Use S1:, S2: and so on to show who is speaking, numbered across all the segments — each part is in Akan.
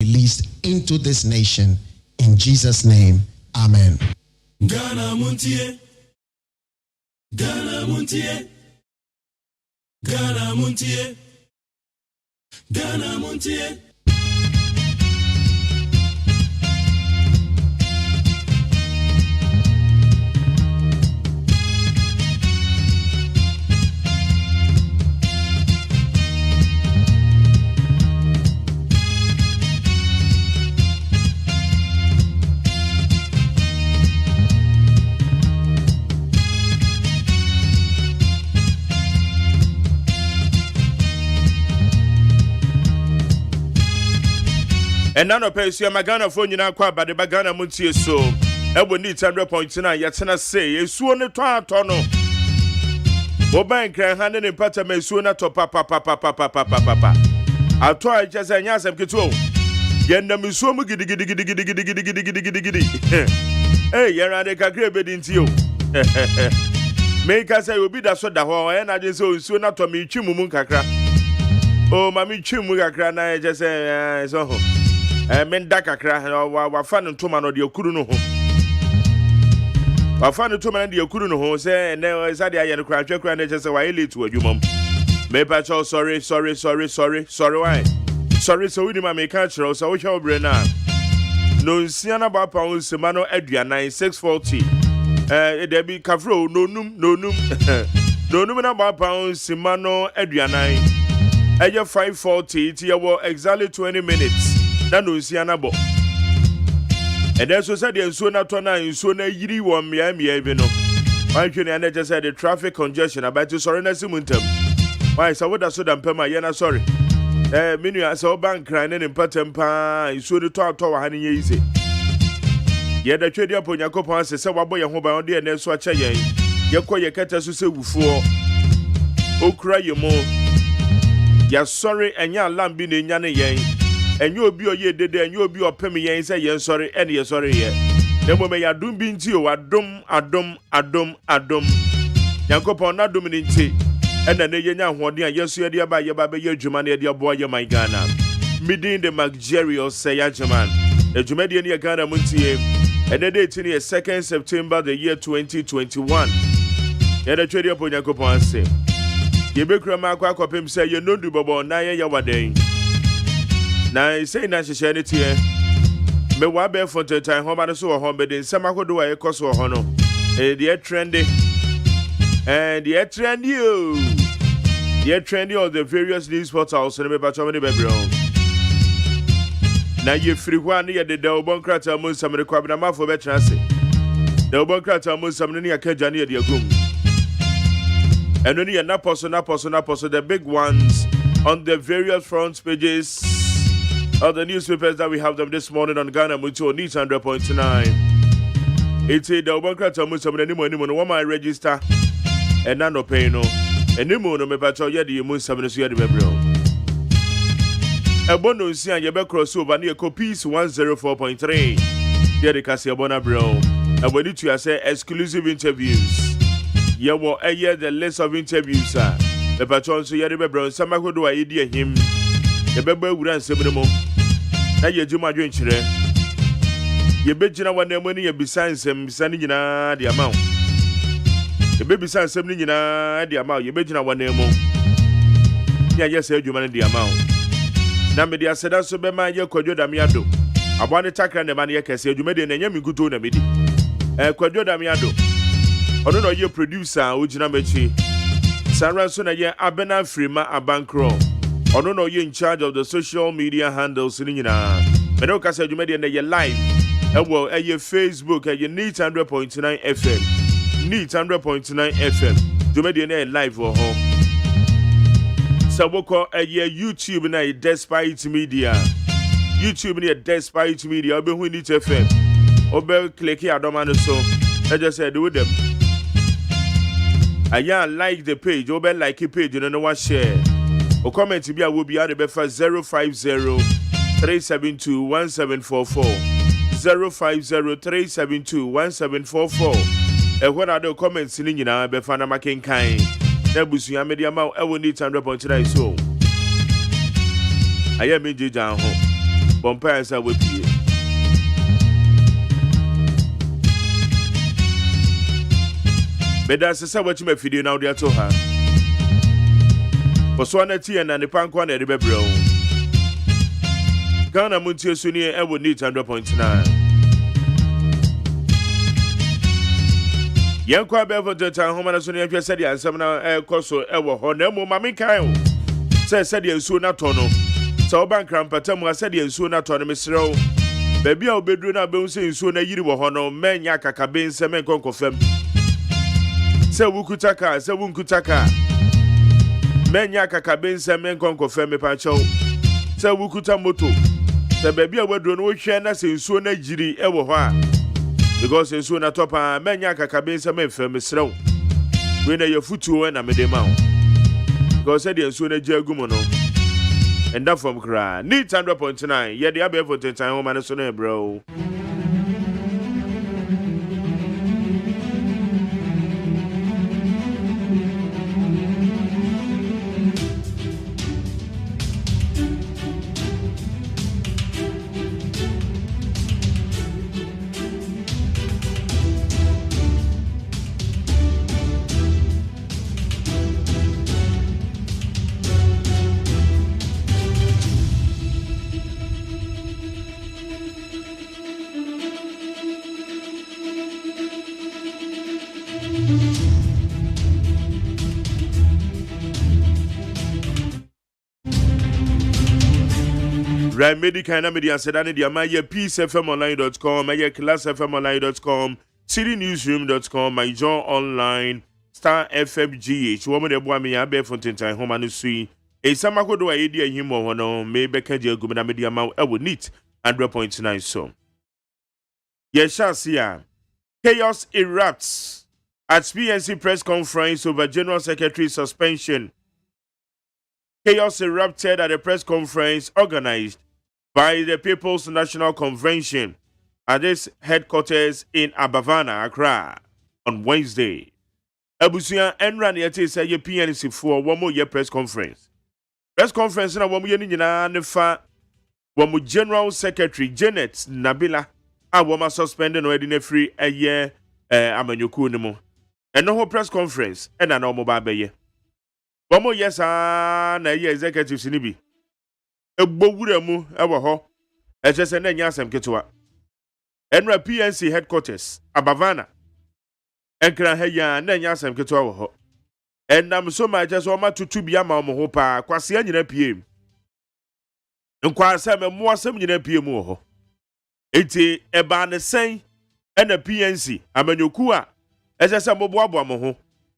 S1: released into this nation. In Jesus' name, amen.
S2: Ghana Montie, Ghana Montie, Ghana Montie, Ghana Montie.
S3: And none of us, you're my Ghana phone, you know, quite by the Bagana Montie so. Ever need 100.9, yet and I say, a soon a tono. Bobank handing in Patame sooner to papa. I'll try just and yes, I'm control. Yenda Musumu giddy. Hey, you're a grave into you. Make us say, will be that soda, and I just so sooner to me, Chimumunkakra. Oh, Mammy Chimukakra, I just say, so. Men dakakra wa fan ntoma no de okuru no ho wa fan ntoma no de okuru no ho say na sade aye no kra twekra na chese wa elite adwumam me pa cho sorry why sorry so we ma me ka kire so wo hwe obre na no nsia na ba pa on sema no aduanan 640 de bi kafro nonum nonum na ba pa on sema no aduanan eye 540 ti ye exactly 20 minutes. Na no nsiana bo and then so said the so na to na nso na yiri wo mia bi no why hwe na just said the traffic congestion about to sorry na simuntam why so woda so dam pema ye na sorry menu so bank kran ne mpatam pa nso de to wa hanen ye ise ye da twedi aponya kopon se se wabo ye ho ba de na so acha yen ye kɔ ye kata so se wufuo okura ye mo ya sorry enya lambi ne nya ne yen enyo obi oye dede enyo obi opem yen se yen sorry ene ye sorry ye demo me ya dum bi nti o adom yankopon na dum ni nti ena ne ye nya hoden a yesu ye de ba ye ba be ye adwuma na ye de boa ye man Ghana midin the luxurious say AGYEMAN adwuma de ne ye Ghana Montie ene date ni 2nd September the year 2021 ye da twedi apo yankopon ase ye be kura ma akwa kopem say ye nondu bobo na ye waden. Na say na hye ne tie me wa be for the time home so ho be den sama kodo wa ekoso ho no the trendy and the trendy of the various news portals and me ba chomani be bro na ye free ho an ye de obon krata mo samre kwabna mafo be trase the obon krata mo samne ne akaja ne ye de agum and only na poso the big ones on the various front pages of the newspapers that we have them this morning on Ghana Montie News 100.9. It's a double crata musam anymore, no one my register and none of pay no. And no more no me patrol yet the musam is yet the bebro. A bonus and your back crossover near copies 104.3. Here the Cassia Bona bro. And when it you say exclusive interviews. You will a year the list of interviews, sir. The patron so yet the bebro, some I could do idea him. The bebe would answer me. Na ye juma dwen kire ye begina wane money ye besides him sending na the amount ye be besides him na the amount ye begina wane mo ya yes e juma the amount na me dia seda so be ma ye kwadwo da me ado abone takra ne ma ne ye kese juma de na nya mi guto na me di kwadwo da me ado ono no ye producer o gina mechi sanra so na ye abena frima abankro ono no you in charge of the social media handles in nyina me no ka say adwuma de na ye live ewo eye Facebook eye Neat 100.9 FM Neat 100.9 FM adwuma de na live wo ho saboko eye YouTube na Despite Media YouTube na Despite Media obe hu Neat FM obe click adoma no so I just said with them aya like the page obe like the page no one share. O comment bi a wo bi a de be fa 050-372-1744 050-372-1744 e when are the comments ni nyina be fa na makenkan na busuya media ma e wo Neat 100.9 so aya me jeja ho Bompire sa wepie. Beda sesa wachi me fidie na odi ato ha. Poswa na tie na ne pankwa na de bebrɛ. Ghana Montie so ni e wo need 100.9. Yankwa bevo de tan homa na so ni ahwe sɛ de ansɛm na ekoso e wo hɔ na mu mame kan o. Sɛ de nsuo na tɔ no. Sɛ oban krampata mu sɛ de nsuo na tɔ no mesrɛw. Baabi a obeduru na be nsuo nsuo na yiri wo hɔ no menya kakabe nsɛm enkonkofam. Sɛ wukuta ka, sɛ wunkuta ka. Menya kakabe nsɛm enkonkofam me pa kyɛw. Sɛ wukuta moto. Sɛ baabi a waduro no wohwɛ na sɛ nsuo na yiri e wo hɔ a. Because nsuo na tɔ pa menya kakabe nsɛm enfam mesrɛw. We na yafutuo na mede ma wo. Because said the nsuo na agu mu no. And that from cry. Need 100.9. Yeah, the above for the time home and so bro. Right, medical and media said that the my peacefmonline.com, my classfmonline.com, citynewsroom.com, my John Online, Star FMGH, woman the boy me abe fontin time home and sui. A samako do idea him or no, maybe Kaja Gumina media mount I would need 100.9 so. Yes, shall see ya. Chaos erupts at PNC press conference over General Secretary suspension. Chaos erupted at a press conference organized by the People's National Convention at its headquarters in Abavana, Accra, on Wednesday. Abusia enran yete say ye PNC for one more year press conference. Press conference na one year nyina ne fa one more General Secretary Janet Nabila a woma suspended no edine free a year amanyoku ne mo. Eno ho press conference and na no ba beye. One more yes na ye executives ni bi. Egbowura mu e wo ho. E chese na nya asem ketewa. Enra PNC headquarters Abavana. Enkra ha ya na nya asem ketewa wo ho. Enam so ma chese o ma tutu bia ma mo ho pa kwase anyina piem. Nkwa asem mo asem nyina piem wo ho. Enti eba ne sen na PNC amanyoku a e chese mo boabo mo ho.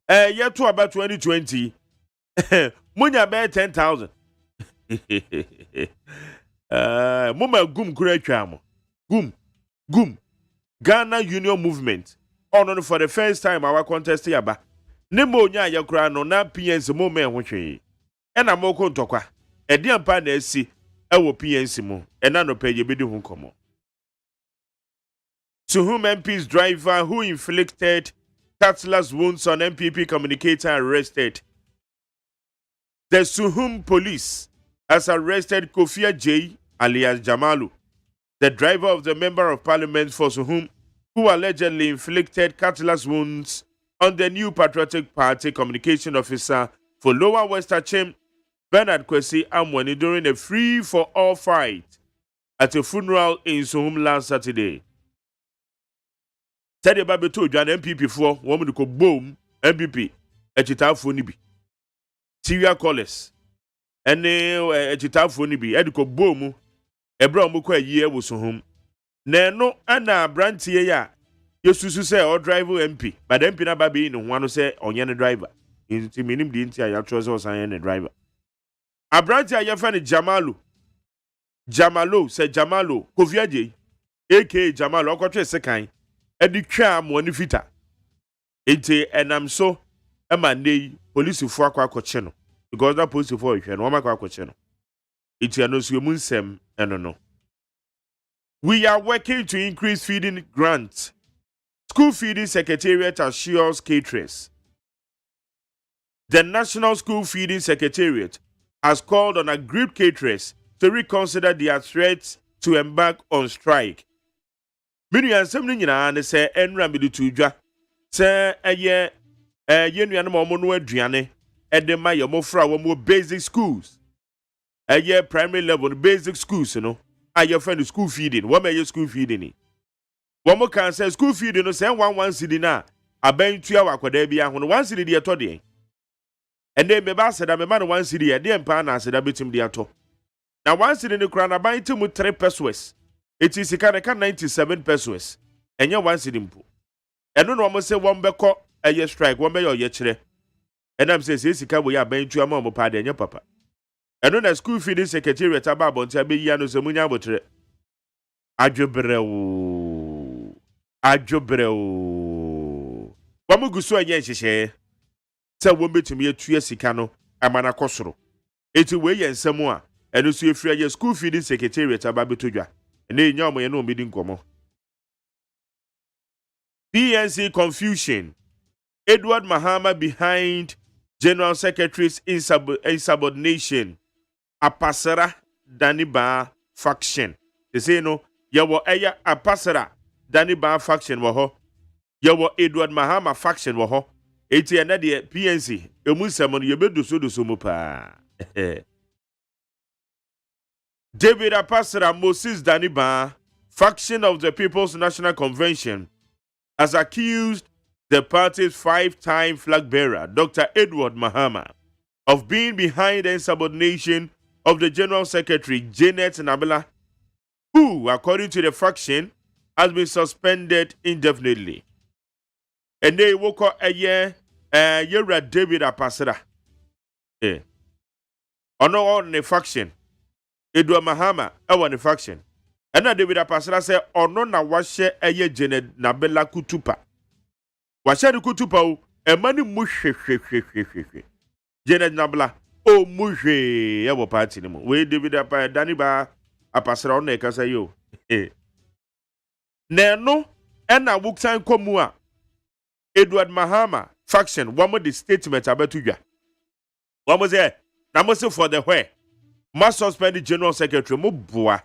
S3: Yeto aba 2020 Munya be 10,000. Muma gum kura twamo. Gum. Ghana Union Movement. On for the first time our contest yaba. Nemo nya yakura no na PNC mo me ho hwe. E na moko ntokwa. E di ampa na asi e wo PNC mo. E na no page bedi ho komo. To whom MP's driver who inflicted cutlass wounds on MPP communicator arrested. The Suhum police has arrested Kofia J, alias Jamalu, the driver of the Member of Parliament for Suhum, who allegedly inflicted cutlass wounds on the new Patriotic Party communication officer for Lower West Achem, Bernard Kwesi Amwani, during a free-for-all fight at a funeral in Suhum last Saturday. Teddy Babeto John MPP for woman to go boom MPP at Chitafo Nibi. Syria College. And Chitafo Nibi, Ediko Bomu, a brown book a year was home. No, Anna Brantie ya. Used to say or driver MP, but MP na baby no one say on yana driver. In minim the entire trousers and a driver. A Brantie ya fan Jamalu. Jamalo said Jamalo, Koviaje, aka Jamalo, Okotre Sekai. Edikam woni fita ente enam so emande police fo akwa no because that police fo hwe no ma akwa no enti anosu mu nsem eno no. We are working to increase feeding grants. School feeding secretariat assures caterers. The National School Feeding Secretariat has called on aggrieved caterers to reconsider their threats to embark on strike. Minu yansem ni nyina ne se enra me de tudwa se eye yenu no mo no aduane edema ye mofra wo mo basic schools. Eye primary level basic schools no aye friend school feeding. Wo me school feeding. Wo mo kan say school feeding no say 11 cedi na aban tua wakwada bia ho no 1 cedi de to de. Ende me ba seda me ma no 1 cedi e de mpa na seda betim de ato. Na 1 cedi ne kura na ban timu 3 pesos. It is ka 97 pesos. Enye 1 cedi mpo. Eno no mo say won beko eye strike won be ye kire. Enam say sika bo ya ban tua ma mo pa de enye papa. Eno na school feeding secretariat aba bonti abeyi ano so munya botre. Adwobrewo. Wamugu so enye hyehyɛ. Se wo betumi atua sika no amana kosoro. Eti we ye nsɛm a eno so efira ye school feeding secretariat aba betodwa. Ene enya omo ye no omedi nkomo. PNC confusion. Edward Mahama behind General Secretary's insubordination. Apasara Daniba faction. They say no, yawo eya Apasara Daniba faction wo ho. Yawo Edward Mahama faction wo ho. Eti ena de PNC emusam no yebedu so mu pa. David Apasara Moses Daniba faction of the People's National Convention has accused the party's 5-time flag bearer, Dr. Edward Mahama, of being behind the insubordination of the General Secretary, Janet Nabila, who, according to the faction, has been suspended indefinitely. And they woke up a year David Apasara. On the faction, Edward Mahama, on the faction. And David Apasara said, Ono na washe a year Janet Nabila Kutupa. Washe the Kutupa, a money mush. Janet Nabila. O muje yawo party nimo we David Daniba Apasara on ekasa yo neno ena wuksan komu a Edward Mahama faction one of the statement abetudwa one was there na mo say for the where must suspend the General Secretary mo boa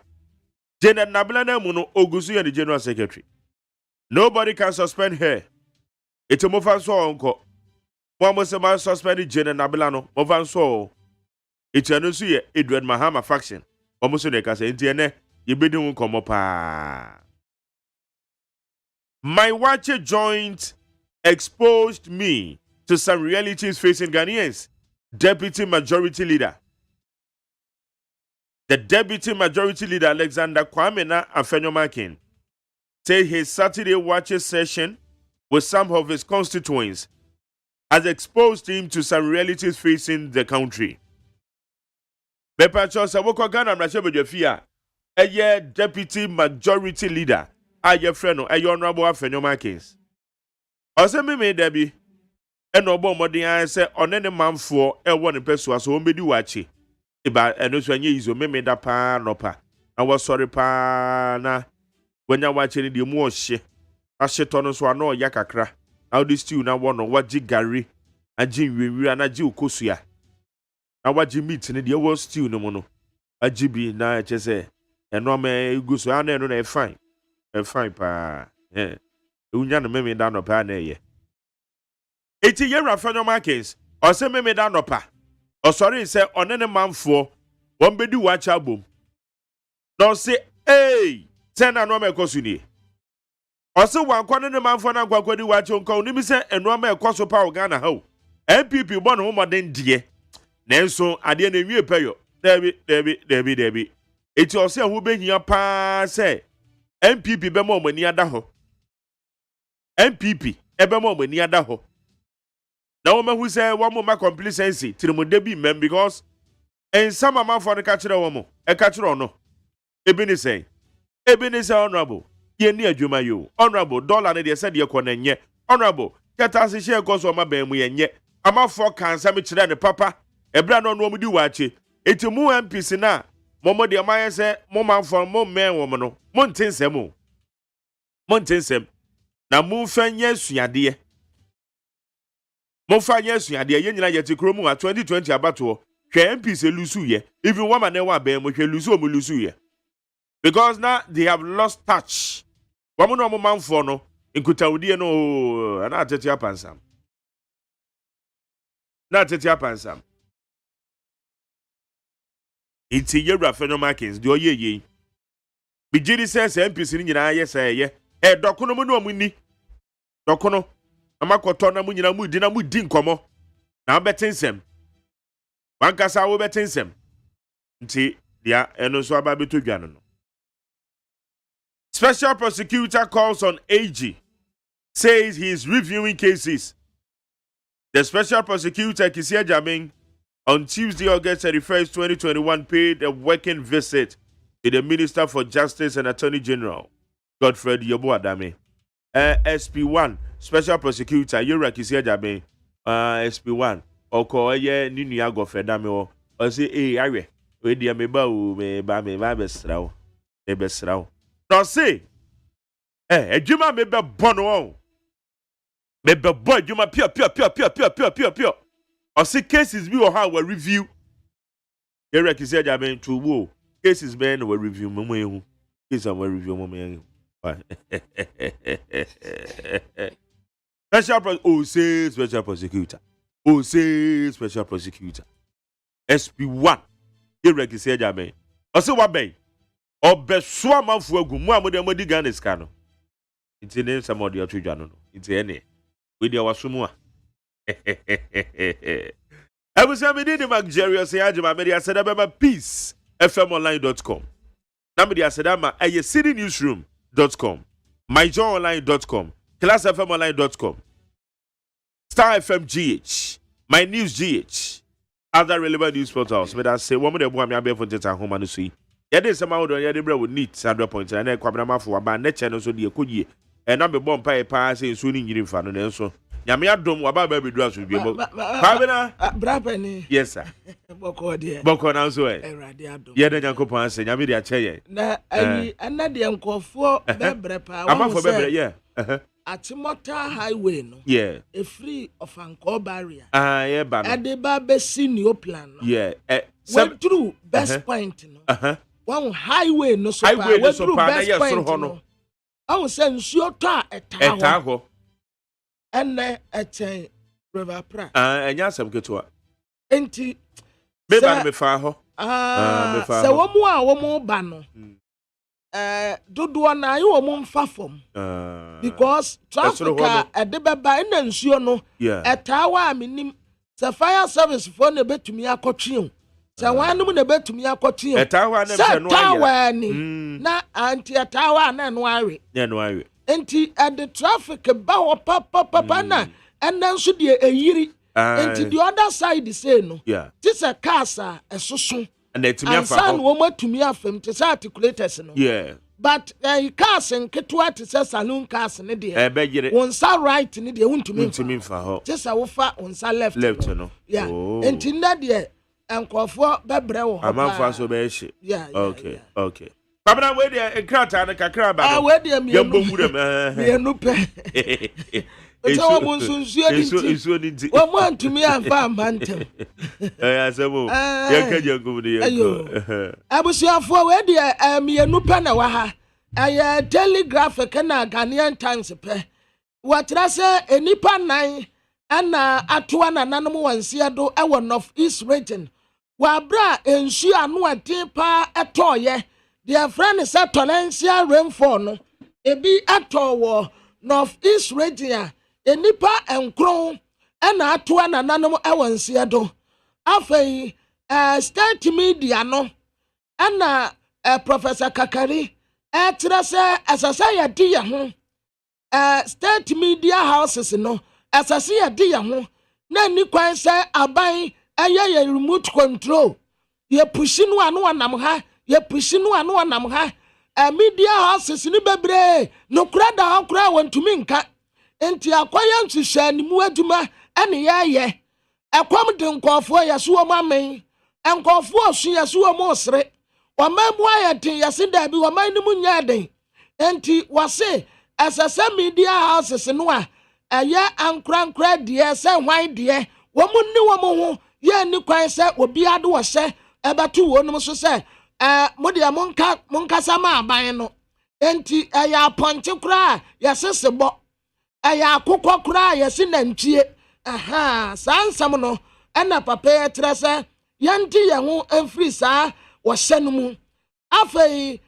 S3: Janet Nabila na mu no ogusu ye the General Secretary. Nobody can suspend her. It's a move so onko. One was a man suspended Janet Nabila no over so. It's a no Edward Mahama faction. Almost like I say, Indiana, you be doing come up. My watcher joint exposed me to some realities facing Ghanaians. Deputy Majority Leader. The Deputy Majority Leader, Alexander Kwame Afenyomakin, said his Saturday watcher session with some of his constituents has exposed him to some realities facing the country. Bepacho Sawoko Ghana Mrashebejefia, a year Deputy Majority Leader, a year friend, a year honorable Afenyomakins. Also, me Debbie, and no more than say on any man for a one person, so be do watch. About and also years of me da pa no pa. I was sorry pa na when you're watching the more shit. I shit on us one no yakakra. How this stew now one or what Gary and Jim we are not Jew Kosia. Now what you meet in the old stew no mono. A GB na say and no me go so I know fine. A fine pa. Eh. Unyan me down no pa na ye. 80 year Afenyomakins or say me down no pa. Oh, sorry, say on any man for one be do watch album. No say, hey, send a no me kosuni. Also, one corner man for na kwadi watch on call nimi say and no me koso pa Ghana how. MPP born home den die. Nenso ade na wie payo. Debi. Eti o say who be hia pa say MPP be mo mani ada ho. MPP e be mo mani ada ho. Now, who say one more complacency to the Mudebi men because and some amount for the catcher woman, a catcher or no. Ebenezer honorable, ye near Jumayu, honorable, dollar and they said your corner yet, honorable, get us a share goes on my bam we and yet. I'm out for cancer, the papa, a brand on woman do watch it. It's a more MPC now. Momo de Amaya say, Moma for more man woman, Montensemo. Montensem. Now move fan yes, ya dear. Monfa yes ya de yenyina yete kromu a 2020 abato hwe MPC lusu ye even woman na wa ben mo hwe lusu o mo lusu ye Because now they have lost touch. Wamu no man for no inkutaudie no na atete apansam. Na atete apansam. Iti yewra phenomarkins de oyeye. Bigiri sense MPC ni nyina yesa ye. Dokono mu no amuni. Dokono amakoto na mu nyina mu di nkomo. Na betensem. Wankasa wo betensem. Nti dia eno so aba beto dwano no. Special prosecutor calls on AG, says he is reviewing cases. The special prosecutor, Kisi AGYEMAN, on Tuesday, August 31st, 2021, paid a working visit to the Minister for Justice and Attorney General, Godfred Yobo-Adame. SP1, special prosecutor, Yura Kisi AGYEMAN, SP1, Oko ye Nini Godfred Adame, or say, Aye, we dear me ba besrao, besrao. Now say, AGYEMAN me be bono. Me be boy, AGYEMAN pure. Or see cases we will have a review. Eric is said, AGYEMAN to wo cases ben will review me. Cases will review me. Special prosecutor. Special prosecutor. SP1. Eric is said, AGYEMAN. I say what bay. Obeswa manfu agu mu amode amodi Ghana ska no nti ne samode atudwa no nti ene we dia wasomu a abusa me di Magerius AGYEMAN me dia sada bema peacefmonline.com na me dia sada ma citynewsroom.com myjoyonline.com classfmonline.com Star FM GH my news GH other relevant news portals me da say wo mo de bo am ya be for teta homa no so yi yede sama wo don yede bre wo neat 100.9 na kwabena mafo aba na che no so de ekogie na me bom pa pa se nso ni nyiri mfa no na nso nyame adom waba ba bedu aso bi kwabena
S4: brapani
S3: yes sir boko na nso
S4: erade adom
S3: yede nyankopon ase nyame de ache ye
S4: na ayi anade nkofo bebre pa
S3: amafo bebre yeah
S4: Atimota highway no
S3: yeah
S4: free of anchor barrier
S3: yeah ba no
S4: ade ba be senior plan no
S3: yeah
S4: went through best point no one highway no so
S3: highway no so pa na
S4: best
S3: yes
S4: point
S3: ho no
S4: I say nsuo to a eta ho ene echen river pra
S3: enya asem ketua
S4: enti
S3: me ba me fa ho me fa
S4: se wo mu a wo mu ba no dodo na yo wo mfa fom because traffic ade beba ina nsuo no eta wa minim se fire service for na betumi akotwe se wanum na betumi akotwe
S3: eta wa na no
S4: aye na anti eta wa na no awe enti the traffic ba ho papa na ena nso de eyiri enti the other side say no this a cars esoso
S3: and etumi afa
S4: ho wo matumi afam te say articulators no but cars nketwa te say saloon cars ne de won sa right ne de wuntumi
S3: mfa ho
S4: te say wo fa won sa left
S3: no
S4: enti na de enkofo bebre wo ho
S3: amafa so be hye okay Babana we de krata na kakra ba
S4: we de mi enu pe Eto mo nsuo di wo mo antumi amfa amantem
S3: asemo ye kaje ngum de ye
S4: abusuafo we de mi enu pe na wa ha aye telegraph na Ghanaian Times pe watra se enipa nan ana atoa na nanom wansia do e wo North East region wa bra ensu anu atin pa etoye their friend is a torrential rainfall no ebi atowo North East region enipa enkron na atoa na nanom e wansia do afei state media no na Professor Kakari etre se asasa ya di ya ho state media houses no asasa ya di ya ho na ni kwan se aban eye remote control ye pushinu anu anam ha ye pushinu anu anam ha media houses ni bebre no kura da ha kura wantumi nka enti akwaya nhwehwe animu aduma ene ye ekwam de nkofo yeso o mamen nkofo osu yeso o mo sere o mamu ayade yese da bi o man ni munya den enti wase asasa media houses no a eye ankrankra de se hwan de wo mu ni wo mu ho ye ni kwan se obi ade wo se ebeto wo no so se modia monka sama aban no enti ya ponche kura ya sesebo ya akokɔ kura ya sinantie sansam no ena papa ya trese yanti yehu efri sa wo hyɛ mu afei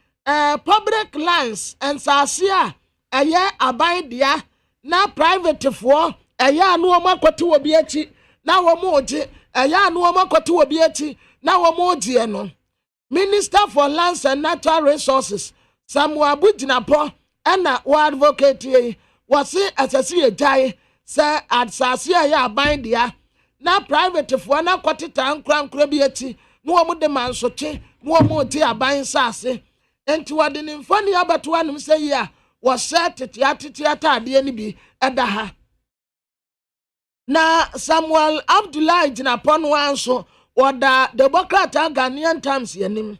S4: public lands and sasia ɛyɛ aban dia na private for ɛyɛ anu ɔmo akɔte obi akyi na wɔmo ogye ɛyɛ anu ɔmo akɔte obi akyi na wɔmo ogye no Minister for Lands and Natural Resources Samuel Abujinapo ɛna wo advocate yi wɔse asasi egyae sɛ asase ɛyɛ aban dia na private for na akɔte tankra bi akyi na wɔmo de mansoche na wɔmo ogye aban sase enti wɔde ne mfani abato anum sɛ yi a wɔhyɛ tete atade ni bi ɛda ha na Samuel Abdullahi Jinapo no anso wɔda Democrat Ghanaian Times yanim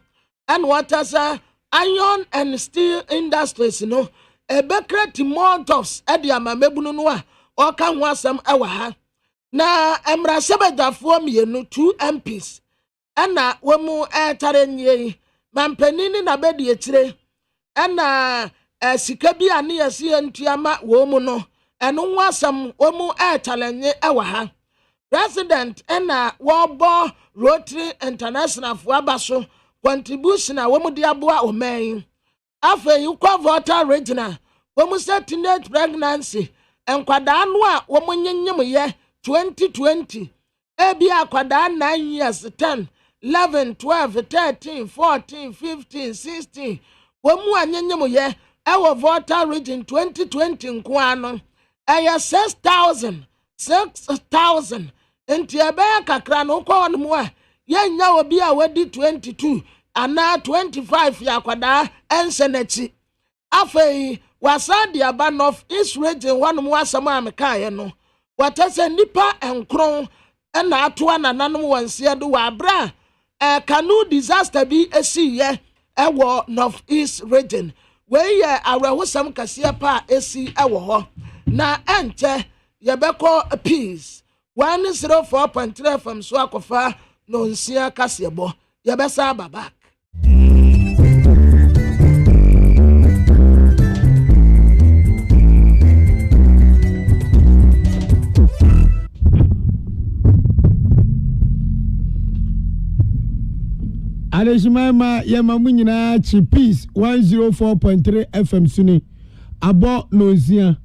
S4: and what as iron and steel industries no ebekret more jobs edi amamebunu no a ɔka ho asɛm ɛwɔ ha na emra sebedafo mienu 2 MPs ɛna wɔmu ɛtare nyei mampanini na bedi etire ɛna sika bi ane yɛsi ntuama wɔmu no ɛno ho asɛm wɔmu ɛtalanye ɛwɔ ha President ɛna wɔbɔ Rotary International for abaso contribution a wɔmu de aboa ɔman afei ukwa voter regional wɔmu sɛ teenage pregnancy nkwadaa no a wɔmu nyenyem yɛ 2020 ebi akwadaa 9 years 10 11 12 13 14 15 16 wɔmu anyenyem yɛ ɛwɔ voter region 2020 nko ano ɛyɛ 6,000 enti ɛbɛyɛ kakra no kɔ no mu a yɛnya obi a wadi 22 ana 25 ya kwada ense nachi afei wasadi aba North East region one mu asɛm a mekae no watase nipa enkron na atoa nananom wansie do wa bra kanu disaster bi esiye ɛwɔ North East region we ye awrehosam kase pa esi ɛwɔ hɔ na enche yebeko peace 104.3 FM so akofa no nsia kasebo yebesa baba
S5: Aleshimama yamamu nyina chi peace 104.3 FM suni abo no nsia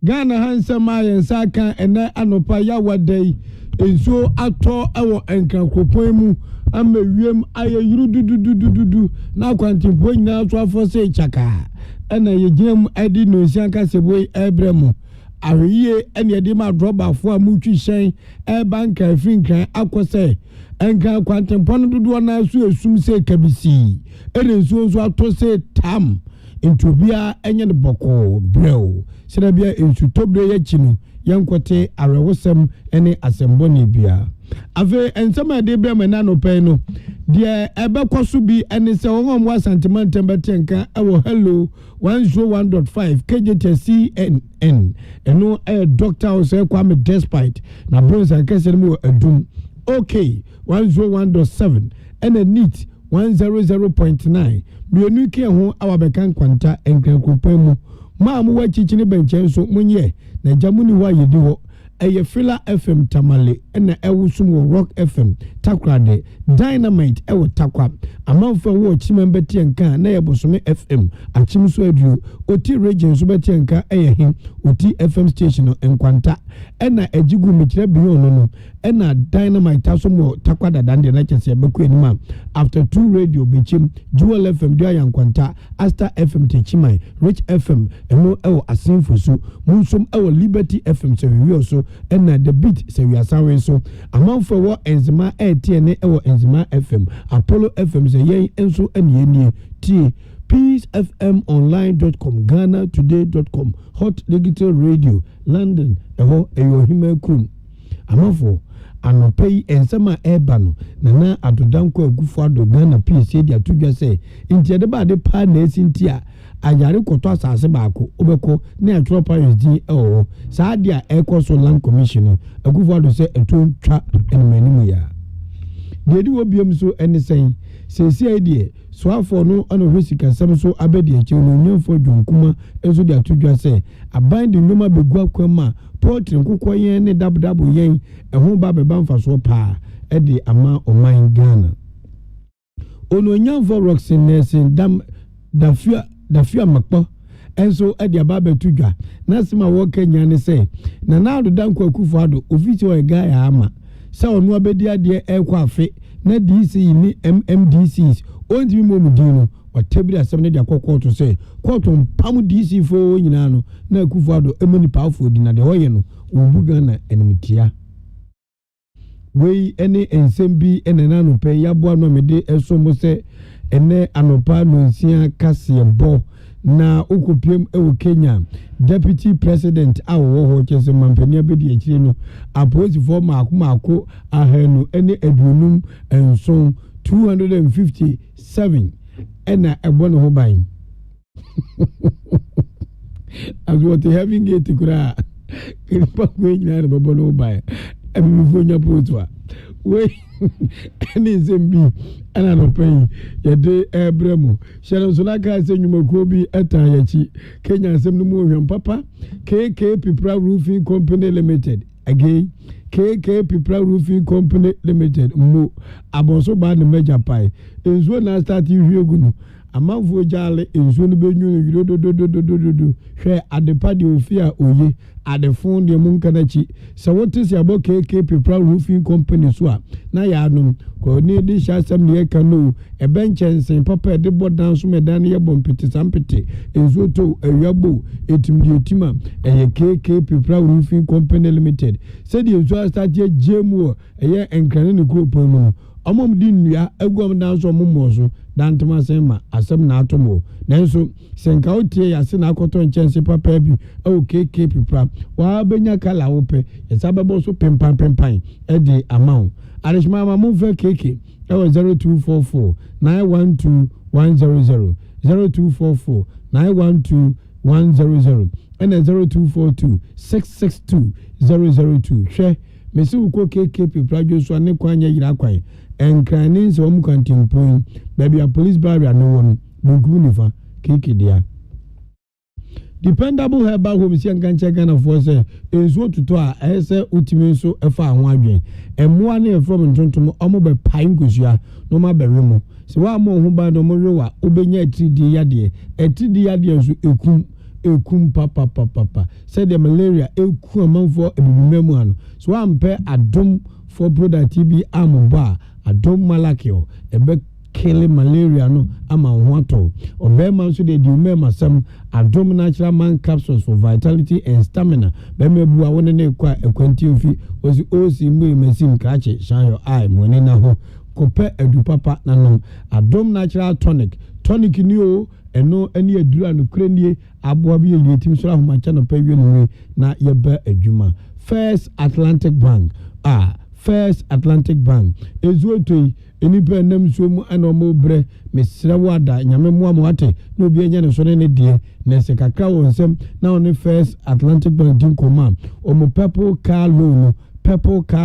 S5: Ghana hansama yensa kan ene anopa ya wadai enso ato ewo enkrankropon mu ama wiem ayeyuru dududududu na kwantimpo nyina so afose chaka ena yegiem edi no nsia kaseboi ebremu ahwiye ene yedi ma drobafo amutwi hyen e banka afinkran akose enka kwantimpo no dudu na so esum se kabisi ene nso ato se tam intubia enye ne boko brew serabia ensu tobre yachino yankote arewosem ene asemboni bia ave ensema de brem na no pen no de ebekoso bi ene se won mo sentiment tembetenka ewo hello 101.5 KJTCNN eno doctor ose kwame despite na bronze kese mu adum okay 101.7 ene neat 100.9 mienu ke ho awabekan kwanta enkrankopam mu maamu wachichini benchen so munye na jamuni wa yedi ho eye Fila FM Tamale na ewusum wo Rock FM Takrade Dynamite ewo Takwa amanfo wo chimembeti enka na yebosome FM achimso aduo oti region so beti enka eye hin oti FM station enkwanta na ejigu mikire biyo no na Dynamite tasomo Takwada dande na chese beku enima after 2 radio bichim Jewel FM dia yankwanta Asta FM techimai Rich FM eno ewo asinfosu munsum ewo Liberty FM se wiyo so ena the beat se wi asawe so amanfo wo enzima etiene ewo enzima FM Apollo FM se yen enso enienie ti peacefmonline.com ghana-today.com hot digital radio London eho eyo himakrum amanfo anopai ensema ebano na adodanko agufo ado Ghana peace dia tudwa se ntie de ba de pa na esintia ayare koto asase baako obeko na atro paris din ewo saa dia ekoso land commission agufo ado se etotwa enmanimu ya dedi obiem so ene sen sesi idea so afọ no ana hwe sikasem so abedi eche no nyamfo dwonkuma enso de atodwa se aban de nnoma begu akwama poetry nkokọ yen ne dabdabo yen eho ba beba mfaso pa e de ama oman Ghana ono nyamfo roxin nursing dam dafia makpo enso e de aba betudwa na sima wo Kenya ne se na ado danko akufo ado ofisi o ga ya ama se onu abedi ade ekwa afe na DC ni MMDCs onti mo mudino watebira asem ne de akokọ to se court pam DC fo nyina no na akufo ado emani powerful di na de hoye no obuga na enimitia wei ene ensembi ene na no pe yabo no mede eso mo se ene anopa no nsia kase bo na ukopiem ewo Kenya deputy president awo ho chese mampania bedi akire no apozi for maako ahanu ene adunum enso 257 ena ebo no ho ban as what having get kura kipa kwe nyina no bobo no ban emifonya potwa we ene zembi ana no pen yede ebremu shele so na ka se nyumakuo bi eta yachi Kenya asem no mu ohwem papa KK Pipra Roofing Company Limited again KK Pipra Roofing Company Limited mo abonso ba ne meja pai enzo na start hwiegu no amanfo jale enzo no benyu no do hwe adepa de ofia oye adefon de munkanachi se wote se abo KK Pipra Roofing Company so a na ya anum ko ni di shasem ne kanu e benchensen papa de bodan so medan ye bompete sampete enzo to awiabo etimdi etima eye KK Pipra Roofing Company Limited se di enzo start ye jemu eye enkrane ne group mu amom di nnua agwam dan so mommo so dantema sema asem na atomo nanso senka otie yase na akoto nchense papa bi o KK Pipra wa benya kala wope yesabebo so pempan e amount arishma mamu fe KK e 0244 912 100 0244 912 100 and 0242 662 002 hwe mesi uko KK Pipra Joshua ne kwanya yira kwan enkrani so mu kantimpon baby a police barrier no won bugunifa KK dia dependable herbal home si ankanche Ghana for say enso tuto a ese utimi so efa ho adwen emmoa na from ntontom omo be pai nkosua no ma bewe mo se wa mo ho ba no mo rewa obenya 3D yade so ekum papa said the malaria eku amanfo ebibimemu ano so ampe adom for product TB amba adom malakio ebe kill malaria no ama ho ato obema so de umema sam adom natural man capsules for vitality and stamina bema bua wona ne kwa ekwanti ofi osi OSEI mesim krache shine your eye money na ho kope edu papa nanom adom natural tonic ni o eno eni adura no krenie aboa bi yetim so ahomacha no pawie no na yeba adwuma First Atlantic Bank ezuotoi enipa nam so mu ana mo bre mesrewada nyame mo amwate no obi enya ne so ne die na se kakra wonsem na on First Atlantic Bank din koma omo purple car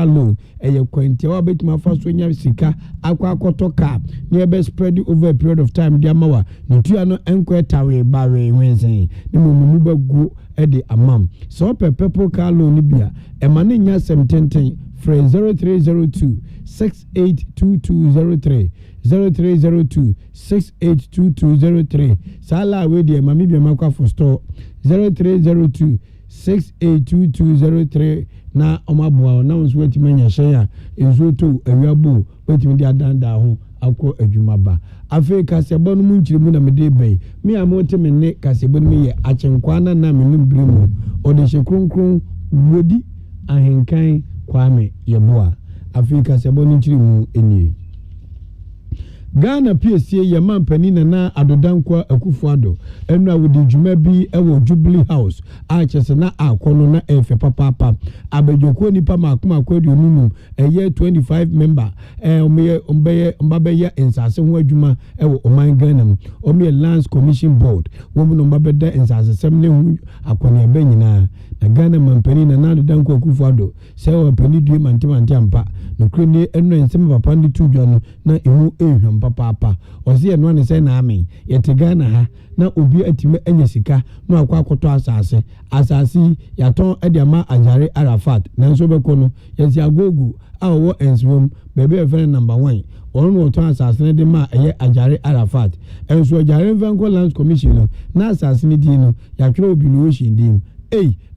S5: loan eye kwenti wa betima fa so nya sika akwakoto car ne be spread over a period of time dia mawa ntua no enkwetawe bawe wensen ne mumu bagu e de amam so purple car loan ni bia e ma ne nya 17 0302 682203 0302 682203 sala we de mami bia makwa for store 0302 682203 na omabua na onso wetimanya hye enzo to awiabo wetimi dia danda ho akọ adwuma ba afi kasebo no munchiri mu na mede bai me amote me ne kasebo no me ye achenkwa na me numbrimu ode hye kronkron wodi ahenkan kwame yeboa afi kasebo no nchiri mu enie Ghana PSA yaman panina na adodankwa akufuado enra wodi dwuma bi ewo Jubilee House a chese na akono na efe papa abejoko nipa makoma kwadu nunu eye 25 member ombeye ensase ho adwuma ewo oman Ghana omiye Lands Commission Board womu no mbabeda ensase semne hu akone aba nyina na Ghana mampanina na adodankwa akufuado sewa pani due mante ampa no kreni enra ensem papa ndi tudwa no na ehu ehwam papa ɔsi ɛno ane sɛ na amen yɛte Ghana ha na obi atime anya sika na akɔ akɔtɔ asase yɛatɔn ɛde ama Agyare Arafat nanso bɛkɔ no yɛsi agogu a ɔwɔ enswom baabi ɛfɛ number 1 ɔno no ɔtɔn asase ne de ma ɛyɛ Agyare Arafat ɛnso Agyare Mfenko Lands Commission no na asase ne din no yɛatwerɛ obi no ocean dim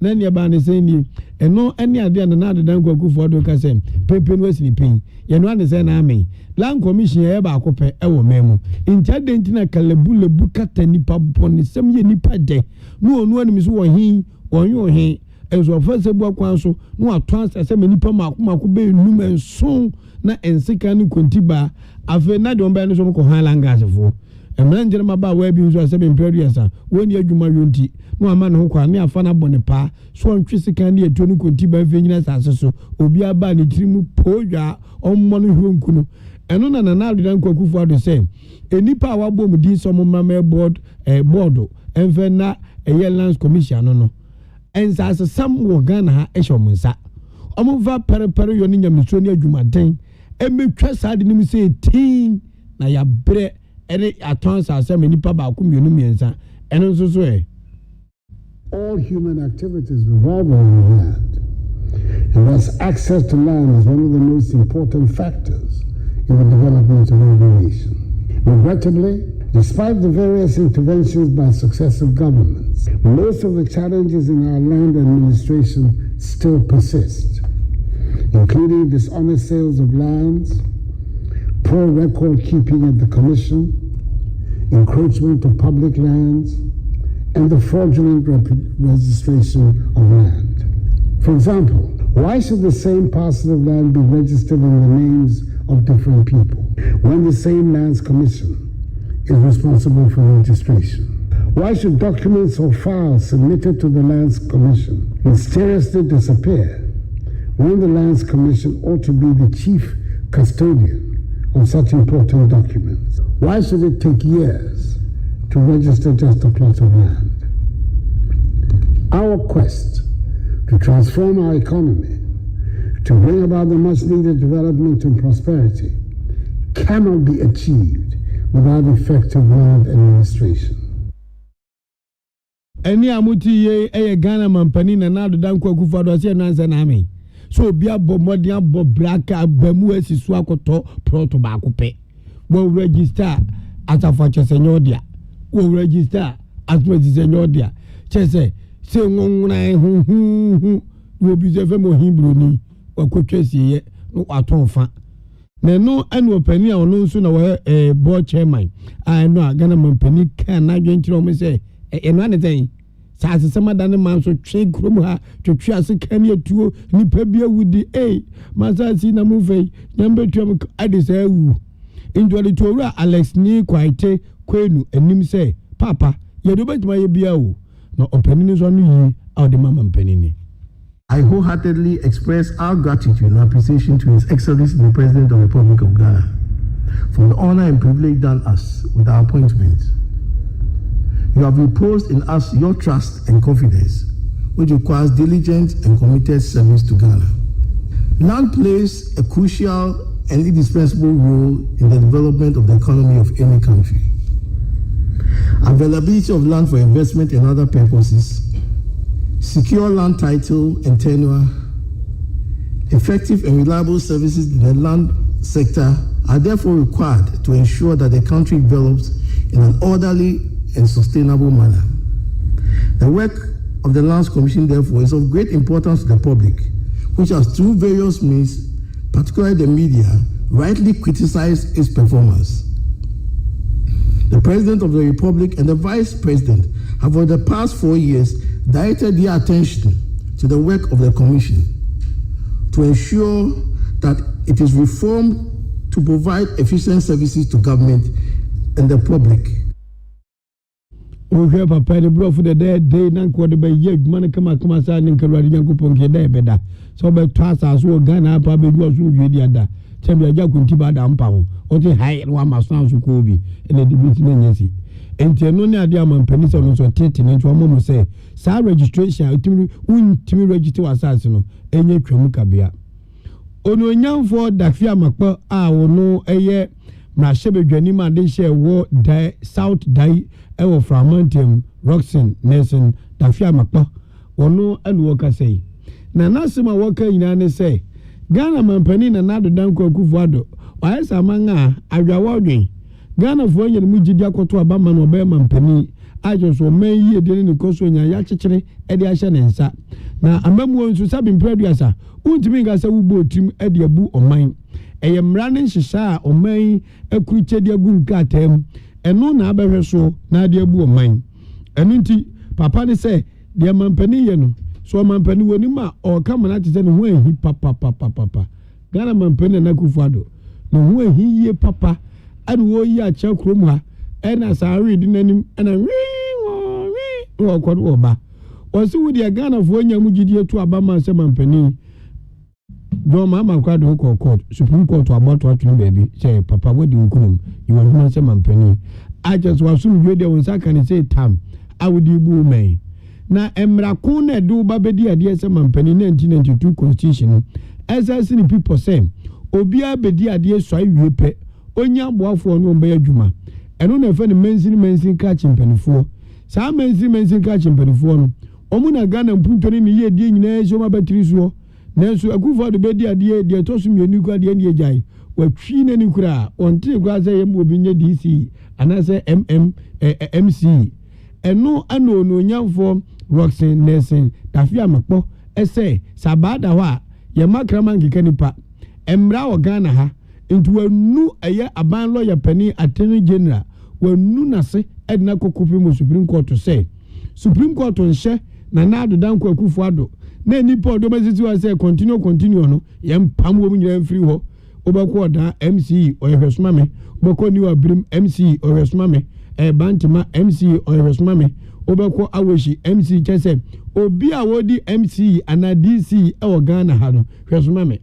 S5: na ne ba ne sɛ ni ɛno ɛne ade na adedan kwakufoɔ do ka sɛ pepe no asini pen yɛno ane sɛ na amen Land Commission yɛ ba akɔpɛ ɛwɔ mɛmu ntia de ntina kalebule kata nipa bɔne sɛm yɛ nipa de no onu anim so wɔ hin wɔnyo hin ɛso ɔfɛsɛ bu akwan so no atɔn sɛ me nipa mako be num enson na ensika ne kontiba afa na de ɔmbɛ no so ko han langasefo ɛmran gyere ma ba wa bi nso asɛ imperials a wɔni adwuma yonti no ama ne ho kwa ne afa na bɔne pa so ɔntwe sika ne eto no kontiba afa nyina sase so obi aba ne tirimu podwa ɔmmɔ no hwonku no ɛno na adedan kwakufoɔ ado sɛ enipa a wabɔ mu di so mo mama board ɛmfɛ na ɛyɛ Lands Commission no ɛnsase sam wɔ Ghana ha ɛhyɛ ɔmo nsa ɔmo va pɛrɛpɛrɛ yɔ ne nyamisuo ne adwumaden ɛmɛtwa saa de nim sɛ tin na ya brɛ ɛne atɔn asase me nipa ba ko mienu miensa ɛno nso so
S6: all human activities revolve around land, and thus access to land is one of the most important factors in the development of every nation. Regrettably, despite the various interventions by successive governments, most of the challenges in our land administration still persist, including dishonest sales of lands, poor record keeping at the Commission, encroachment of public lands, and the fraudulent registration of land. For example, why should the same parcel of land be registered in the names of different people when the same Lands Commission is responsible for registration? Why should documents or files submitted to the Lands Commission mysteriously disappear when the Lands Commission ought to be the chief custodian of such important documents? Why should it take years to register just a plot of land? Our quest to transform our economy, to bring about the much needed development and prosperity, cannot be achieved without effective land administration.
S5: Any amuti ye Ghana mampani na nado dan kwakufoɔ do se no ansa na ame so obi abɔ mmɔden abɔ braka bamu asisu akoto proto ba akopɛ wo register asafo chesenyo dia wo register asma chesenyo dia chese se ngonwuna hu wo bi ze fe mo hibru ni wakotwa siye no atonfa na no anu opani a ono nso na wo board chairman a no Ghana mampani kan na dwenkyerɛ mo se eno ane tan sa asema dane man so twe krom ha twetwe ase kan etuo nipa bia wudi masasi na mu fei nyambetuam adisa awu injoli towura Alex ni kwaite kwenu anim se papa ye do betima ye bia wo na opani so no yi a de mama mpani ni.
S7: I wholeheartedly express our gratitude and appreciation to His Excellency the President of the Republic of Ghana for the honor and privilege done us with our appointment. You have reposed in us your trust and confidence, which requires diligent and committed service to Ghana. Land plays a crucial and indispensable role in the development of the economy of any country. Availability of land for investment and other purposes, secure land title and tenure, effective and reliable services in the land sector are therefore required to ensure that the country develops in an orderly and sustainable manner. The work of the Lands Commission, therefore, is of great importance to the public, which has through various means, particularly the media, rightly criticized its performance. The President of the Republic and the Vice President have, over the past 4 years, directed their attention to the work of the Commission to ensure that it is reformed to provide efficient services to government and the public.
S5: Ohe papa de bro for the day na ko de be ye adwuma kama sa ne nkalwade nyankopon ke da beda so be to asaso Ghana pa be du oso dwe dia da tem ya jakunti ba da mpa ho o te hai wa maso so ko bi ene de bi tin nyesi enti no ne ade amampani so no so tete ne nto mo say sa registration untimi register wasase no enye twam kabea ono nyamfo dafia makpa a wo no eye mrashebedwani ma de share wo dai south dai ewo framontem roxin nelson dafia makpa wono anuwo kasei na nasema woka nyina ne sei Ghana mampani na nado danko akufuado waesa manga adwawodwen Ghana fo nya mu gidi akoto abama no be mampani ajoso man yi edeni ne koso nya ya kyekere e de ahye ne nsa na amamu nso sabi mpraduasa untimi ngasa wubo tim e de abu oman eye mra ne nhyehyɛ a oman akuruche de agu nkatam eno na abehwe so na de abu oman eno nti papa ne se de mampani ye no so mampani woni ma o kama na tese ne ho ehi papa Ghana mampani na kufuado no ho ehi ye papa anu wo yi a che krom ha e na sa read nanim na wo kwado oba o si wo de Ghana fo nya mu gidi etu abama se mampani do mama kwado ko court supreme court about atun baby say papa what do you you want to say mampani I just was soon you dey won say can say tam I would you bu me na emra ko na do ba bedi ade se mampani 1992 constitution SS ni people say obi abedi ade so awie pe onya boafo no mbe adwuma eno na fe ne mensin ka chimpanifo sa mensin ka chimpanifo no omu na Ghana mpuntoni ni ye die nyina so ma batiri so nanso akufo de bedi ade de tosum yenu kwa de ne ejai watwi na ni kura onte kwa say yem obi nya DC anase MC eno ano no nyamfo Roxin Nelson Tafia Makpo ese sabada wa ye makrama ngika nipa emra wo Ghana ha ntu anu eye aban lawyer pani attorney general wanu nase edna kokopi mo Supreme Court say Supreme Court nhye na nado danko akufuado na nipa odomaziti wa say continue no ye mpam wo nyira mfiri ho obako oda MC oyehwesoma me obako ni wa brim MC oyehwesoma me bantima MC oyehwesoma me obako awoshi MC chese obi a wodi MC ana DC e Ghana ha no hwesoma me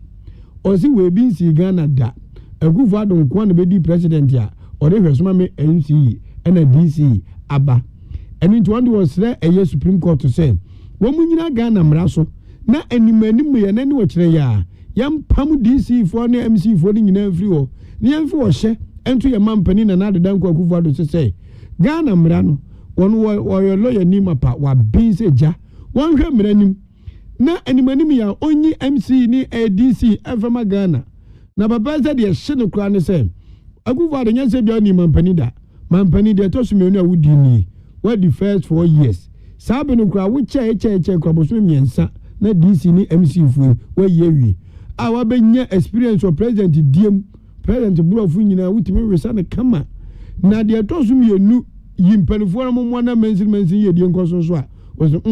S5: osi we bi nsi Ghana da akufuado nko na bedi president ya ode hwesoma me MC ana DC aba eni nti wande was there a Supreme Court to say wo munyina Ghana mraso na animanimu ye nani wo kire ya yam pam DC for na MC for ni nyina free ho ni yamfi wo hye ento ye mampani na nado danko akufuado to say Ghana mra no won wo lawyer ni mapa wa bin se ja won hwe mra nim na animanimu ya onyi MC ni ADC efema Ghana na baba se de hye no kra ne say akufuado nya se bia ni mampani de to so me na wudi ni what the first 4 years sabe no kra wo che kwa boso miensa na DC ni MC fu wo yewi a wa benya experience of president diem president burofu nyina wutimi resa ne kama na de to so mienu yimpanifo na mo na mensin ye die nkoso so a wo so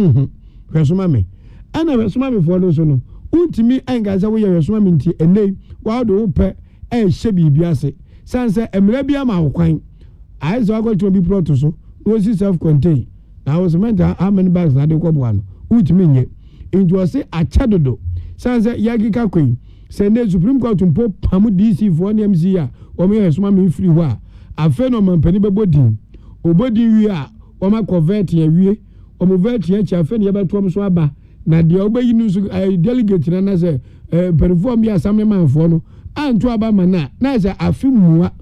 S5: hwesoma me ana hwesoma me fo no so no untimi angaza wo ye hwesoma me nti enei wa do wo pe e hye bibi ase sanse emra bia ma wo kwan I so go to be brought to so was self-contained. I was meant how many bags na de ko boano utimi nye nti o se achadodo sanse yagika queen say the Supreme Court mpo pamu DC for MC a o me hesoma me free ho a afa no mampani bebodin obodi wi a o ma convert ya wie o mo vert ya cha afa ne ya beto so aba na de obayi nu so delegate na say perform ya samne manfo no anto aba mana na say afimua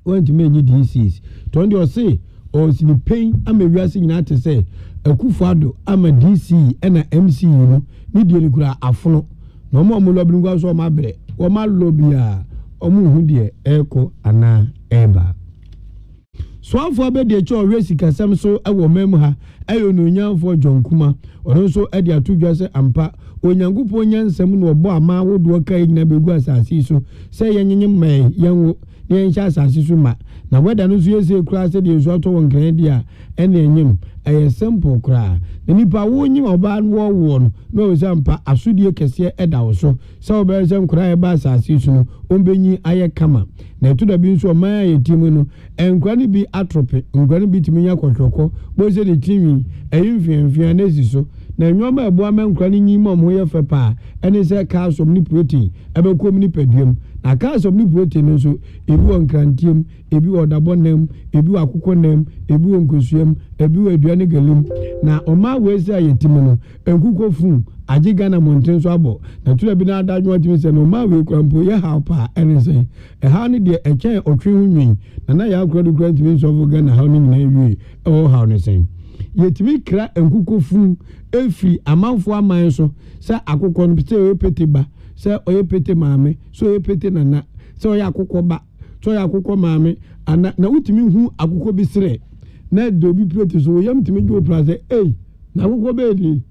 S5: want to make DCs to ndi o say o sini pain ama wiase nyina te say akufuado ama DC na MC no ni die ni kura afono na mo lobby ngwa so ma bre o ma lobby a o mu hu de eko ana eba so afọ be de cho hwesi kasam so ewo mem ha ayo no nyanfo jonkuma ono so e de atudwa se ampa onyangupo nyansam no obo ama wodo kai nyina begu asase so se yenyenye mai yenwo yensha asase so ma na weda no so yese kura se de so to won kan dia ene enyim eye simple kura na nipa wonyi oba wo no no zampa asudie kese eda wo so se oba se kura e ba asase so no ombenyi aye kama na to da bi so ma ye timu no enkwa ni bi atrope enkwa ni bi timi nya kwotwoko bo se de timi eyimfiamfia na esi so na nyoma ebo amankwa ni nyima mo ye fe pa ene se calcium ni protein ebe kom ni paduam na calcium ni protein no so ebi won krantiem ebi odabonam ebi akokonam ebi won kosuam ebi aduane galim na oma wezi ayetimi no enkuko fun agye Ghana Mountain so abo na tula bi na adadwo atimi se no ma we kwampo ye ha pa ene se ha ne de echen otwe hunwin na ya akrado kra atimi so fo Ghana ha no nyina wi e ha ne se yetimi kra enkukofu efri amanfo aman so se akokọ no pete o pete ba se o pete maame so o pete nana se o ya akokọ ba so ya akokọ maame ana na utimi hu akokọ bi sere na do bi plate so yam timi jo place na akokọ be di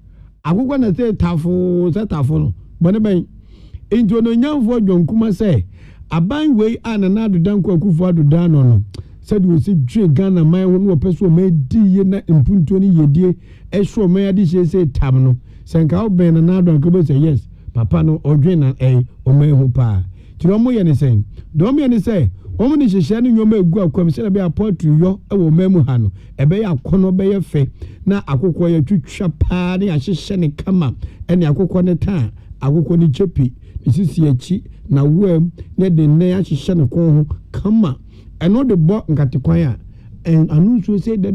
S5: akokọ na se tafo no bone ben into no nyamfo dwonkuma se aban wei anana adodanko akufo adodan no said we see dre Ghana man won wo peso me di ye na impunto ni yedie ehwo me ade say tam no senka oben na adodanko be say yes papa no odwen na o me hu pa tiro mo ye ne sen do me ne say omo ni hihye ne nyoma egu akwam se na be apotru yo e wo memu ha no e be yakono be ye fe na akokọ ya twitwa pa ne ahihye ne kama ene akokọ ne ta akokọ ni chepi sisi echi na wam ne de ne ahihye ne ko ho kama eno de bo nkatekwan a anu so say de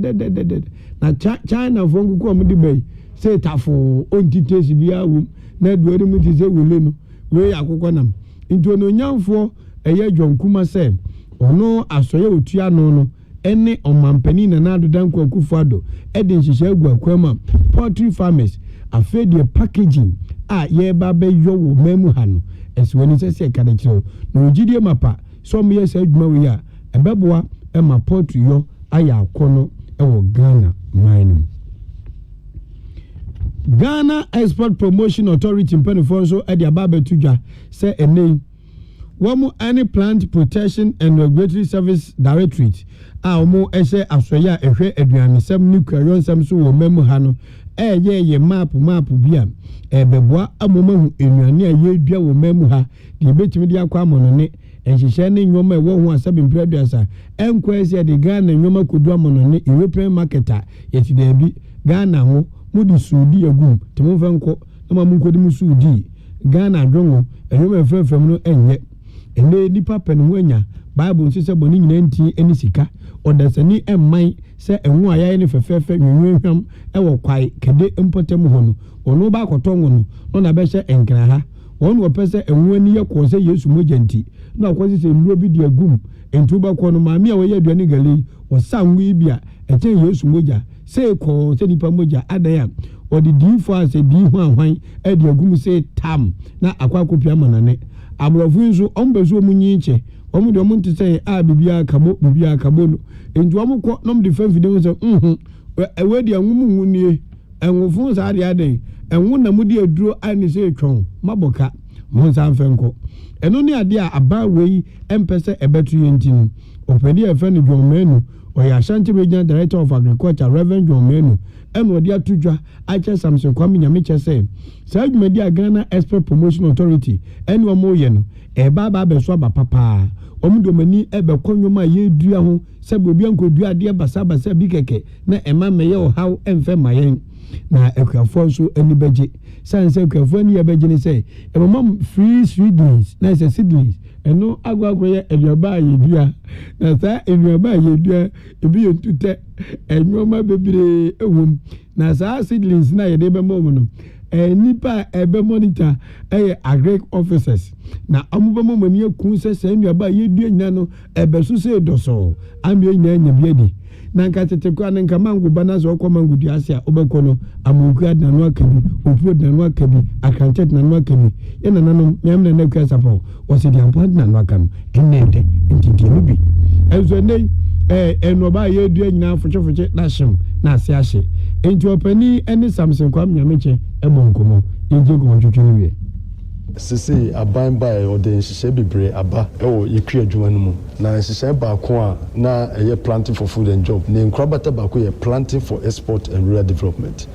S5: na China fo nguko am de bay say tafo ontitesi bia wum na duari mu ti say wele no we akokọ nam into no nyamfo eye dwonkuma say ono asoye otua no ene omampani na adodanko akufado ede nhihye agu akwama poultry farmers afedi packaging a ye ba be yo wo memu ha no eswani sese kadekiro no gidie mapa so me yesa adwuma we a ebeboa ema poultry yo aya akono ewo Ghana mining. Ghana Export Promotion Authority mpanifo so ede ababe tudwa say ene Wamu any plant protection and regulatory service directorate omo ehye asoya ehwe aduanesem nuclear nsem so wo memu ha no ye map bia beboa amomahu enuane aye dua wo memu ha de betimi de akwa amonone enhihye ne nyoma ewo ho asabe mpraduasa enkwese de Ghana nyoma kodu amonone European marketer yeti da bi Ghana ho mudi sudi agum temo fanko na mamu kodi mu sudi Ghana dwongo enyoma efrefrem no enye ene nipa panu anya Bible nsese boni nyina nti eni sika odasani emman se enwo ayaye ne fefefe nwunwehwam ewo kwai kede impotem ho no ono ba kotongo no na be hye enkra ha wonu opese enwo ani yakọ se Yesu mojanti na akwasi se nduo bi di agum entu ba kọ no maami a we aduane gali osanwo ibia eche Yesu moja se ko se nipa moja adaya odi difo ase bi hu ahwan edi agum se tam na akwa kopia manane abrofo nso ombezo munyinche omu de omu ntse bibia kabo no entu omu ko nom de fan video so ewe de anwumu nie enwofo sa de aden enwu na mudi aduro ani se twon maboka mo san fenko eno ne ade a aba wei empese ebetu yentinu opedi efe ne dwomenu oya Ashanti Regional Director of Agriculture Reverend John Menu eno de atudwa ache Samson Kwame Nyameche say sa dwumadi a Ghana Export Promotion Authority eno omo ye no ba be so aba papa omudomani ebe konwoma ye dua ho se bobi ankodua ade basa bi keke na ema meye o haw emfe mayen na ekwafo so ani beje sanse ekwafo ani beje ni say emam free seedlings na say seedlings eno agwagwo ye eduaba ye dua na sa eduaba ye dua ebi yentute enwoma bebre ewom na sa seedlings na ye de be mo no nipa ebe monitor agric officers na amubamo mani akun se nnuaba ye dua nya no ebe so se doso amye nya nya biadi na nka tetekwa na nka mango bana so okọ mango dua ase a obekọ no amuku adna no akabi opu adna no akabi akanchet na no akabi ye na nanom nyamna na kwa sapo wose di ampo adna no akam enede ntidi no bi ezo nei enoba ye dua nyina fochefoche na him na ase ahye enti opani ene Samson Kwame Nyameche ebonkomo injengo twetwe wie
S8: sisi aban bai ode nhihye bebre aba ewo yekua adwuma no mu na nhihye baako a na eye planting for food and job ne nkrabata baako ye planting for export and rural development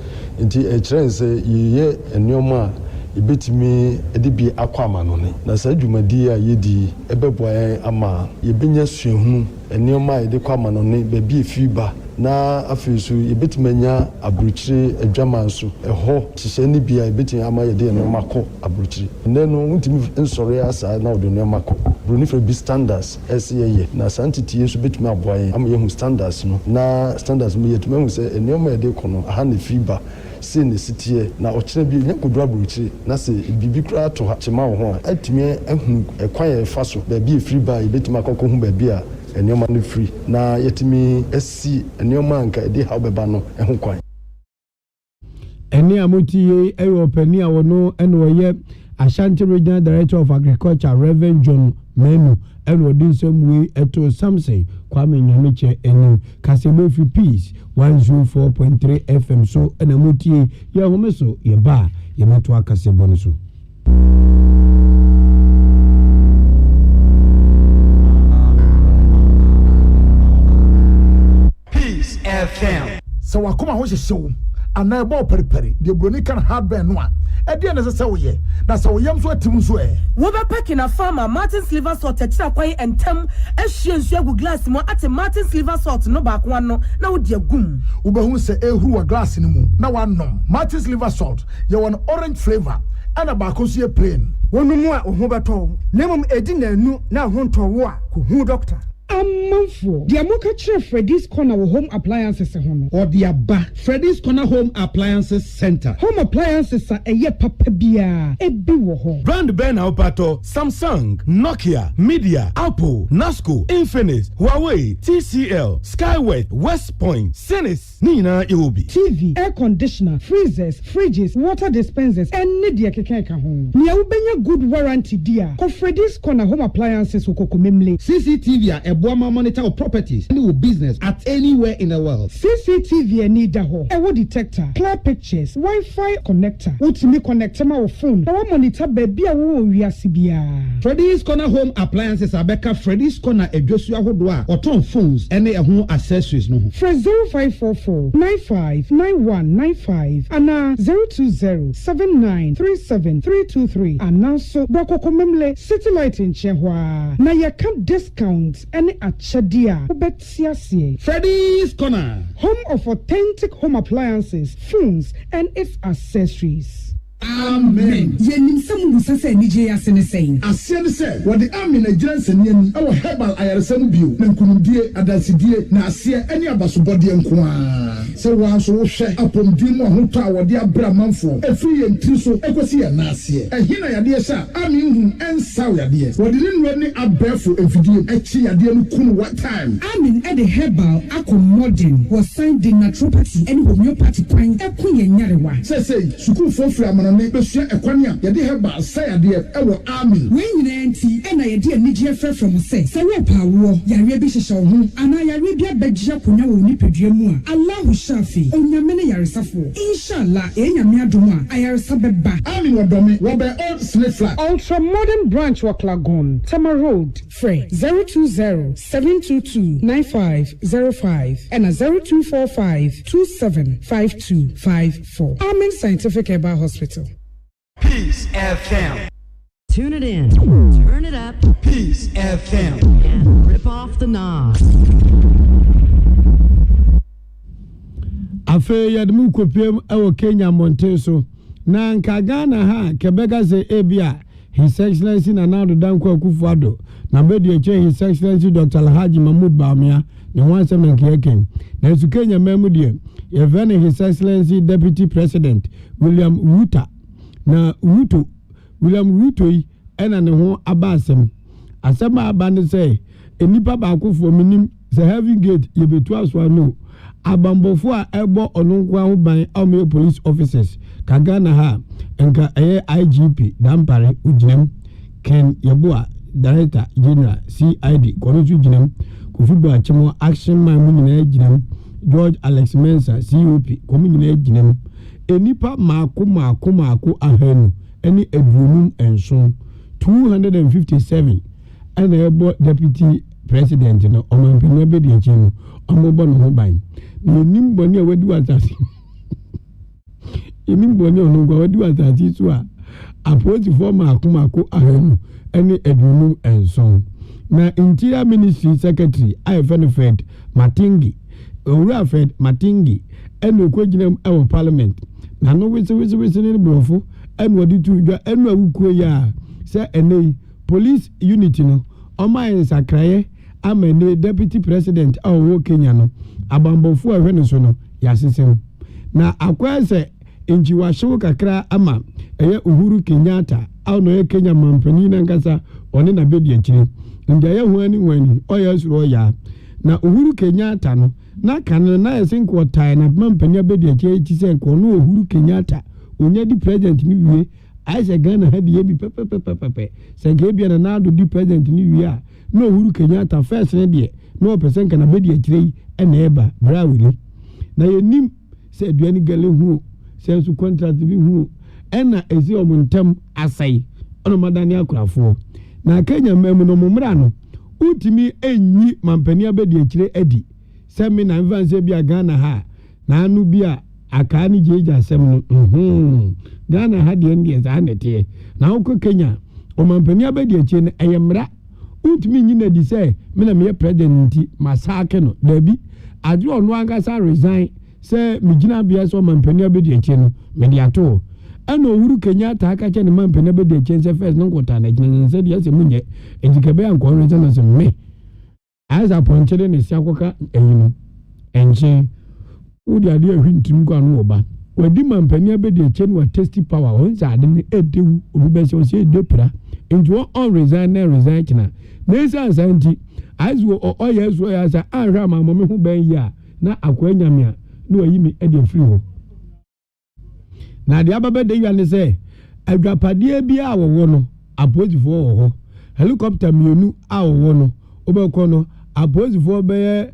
S8: nti echrense ye enioma ibetimi edibi akwama no ne na sa adwumadi a yedi ebeboa ama yebenya suehunu enioma ede kwama no ne ba bi efiba na afei so yɛbɛtumi aburukyire adwaman so ɛhɔ hyehyɛ ne bia yɛbɛtumi ama yɛde nneɛma kɔ aburukyire nnɛ no wontumi nsɔre asa na wɔde nneɛma kɔ buroni fɛ bi standards ɛsɛ yɛyɛ na saa nteteɛ so bɛtumi aboa yɛn ama yɛhu standards no na standards mu yɛtumi ahu sɛ nneɛma yɛde kɔ no aha na firi ba se ne sitie na ɔkyerɛ bi nya kodura burukyire na se bibi kura to ha kyema wo ho a atumi ahu ɛkwan yɛ fa so baabi efiri ba yɛbɛtumi akɔkɔ hu baabi a nneɛma no firi na yɛtumi asi nneɛma anka ɛde ha bɛba no ɛho kwan
S5: ɛne a motie ɛyɛ ɔpani a wɔno ɛna ɔyɛ Ashanti Regional Director of Agriculture Reverend John Menu ɛna ɔde nsɛm wei ɛto Samson Kwame Nyamiche ɛnim Kasebo fi Peace 104.3 FM so ɛna motie yɛ home so yɛba yɛmato akasebo no so
S9: Peace FM.
S10: So wakoma ho hyehyew ana ebo periperi de broni kan hardware no a ɛde ne sɛ woyɛ na sɛ woyam so atim so
S11: wo be packing a farmer Martin Silver Salt techira kwai entem ehwie nsu agu glass mo ate Martin Silver Salt no ba ko ano na wo de agum
S10: wo be hu sɛ ehuru wa glass ni mu na wanom Martin Silver Salt ye won orange flavor ana ba ko so ye plain
S12: wonu mu a ho beto nemum edi nanu na ho ntowo a ko hu doctor
S13: Amanfo, the Amoka Freddy's Corner Home Appliances or the Abba Freddy's Corner Home Appliances Center. Home appliances are a ye papabia, a biwo.
S14: Brand Ben Aupato, Samsung, Nokia, Media, Apple, Nasco, Infinix, Huawei, TCL, Skyway, West Point, Sinis, Nina Iwobi.
S13: TV, air conditioner, freezers, fridges, water dispensers, and Nidia Kekeka home. Nia ubenya good warranty dear. Ko Freddy's Corner Home Appliances ukokumemle.
S15: CCTV a Boama monitor of properties and business at anywhere in the world.
S13: CCTV need a hole. A detector, clear pictures, Wi-Fi connector. Ultimate connector my phone. Our monitor baby a wo wiasibia.
S15: Freddy's Corner Home Appliances Abeka Freddy's Corner a Joshua Hodwa or ton phones and a home accessories no.
S13: For 0544 959195 and 020 7937323 and now so Boko Komemle City Light in Chehwa. Na ya can discount any achadia ubetiasie.
S15: Freddy's Corner,
S13: home of authentic home appliances, phones, and its accessories.
S10: Amen.
S12: Yenim samu sase nije asene saying.
S10: Asene say what the army Nigerian senior our herbal ayaresemu bio na nkunumdie adasidie na asie any abasobodie nkoa. Se wan so wo hwe apomdie mu ahoto a wode abra manfo efiri yentri so ekosi ya na asie. Ehina yade sha army hu ensaw yade. Wode ne nwa ne abefo efidie echi yade no kunu what time.
S12: Army e the herbal accommoding was signed in naturopathy and homeopathy kwan ekunye nyarewa.
S10: Say sukuu fofri amana ne besua ekwanya yade herbal say yade ewo army.
S12: When nyina enti e na yade anije afra from say we pawo yare bi hyehyɛ wo ho ana yare bi abagya konya wo nipadua mu a Allah shafi onyame ne yaresafo inshallah enyame adom a ayaresa beba.
S10: Army wodomi wo be old slave flat
S13: ultra modern branch Waklagon Tama Road Frey 020-722-9505 and 0245-275254. Amen Scientific Herbal Hospital.
S9: Peace FM.
S16: Tune it in, turn it up,
S9: Peace FM,
S16: and rip off the knob.
S5: Afe yadmu kopiem ewo Kenya Montie so na nka Ghana ha kebega ze ebia His Excellency Nana Danko Akufo-Addo na bedi eche His Excellency Dr. Alhaji Mahmoud Bawumia ne wanse menkeken na su Kenya memudie ye vene His Excellency Deputy President William Ruto na William Ruto yi ena ne ho abasem asema abane say enipa ba akufo minim se Heaven Gate ye betu aso no abambofo a ebo ononkwa ho ban awme police officers kagana ha enka IGP dampare ujinem Ken Yeboa Director General CID konoju jinem kufudo achemo action man mu nyina jinem George Alex Mensa COP komu nyina jinem enipa maako ahanu eni edunum enso 257 and ebo deputy president no omampino be de chino omobo no ho ban nim boni a wadi watasi nim boni ono gwa wadi watasi so a approach for maako ahanu eni edunum enso na Interior Ministry Secretary Ifenfed Matingi owura Fred Matingi enu kwegyina ewo parliament na no wese ne brofo enu odi tu dwa enu awukuo ya se enei police unity no oman sakraye amene deputy president awo Kenya no abambofo ahwe ne so no yasesem na akwase enjiwahyew kakra ama eye Uhuru Kenyatta awo no Kenya mampani na nkasa one na bedi akire ndiye huani wani oyasuro ya na Uhuru Kenyatta no na kanana na yesinko tai na mampani bedi akire chise ko no Uhuru Kenyatta onya di president ni wie aise Ghana ha bi pepepepepe senge bia na ado di president ni wie a no Uhuru Kenyatta first ne de no person kana bedi akire ena eba brawili na yenim se aduani gale hu se su contract bi hu ena ezi omuntem asai ono madani akurafo na Kenya memu no mumra no utimi enyi mampani abedi akire edi semi na mvanse bia Ghana ha na anu bia akani jeja asem no Ghana ha de ndie za nete na uko Kenya o mampani abedi akire ne eyemra utimi nyina di se me na me president masake no dabi adu onu angasa resign se migina bia so mampani abedi akire no mediato ano Uhuru Kenyatta aka che ne mampani abedi akire se first no kota na gina se dia se munye ejikabe anko no se se me aiza ponchere ne siakoka eyino enche udi ade ahwintim kwa no oba wadi mampani abedi akire no tasty power on za ade ne edewu obi be se o se edepra enjo on resign na resign kina nesa asanti aizo o yeso ya sa anhwa mamome ho ban ya na akwanyamia na oyimi ede free ho na de ababede ya ne se adwapade bia awowo no aposifo ho helicopter mienu awowo no obekọ no aposifo be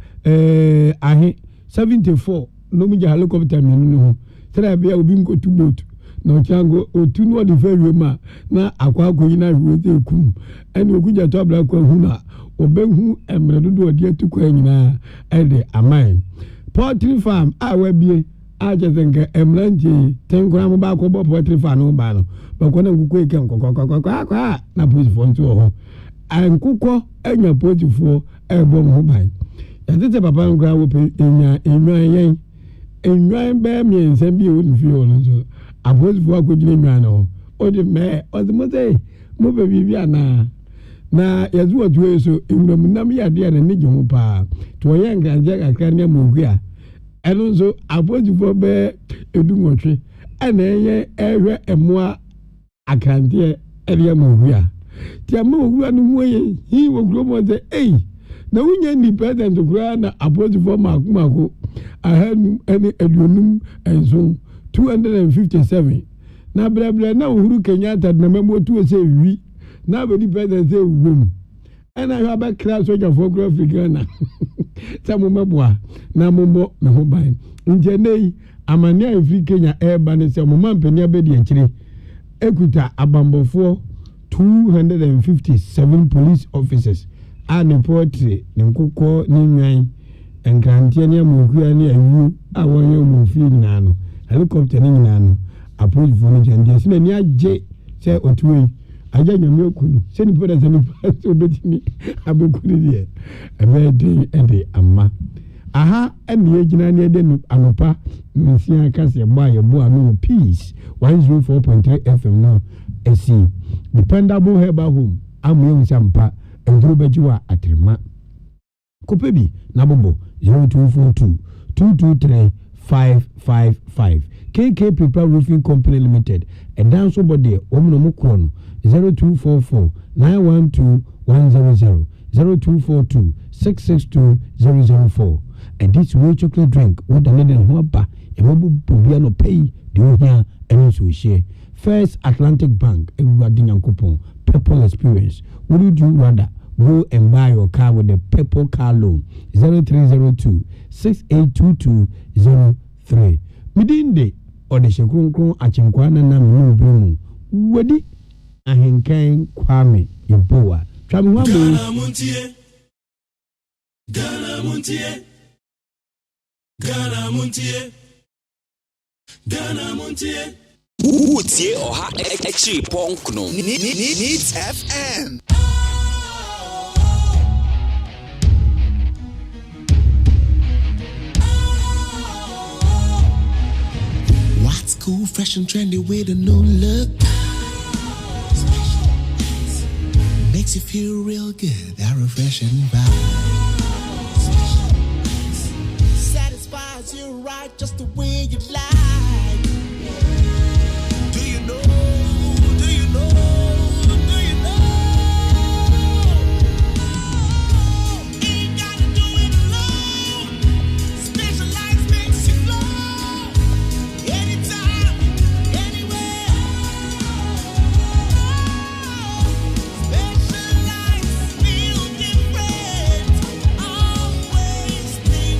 S5: ahe 74 no mu helicopter mienu ho tera bia obi nkotu boat no chango otu no de fewe ma na akwakoyi na hwete kum ene okuja to abla kwa hu na obehu emre dodo odi atukwa nyina ede aman poultry farm awabie ajezenga emlanji tenkura mo ba ko bo poultry farm no ba no ba ko na nkuko ike nkokokokokwa na posifo nto ho ankuko enya posifo ebo mo ban yatete papa nkura wo pe enya enwan be mi ensem bi wo nfi ho no so aposifo akogire nwan no o de me o de mo say mo be bibia na yazu otu eso enwuram nam ya de na nige ho pa to ye nganje kakra ne mo hu a eno so aposifo be edunwotwe ana ye ehwe emoa akrantie ere mo hu a ti mo hu anu mo ye hi wo gro mo de na wunya independent kura na aposifo mako ahanu ene edunum enso 257 na brebbre na Uhuru Kenyatta na memo tu se wi na be independent se wum ena yo ba kra soja for Africa na tamu meboa na mombo me ho ban nje nei amani afri Kenya eba ne se mo mampani abedi akire ekuta abambofo 257 police officers and portrait ne nkokọ ni nwan enkrantie ne amohua ne awu awonye omofi nyina no helicopter ni nyina no approach for no jande se ni agye se otuwe agye nyame okunu se ni poda se ni paso betimi abekunu die ebe de ede amma aha emi egina ne de anopa nsia kase gba ye bo anu peace 104.3 FM no esi dependable herbal home amu nsampa enduro bejiwa atrema kopebi na bobo 0242 223 555 KK People Roofing Company Limited a dance body omno mukrono 0244 912 100 0242 662 004 and this way chocolate drink what the lady and wapa e bobu bobia no pay the ohia and so share First Atlantic Bank everybody nyankopon people experience what would you rather go and buy your car with the Purple Car Loan 0302 682203 within the or the Shekronkron Achinkwana Nam Bruno Wadi Ahenkan Kwame Yeboa
S2: Ghana Montie Ghana Montie Ghana Montie Ghana Montie
S17: Utie oha echi ponkno Needs FM. cool, fresh and trendy with a new look. Makes you feel real good, that refreshing vibe. Satisfies you right just the way you like. Do you know? Do you know? Do you know? Ain't gotta do it alone. Specialized makes you glow. Anytime, anywhere. Specialized feel different. Always think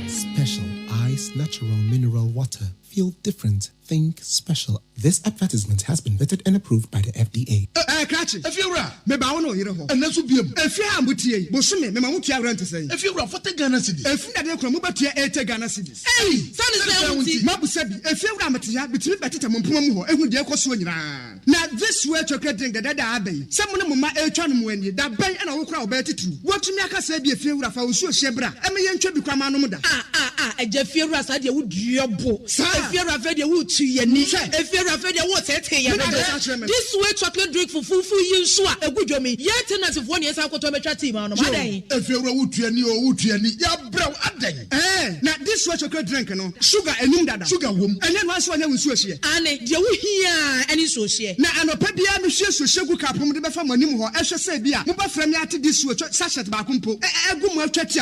S17: Special Ice Natural Mineral Water. Feel different. Think special. This advertisement has been vetted and approved by the FDA.
S10: Kachi, if you're right, maybe I want to hear and that's what be if you are Mutie, Bosume, Mamamutia rent to say. If you're for the Ghana city, if you are from Mubatia, 8 Ghana cities. Hey, Mabu said, if you're Ramatia, between Batita Mumpumo, and with the Equasuan. Now, this way chocolate drink that Abbey, someone of my Elchan, that bay and I will crowd better too. What you make us say, if you're a Fausu Shebra, and me and Chubby Kramanoda. A Jeffia Sadia would job. If you're a very wood to your niche, if you're a very water, this way chocolate drink for full use, a good job. Yet, as if 1 year I could to a team on a day. If you're a wood to any or wood to any, you're brown a day. Now, this way chocolate drink, sugar and Nunda, sugar woman, and then once one was here. And you hear any social. Now, and a pebia, Monsieur Sugar Cap, whom the family, I shall say, Bia, Muba from Yati, this way, such at Bakumpo, a good more chatty,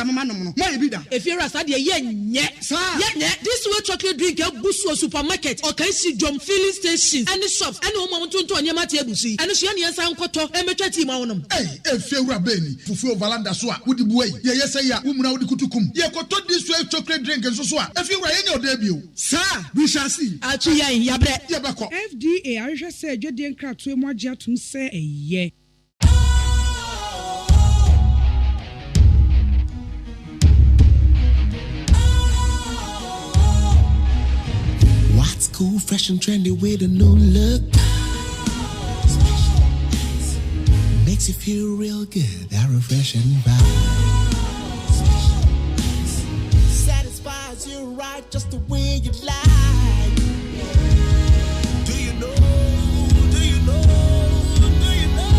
S10: maybe that. If you're a sadia, yet, sir, yet, this way chocolate drink, a Busso supermarket, or can see John filling stations, and the shops, and no mountain to Anyamati Abusi, and the Shania San Koto, and Machati Maunum. Hey, if you're a baby, Fufu Valanda Swa, would the way, yes, I am, woman, Kutukum, Yakoto, this way chocolate drink and so on. If you were in your debut, sir, we shall see. Achia, Yabre, Yabako.
S12: FDA, I just said, you didn't crack to more jatum say a ye.
S17: What's cool, fresh and trendy with a new look? Makes you feel real good, that refreshing vibe. Satisfies you right just the way you like. Do you know? Do you know? Do you know?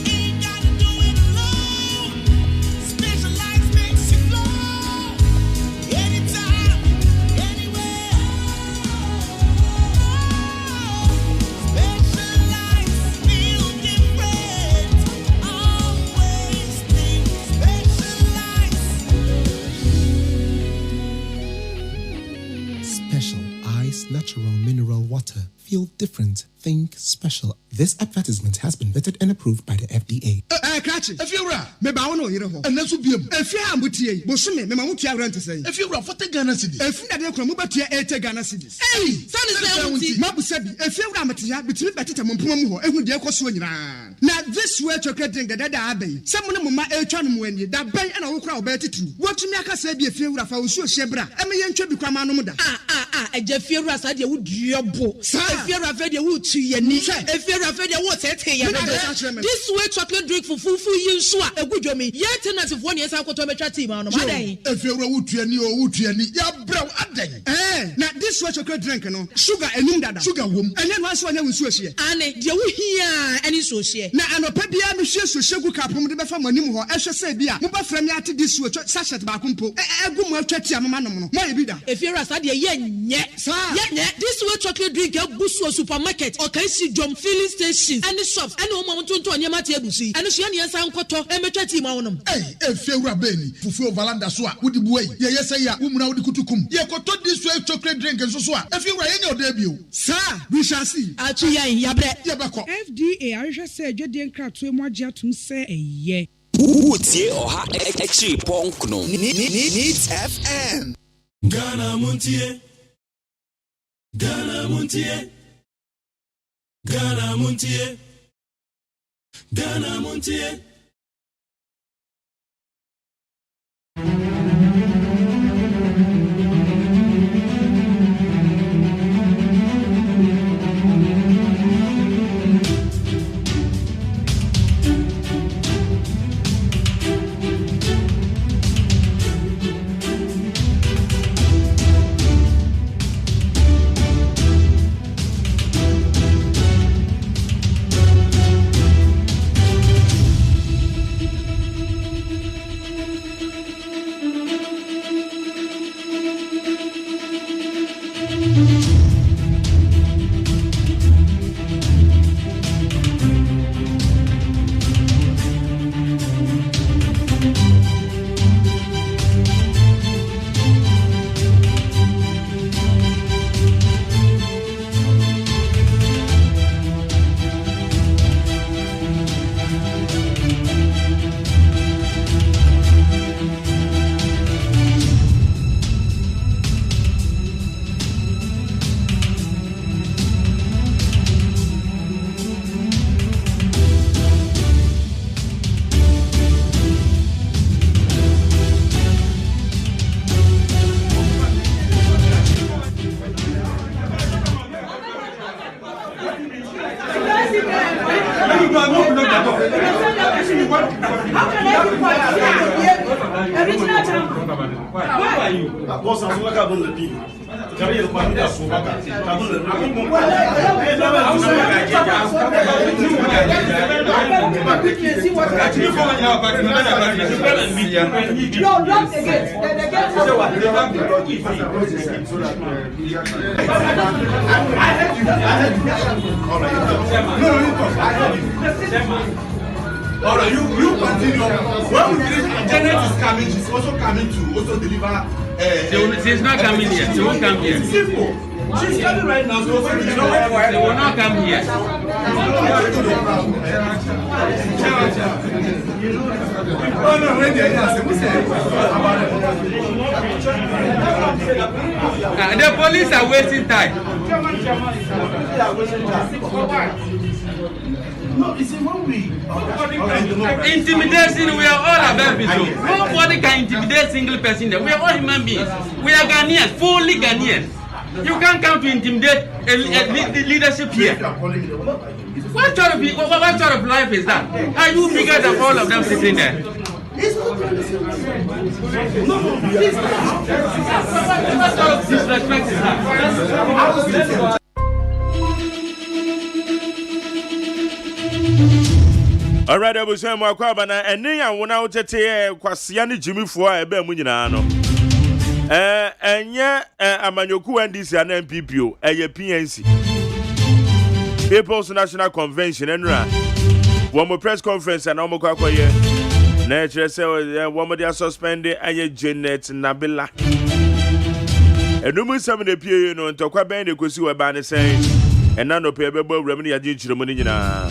S17: Ain't gotta do it alone. Specialized makes you glow. Anytime, anywhere. Specialized feel different. Always think Special Ice Natural Mineral Water. Feel different. Think special. This advertisement has been vetted and approved by the FDA.
S10: Catch it. If you're right, maybe I want to hear and that's what be if you are Mutie, Bosume, Mamamutia rent to say. If you're for the Ghana city, if you are from Mubatia, 8 Ghana cities. Hey, Mabu said, if you're Ramatia, between Batita Mumpumo, and with the Equasuan. Now, this way chocolate drink that Abbey, someone of my Elchan when you that bay and I will crowd better too. What you make us say, if you're a Fausu Shebra, and me and Chubby Kramanoda. A Jeffia Sadia would job. If you're a very wood to your niche, if you're a very water, this way chocolate drink for full use, a good job. Yet, as if 1 year I could to a team on a day. If you're a wood to any or wood to any, you're brown a day. Now, this way chocolate drink, sugar and Nunda, sugar woman, and then once one was here. And you hear any social. Now, and a pebia, Monsieur Sugar Cap, whom the family, I shall say, Bia, Muba from Yati, this way, such at Bakumpo, a good more chatty, maybe that. If you're a sadia, yet, sir, yet, this way chocolate drink, a Busso supermarket, or can see John filling stations, and the shops, and no mountain to Anyamati Abusi, and the Shania San Koto, and Machati Maunum. Hey, if you're a baby, Fufu Valanda Swa, would the way, yes, I am, woman, Kutukum, Yakoto, this way chocolate drink and so on. If you were in your debut, sir, we shall see. Achia, Yabre, Yabako.
S12: FDA, I just said, you didn't crack to more jatum say a ye.
S17: MONTIE OHA Extra Ponkno Needs FM.
S2: Ghana MONTIE. Ghana MONTIE. Ghana MONTIE. Ghana MONTIE.
S18: All right, you continue. When we finish, Janet is coming. She's also coming to also deliver.
S19: She's not coming here. She won't come here.
S18: It's simple. She's coming right now. So
S19: she will not come here. The police are wasting time.
S18: No, it's in one way.
S19: Intimidation, we are all above it. Nobody can intimidate single person. We are all human beings. We are Ghanaians, fully Ghanaians. You can't come to intimidate a leadership here. What sort of life is that? Are you bigger than all of them sitting there? What sort of disrespect is that?
S3: All right, I was saying, Makwabana, and Nia went out to Kwasiani Jimmy for a Bemunano. And yet, Amanyoku and this and MPPO, a PNC. People's National Convention, and one more press conference and Omokakoye. Nature say, one more suspended, and Janet Nabila. And no more 7 PA, and Tokwaben, the Kusu Abane saying, and none of Pebble Remedy Ajichiramunina.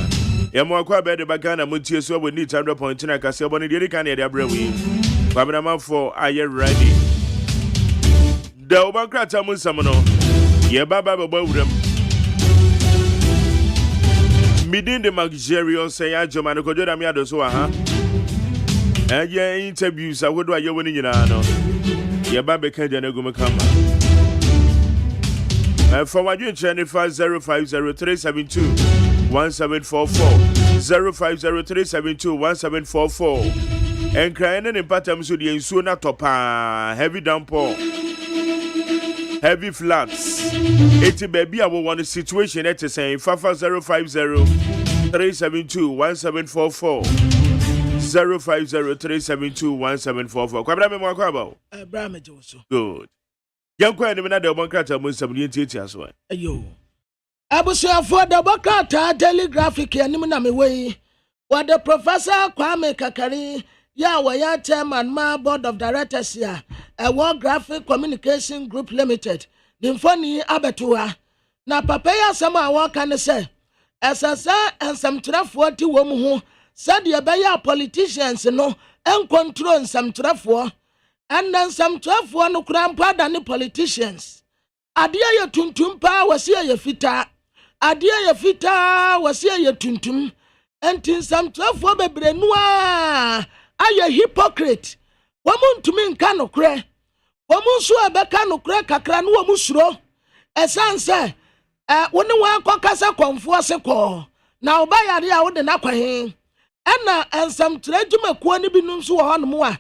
S3: Yamwa bed the Bagana Montie so we need 100.9 Casaboni Diricani at Abrawi. Babanaman for are you ready? The Obakrata Musamano. Ye Baba Bobram. Midin the Magerion say AGYEMAN Kojoda Miado so aha. And ye interviews I would you winning in ano. Ye Baba Kajanagumacama. For what you 0500372 1744 05037211744 and crying in patterns with the insuna topa heavy downpour heavy floods. It's baby I will want a situation at the same 05037211744 05037211744 Kwabrame Mwakwabo
S4: Abraham Joso
S3: good young quite another one crater most of the as well.
S4: Ayo Abusuafo the Bokata Daily Graphic anim na me wey what the Professor Kwame Kakari ya waya chairman ma board of directors ya World Graphic Communication Group Limited nimfoni abetua na papa ya sama awaka ne se esasa ensamtrafo ti wo mu ho said ye be ya politicians no en control ensamtrafo and ensamtrafo no krampa da ne politicians adia ye tuntum pa wasi ye fita adia ye fita wasi ye tuntum entin samtrafo bebrenu a aye hypocrite womuntumi nka nokre womunsu abeka nokre kakra no womusuro esanse woni wa akokasa konfo sekọ na obayare a wode nakwahe ena ensamtre adwumakuo ne binum so wo honom a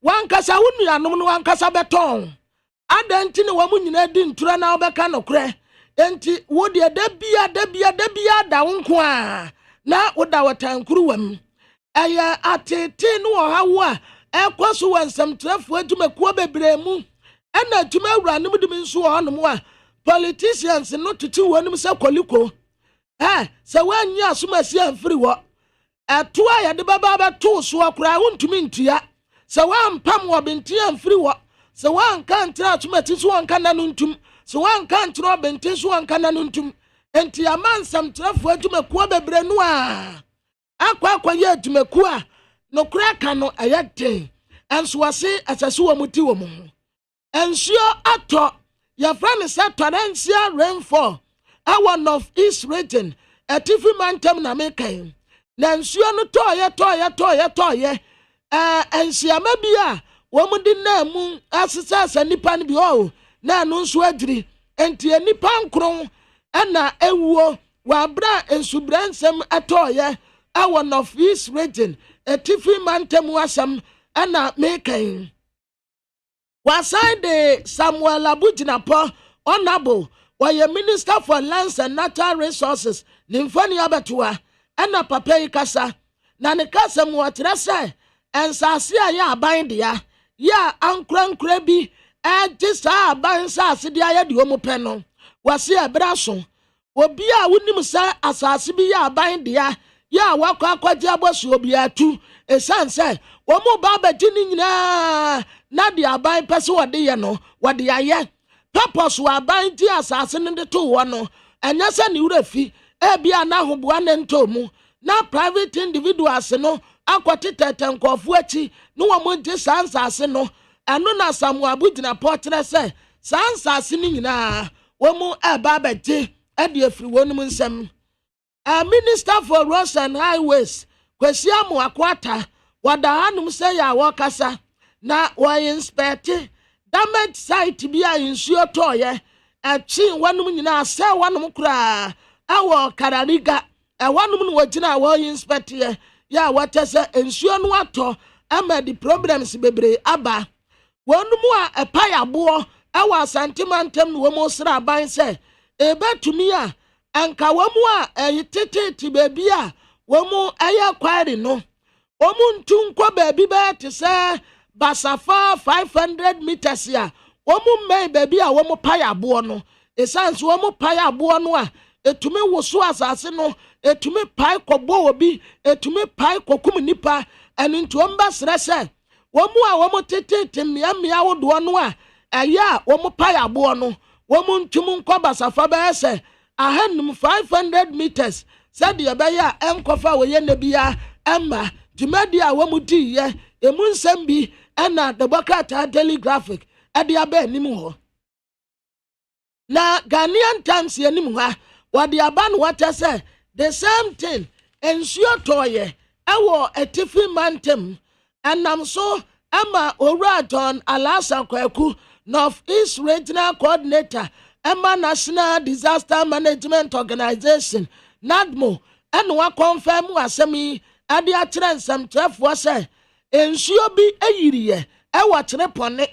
S4: wankasa wonuanom no wankasa beton adanti ne wamu nyina di ntura na obeka nokre enti wo de dabia da wonko a na woda watankuru wam aya atete no hawo a ekoso wansamtrafo adwumakuo bebremu ena adwuma awuranom de nso honom a politicians no tutu wonum se koliko se wanya asomasi amfiri wo eto a yade baba ba to so akura wontumi ntua se wampam wo benti amfiri wo se wanka ntra asomati so wanka nanuntum se wanka ntra benti so wanka nanuntum enti amansam trafo adwumakuo bebrenu a akwa ye adwumakuo a no kura ka no ayade enso wase asase wo muti wo mu ensuo ato your friend is at torrential rainfall. Our northeast region, a tiffy mantam na making. Nansuo no toye. And she amabia, woman din name, assessors and nipan bi o, na no swadri, and tia nipan kron, and na ewo, wa bra and subransem atoye, our northeast region, etifi mantemu asam ana meken wasai de Samuel Abujinapo honorable why minister for lands and natural resources nimfani abetua ana papa yi kasa na ne kasa mu atere se ensase ya aban dia ya ankrankra bi sa aban sase dia ya de omu pe no wase ebraso obi a wonim sa asase bi ya aban dia ya wakwa akwaje abosu obi atu esanse omu baba gini nyina na de aban pese wode ye no wode aye purpose wa aban ti asase ne de to wo no enya se ne wurafi ebia na hoboa ne ntomu na private individuals no akwati tetenkofo achi no wo monje sansase no eno na Samuel Abujinapo kire se sansase ni nyina wo mu eba beti e de afiri wonum nsem a minister for roads and highways Kwesi Akwata wada hanum se ya wakasa na wa inspect damage site bia insuo toye achi wanum nyina se wanum kura awo karariga wanum no wagina wa inspect ye ya watese insuo no ato ama the problems bebre aba wanum a epaya bo awa sentimentam no wo sra ban se ebetumi a anka wamu a tete baby a wamu aya kwari no wamu ntunkwa baby ba te se basafa 500 meters ya wamu mai baby a wamu paya bo no esanso wamu paya bo no a etumi woso asase no etumi pai kobo obi etumi pai kokum nipa enu nto mba srese wamu a wamu tete mmia wodo no a aya wamu paya bo no wamu ntum nkwa basafa ba se ahanum 500 meters said the abaya enkofa we ye nebia emma jumedia wamudi ye emu nsem bi na the Bokata Daily Graphic ade aba nim ho na Ghanaian Times ye nim ha wade aba no wata say the same thing ensuo toye ewo etifi mantem enam so ama owura John Alasa Kwaku North East Regional Coordinator Emma National Disaster Management Organization NADMO and wa confirm wasemi ade akyere nsam trefo se ensuo bi eyiriye ewa kyere pone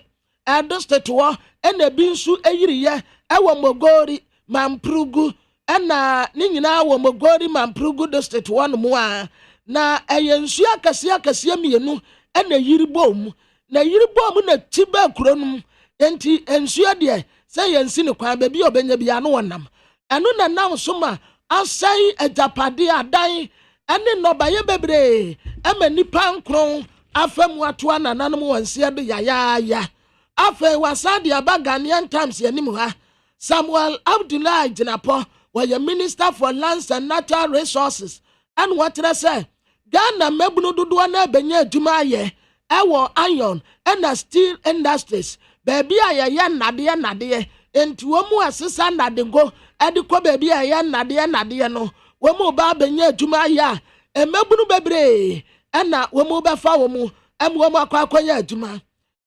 S4: district wo ena bi nsu eyiriye ewa Mogori Mamprugu ena ni nyina wo Mogori Mamprugu district wo no mu a na eyensu akase mienu ena yiribom na yiribom na tiba kuronum enti ensuo de say yensi ne kwa ba bi obenya bia no wonam eno na nam soma asai ajapade adan ene no baye bebre ema nipa nkron afam wato ananam wansia de ya afa wasade aba Ghanaian Times yanim ha Samuel Abujinapo was minister for lands and natural resources and what say Ghana mebunu dodo na benya adwuma ye ewo iron and steel industries baby ya nade enti womu asesa nadego ediko baby ya nade no womu ba benya adwuma ya emebunu bebre na womu befa womu womu akwakonya adwuma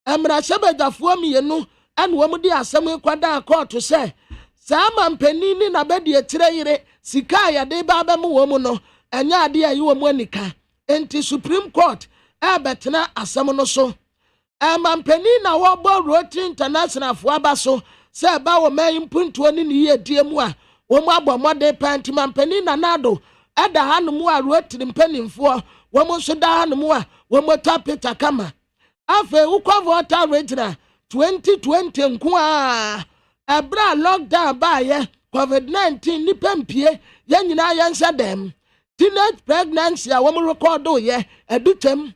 S4: emra sebedafo mienu and womu di asem kwada court say sama mpanini na bedi etire yire sika ya de baba mu womu no enya ade ayi womu anika enti Supreme Court betena asem no so mampani na wobo Rotary International fo abaso se ba wo man mpuntuo ni ye die mu a wo mu abomode panti mampani na nado eda hanu a Rotary mpanimfo wo mu so da hanu a wo mu tapita kama afa ukwa voter regional 2020 nko a ebra lockdown ba ye COVID-19 ni pempie ye nyina ye nsa dem teenage pregnancy a wo mu record ye edutem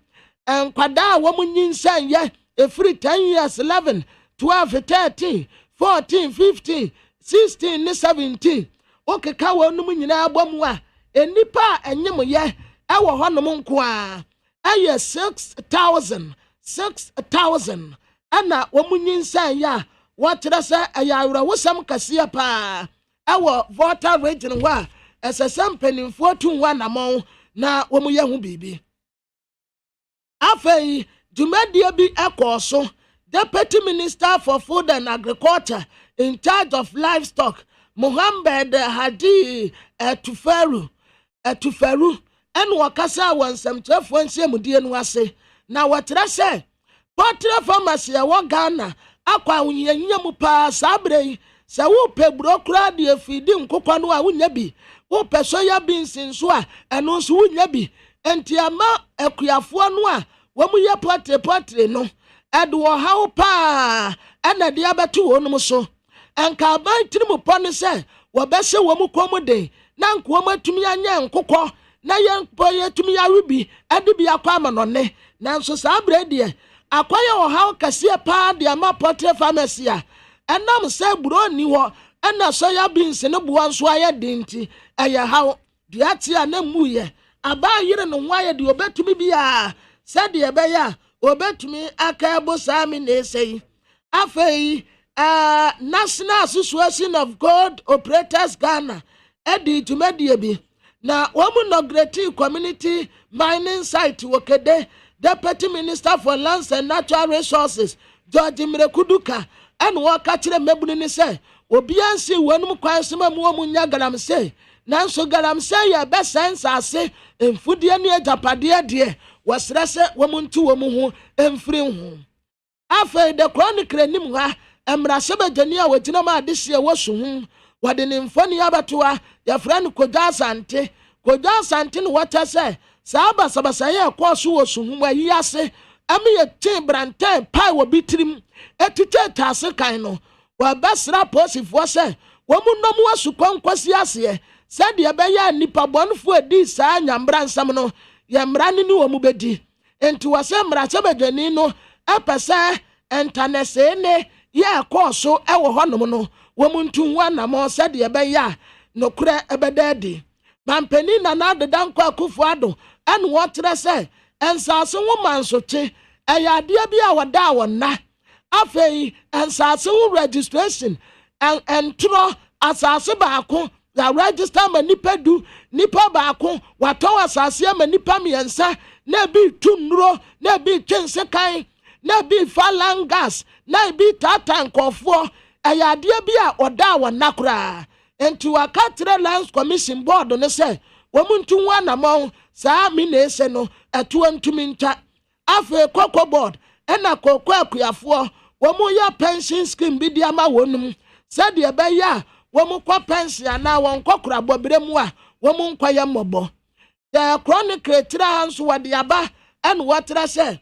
S4: kwada womu nyinsan ye every 10 years 11 12 13 14 15 16 ni 17 okeka wonum nyina abom a enipa enyem ye ewo honom nko a aye 6000 ana womu nyinsan ya wotre se ayawra wosam kase pa ewo voter region wa esesem penimfo tunwa namon na womu ye hu bibi afei Jumedia bi ekoso Deputy Minister for Food and Agriculture in charge of livestock Mohammed Hadi Etuferu ɛna wɔkasa wɔ nsɛmtwerɛfoɔ nhyiamudie no ase na wɔkyerɛ sɛ Potter pharmacy a wɔ Ghana akɔ ahohiahia mu paa saa berɛ yi sɛ wopɛ buro koraa de afidi nkokɔ no a wonya bi wopɛ soya beans nso a ɛno nso wonya bi enti ama akuafoɔ no a wɔn yɛ Potter no ɛde wɔ haw paa ɛna de abɛto wɔn so ɛnka aban tirimupɔ no sɛ wɔbɛhyɛ wɔn kɔn den na nkoɔm atumi anya nkokɔ na yɛn pɔ yɛtumi awe bi ɛde bi akɔ ama no ne nanso saa berɛ deɛ akɔyɛ wɔ haw kɛseɛ paa de ama Potter pharmacy a ɛnam sɛ buro ni hɔ ɛna soya beans no boa nso ayɛ den nti ɛyɛ haw duate a na mu yɛ aba yere no ho ayɛ de obetumi bi a sɛdeɛ ɛbɛyɛ a obetumi aka ebo saa mi na esɛyi afei National Association of Gold Operators Ghana ɛde dwumadie bi na wɔn inaugurate community mining site wɔ Kede. Deputy Minister for Lands and Natural Resources George Mrekuduka and waka kyerɛ mmabunu ne sɛ obiansi wɔnum kwan sema mu wɔn nya galamsey nanso galamsey yɛ bɛsɛn nsase mfudie ne agyapadeɛ deɛ wɔsrɛ sɛ wɔn ntu wɔn ho mfiri ho afei the chronicle nim ha mmarahyɛ bɛgyani a wɔgyina ma adehyeɛ wɔso ho wɔde ne mfoni abatoa yɛfrɛ no Kodwa Asante no wɔkyɛ sɛ saa basabasa yɛ kɔ so wɔ so ho ayi ase ɛme yɛ tin brantan pai wɔ bitrim etite tase kan no wɔbɛsra posifoɔ sɛ wɔn mu nom wɔ so kɔnkwasi aseɛ sɛdeɛ ɛbɛyɛ nipa bɔnfo edi saa nyambra nsɛm no yɛ mmara ne wɔ mu bedi enti wɔsɛ mmara sɛ badwani no ɛpɛ sɛ ɛntanɛsee ne yɛ kɔ so ɛwɔ hɔ nom no wɔn mu ntu ho anamɔ sɛdeɛ ɛbɛyɛ a nokorɛ ɛbɛda adi mampani Nana Adeda Akufo Addo ɛne wɔkyerɛ sɛ nsase ho mansote ɛyɛ adeɛ bi a wɔda wɔn na afei nsase ho registration ɛntoro asase baako ya register ma nipa baako watɔn asase ama nipa mmiɛnsa na bi tu nnuro na bi twense kan na bi falan gas na bi tata nkɔfoɔ ɛyɛ adeɛ bi a wɔda wɔn na koraa enti wakatere Lands Commission Board no sɛ wɔn ntu ho anamɔn saa mi na ese no ɛtoɔ ntumi nta afei Koko Board ɛna koko akuafoɔ wɔn yɛ pension scheme bi di ama wɔn sɛdeɛ ɛbɛyɛ a wɔn kɔ pension anaa wɔn kɔ korabɔ bere mu a wɔn nkɔ yɛ mmɔbɔ the chronicle tira nso wɔde aba ɛna wɔtera sɛ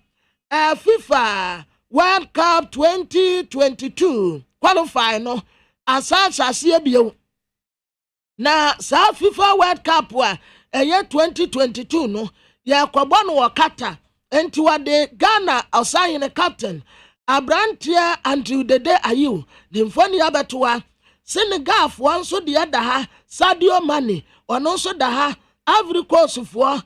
S4: FIFA World Cup 2022 qualify no asaase bio na saa FIFA World Cup a ɛyɛ 2022 no yɛ kɔbɔ no wɔ Qatar enti wɔde Ghana ɔsanyene captain Abrantia Andrew Dede Ayew de mfoni abɛtoa Senegal foɔ nso deɛ da ha Sadio Mane ɔno nso da ha Ivory Coast foɔ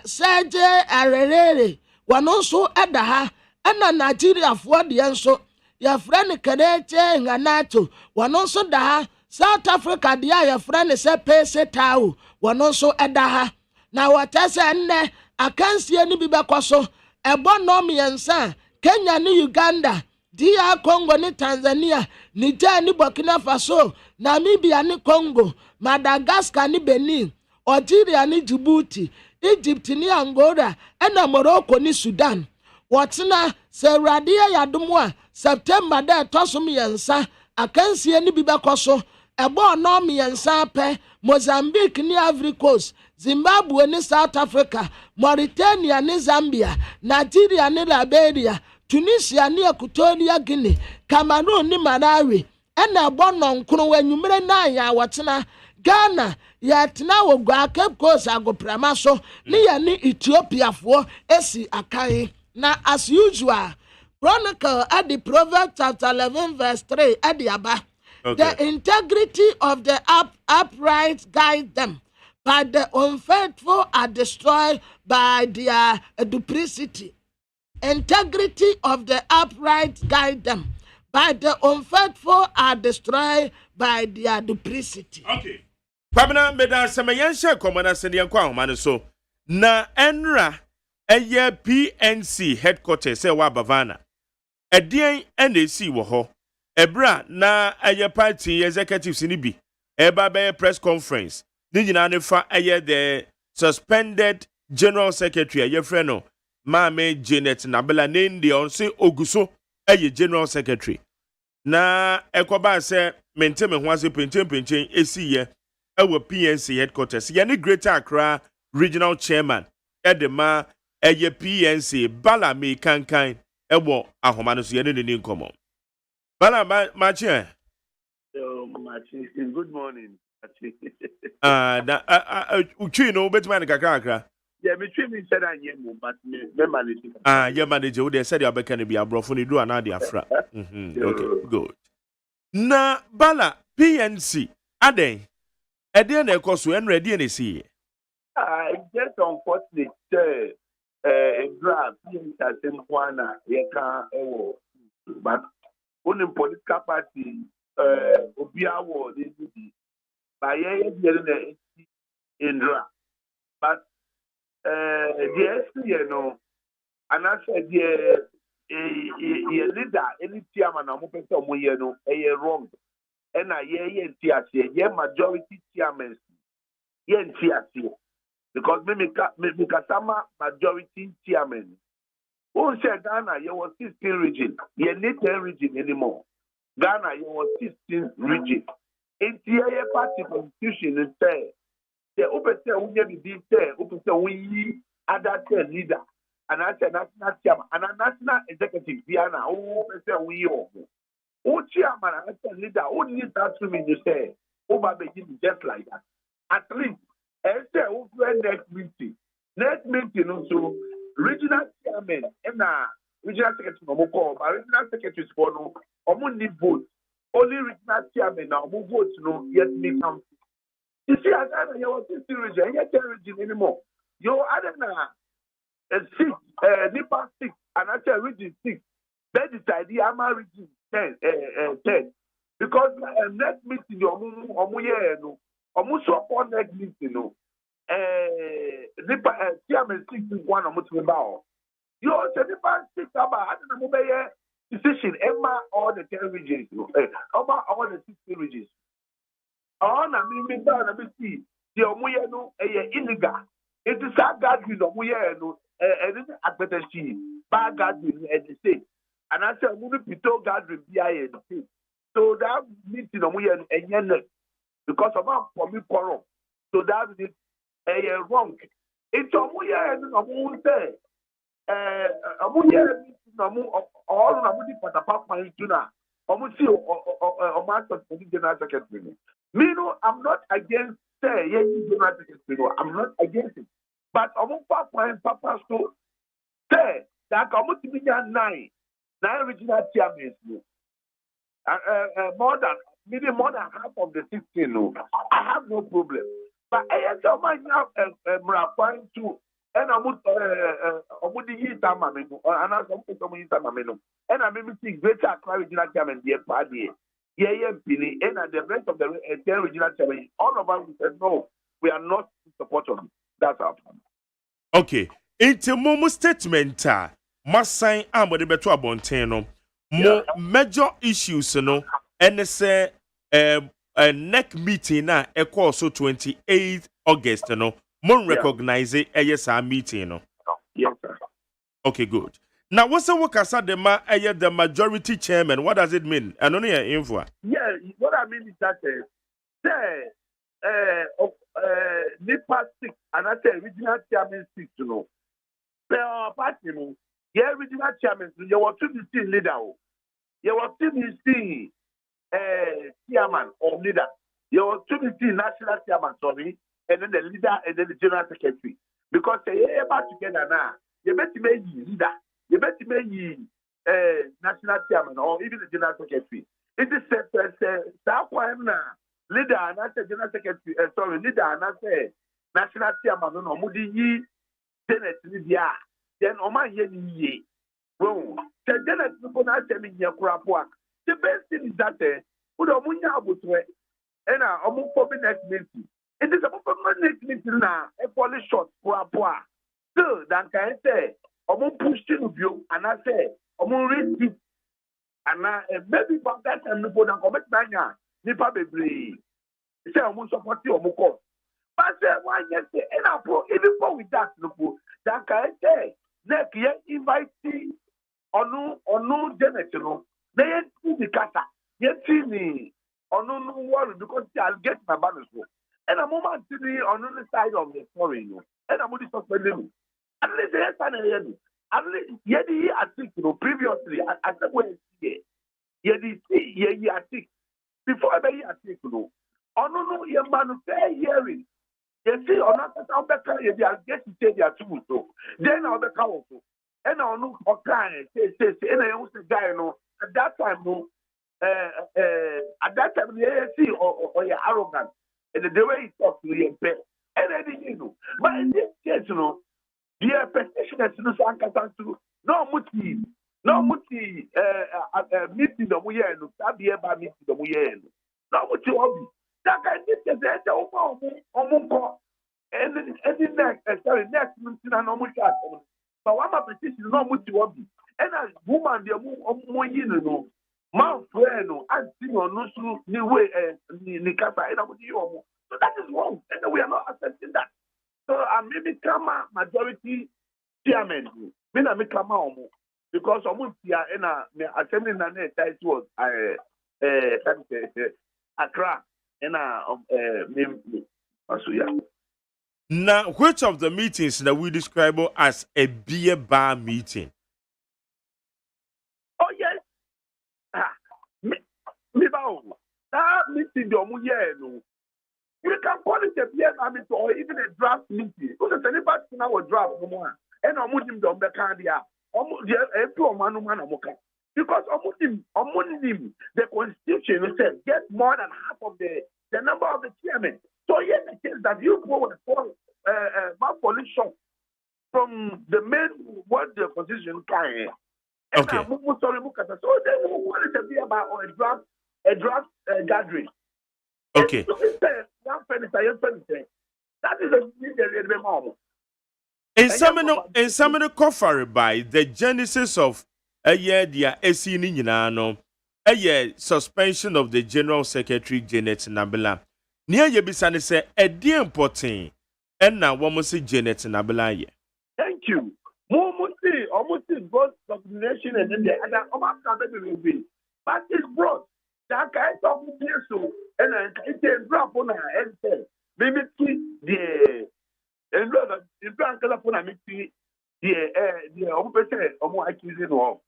S4: Serge Arerere wɔno nso ɛda ha ɛna Nigeria foɔ deɛ nso yɛfrɛ no Kelechi Iheanacho wɔno nso da ha South Africa deɛ a yɛfrɛ no sɛ Pese Tau wɔno nso ɛda ha na wɔtɛ sɛ nnɛ akansie no bi bɛkɔ so ɛbɔ nnɔmmiɛnsa Kenya ne Uganda DR Congo ne Tanzania Niger ne Burkina Faso Namibia ne Congo Madagascar ne Benin Algeria ne Djibouti Egypt ne Angola ɛna Morocco ne Sudan wɔtena sɛ Awurade yɛ yadom a September da ɛtɔ so mmiɛnsa akansie no bi bɛkɔ so ɛbɔ nnɔmmiɛnsa pɛ Mozambique ne Ivory Coast Zimbabwe ne South Africa Mauritania ne Zambia Nigeria ne Liberia Tunisia ne Equatorial Guinea Cameroon ne Malawi ɛna ɛbɔ nnɔnkoro anwummere na yɛ wɔtena Ghana yɛtena wɔ Gua Cape Coast agoprama so ne yɛ ne Ethiopia foɔ esi akan na as usual Chronicle at the Proverbs chapter 11 verse 3 at the Abba. Okay. The integrity of the upright guide them, but the unfaithful are destroyed by their duplicity. Integrity of the upright guide them, but the unfaithful are destroyed by their duplicity.
S3: Okay. Kwabena meda semayense komana senian kwa homane so na enra eye PNC headquarters e wa Bavana. Edien NAC wo ho. Ebra na eye party executives ni bi. Eba be press conference. Ni nyina ne fa eye the suspended general secretary your friend no Mame Janet Nabela name the on say Oguso a general secretary na ekoba say maintain me ho ase penchen esi ye ewo PNC headquarters ye ne Greater Accra regional chairman edema eye PNC bala me kankan ewo ahoma no so ye ne ni nkomo bala machi
S20: good morning.
S3: Uchi no betima ne kakra.
S20: Yeah, me said I am, but me manage.
S3: Yeah, manager, would they said you can be a brofuni do another afra. Okay, good. Na bala PNC ade na ekoso en ready na see.
S20: Just unfortunate a grab PNC asem kwana ye kan ewo but on political party obiawo dey be by ye na indra but the SPN no and I said the leader any chairman na mo pese omo ye no wrong and na ye ntiase ye majority chairman ye ntiase because me kasama majority chairman who said Ghana ye was 16 region ye need 10 region anymore Ghana ye was 16 region ye party constitution is there the opposite we be there opposite we other 10 leader and I said national chairman and a national executive Diana who opposite we who chairman and I said leader who needs that to me to say over begin just like that at least and say who next meeting also regional chairman and regional secretary no call but regional secretary for no need vote only regional chairman now vote no yet me come. You see, as I know, you was 60 region, you can't region anymore. You other than 6, Nipa 6, and I say region 6. That is the idea. I'm a region 10. Because next meeting, you support next meeting, Nipa chairman 6 is one of them. You also Nipa 6 about I don't know decision. Emma all the 10 regions, about all the 60 regions. Oh, na me down na me see the omuye no illegal. It is a gathering omuye no anything agbetashi bad gathering at the state. And I say omuye pito gathering BIA the state. So that meeting omuye no because of for me corrupt. So that is wrong. It's omuye no omuye say omuye no all na mudi patapapa intuna omuye omaster general secretary. Me no, I'm not against I'm not against it. But I'm not papa so say that I'm not to 9 regional chairmen. More than half of the 16. No, I have no problem. But I tell my now point to and I'm the year time and I'm and I'm maybe Greater Accra regional chairman the party. Yeah, and the rest of the 10 regional chairman, all of us said no, we are not in support of it. That's our plan.
S3: Okay. Into Momo statement, must sign Ambo de Beto Abonteno. More major issues, and say a neck meeting na equal so 28th August, Mon recognize it yes our meeting,
S20: Yes, sir.
S3: Okay, good. Now, what's the work as the majority chairman? What does it mean? I don't know your info.
S20: Yeah, what I mean is that Nipa 6 and I say regional chairman 6, Per party, yeah, regional chairman, you want to be leader, you want to be chairman or leader, you want to be national chairman, sorry, and then the leader and then the general secretary. Because they are about together now, you better make leader. You better be national chairman or even the general secretary. It is leader and I say general secretary. Leader and I say national chairman. No, Mudi ye Senate Lydia. Then Oma ye. Well, the Senate people not tell me your crap work. The best thing is that put a munya abutwe and a move for the next meeting. It is about the next meeting now. A polish shot crap work. So then can I say. Omo push to view and I say omo read it and maybe from that time no go down commit nanya nipa bebre say omo support omo cause But one yes, and I pro even with that no that can say next year invite onu Janet no. They the kata. Yet see onu no worry because I'll get my balance. And a moment to be on the side of the story, and I'm only suspending. At least yes, at least yet I think previously I said when I think before I think no your man fair hearing. You see, on that I'll get to say their two so. Then I'll be powerful. And I'll look for kind say, and I also guy at that time at that time see or you're arrogant. And the way he talks to you, and anything, but in this case, the petitioners no muti, meeting the way, no, be about meeting the way, no muti hobby. That guy did and next, sorry, next month, no much. But one of the petition no muti hobby. And as woman, the more my friend, I see on no new way, Nikasa, and I would you. So that is wrong, and we are not accepting that. So I may become a majority chairman. Me na me come on because Montie and assembly na net that was Accra and
S3: Now, which of the meetings that we describe as a beer bar meeting?
S20: Oh yes. Me bow. That meeting no. You can call it a beer bar meeting or even a draft meeting. Because anybody now will draft no more. And Omudim don't be candia. Because Omudim, the constitution said get more than half of the number of the chairmen. So yes, the case that you go and call malposition from the main what the constitution can.
S3: Okay.
S20: So then we call it a beer bar or a draft gathering.
S3: Okay.
S20: That is a moment.
S3: In some of the cover by the genesis of a year the SC a year suspension of the General Secretary Janet Nabila. Near Yebisani say a dear important and now one must see Janet Nabila.
S20: Thank you. Almost both subordination and then the other but it's broad. That kind of so and it's a drop on her head. Maybe the and brother, the bank telephone the accusing of.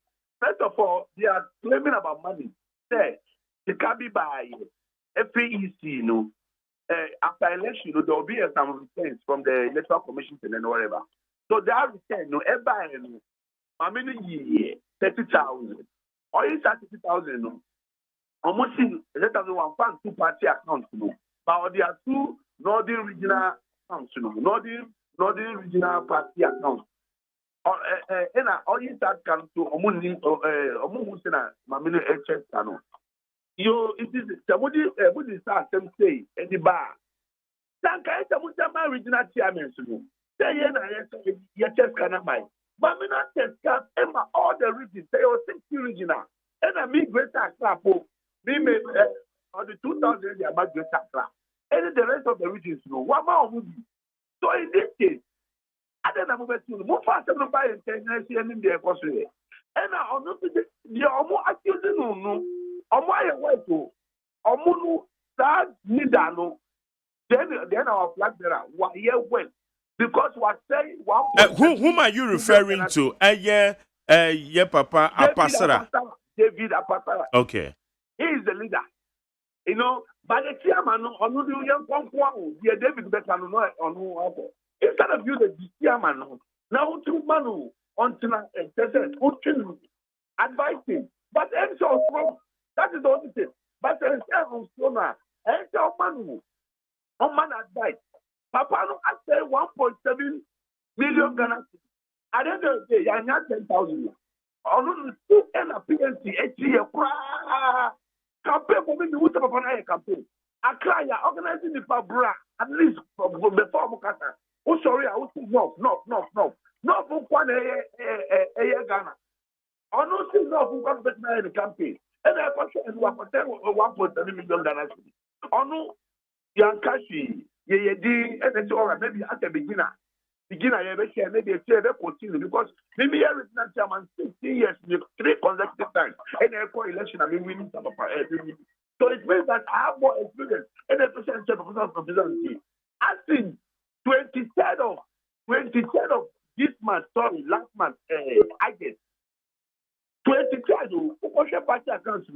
S20: First of all, they are claiming about money. Say it can be by FAEC, after election, there will be some returns from the Electoral Commission and whatever. So they are return, how many years? 30,000. Or is 30,000, almost let us one fund two party accounts, but there are two northern regional accounts, northern regional party accounts. And all you that can to Omumusina, Mamino HS Cano. You, it is somebody would start them say, any bar. Sanka, Samutama regional chairman, say, yes, can buy. Mamina test Emma, all the regions, they are 60 regional. And I mean, greater clap, we made on the 2000, they are about greater clap. And the rest of the regions, one more would be. So in this case, I don't know about you. More fast than buy international in their country. And I'm not the Omo accusing no. Omo I wait to Omo that Nidano. Then our flag bearer. Why well? Because what say one.
S3: Whom are you referring to? Yeah, Papa Apasara.
S20: David Apasara.
S3: Okay.
S20: He is the leader. You know, but the chairman on the young Conquo, yeah, David Beckham on instead of you the chairman now to Manu on tonight advising. But so that is the only thing. But on Sona, and so Manu on man advice. Papa I say 1.7 million Ghana. At the end of the day, I have 10,000. On two and a PNC, campaign for me, we have a campaign. I cry, organizing the Fabra, at least before Mukata. Oh, sorry, I was no. No, for one Ghana. Oh, no, see, no, for one better campaign. And I was 1.7 million Ghana. Oh, no, Yankashi, ye di and then all maybe at the beginner you ever share maybe a share continue because maybe every chairman 16 years 3 consecutive times and every election I mean winning some of so it means that I have more experience and the percent of presidency. I think 23rd of this month, sorry, last month, I guess 23rd of party accounts,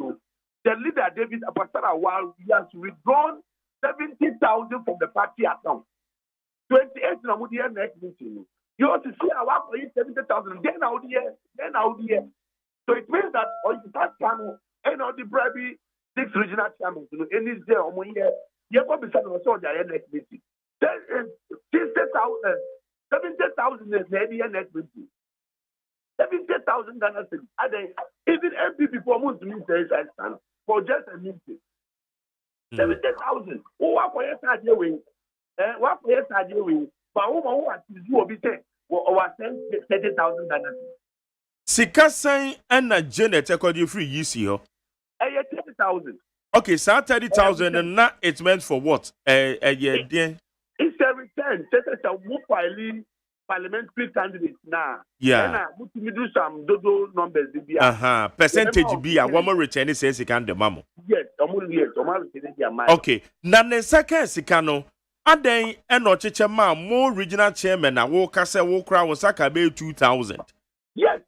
S20: the leader David Apastara while he has withdrawn 70,000 from the party account. 28 na would hear next meeting. You want to see our work for 70,000. Then out here. So it means that on that channel and on the bribery 6 regional chairmen, and is there on here. You have to be the next meeting. 70,000 is the next meeting. 70,000 Ghana cedis. Even MP before Muslim says I stand for just a meeting. 70,000. Who are for your side away? What for your side away? But who are you will be saying? Or 30,000 Ghana cedis.
S3: Sika sign and a Janet according free UCO.
S20: 30,000.
S3: Okay, so 30,000 and now it's meant for what? It's
S20: a return. It's a whoop parliamentary candidates now.
S3: Yeah.
S20: And we do some dodo numbers.
S3: Percentage be a woman return says he can the mamo.
S20: Yes,
S3: okay. Now the second Sikano. And then and more regional chairman and walk as a walk around Saka Bay 2,000.
S20: Yes.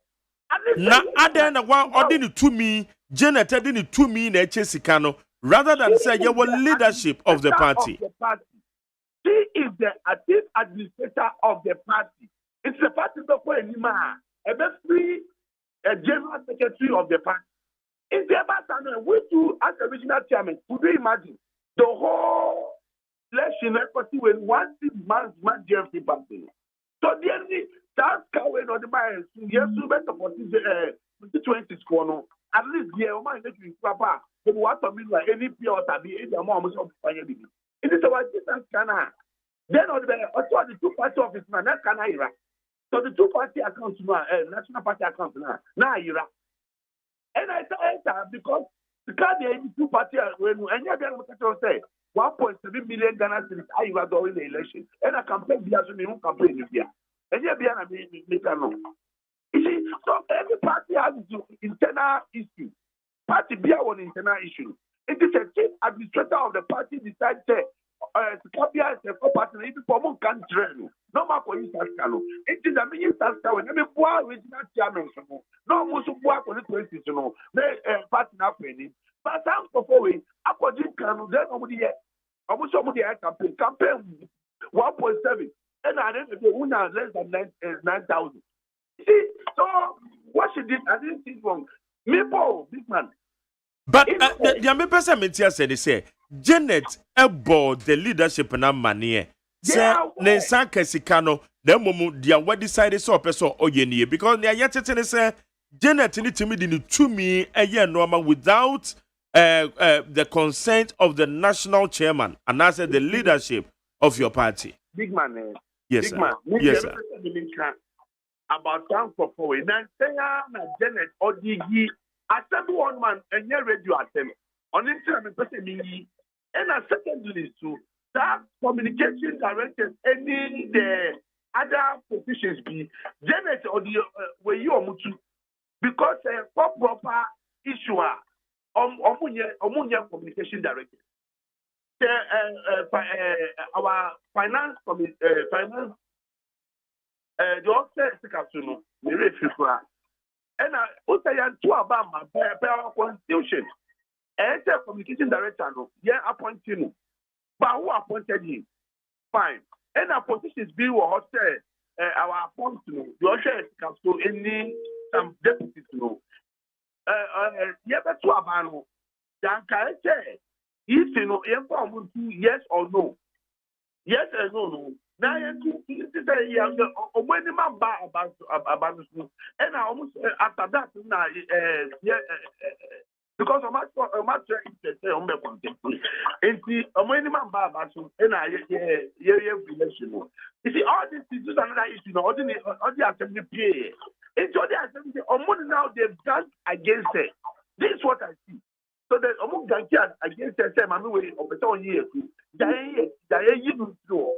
S3: Now then one ordinary to me, Janet didn't to me in Sikano, rather than say you were leadership of the party.
S20: She is the active administrator of the party. It's the party doctor Nima, a free general secretary of the party. In the Basana, we do as a regional chairman, could you imagine the whole election equity when 1 month GFC party? So the only that's going on the mind, yes, you better for the 20 score. At least, yeah, my nephew, Papa, but what I mean like any pure tabi, any amount of fire. It is about distance canal. Then on the 2 party office now, that can Ira. So the 2 party accounts now, national party accounts now Ira. And I said because the card the 2 party when any other say 1.7 million Ghana cedis Ira during the election. And a campaign be as we campaign here. And here be an you see, so every party has its internal issue. Party be one internal issue. It is a chief administrator of the party decides to Scabia is a co-partner, even for one country. No more for you, Sascano. It is a million Sascano, and every poor original chairman. No more to work on the 20s, party not penny. But I'm for we, I could just come, then nobody yet. I wish somebody had campaign 1.7, and I didn't know less than 9,000. See, so what she did, I didn't see wrong. Maple, big man.
S3: But the person said they say Janet ebo the leadership na manie. Say ne san kesikano the moment dia what decided so person oyenie because they yet say Janet need to me the to me a year normal without the consent of the national chairman and I said the leadership of your party.
S20: Big man.
S3: Yes,
S20: big
S3: sir.
S20: Man.
S3: Yes, sir.
S20: About time for forward. Now say Janet Odigi I said one man and your radio at them. On internet, and secondly, to that communication directors, any the other positions be Janet or the way you are mutu because for proper issue omunya communication director. Our finance finance the officer the and I also have two about my constitution. And the communication director, yeah, appointed him. But who appointed him? Fine. And our positions be what our appointment. The usher comes to any some deputies no. Yeah, but two about then can say if you know inform yes or no. Yes or no. Now you say yeah, when the man about and I almost after that now because I'm not trying to say on the content. And see, when the man about and I election. You see, all this is just another issue. All the assembly PA. It's all the assembly. Now they've done against it. This is what I see. So there's almost against the same way of the 2 years. you know.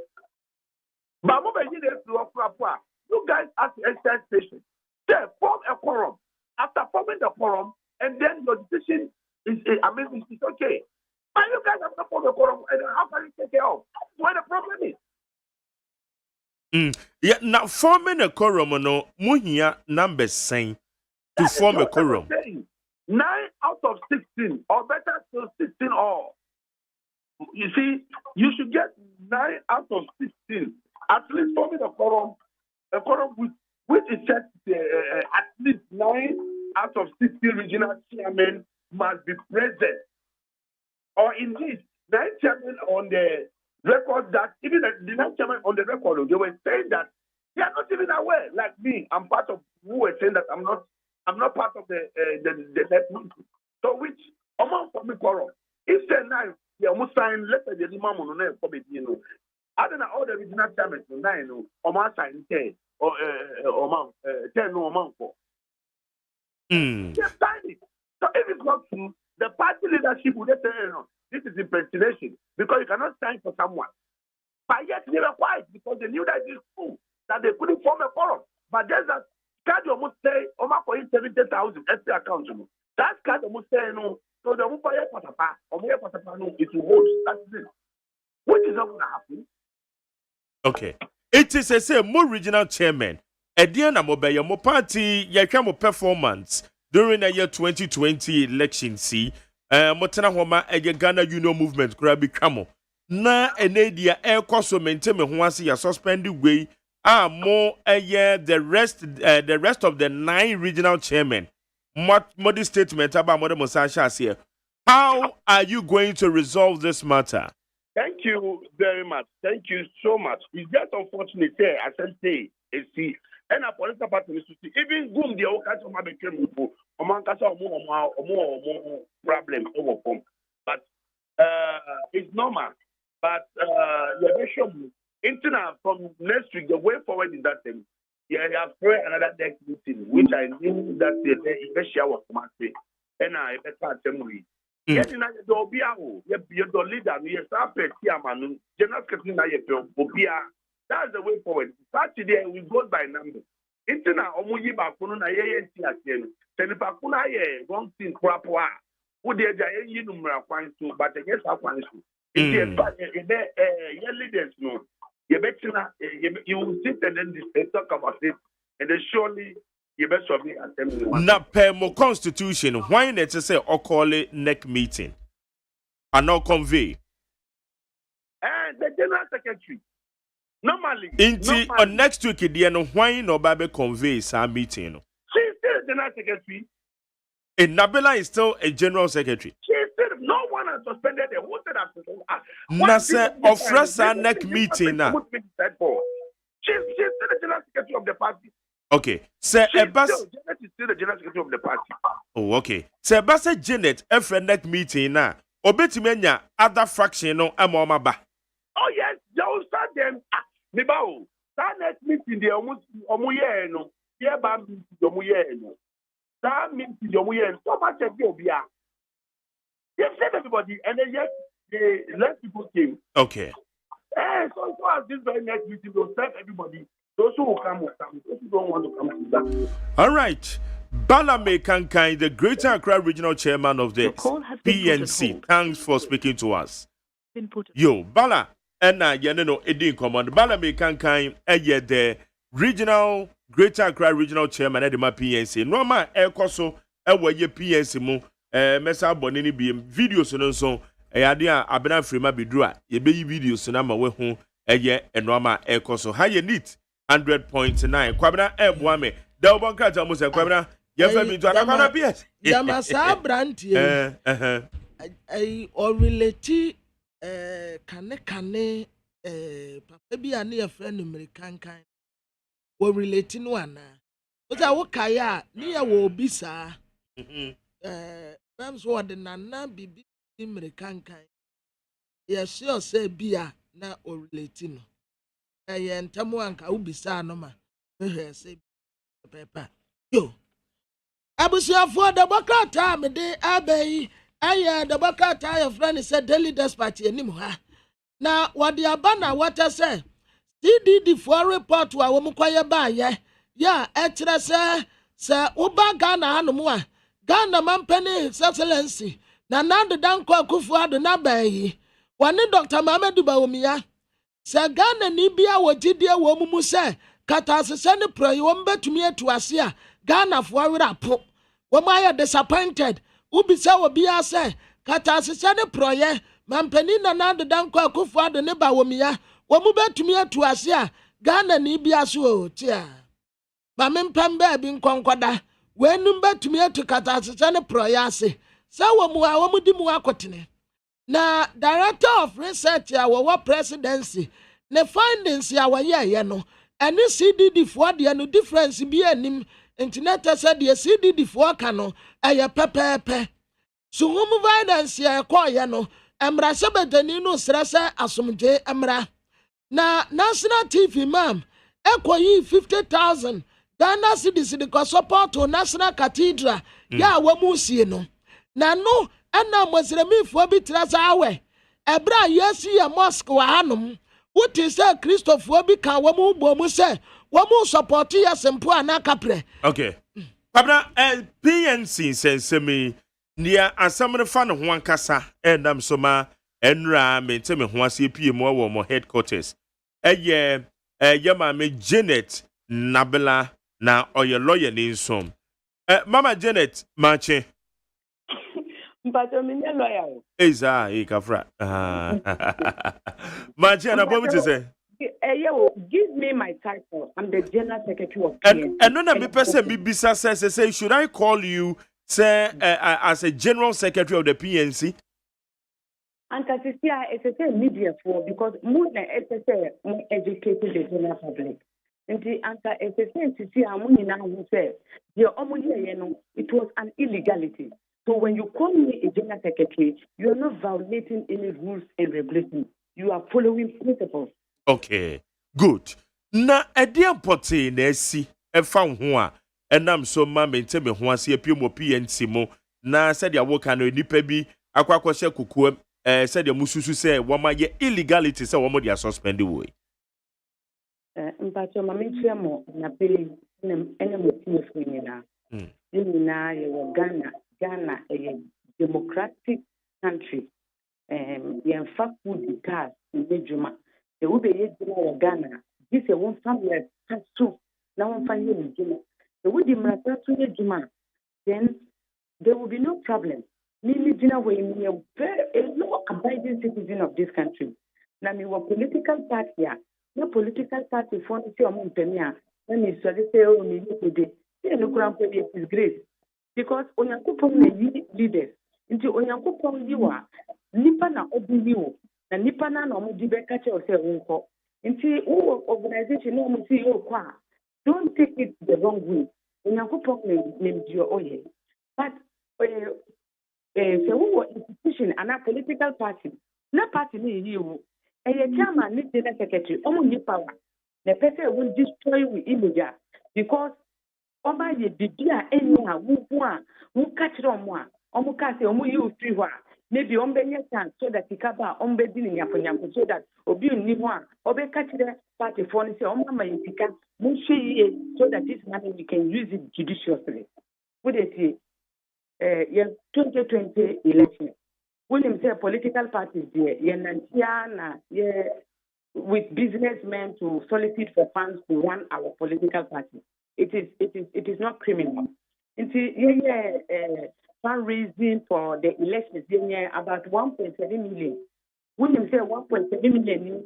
S20: But you guys as exercise station, form a quorum. After forming the quorum, and then your decision is, it's okay. But you guys have to form a quorum, and how can you take it off? What the problem is?
S3: Yeah, now forming a quorum, no, muhia numbers saying to form a quorum.
S20: 9 out of 16, or better still 16 all. You see, you should get 9 out of 16. At least forming a quorum which is set at least 9 out of 16 regional chairmen must be present. Or indeed, 9 chairmen on the record that even the 9 chairmen on the record, they were saying that they are not even aware. Like me, I'm part of who were saying that I'm not part of the net meeting. So which among for me quorum? If say 9, they almost sign letter the imam on the for you know. I don't know all the regional chairmen 9 or man sign 10 or 10 no amount for. Just sign it. So if it's not true, the party leadership would say, no, this is impersonation because you cannot sign for someone. But yet they were quiet because they knew that it's true, that they couldn't form a quorum. But there's that card almost say, for 70,000 extra account. That card almost say, no, so the Mupaya Patapa, or Maya Patapa, no, it will hold. That's it. Which is not going to happen.
S3: Okay. It is a say more regional chairman. Ediana Mobeya Mo party Yakamo performance during the year 2020 election. See, Motana Homa Ghana Union Movement Grabi Kamo. Na enedia air cost maintain me who ya suspended way more a year the rest of the 9 regional chairmen. Modi statement about Mother Musasha here. How are you going to resolve this matter?
S20: Thank you very much. Thank you so much. It's just unfortunate here, as I say, see, and a political party is to see, even Goom, the old country, my became among us, more problem overcome. But it's normal. But you're very sure, from next week, the way forward is that thing. Yeah, you have prayed another next meeting, which I knew that the share was massive. And I better assembly. Yes, in the Obiao, your leader, your staff, Chairman, General Secretary, Obia. That's the way forward. Saturday, we go by number. Intina, Omuyi Bakuna, Yen, Senipakuna, one thing, Krapwa, who did the number of to, but against our points. If your leaders know, you will sit and then they talk about it, and then surely.
S3: Na per mo constitution, why not say or call it neck meeting and not convey?
S20: And the general secretary normally
S3: on next week, why no Baby conveys our meeting?
S20: She's still the general secretary.
S3: And Nabila is still a general secretry.
S20: She's still no one has suspended the who said that.
S3: Nasa of fresh neck meeting now.
S20: She's still the general secretary of the party.
S3: Okay, Sir
S20: Janet is still the general secretary of the party.
S3: Oh, okay. Sir Bassa Janet, a friend neck meeting now. Obetimenya, other fraction no amomaba.
S20: Oh, yes, you will start them. Nibao, that next meeting, the Omuyeno, Yabam, Yomuyeno. That means Yomuyen, so much of Yobia. They said everybody, and then yes, they let people came.
S3: Okay.
S20: So as this very next meeting, will serve everybody. Those who will come, those who don't want to come to that.
S3: All right. Balame Kankai, the Greater Accra Regional Chairman of the PNC. Thanks for speaking to us. Yo, Bala, and Yaneno Edin Command. Balame Kankai, the Regional Greater Accra Regional Chairman at the PNC. Norma Ekoso, ye PNC mo, Mesa Bonini BM videos and so. Adia Abena Frima Bidra, ye be videos and I'm away home, and Norma Ekoso. How you need? 100.9 Kwabena Ebwame da obonka ta musa Kwabena ye fa mi to akwana PS
S4: Dama sa brantie o relate kane papa bi ane ye friend American kan o relate no ana o ta wo kaya ni ye wo bi sa bam so de nana bibi American kan ye sure say bia na o relate no entamu anka ubisa no ma say paper yo abusiafo da bakata me de abai aya da bakata your friend said daily despatch anim ha na wɔde aba na wɔte sɛ CDD for report wa wɔn kɔyɛ baayɛ ya ɛkyerɛ sɛ woba Ghana hanom a Ghana mampani His Excellency na Nandi Dankwa Akufo-Addo na baayi wɔne Dr. Mahamudu Bawumia sɛ Ghana ni bia wɔgyidie wɔ mu sɛ katasesɛ ne prɔyi wɔn bɛtumi atu ase a Ghanafoɔ werɛ po wɔn ayɛ disappointed wobisa wɔ bia sɛ katasesɛ ne prɔyɛ mampani na Nandi Dankwa Akufo-Addo ne Bawumia wɔn bɛtumi atu ase a Ghana ni bia so o tia ma mempam baabi nkɔnkɔda wɔnum bɛtumi atu katasesɛ ne prɔyɛ ase sɛ wɔn a wɔn di mu akɔtene na director of research a wɔwɔ presidency ne findings a wɔyɛɛyɛ no ɛne CDD foɔ deɛ no difference bi anim internet sɛ deɛ CDD foɔ ka no ɛyɛ pɛpɛɛpɛ suhum violence a ɛkɔɔyɛ no mmarahyɛbadani no srɛ sɛ asomdwe mmra na national TV mam ɛkɔyi 50,000 Ghana cedis de kɔ support to national cathedral yɛ a wɔn mu sie no na no ɛna mɔsiremifoɔ bi tira saa awɛ ɛbrɛ a yɛsi yɛ mosque wɔ hanom wote sɛ kristofoɔ bi ka wɔn mu bɔ mu sɛ wɔn mu support yɛ sempo anakaprɛ.
S3: Okay pabna PNC nsɛnsɛm nea asɛm no fa ne ho ankasa ɛnam so ma ɛnura mente me ho ase pie mu wɔ mo headquarters ɛyɛ maame Janet Nabela na ɔyɛ lawyer ne nsom mama Janet Mache
S21: Mpacho minye lawyer.
S3: Eza kafra. Machi na bomu te say.
S21: Give me my title. I'm the general secretary of PNC.
S3: And no na me person bibisa say should I call you say as a general secretary of the PNC?
S21: Anka sisia it's media for because more than more educated the general public. Nti anka it's sisia amu nyina hu say the omo ye no it was an illegality. So when you call me a general secretary, you are not violating any rules and regulations. You are following principles.
S3: Okay, good. Na edia pote na esi efa ho a enam so ma mente me ho ase apie mo PNC mo na said ya woka no nipa bi akwakwahye kukuam said ya mususu say woma ye illegality say womo dia suspend we.
S21: Mpacho ma mentia mo na pe ene mo tifu nyina. Nyina ye wo Ghana a democratic country. In fact, would be cast in the Juma. There will be a Ghana. This is one family has two. Now one family in Juma. There would be to Juma. Then there will be no problem. Mimi Jina way me a law-abiding citizen of this country. Now me wa political party here. No political party for the same Pemia. Let me say oh me today. Say no grand is grace. Because onyankopon na yi leaders nti onyankopon yi wa nipa na obi wo na nipa na no di be ka che o se wonko nti wo organization no mo see yo kwa don't take it the wrong way onyankopon na ndio oye but so wo institution and a political party na party ni yi wo chairman ni general secretary omo ni power na person will destroy we image because Oba ye bibia enya wufu a wuka kire omo a omo ka se omo yi ofri ho a maybe ombenya chance so that ikaba ombedi ni nyafonyafo so that obi nni ho a obeka kire party for ni se omo ma yika mu hwe so that this money we can use it judiciously. Would they say 2020 election when him say political parties there ye nantia na ye with businessmen to solicit for funds to run our political party. It is not criminal. It's fundraising for the elections. About 1.7 million. When you say 1.7 million,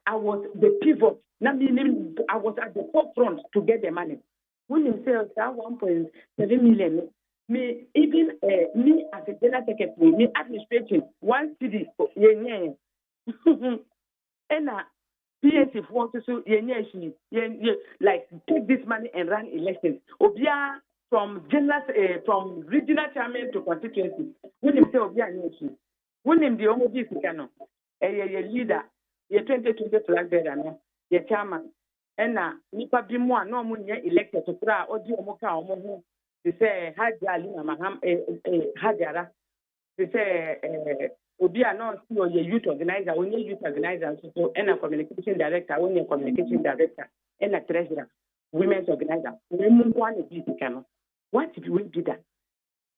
S21: I was the pivot. I was at the forefront to get the money. When you say that 1.7 million, me even me as a general secretary, me administration, one city, and PNC want to like take this money and run elections. Obia from general from regional chairman to constituency. When him say Obia nyeshi. When him the omoji sikano. Ye leader. Ye 2020 flag bearer no. Ye chairman. Ena nipa bi mo no mo nye elected to pra odi omo ka omo ho. They say Hajali na maham Hajara. They say obi a no see or youth organizer, when youth organizer, so and a communication director, when you're communication director, and a treasurer, women's organizer. Women want to be the what if we do that?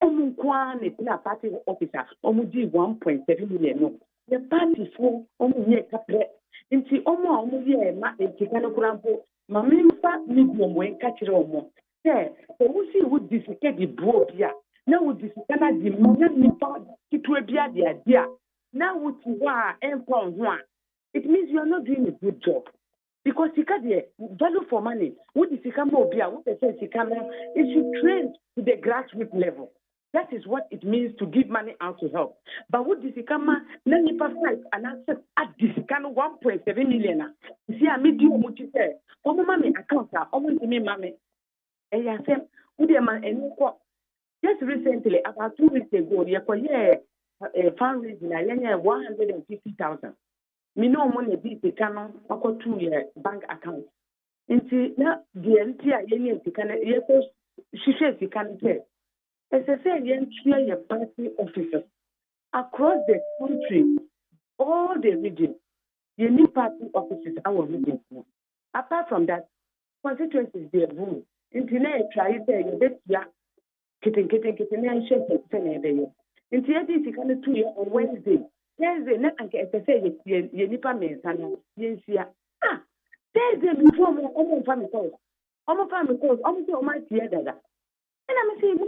S21: Omukwane na party officer, omudi 1.7 million no. The party for omuye kapre. Inti omuye ma etikano kurampo. Mamimfa medium when catch omo. Say, we see would disicate the bro bia. Now would disicana the moment me found it will be the idea. Now would you are empon one. It means you are not doing a good job. Because you can value for money. What is Sikamo Bia? What they say Sikamo is you train to the grassroots level. That is what it means to give money out to help. But what this Sikama, then you fight and accept at this kind of 1.7 million. You see, I made you what you say. Oh, mommy, account, almost me, mommy. And I said, who the man and just recently, about 2 weeks ago, you a fundraising, I 150,000. Me no money be the canon, I got 2 year bank account. And see, now the entire union, she says you can say. As I said, your party officers across the country, all the regions, you need party officers our regions. Apart from that, constituencies they rule. Internet try there, you bet ya kitten, and shake it, into this kind of 2 year on Wednesday. Thursday, not as I say, you nipa me, and yes, yeah. Thursday before me, almost family calls. Almost family calls, almost all my theater. And I'm saying,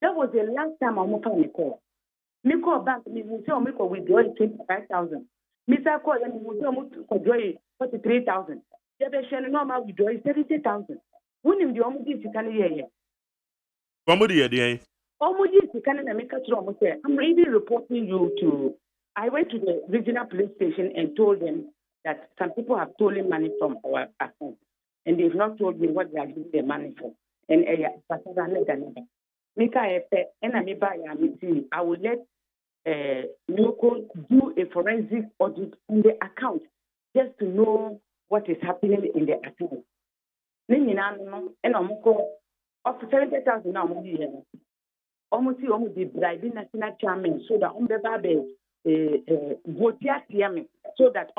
S21: that was the last time I'm going to call. Me call back, me will say, me call withdraw 25,000. Mr. Call, and we will withdraw 43,000. The patient normal withdraw 70,000. When him the omudi you can hear.
S3: Omudi, dear.
S21: Omudi you can make a trouble. I'm really reporting you to. I went to the regional police station and told them that some people have stolen money from our account. And they've not told me what they are giving the money for. And I will let local do a forensic audit in the account just to know what is happening in the account. And I'm of 70,000 now. Almost the bribing national chairman so that so that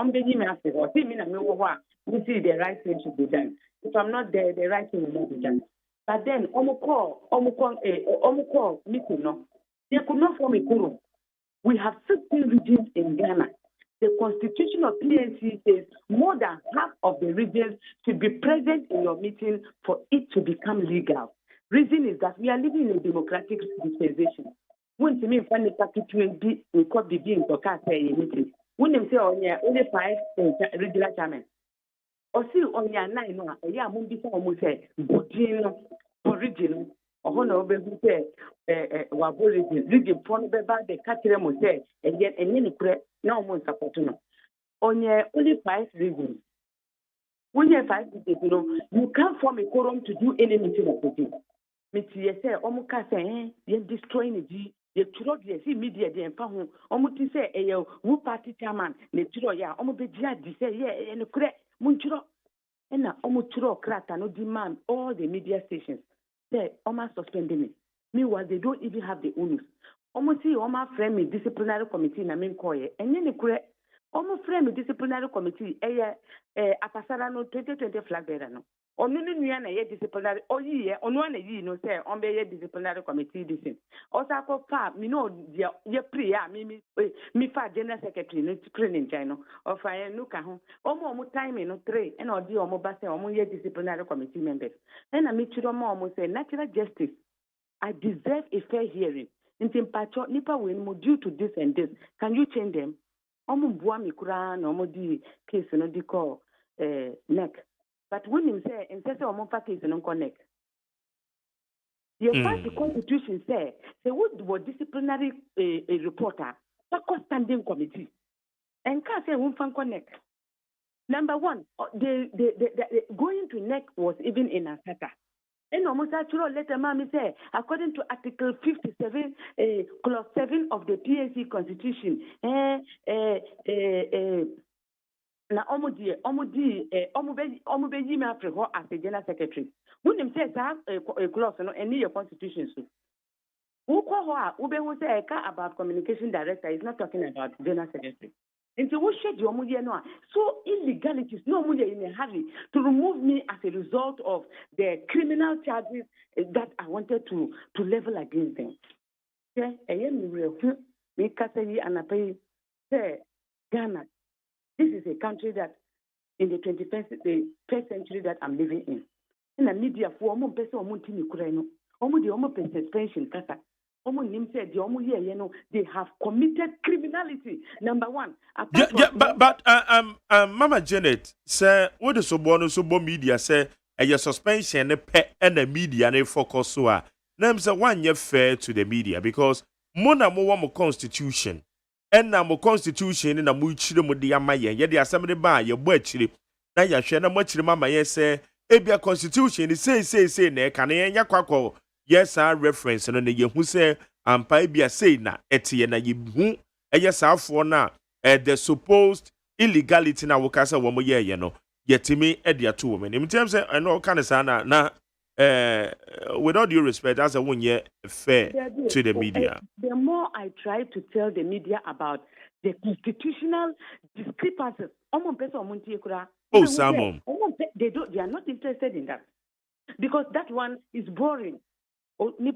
S21: we see the right thing should be done. If I'm not there, the right thing will not be done. But then, meeting, no, they could not form a quorum. We have 15 regions in Ghana. The constitution of PNC says more than half of the regions should be present in your meeting for it to become legal. Reason is that we are living in a democratic dispensation. When to me, when the constituent be in court begin to cast a meeting, when they say only 5 regular chairmen. Or see on your 9, yeah, Mundi almost say, Budino, original, or Honor Baby say, Wabo region, Pon Beba, the Cateramo say, and yet a mini prep, no more support. On your only 5 regions. When you have 5 regions, you can't form a quorum to do any meeting of the day. Metia say, Omuka say, you're destroying the ye churo de si media de emfa ho omuti say eyo wu party chairman ne churo ya omobejia di say ye no kure munchuro na omuchuro krata no demand all the media stations say oma suspending me was they don't even have the onus omuti oma frame me disciplinary committee na men call ye enye ne kure omu frame disciplinary committee apasara no 2020 flag bearer no onu nua na ye disciplinary oyiye onu na yi no say on be ye disciplinary committee this osa ko fa mi no ye pre ya mi fa general secretary no training chino of fa no ka ho omo time no 3 and odi omo ba say omo ye disciplinary committee members and na mi chiro mo omo say natural justice I deserve a fair hearing in pacho nipa we no due to this and this can you change them omo bua mi kura na omo di case no di call neck. But when you say, and say, oh, my is non connect. The Constitution say, what was disciplinary a reporter, a standing committee, and can't say, one fan connect. Number one, the going to neck was even in a Asata. And almost actually letter, mommy say, according to Article 57, Clause 7 of the PNC Constitution, na omudi me afre ho as a general secretary when him say that clause no any your constitution so Ube who say about communication director is not talking about general secretary. And so what should you know? So illegalities, no one in a hurry to remove me as a result of the criminal charges that I wanted to level against them. Okay, I am real. Me Kasei and I pay Ghana. This is a country that in the 21st century that I'm living in. In the media for almost person or Montini Kureno, almost the almost suspension kata. They have committed criminality. Number one.
S3: But Mama Janet, say what is so media say a suspension and the media ne focus so name say one year fair to the media because mona mo constitution and na mo constitution na mo chire mo de amaye ye de asem ba ye bo achire na ya hwe na mo chire mama ye say ebia constitution say na ka na ye kwakọ yes our reference no ye hu say ampa bia say na etie na ye hu yes afo na the supposed illegality na wokasa wo mo ye no yetimi e dia to women in terms I know kind say na with all due respect as a one year fair to the media.
S21: The more I try to tell the media about the constitutional discrepancies,
S3: oh, Simon.
S21: They are not interested in that because that one is boring. Boring.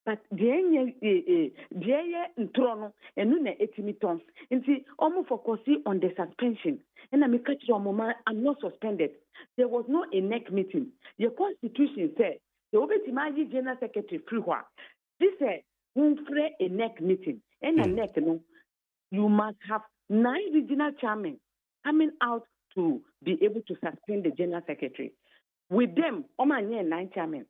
S21: But the ntrono enuna etimitons. Inti almost focusing on the suspension. And I'm not suspended. There was no ENEC meeting. Your constitution said the Obetimaji General Secretary Freewa. This is a ENEC meeting. And ENEC, you must have 9 regional chairmen coming out to be able to suspend the General Secretary. With them, 9 chairmen.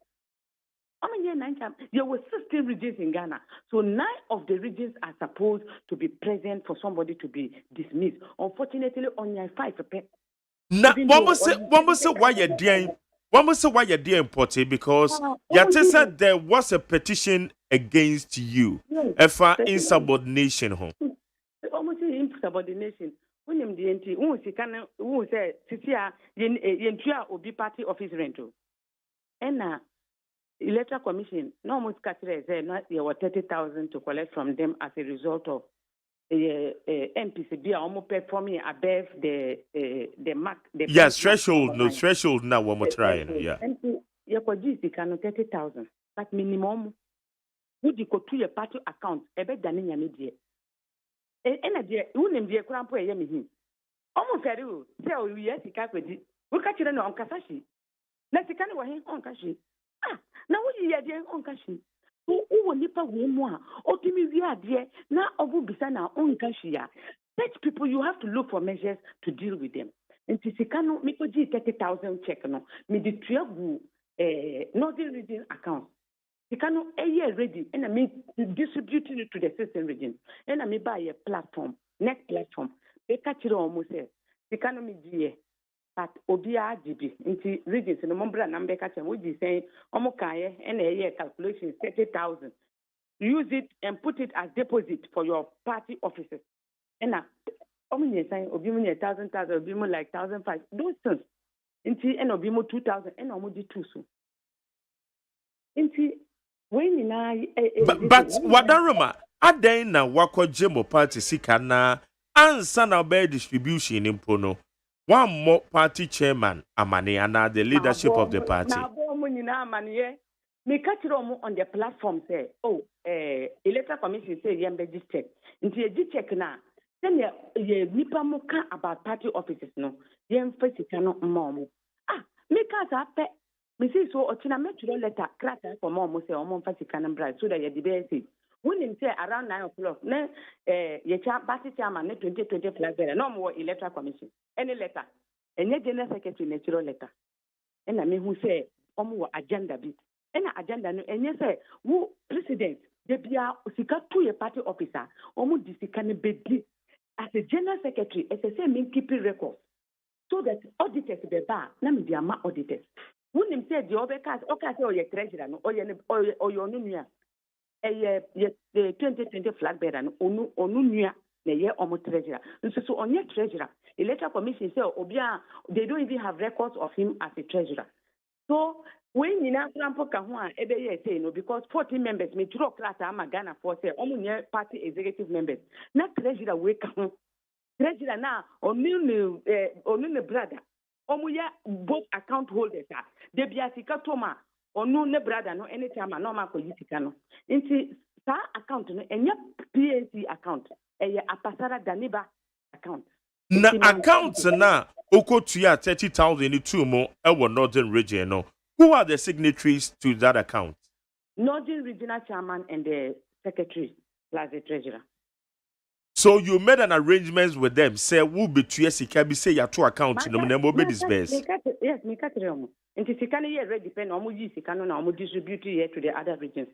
S21: There were 16 regions in Ghana. So 9 of the regions are supposed to be present for somebody to be dismissed. Unfortunately, only 5.
S3: Now, one must say why you're doing. One must say why you're doing important because you said there was a petition against you. If insubordination,
S21: almost insubordination. When who say Cecilia Obi party office rental. And Electoral Commission, no almost there were 30,000 to collect from them as a result of MPCB almost performing above the mark.
S3: Yes, threshold, no threshold now one more trying. Yeah.
S21: And you could use 30,000. But minimum, would you go to your party account? A bit than in your media. And a dear, you name the cramp where you almost very well. So, yes, you can't read it. We catch it on Kasashi. Let's see, kind of him on Kashi. Now we are there on Kashi. Who nipa we more? Ultimately, we are there now. Obu bisana on Kashia. Such people, you have to look for measures to deal with them. And Tisikano, me put 30,000 check no. Me the triabu Northern Region account. Tikano a year ready, and I mean distributing it to the system region. And I may buy a platform, next platform. They catch it almost say. Tikano me dear. But Obia GB into regions in the Mombra number catching, which is saying Omokaye and a year calculation 30,000. Use it and put it as deposit for your party offices. And now, saying Obimu 1,000, Obimu like 1,500. Those things. Into and Obimu 2,000 and Omudi 2 so. Into when
S3: but Wadaruma, Adena Wako Jemo Party Sikana, and Sana Bear distribution in Pono. One more party chairman, Amaniana, the leadership of the party.
S21: Me catch it on the platform say, electoral commission say yembe check. Into a check now. Then ye nipa muka about party offices no. Yem fesikano momo. Me kasa pe. Me say so ochina me chiro letter krata for momo say omo fesikano bride so that ye debate. When him say around 9 o'clock, ye party chairman 2020 flag bearer, no more electoral commission. Any letter, and yet general secretary natural letter. And I mean who say agenda bit. And agenda no and you say who president they be a sika to a party officer, almost disikane bedli as a general secretary, as a same keeping records. So that auditors be bar, na me dia ma auditors. When him say the other cast, say or your treasurer no or your nunya. The 2020 flag bearer onu nua na ye omo treasurer so on your treasurer electoral commission say obia they don't even have records of him as a treasurer So when you now plan for Kahua, say no, because 14 members, me throw class, I'm a Ghana for say, almost party executive members. Not treasurer wake up. Treasurer now, or no brother. Omuya both account holders. They be a Toma, or no brother, no anytime, no man for Yisikano. Into that account, and your PNC account, a Pasara Daniba account.
S3: Na accounts na Okotuya 30,000 in 2 more our northern region. No. Who are the signatories to that account?
S21: Northern Regional Chairman and the Secretary plus the Treasurer.
S3: So you made an arrangement with them. Say who be to Sika say your 2 accounts no name be disbursed.
S21: Yes, me cut it. And Sikana here already depend on Muji Sikano now distribute here to the other regions.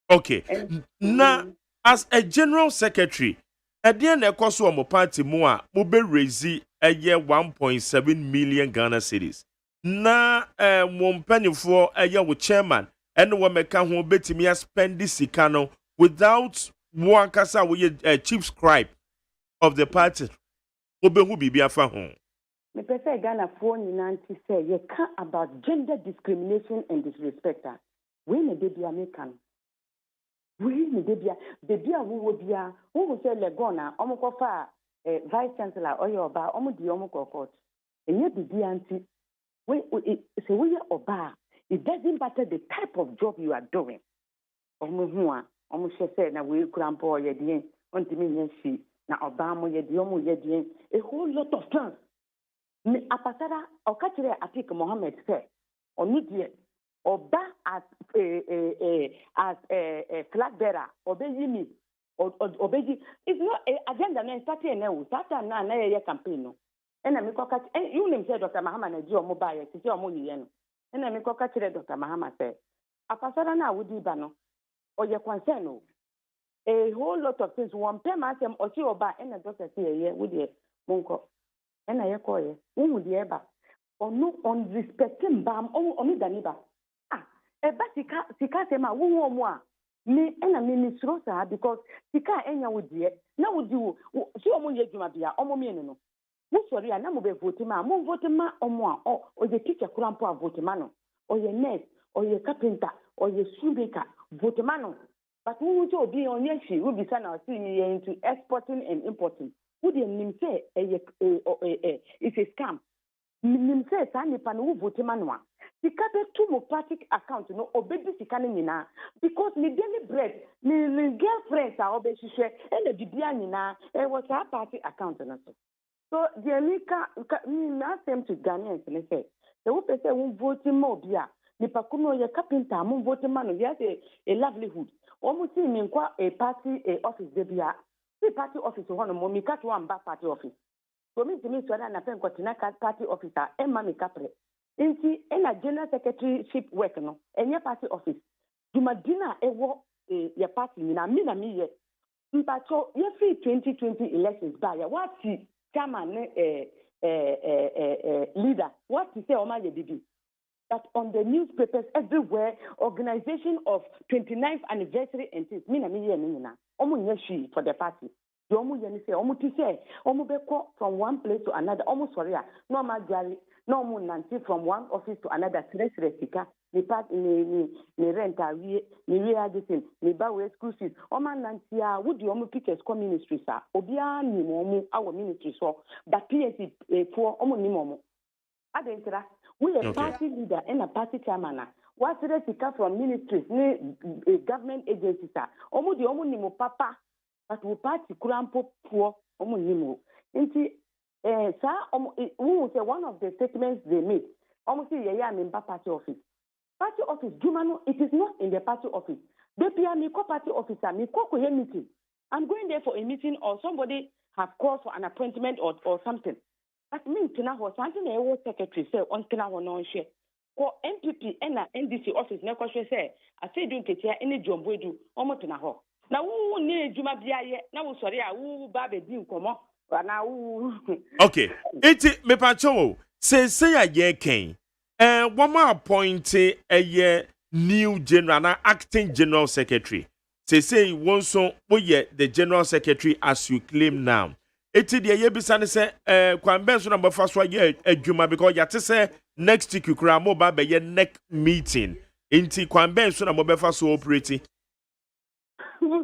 S3: Okay. Now, as a general secretary, at the end of course of party more be raise a year 1.7 million Ghana cedis. Na one penny for a year with chairman and one make who bet me spend this Sikano without one kasa we a chief scribe of the party. Obe who be afa home.
S21: Me prefer Ghana for Nanti say you can't about gender discrimination and disrespect. We ne baby American. We ne baby who would be who will say Legona, Omokofa, vice chancellor, or your bar, Omodi Omoko court. And yet baby auntie, we say we are oba. It doesn't matter the type of job you are doing. Omuhua, Omushe said, now we crampo yedien, on the minyan na Obama yediomu yedien, a whole lot of things. Me apasara okachire Atik Mohammed said onudie oba as flag bearer obeyi mi obeyi it's not agenda na starting na wo starting na ye campaign no ena me koka you name say Dr. Mahama na ji omo ba ye titi omo yiye no ena me koka chire Dr. Mahama say apasara na wudi ba no oye concern no a whole lot of things one pay ma sem ochi oba ena doctor say ye wudi monko ena ye koye wo di eba onu on respecting bam onu daniba eba sika se ma wo mu a me ena me ni suro sa because sika enya wo die na wo di wo si omo ye dwuma bia omo me no wo sori a na mo be vote ma mo vote ma omo a o ye teacher kurampo a vote ma no o ye nurse o ye carpenter o ye shoemaker vote ma no but wo jo obi onye shi wo bi sa na o si me into exporting and importing. Who the name say it's a scam. Name say sani pan who vote manwa. The cabe two democratic account no obedi sikane nina because me daily bread me girlfriends are obesishe and the bibia nina was a party account na so the America me ask them to Ghanaians and say the who say who vote more bia ni pakuno ye carpenter mo vote man he has a livelihood almost see me a party office de bia party office one mo mi kat one back party office so me to me so na pen kotina party officer e ma mi kapre nti na general secretaryship work no enye party office dumadina ewo ye party ni na mi ye mpacho ye free 2020 elections ba ya wati chairman leader what to say o ma ye bibi that on the newspapers everywhere organization of 29th anniversary and things me na mi ye ni na omo nye for the party. The omo ye ni say omo ti say omo be call from one place to another. Omo sorry no ma jari no omo nanti from one office to another. Sire sika ni part ni rent awie ni addition ni ba we school fees. Omo nanti a wo di omo pick school ministry sa obi a ni mo omo our ministry so but PSC for omo ni mo omo adentra we a party leader and a party chairman. What did they from ministries, government agencies? Omo di omo ni mo papa, but we party kurampo poor omo ni mo. Inti, sir, we say one of the statements they made. Omo si yaya member party office. Party office, Jumano, it is not in the party office. They pay me party officer, me ko meeting. I'm going there for a meeting or somebody have called for an appointment or something. But me tina ho something I was secretary say on tina ho no share. Ko MPP and NDC office na kwahwe say ase du nketia ene jombo edu omoto na ho na wo ne adwuma bia ye na wo sori a wo ba be di nkomo na wo
S3: okay iti me pa cho say ya ye ken one more appoint a new general na acting general secretary say won so boye the general secretary as you claim now eti de ye bisa ne se kwan ben so na bofa so ye adwuma because ya te se next week kura mo ba be ye next meeting enti kwan ben so na mo befa so operate
S21: Who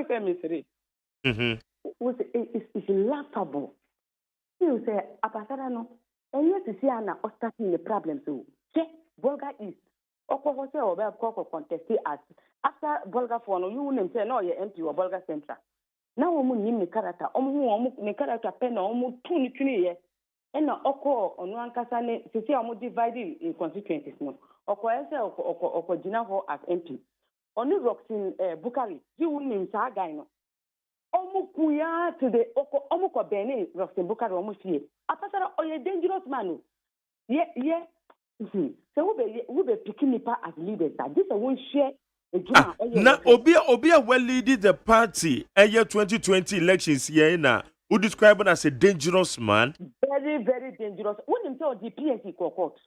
S21: say mystery? It's laughable. You say apasara no and yes see ana starting the problem so Volga East Oko say obe ko contest as after Volga for no you name say no ye empty or Volga Central. Now omu ni me character omu me character pen na omu tuni ye e na Oko onu ankasa ne see omu dividing in constituencies no Oko say Oko gina ho as MP. Oni Roxin Bukari you name sa guy no omu kuya to the omu ko bene Roxin Bukari omu fie apasara oye dangerous man. Yeah. So we be picking nipa as leaders. That this one share.
S3: Na Obia well leading the party year 2020 elections here na who describe as a dangerous man.
S21: Very, very dangerous. When you tell the PNC court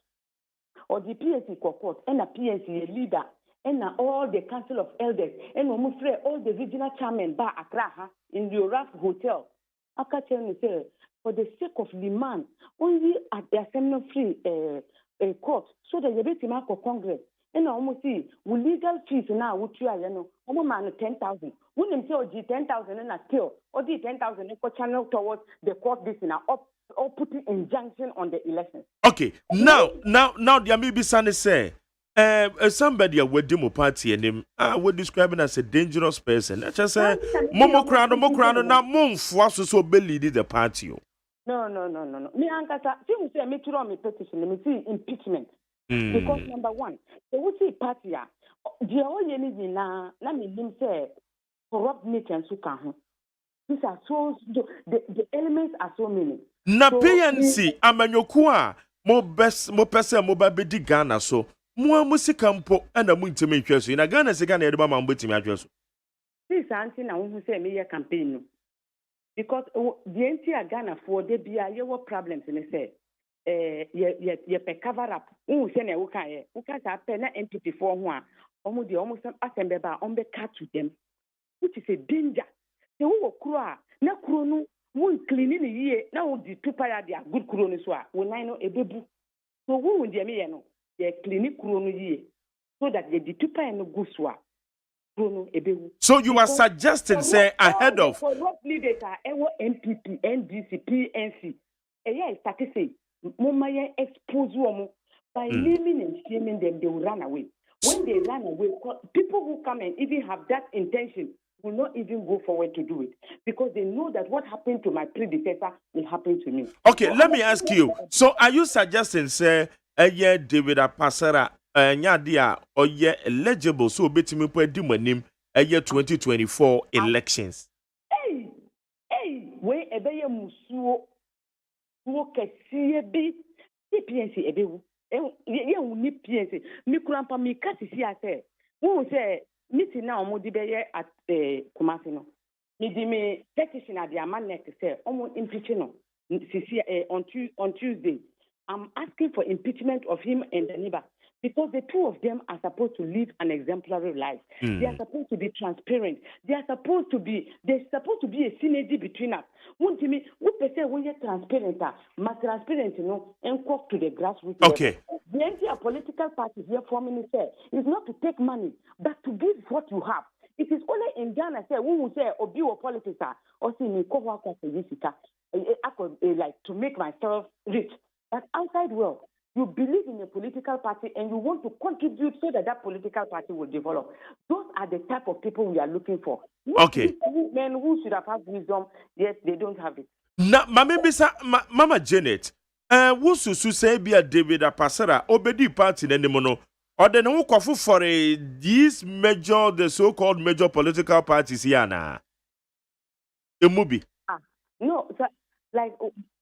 S21: or the PNC court and a PNC leader and all the council of elders and all the regional chairman bar Accra in the Oraf Hotel. I can tell you say for the sake of the man only at the assembly free court so that you be to Congress. And almost see, we legal fees now, which you are, man 10,000. When them say 10,000 and a still, or the 10,000 channel towards the court this now, or putting injunction on the election.
S3: Okay, now, there may be some say, somebody with demo party and him, I would describe him as a dangerous person. I just say, Momo Crano, now Monf was so belly did the party.
S21: No. Me ankasa, see we say me throw me petition, me see impeachment. Because number one, they would say party the only na me him say corrupt nature and so can. These are so the elements are so many.
S3: Na PNC amanyokua mo pese mo ba bedi Ghana so mo musika mpo na mo ntime hweso na Ghana se Ghana yedeba ma mbetimi ahweso.
S21: This auntie na who say me campaign no. Because the entire Ghana for they be a problems in the say ye pe cover up say na wuka sa pe na entity for ho a omo de omo assemble ba on be cut to them which is a danger. They wo kuro a na kuro no won clean ni ye na wo di tupa ya dia good kuro no so a wo nan no ebebu so wo de me ye no ye clean kuro no ye so that ye di tupa no go so a
S3: so you are suggesting say ahead of
S21: corrupt leaders are NPP, NDC, PNC. Yeah, statistics. Mumaya expose women by naming and shaming them, they will run away. When they run away, people who come and even have that intention will not even go forward to do it because they know that what happened to my predecessor will happen to me.
S3: Okay, let me ask you. So are you suggesting say David Apasara nyadia oye eligible so betimi po adimanim 2024 elections?
S21: Hey, we ebeye musuo wo kesiye bi PNC ebewu ye wuni PNC mi kurampa mi kasisi ase wo say meeting na omo di beye at Kumasi no mi di me petition at the amanet say omo impeach no on Tuesday. I'm asking for impeachment of him and the neighbor because the two of them are supposed to live an exemplary life. They are supposed to be transparent. There's supposed to be a synergy between us. One to me, we say we are transparent, transparent, and walk to the grassroots.
S3: Okay.
S21: The entire political parties here forming is not to take money, but to give what you have. It is only in Ghana say we will say obiwo politics or see me like to make myself rich. But outside world, you believe in a political party and you want to contribute so that political party will develop. Those are the type of people we are looking for.
S3: Okay.
S21: Men who should have had wisdom, yes, they don't have it.
S3: Na Mama Janet, wususu say be a David Apasara obedi party nemono. Or then who kofu for these the so-called major political parties here na. Emubi.
S21: No, so, like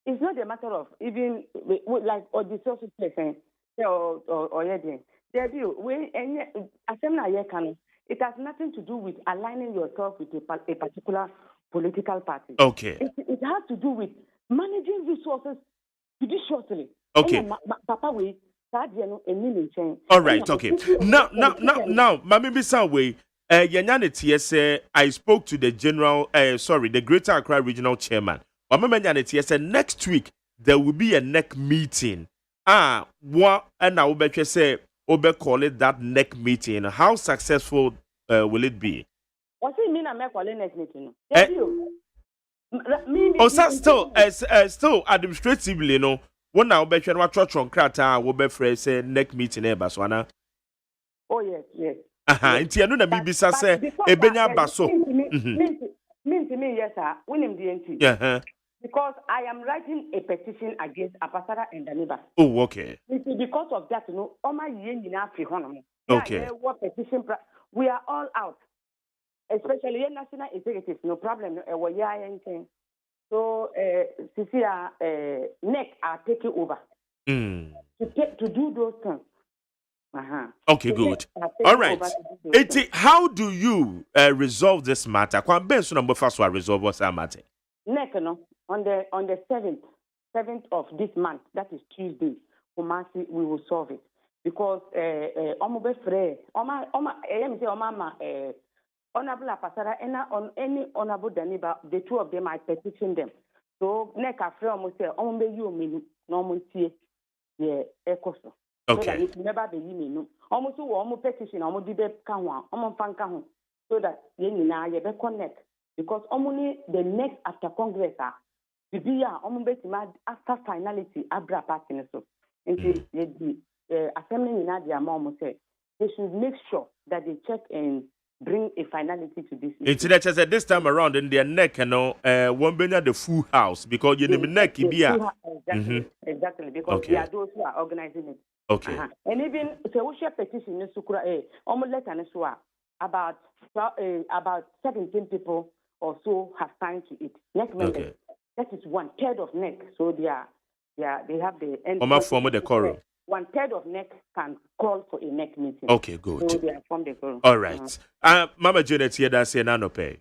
S21: it's not a matter of even like or the social person or anything. They do when any assembly can. It has nothing to do with aligning yourself with a particular political party.
S3: Okay.
S21: It has to do with managing resources judiciously.
S3: Okay.
S21: Papa we.
S3: All right. Okay. Now, Mami Bisawe, Yanyaneti say I spoke to the the Greater Accra Regional Chairman. Next week there will be a neck meeting. What and I will say call it that neck meeting. How successful will it be?
S21: What do you mean I'm calling next meeting?
S3: Still administratively, when now be trying to church on krata will be fresh neck meeting Baswana.
S21: Oh yes.
S3: Inti anu na bibisa say ebenya baso.
S21: Mean to me, yes, sir. William DNT.
S3: Yeah.
S21: Because I am writing a petition against Apasara and the neighbor.
S3: Oh, okay.
S21: Because of that, Oma Yen African.
S3: Okay.
S21: What petition? We are all out. Especially national executives, no problem. So, Cecilia, NEC are taking over to do those things.
S3: Okay, good. All right. How do you resolve this matter? Kwan ben so number first to resolve what's that matter?
S21: NEC, on the 7th of this month, that is Tuesday, Kumasi, we will solve it because Honorable Apasara and on any Honorable Daniba, the two of them, I petition them. So NEC after almost say, you mean no MONTIE, ekoso.
S3: Okay.
S21: So that it never be you almost petition, almost debate Kawan, Fankahu, so that you be connect because only the next after Congress are after finality Abra party so. And the assembly in Nadia Mom say they should make sure that they check and bring a finality to this.
S3: It's at this time around in their neck, won't be the full house because you never neck
S21: exactly because they are those who are organizing it.
S3: Okay.
S21: And even so, we share petition in Sukura almost less than about 17 people or so have signed to it. Next Monday, that is 1/3 of NEC. So they have the end.
S3: Form of the quorum.
S21: 1/3 of NEC can call for a NEC meeting.
S3: Okay, good.
S21: So they have formed the quorum.
S3: All right. Mama Janet here that say no pay.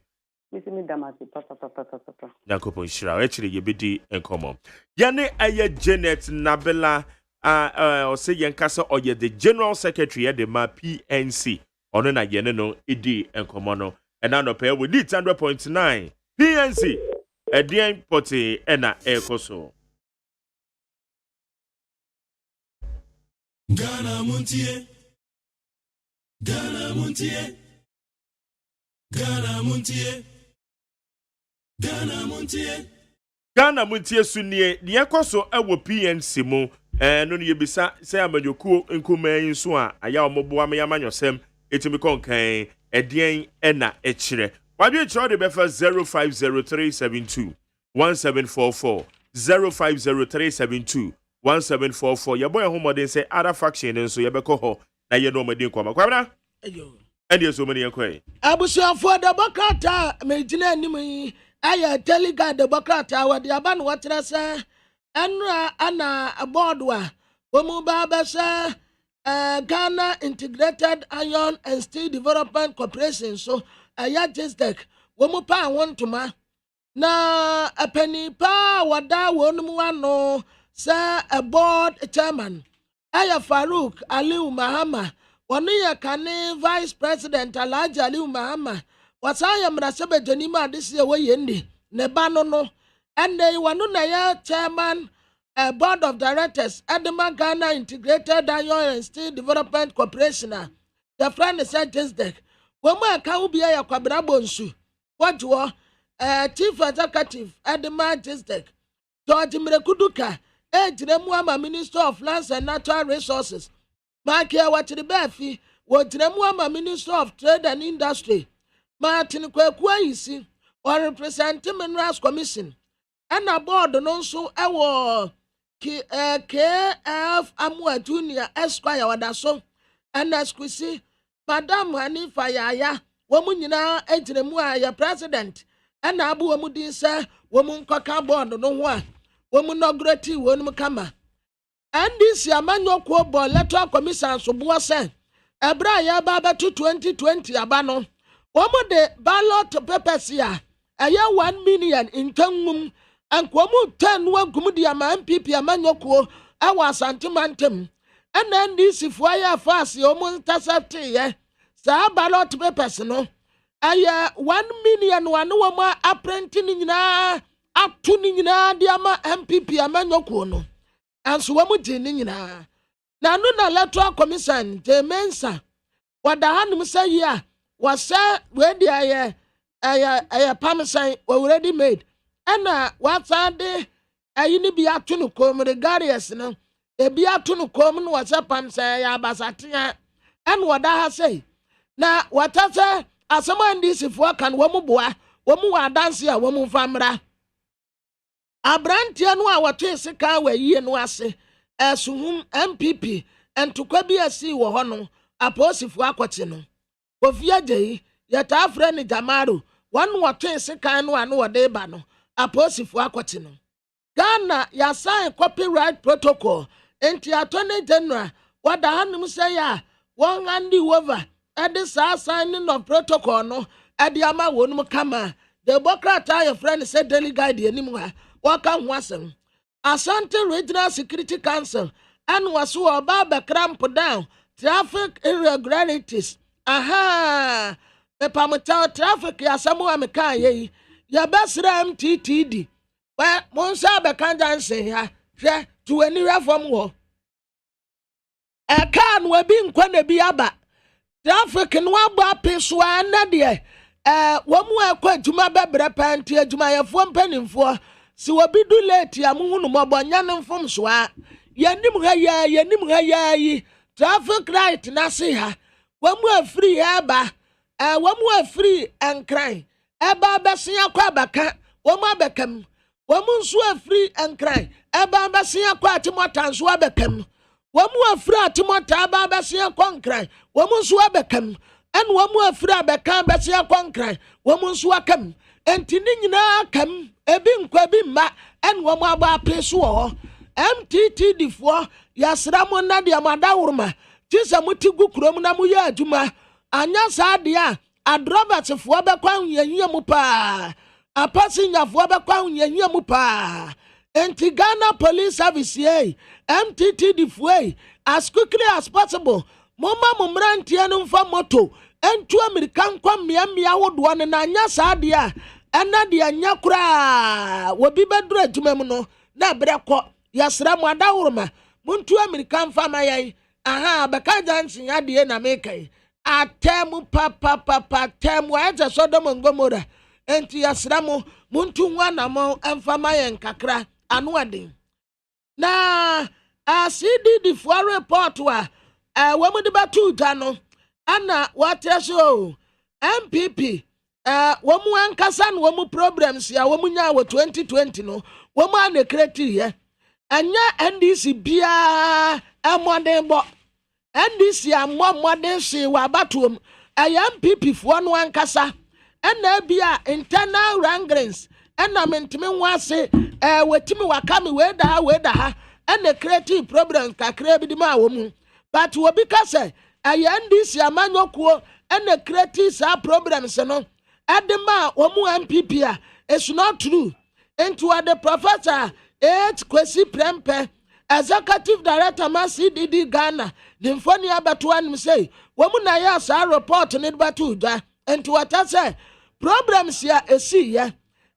S21: Missing Damasi, papa.
S3: Yakopo Shira, actually you be in common. Yane aye Janet Nabela or say Yankasa or ye the General Secretary at the PNC. Ono na yene no idi en komono ena no pay with 100.9 PNC edien poti ena ekoso
S2: Ghana Montie Ghana Montie Ghana Montie Ghana Montie
S3: Ghana Montie sunie de ekoso ewo PNC mu no ne yebisa say amajokuo nkuman so a aya omoboa me yamanyosem etimi konkan edien ena echire wadwe chiro de befa 050372 1744 050372 yeboy homodin say other faction nso yebeko ho na ye no modin kwama kwabra
S4: ayo
S3: ende so mani yankoi
S4: abusuafo democrat mejina anim aya delegat democrat awade aba no watere se enra ana board wa omu ba se Ghana Integrated Iron and Steel Development Corporation so just womu pa wontuma na apani pa wada wonum ano sa a board chairman aya Farouk Aliu Mahama woni ya kane vice president Alhaji Aliu Mahama wasaya mrasebe jonima this year we yende ne bano no ende wanu na ya chairman board of directors Edema Ghana Integrated Iron and Steel Development Corporation the friend is just woman ka ubia ya kwabra bonsu wajwo chief executive Edema Gisdek George Mrekuduka ejiremu ama Minister of Lands and Natural Resources Makia Wachiribefi wojiremu ama Minister of Trade and Industry Martin Kwekwa isi or representing Minerals Commission and a board no so ewo KF Amwa Junior Esquire wadaso and Esquisi Madam Hanifa Yaya woman nyina ejiremu ya president and abu womudin se womun kwaka board no ho womun no grati wonum kama and this yamanyo ko board electoral commission so bo se ebra ya baba to 2020 aba no womu de ballot papers ya aya 1 million in tangum and komu 10 wagum di ama MPP amanyo ko awa santimantem and then this if wire fast yomun tasati ye sa ballot papers no aya 1 million wanu wama apprenting nyina atu ni nyinaa de ama MPP amanyɔkuo no anso wɔn gye ne nyinaa na no na electoral commission de mensa wɔda hanom sɛ yi a wɔsɛ wedi ayɛ pamsan already made ɛna wɔasa de ayi ne bi ato no kom regardless no ebi ato no kom no wɔsɛ pamsan yɛ abasatea ɛna wɔda ha sɛ na wɔta sɛ asɛm a ndisifoɔ kan wɔn boa wɔn wɔ adanse a wɔn mfa mmra abranteɛ no a wɔte sika wɔ yie no ase ɛsuhum MPP ntokwa bi asi wɔ hɔ no aposifoɔ akɔte no ofia gye yɛta afrɛ ne Jamaro wɔn wɔte sika no a no wɔde ba no aposifoɔ akɔte no Ghana yɛasign copyright protocol enti attorney general wɔda hanom sɛ ya wɔn handi over ɛde saa signing of protocol no ɛde ama wɔn kama the Democrat your friend said daily guide anim ha wɔka ho asɛm Asante Regional Security Council and was so about the cramp down traffic irregularities. Aha, the Pamatel traffic ya Samuel Mekaye, your best MTTD. Well, Monsa Bekanjan say ya, to any reform war. A can we be in Quanabiaba. Traffic in Waba Piswa and Nadia. One more quite to my baby panty, to my 1 penny for. Si wabi do late ya muhunu mabanyana mfom swa yanim ha ya traffic light na se ha wamu free eba wamu free enkran eba besia kwa baka wamu abekam wamu nso free enkran eba besia kwa atimota nso abekam wamu free atimota eba besia kwa enkran wamu nso abekam en wamu free abeka besia kwa enkran wamu nso akam enti ni nyina kam ebi nkwa bi ma en wo mo aba peso ho MTTD fo yasra mo na de amada wurma tisa mutigu kurom na mo ya aduma anya sa de a adrobert fo be kwan yanyia mu pa apasinya fo be kwan yanyia mu pa enti Ghana Police Service MTTD fo as quickly as possible moma mo mrantie no mfa moto entu American kwa mmia wodo ne na anya sa de a ena de anya kura wobi bedura adwuma no na breko yasra mu adawurma muntu American fama yai aha beka jansi ya de na mekai atemu papa temu aje Sodom and Gomorrah enti yasra mu muntu nwana mo emfama yen kakra anu adin na CDD for report wa wamu de batu no ana watre so MPP womu ankasa no womu problems ya womu nya wo 2020 no womu ane kreti ye anya NDC bia amode bo NDC amode se wa batom MPP fo no ankasa ena bia internal wranglings ena mentime nwase wetimi wakame weda ha ena kreti problems kakra bi di ma womu but wobi ka say NDC amanyokuo ena kreti sa problems no Adema omu MPP a it's not true. Into the professor H. Kwesi Prempe, executive director ma CDD Ghana, the mfoni abatuan say, womu na ya sa report ni batu da. Into what I say, problems ya esi ya.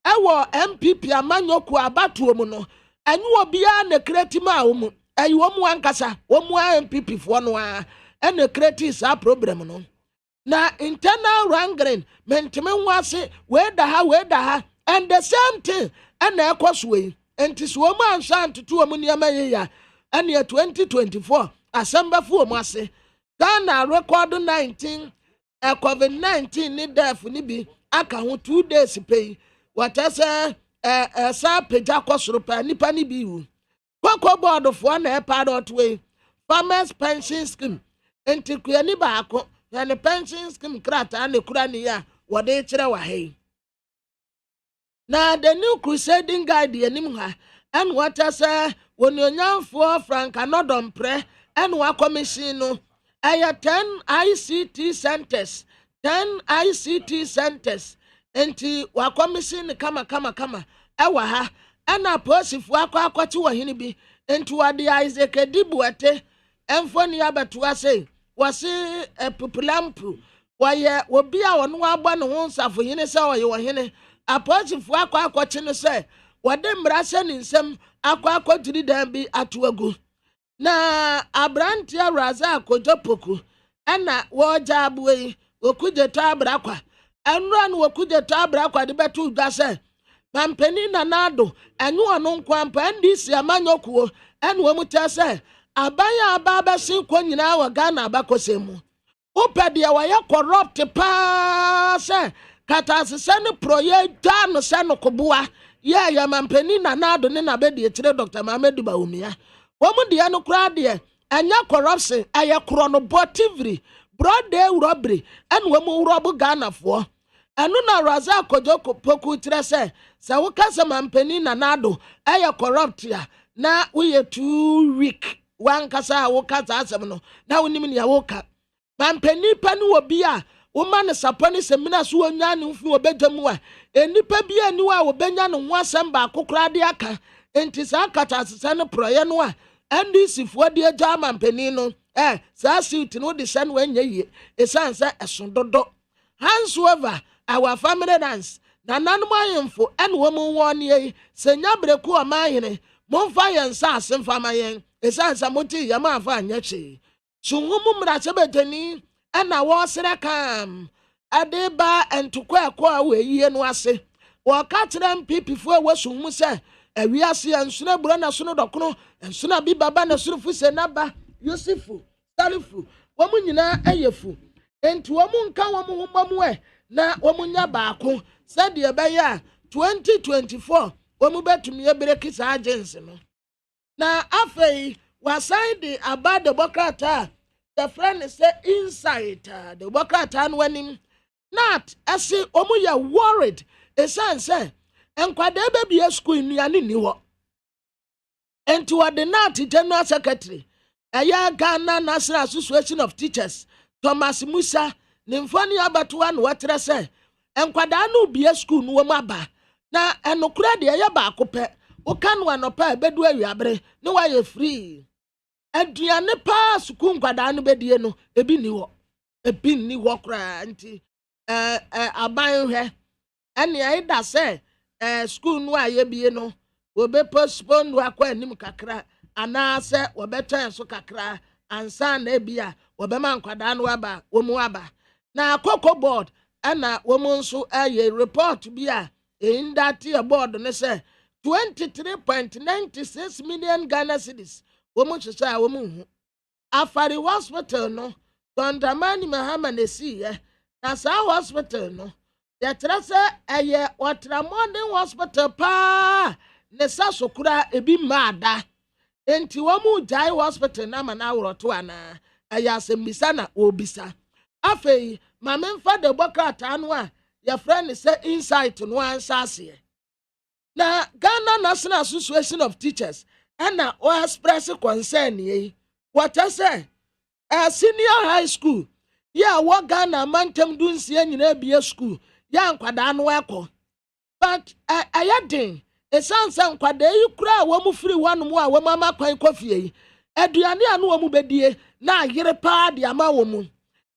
S4: Ewo MPP amanyoku abatu omu no. Enyu obiya ne kreti ma omu. Eyu omu ankasa, omu MPP fwano a. Ene kreti sa problem no. Na internal wrangling mentime nwase weda ha and the same thing na ekoswe enti so mo ansa ntutu omu niama ya and 2024 December fu omu ase Ghana record 19 COVID-19 ni death ni bi aka ho 2 days pay watase sa peja kosoro pa nipa ni bi wu kokko board fo na e parrot way farmers pension scheme enti kuyani baako yani pension scheme krata ne kura ne ya wode kire wa hei na the new crusading guide yanim ha and what I say when you nyam for Frank anodom pre and wa commission no aya 10 ICT centers enti wa commission kama ewa ha ana posifu akwati wa hini bi enti wa di Isaac Dibuate emfoni abatu ase wasi pupulampu waye obi a wono agba no ho nsafo hene se waye wo hene aposifu akwachi no se wɔde mmarahyɛ ne nsɛm akɔtiri dan bi ato agu na abranteɛ raza akɔgya poku ɛna wɔgya aboa yi wɔkugye tɔ abrakwa ɛnura no wɔkugye tɔ abrakwa de bɛto dwa sɛ pampani na nado ɛnwo ɔno nkwampa ndc amanyokuo ɛna wɔn kyɛ sɛ abaya aba bɛsi kɔ nyinaa wɔ Ghana abakɔsɛ mu wopɛ deɛ wɔyɛ corrupt paa sɛ katasesɛ ne proyɛ gya no sɛ no koboa yɛ mampani na nado ne na bɛdi ekyire Dr. Mohammed Bawumia wɔn deɛ no koraa deɛ ɛnyɛ corruption ɛyɛ chronobotively broad day robbery ɛna wɔn wurɔbo Ghanafoɔ ɛno na raza kojo poku kyerɛ sɛ woka sɛ mampani na nado ɛyɛ corrupt ya na woyɛ too weak wankasa a woka saa asɛm no na wonim ne ya woka mampani pa ne wɔ bi a woma ne sapɔ ne sɛmina so wɔnya ne mfi wɔbɛgya mu a enipa bi ani wa wɔbɛnya ne ho asɛm baako koraa de aka enti saa katasesa ne prɔyɛ no a NDC foɔ de agya mampani no saa suit no de hyɛ no anya yie ɛsiane sɛ ɛso dodo hansoever our family dance na nanom ayemfo ɛne wɔn wɔn nie sɛ nya breku ɔmaahene momfa yɛn nsa ase mfa ma yɛn ɛsiane sɛ mote yɛm afa anyɛ hwee sunhumu mmarahyɛ bɛtani ɛna wɔsrɛ kam ɛde ba ntokɔ ɛkɔ a wɔyie no ase wɔka kyerɛ mpipifoɔ a wɔsunhumu sɛ awiase nsuna buro na sono dɔkono nsuna bi baba na soro fu sɛ naba Yusufu Salifu wɔn nyinaa ɛyɛfu enti wɔn nka wɔn ho bɔm na wɔn nya baako sɛdeɛ ɛbɛyɛ a 2024 wɔn bɛtumi ebreki saa agency no na afei wasan de aba Democrat the friend say inside the Democrat no anim not ɛsi wɔn yɛ worried esan sɛ nkwadaa bɛbi school nnuane ni hɔ enti wɔde not general secretary ɛyɛ Ghana National Association of Teachers Thomas Musa ne mfoni abatoa no wɔtrɛ sɛ nkwadaa no bi school no wɔn aba na enokura de ɛyɛ baako pɛ woka no anopa bedu awiabre ne wayɛ free aduane pa school nkwadaa no bedie no ebi ni hɔ kra nti aban hwɛ ɛne ɛda sɛ school no ayɛ bie no wobe postpone no akɔ anim kakra anaasɛ wɔbɛtwɛn so kakra ansa na ebia wɔbɛma nkwadaa no aba wɔn aba na akɔkɔ board ɛna wɔn nso ɛyɛ report bi a indati board ne sɛ 23.96 million Ghana cedis wɔn hyehyɛ a wɔn hu afari hospital no Dondamani Muhammad esiye na saa hospital no yɛtrɛ sɛ ɛyɛ Ultramodern hospital pa ne sa sokura ebi maada enti wɔn jai hospital na ma na aworoto ana ɛyɛ asɛmbisa na obisa afei mamemfa de bɔkrata no a yɛfrɛ ne sɛ insight no ansase na Ghana National Association of Teachers ɛna o express concern yi wɔtɛ sɛ senior high school ya wɔ Ghana mantem dunsie nyina bie school ya nkwadaa no akɔ but ɛyɛ den esansa nkwadaa yi kura a wɔn firi wɔn mu a wɔn ama kwan kɔfie yi aduane a no wɔn bɛdie na ayere paa de ama wɔn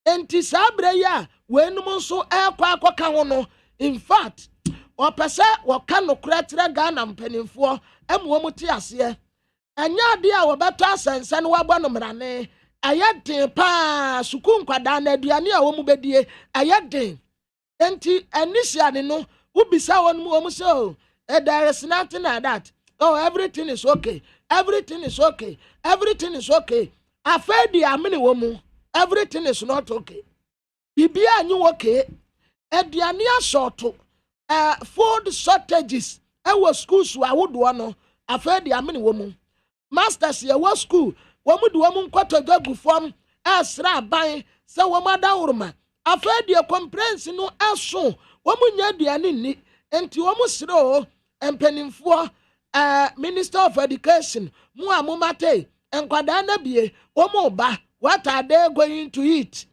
S4: enti saa bere yi a wɔnum nso akɔka ho no in fact ɔpɛ sɛ wɔka no kura kyerɛ Ghana mpanimfoɔ ɛmu wɔn te aseɛ ɛnyɛ ade a wɔbɛtɔ asɛnsa no wɔabɔ no mmerane ɛyɛ den paa sukuu nkwadaa na aduane a wɔn bɛdie ɛyɛ den enti initially no wobisa wɔn mu wɔn sɛ there is nothing like that everything is okay everything is okay afei di amene wɔn mu everything is not okay bibia anyi okay aduane asɔɔto food shortages ɛwɔ schools ahodoɔ no afei di amene wɔn mu masters yɛwɔ school wɔn mu de wɔn nkɔtɔ gu fam ɛsra aban sɛ wɔn adawuruma afei di complaints no ɛso wɔn nya aduane ni enti wɔn sere o mpanimfoɔ Minister of Education mu amumate nkwadaa na bie wɔn ba what are they going to eat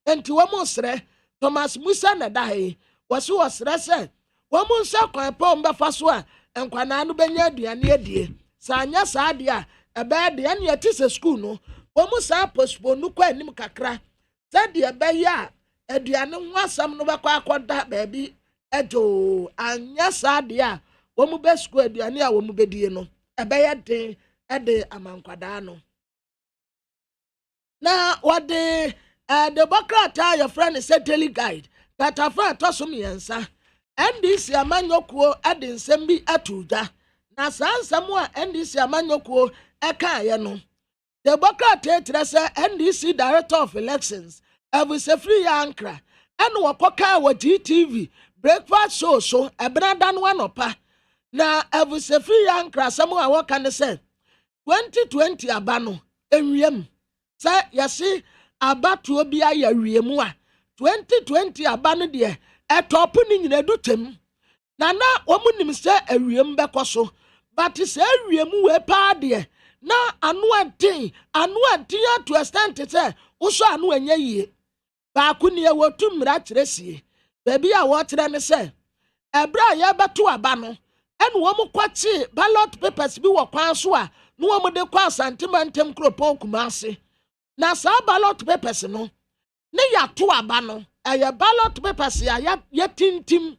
S4: enti wɔn sere Thomas Musa na dae wɔso wɔsere sɛ wɔn nsa kwan pa wɔn bɛfa so a nkwadaa no bɛnya aduane adie saa anya saa de a ɛbɛyɛ de ɛne yɛte sɛ school no wɔn saa postpone no kɔ anim kakra sɛ de ɛbɛyɛ a aduane ho asɛm no bɛkɔ akɔda baabi ejo anya sade a wo mu be school aduane a wo mu bedie no ebeye den ede amankwada no na what the Bokrata your friend is a daily guide that a friend tosom yensa and this yamanyokuo ade nsem bi atuja na sansamo and this yamanyokuo eka ye no the Bokrata trese NDC director of elections Ebusefri Yankra and wakoka wa GTV breakfast show so ebrada no anopa na Ebusefri Yankra samu a waka ne say 2020 abano enwiem sa yasi abatuo bi aye wiemu a 2020 abano de etopo ni nyina dutem na omunim se awiem bekoso but se awiemu we pa de na anu atin to extent se uso anu anya yie ba kuni e wotum mra kiresie baby a wo kire ne se ebra ya beto aba no ene wo mu kwachi ballot papers bi wo kwan so a no wo mu de kwa santimantem kropon kumase na sa ballot papers no ne ya to aba no eye ballot papers ya tintim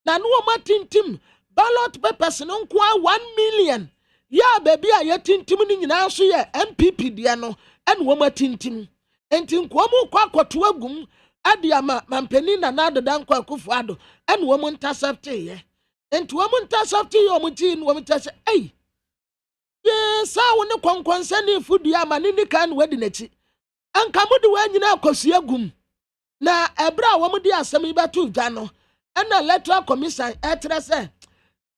S4: na no wo matintim ballot papers no nko 1 million ya baby a ya tintim ni nyina so ye MPP de no ene wo matintim enti nko mu kwa kwato agum ade ama mampani na nadada nkwa akufo ado ene wo mu intercepte ye enti wo mu intercepte ye wo mu ti no wo mu tase ye sa wo ne konkonse ne fudu ama ni kan wadi nachi anka mudi wa nyina akosu agum na ebra wo mu di asem ibatu gwa no ena electoral commission etrese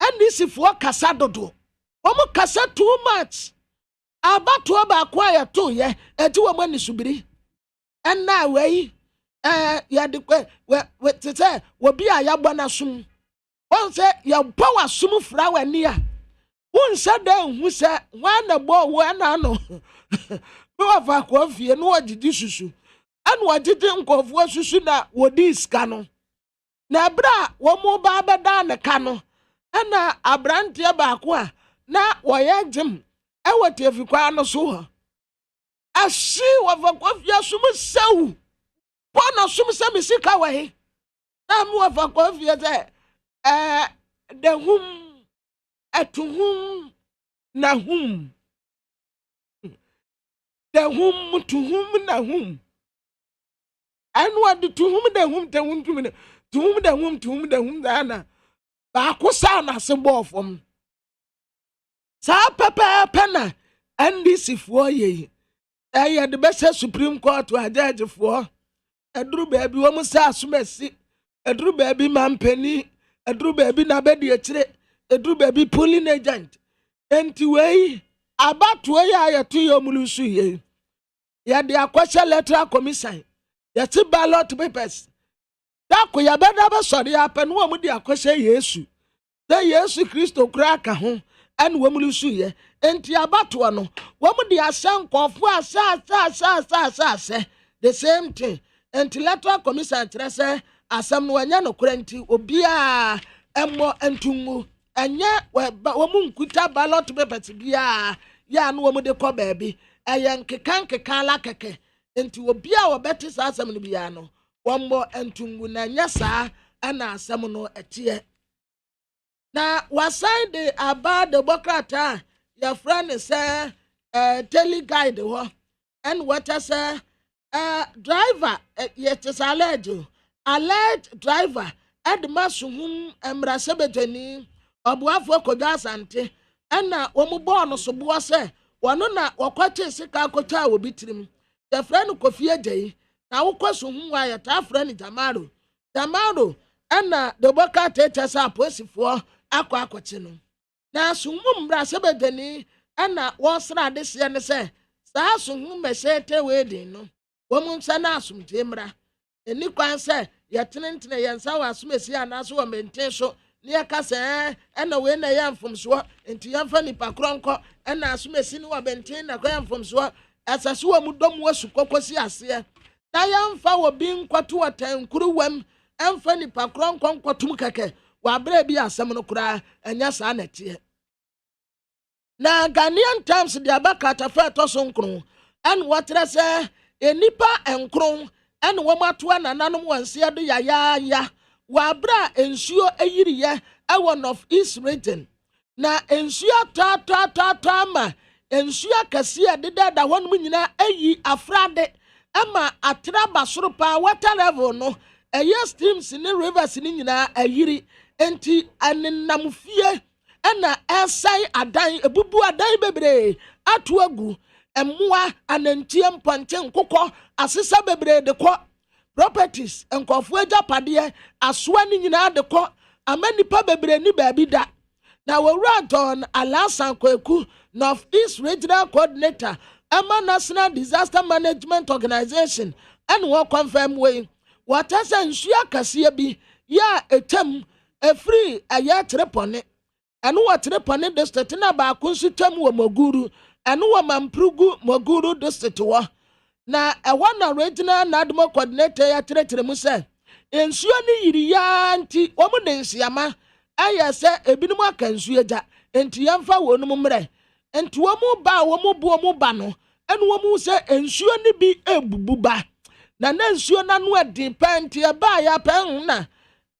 S4: NDC fo kasa dodo wo mu kasa too much abatu ba kwa ya to ye eti wo mani subiri ena wei ya de we tete wo bi a ya gbana sum won se ya power sum fra wani a won se den hu se wan na bo wo na no me wa fa ko fie no wagidi susu anu wagidi nkofo susu na wodi iska no na bra wo mo ba beda ne ka no ana abrante ba ko a na wo ye jim e wote afikwa no so ho ashi wa fa ko fie sum sewu bona sum se misika wa he na mo wa fa ko fie te de hum atuhum na hum the hum to whom na hum and what to whom the hum to whom to whom the hum to whom the hum dana ba ko sa na se bo fom sa papa pena NDC fo ye the best Supreme Court wa judge fo eduru ba bi wo mu sa asomasi eduru ba bi mampani eduru ba bi na bedi akire eduru ba bi polling agent enti wei abatu ya yetu yomulusu ye ya de akwasha electoral commission ya ti ballot papers da ko ya beda ba sori apen wo mu de akwasha Yesu da Yesu Kristo kura ka ho en wo mulusu ye enti abatu no wo mu de asan kofo asa the same thing enti electoral commission trese asam no anya no kura nti obia emmo entungu enye wo mu nkuta ballot papers bia ya no wo mu de ko baabi ayen kekan la keke enti obi a wobeti sa asem no bia no wombo entungu na nya sa ana asem no etie na wasan de aba de Bokrata your friend say tele guide ho and what say driver yet is alert driver admasuhum emrasebetani obuafo kodwa asante ana womubo no so bo se wano na wakwache sika akota wo bitirim the friend Kofi Agye na wokwaso hu wa ya ta friend Jamaro ana the Bokrata tesa aposifo akwa akwache no na sumum bra sebedani ana wosra de se ne se sa sumum mesete wedin no womum sa na asumte mra eni kwan se yetenentene yensa wa asumesi anaso wo menten so ne kasa ena we na yamfom so enti yamfa nipa kronko ena asumesi ne wa benten na yamfom so asase wa mudom wasu kokosi ase na yamfa wo bi nkwato atankuru wam emfa nipa kronko nkwatum keke wa bra bi asem no kura enya sa na tie na Ghanaian Times de abakata fa to so nkron en wotre se enipa enkron en wo mato ananom wanse do ya wabra nsuo eyiriye ewo North East region na nsuo ta ma nsuo kase deda da hɔ no nyina eyi afrade ama atraba soro pa water level no eye streams ne rivers ni nyina ayiri enti anenam fie ɛna ɛsai adan ebubu adan bebre atu agu ɛmoa anantie mpɔnte nkokɔ asesa bebre de kɔ properties nkɔfo agyapadeɛ asoa ne nyinaa de kɔ ama nipa bebre ni baabi da na wɔwura John Alasan Kwaku North East Regional Coordinator ama National Disaster Management Organization ɛna wɔ confirm wei wɔtasa nsuo akɛseɛ bi ya etam efiri ɛyɛ trepɔne ɛno wɔ trepɔne district na baako nso tam wɔ Moguru ɛno wɔ Mamprugu Moguru district wɔ na ɛwɔ na regional nadmo coordinator ya tretre mu sɛ nsuo ni yiri ya nti wɔn de nsiama ayɛ sɛ ebinom aka nsuo gya nti yɛmfa wɔn mu mmerɛ nti wɔn ba no ɛna wɔn sɛ nsuo ni bi ebubu ba na nsuo nanu ɛdi pɛ nti ɛba ya pɛ na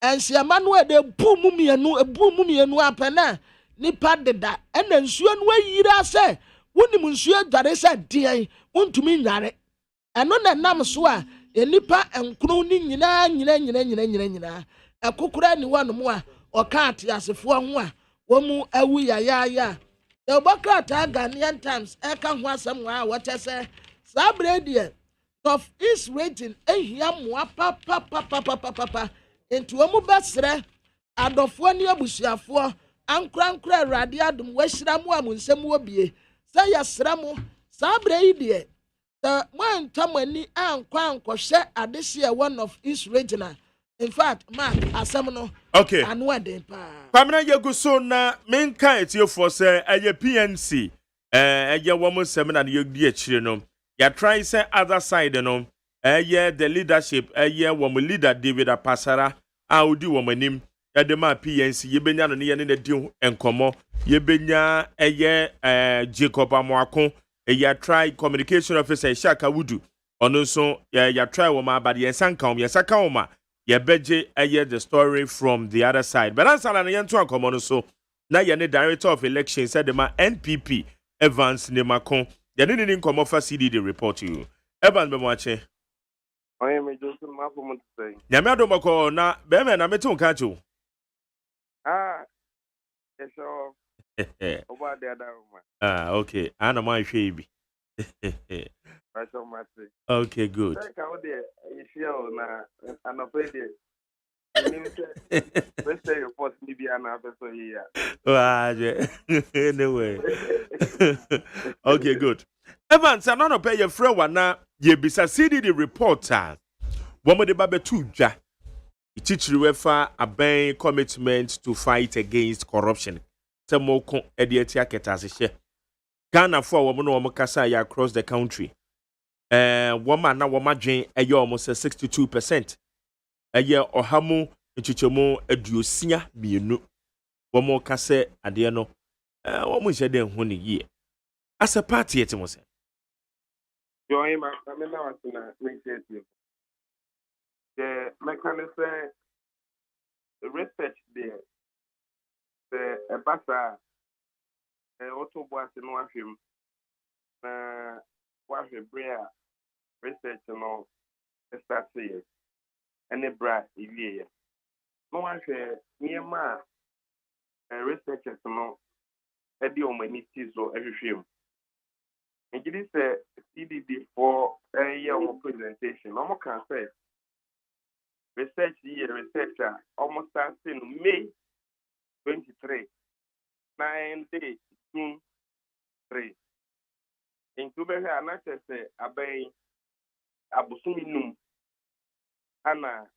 S4: nsiama no ɛde bu mu mienu apɛ na nipa deda ɛna nsuo no ayira sɛ wɔnim nsuo dware sɛ deɛ wɔntumi nyare ɛno na nam so a nipa nkron ni nyina ɛkokora ni wɔn mu a ɔka ate asefoɔ ho a wɔn awu yayaya na ɔbɔkrata Ghanaian Times ɛka ho asɛm a wɔkyɛ sɛ saa bere deɛ North East region ehia mmoa papa nti wɔn bɛsrɛ adɔfoɔ ne abusuafoɔ ankora Awurade adom wɔahyira mu a mo nsɛm wɔ bie sɛ yɛsrɛ mo saa bere yi deɛ the man tamani ankɔhwɛ adehye one of East regional in fact mark asɛm no
S3: okay
S4: anu ade pa
S3: pamena yegu so na menka etiefo sɛ ɛyɛ PNC ɛyɛ wɔn nsɛm na yɛdi akyire no ya try say other side no the leadership wɔn leader David Apasara a odi wɔn anim yɛde ma PNC yɛbenya no ne yɛne ne di nkɔmɔ yɛbenya Jacob Amoako ya try communication officer Shaka Wudu ono nso ya try wɔn abade yɛsaka wɔn yɛbɛgye the story from the other side but ansala no yɛnto akɔmɔ no so na yɛne director of elections said ma NPP Evans Nemako yɛne ne nkɔmɔ fa CDD report you Evans bɛmoakye
S1: oye me Joseph mafo mo tsai
S3: nyame adomako na bɛmɛ na mete wo ka kyew
S1: eso oba de adama
S3: okay ana ma hwɛ bi okay good anyway okay good Evans another pay your friend wana ye bisa CDD reporter womo de ba betu dwa itichiri wefa aban commitment to fight against corruption temoko edieti aketase hye Ghana for woman no kasa ya across the country woman na woman dwen almost 62% ohamu nchichemu aduosia mienu woman kasa ade no woman hye hu ne yie as a party etimo se
S1: join my na wasina research the mechanism the research there the ebasa auto boss no ahwem na wahwe brea research no start here any bra ewie no wahwe niema researchers no edi omaniti so ahwehwem ngidi say CDD for year presentation no can say research year researcher almost starting May 23 9 days June 3 into be here na say abai abusumi num ana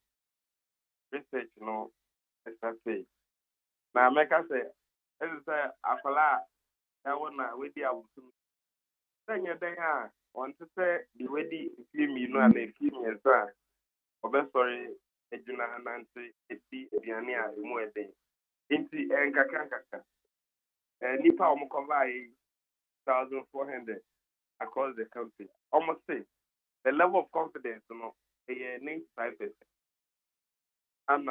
S1: research no say na meka say say afala e wona we di abusumi senya den a want to say the wedi film no and a film yesa obesori ejuna nanti eti ediane a emu eden inti nkaka nipa omukovai 1,400 across the country. Almost say the level of confidence, 95%. and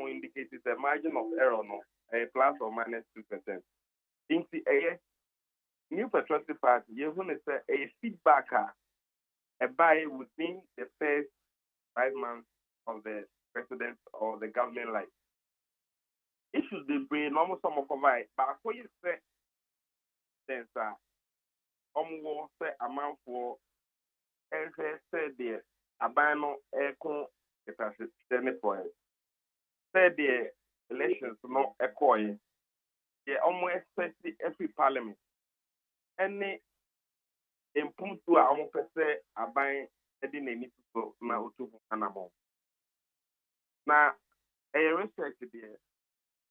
S1: indicated the margin of error no plus or minus 2%. In the new patriotic party, you want to say a feedback a buy within the first 5 months of the president or the government life. Issues they bring almost some of provide, but what you say, then sir, say amount for say the abano aircon capacity for it. Say the elections not a coin. Yeah, almost every parliament. Any impuntu a almost say a buying a dinner need to go now to Anamo. Now, a research there.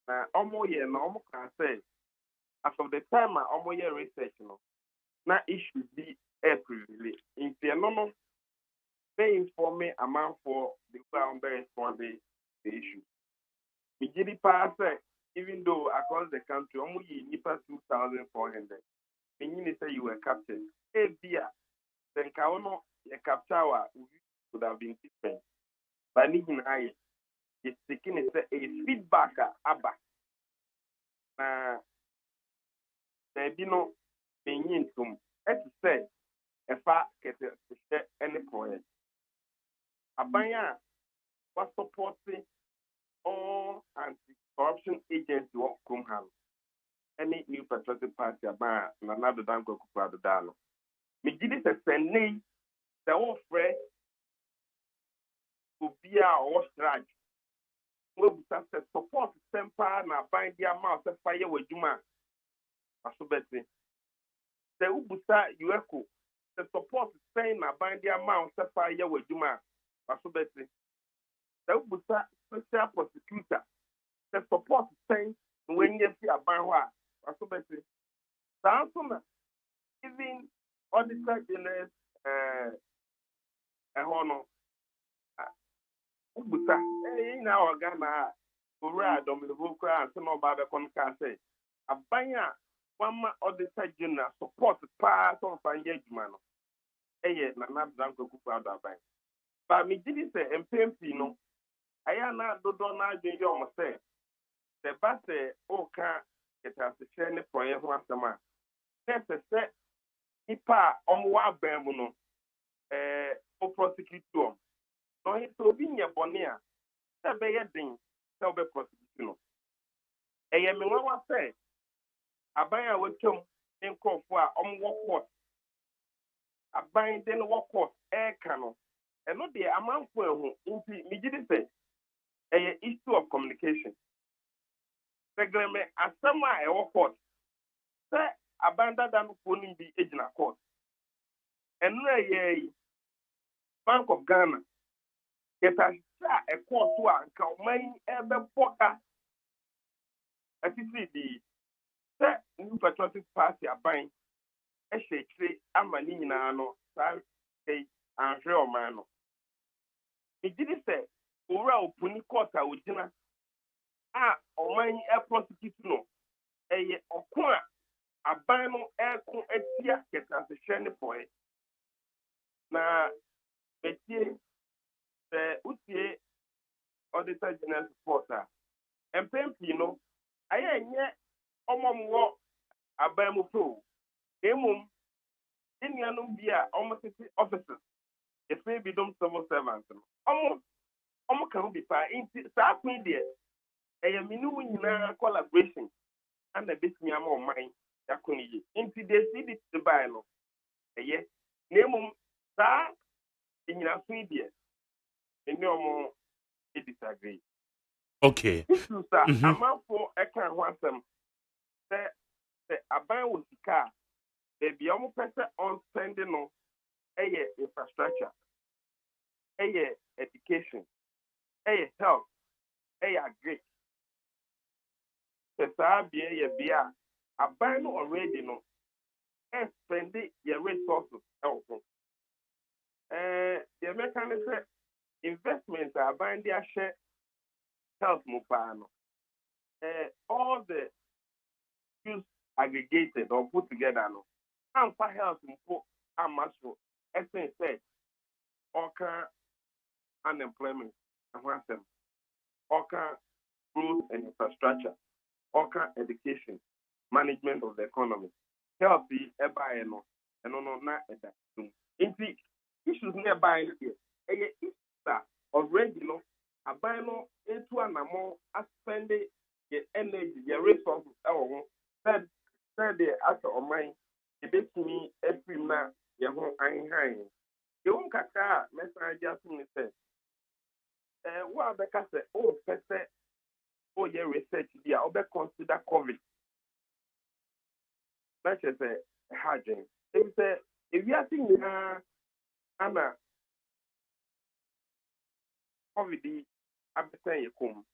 S1: Now, almost yeah, no can say as of the time I almost yeah research no. Now it should be April. In the no, they inform me amount for the founder responding the issue. Immediately pass even though across the country almost you need 2,400. Meaning say you were captured. Hey dear, then Kaono a capture would have been different. But Nihin I is taking a feedback abba. There be no meaning to say a fact get any point. Abaya was supporting all anti-corruption agencies of Kumham. Any new patriotic party about another dango kupado dalo. Me did it a sending the whole fresh to be our strike. We will support Sempa na bind their mouth and fire with Juma. Asobeti. The Ubusa Ueku, the support saying na bind their mouth and fire with Juma. Asobeti. The Ubusa special prosecutor, the support saying when you see a banwa. Asobeti. Samsung, even auditor general, a honor. Ubusa, now Ghana, Ura, Dominical, and some about the concert. A banya, one auditor general support the pass on Fanyajman. Not Zanko Kupada Bank. But me did say, and Pempino, I am not the donor, you say. The basse, can it has to share the point once a month. That's a set, Ipa, on one bambuno, for prosecutor. No, it's so being a bonnia. That be a thing, so be prosecution. A Yamawa say, a buyer will come in call for walk court. A buying then walk court, air cannon. And not the amount for whom immediately say, a issue of communication. Segment as somewhere a walk court. Say, abandon them for the agent court. And Bank of Ghana. Get a court to a money ever poker. As you see, the new patriotic party are buying a shake, a manino, and real man. It didn't say, Ura Puni Court, I would dinner. Or money a prosecution, a Okuna, a bino air con a tear get as a shiny point. Now, the Utie auditor general supporter. And Pempino, I ain't yet almost walk a bamufu. Emum, in Yanubia, almost officers. If maybe don't civil servants. Almost can be far into South Media. A minu in collaboration and the best me among mine. Yakuni into the city to buy no. Yes, Nemum, sir, in your Sweden. And no more disagree.
S3: Okay.
S1: Issues are amount for I can't want them. The abide with the car. They be almost person on spending on infrastructure, education, health, agri. The Sabia Bia abide already no and spend your resources also. The American investments are buying their share health mupano. All the use aggregated or put together no. And for health mupo amaso essence said or can unemployment and what them. Oka growth and infrastructure, Oka education, management of the economy. Healthy eba no na eda. Inti issues nearby here. Issues that already no abano into an amount spend the energy, the resources said after on mine, the big me every man, your home high. The one kaka, Mr. Justin said, what the case, oh, your research, yeah, or consider COVID. That's just a harding. If you are thinking, Anna, COVID, I'm saying you come.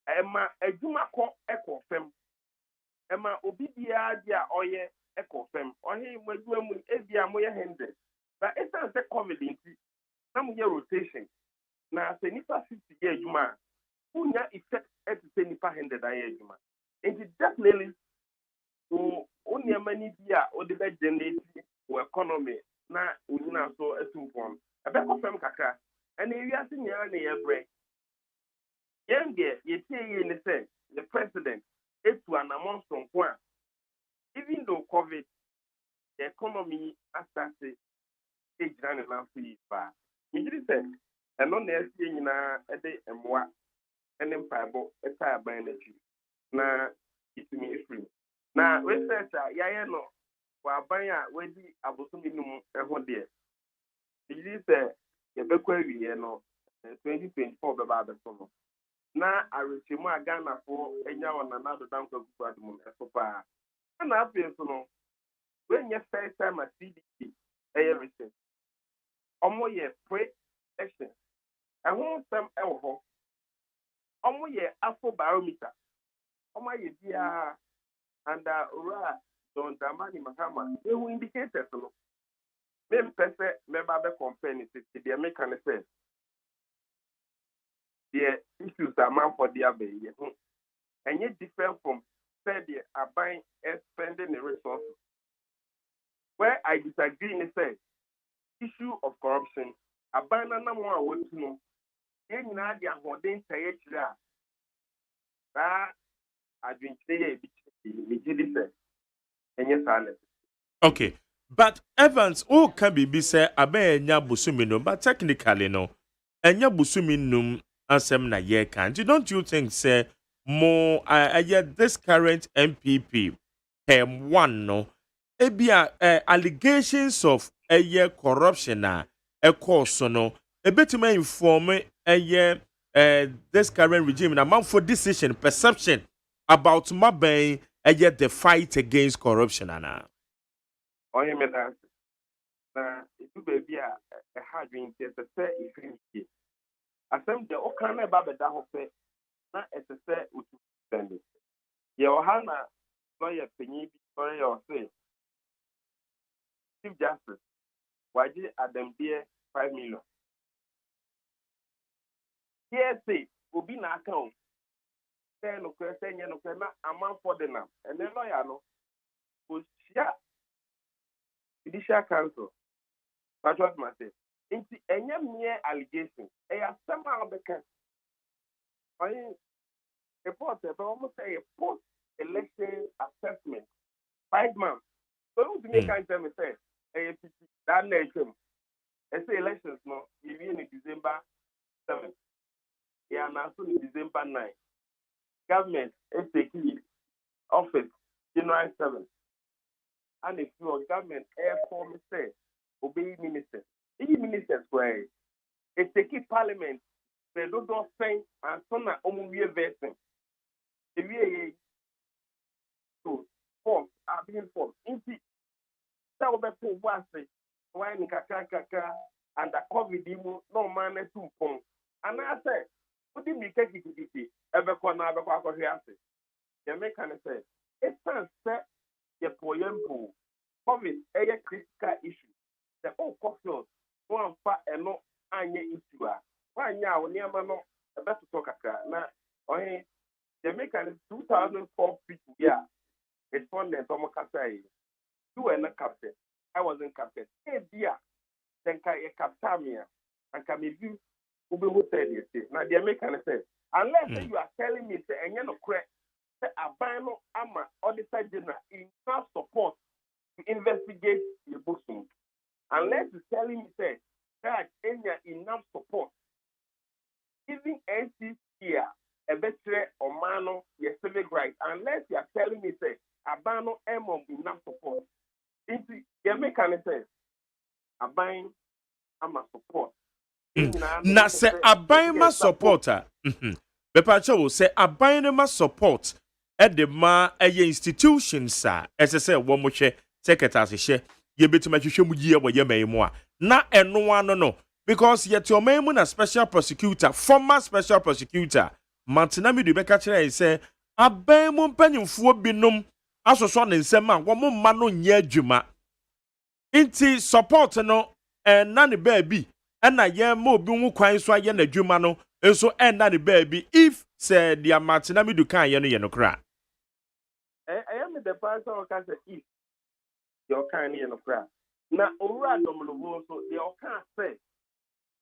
S1: Emma, a Juma call echo fem. Emma, Obidia, dia, oye, echo fem. Or him, when you are Edia, Moya Hendred. But it's not a COVID, some year rotation. Now, say, Nipa 50 year Juma, who ya effect at the Nipa Hendred a year Juma. And it definitely, only a many year or the bed generate or economy, now, we now so a two form. A back of them, Kaka, and if you are seeing your break. Younger, you say in the president, it's one among some point. Even though COVID, the economy has started stage running now for you. You just said, and on the SCA in a day and what, and then Bible, a tire by energy. Now, it's me free. Now, researcher, no, while buying where the Abosuminium and one day. You just said, the Bequery, 2024 about the summer. Na arisimu Ghana for enya on another down to Guadalajara so far. And I feel so when you first time a CDC everything. Omo ye pre-election. And when some elho, omo ye afro barometer. Omo ye dia and ura don damani mahama. They will indicate so. Même person member the company the American say. The issues are man for the abbey, and yet different from said they are buying and spending the resources. Where I disagree in the issue of corruption, a banana more way to know. Then now they are holding say that I've been saying and yes, silence.
S3: Okay, but Evans, all can be said, Abenya Busumino, but technically no, and Yabusuminum. Asem na ye can't. Don't you think, say, more this current MPP one no ebia allegations of corruption na course no a bit to inform this current regime na man for decision perception about my the fight against corruption na.
S1: Oh, you mean that? It will be a hard win test to say if asem de okana ba beda ho pe na etese utu sende ye ohana lawyer penyi bi sorry you say Chief Justice waji Adam Dear 5 million yes say obi na account say no kwese nye no kwe na amount for the nam and then lawyer no go share judicial council that's what I say inti enye mere allegation e ya sama obeka report almost say a post-election assessment 5 months. So who's the main kind of say that nation? I say elections no, you in December 7th. Yeah, now soon December 9th. Government take office January 7th. And if your government form say obey ministers. These ministers were it take parliament. They don't say and so na omuwie versing. If you so form are being formed. Inti that will be for what say why ni kaka and the COVID no man to pon. And I say, what did me take it ever corner ever here? The American say it's set the poem COVID a critical issue. The whole cocktails one fat and no anya issue. Why now near no a better talk now the American 2004 people yeah respondent to Makasai. You were not captain. I wasn't captain. Hey dear, then can you captain me and can be who said yes. Now the American said Unless you are telling me say and you know correct say abano ama auditor general enough support to investigate your bosom. Unless you're telling me say that enough support, even NCC here, a better or mano your civic rights. Unless you are telling me say abano enough support. You make an sense. Abine ama support.
S3: Na se abaima supporter. Bepacho will say abaima support at the ma institutions sa say one more secretary share ye bit ma hwehwe mu ye wo ye mai a na eno ano no because yet your mai mu na special prosecutor former special prosecutor Mantinami de beka kire say abaimu mpanyimfo binom asoso ne nsem a wo mma no nye adwuma inti support no na ne baby na ye ma obi hu kwan so aye na adwuma no enso na ne baby if say dia Mantinami du kan ye no kra
S1: I am the person who can say if your kind in the crowd. Now, over Domino, so they all can't say,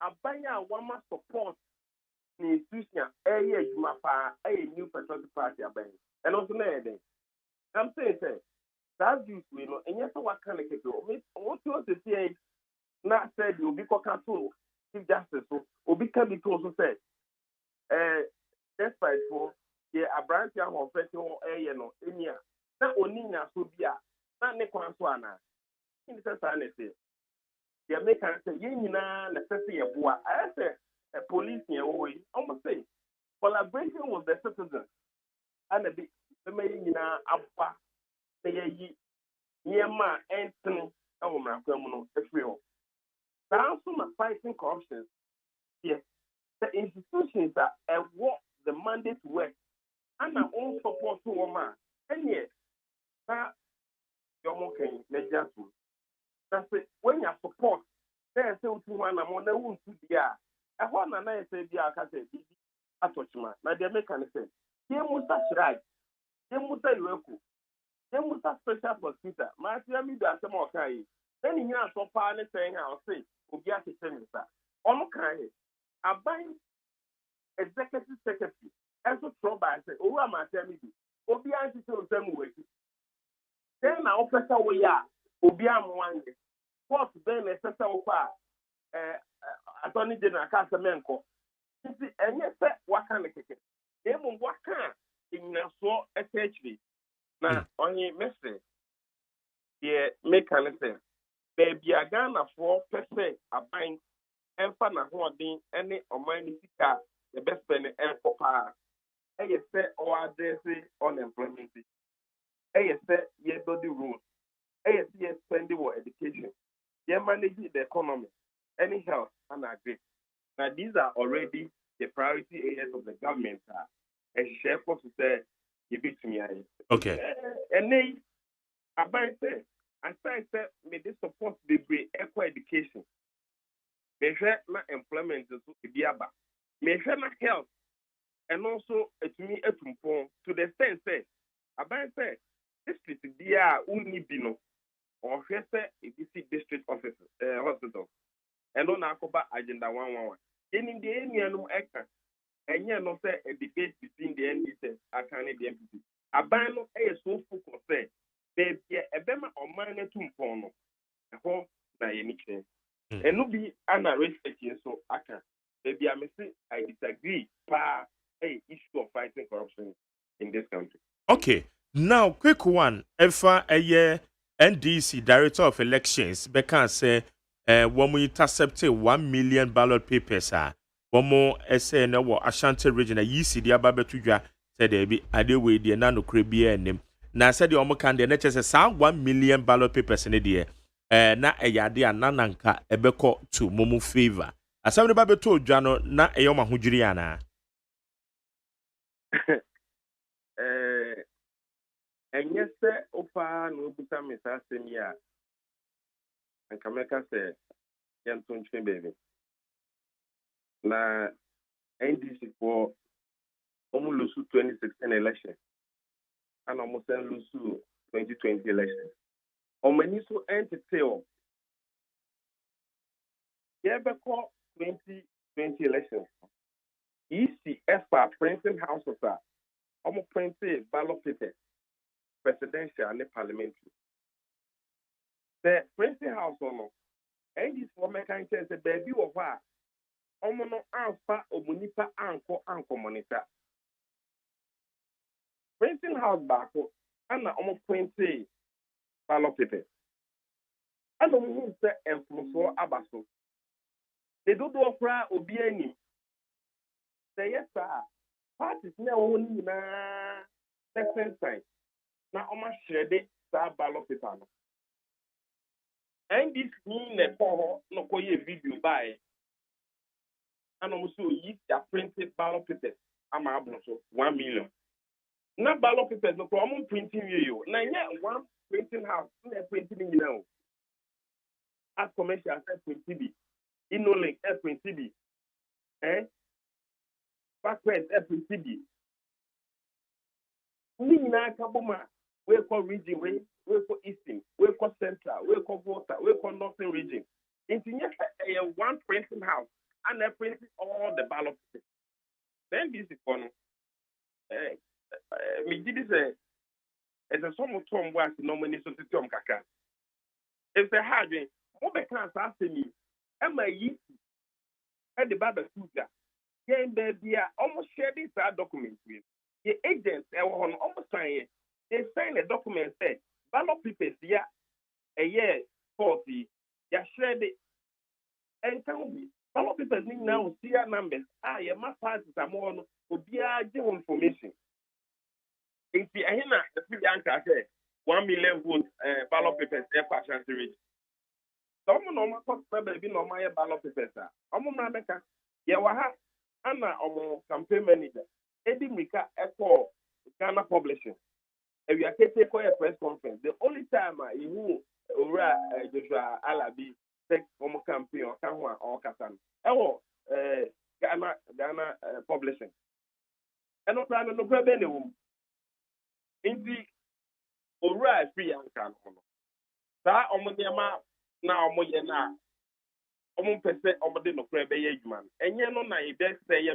S1: Abaya Wama support the institution, a new patriotic party, and also, I'm saying, that's you know, and yes, what kind of people, what you want to say, not said you'll be control, Chief Justice, or become it also said, despite for a branch of federal area, no, in here. Na onina so bia na ne kwan so ana in the sense say they make an say yin nyina na say ye boa I say police here we almost say collaboration with the citizens and the me nyina abba say yi yema enten awo mrakwa mu no efri ho so na fighting corruption yes the institutions that what the mandate to work and our own support to woman and yes you're okay, that's it. When you support, there's still 200 more than one to be a one and I say, I can say, I touch man. Now they make an sense. They must right. They must say, they must have special prosecutor. My family does some more kind. Then you have so far saying, I'll say, will be at the same time. On kind. I buy executive secretary. And so trouble, I say, oh, my family. Obi anti to them way. Then na officer we ya obi amwanje court then necessary kwa attorney general ka semenko nti enye se waka ne keke emu waka inyaso SHV na onye message ye make an sense baby agana for pese aban emfa na ho odin ene oman ni sika the best pen enfo pa eye se o address unemployment yes, build the rules. Yes, spending for education. Managing the economy, any health, and agree. Now, these are already the priority areas of the government. And share for to say, give it to me.
S3: Okay.
S1: And they, about say, and say, may this support the eco education. May share my employment to be about. May share my health. And also, to me, to the extent, say, about say, district dia uni bino or district office hospital and on akoba agenda 111 in the enianum eka enye no say a debate between the NDC and the MPP abano so focus say baby ebema omane tumfon no ho na yeniche enu bi ana respect so aka baby I say I disagree pa issue of fighting corruption in this country.
S3: Okay. Now, quick one. If a NDC Director of Elections, Becca say, when we intercepted 1 million ballot papers, one more essay in our Ashanti region, a yeasy, the Ababetuja said, they be a day with the Nano Caribbean name. Now, said the Omokan, the next sound 1 million ballot papers in the year. Na a yadia nananka ebeko to Momu favor. As somebody Babe told Jano, na a yoma hujriana.
S1: And yes, sir, Opa, no Butam is asking me, and Kameka said, Yanton baby. Na NDC for almost 2016 election, and almost lose 2020 election. Or many so entail. Yeah, but 2020 election. ECFR printing houses are almost printed ballot papers, presidential and parliamentary. The printing house no, and this woman can say the baby of her. Omono alpha omunipa anko monitor. Printing house back and almost printed ballot papers. I don't know say for abaso. They do offer obiani. Say yes, sir. Parties now only na second time. Now almost share the ballot paper. And this mean the poor no video by. And also use their printed ballot papers. I'm able to 1 million. Now ballot papers no problem printing you. Now one printing house, printing now. As commercial as printing, InnoLink printing, backward printing. We na kabuma. We call region, we call eastern, we call central, we call water, we call northern region. It's one printing house. And they printed all the ballot papers. Then this is one. Me did this. It's a sum of Tom was no money so to Tom Kaka. If they had me, what they can't ask me, am I easy? And the Baba Suga. Game baby, almost share this document with the agents. On almost sign it. They sign a document say ballot papers, yeah, a year 40, yeah, share it. And tell me. Ballot papers need now see numbers. Your mass parties are more to be information. In the Ahina, the Priyanka said 1 million votes ballot papers for chance reach. Some normal cost baby no my ballot papers. Meka, Yawaha, Anna campaign manager, Eddie Mika Echo Ghana Publishing. If you are taking a press conference, the only time you Joshua Alabi take campaign or Kanwa or Katan. Ghana Publishing. And no problem, no problem. In the Ora free and can. That Omodiama now Moyena. Omon Pese Omodino Crebe Yegman. And yet, no, I best say,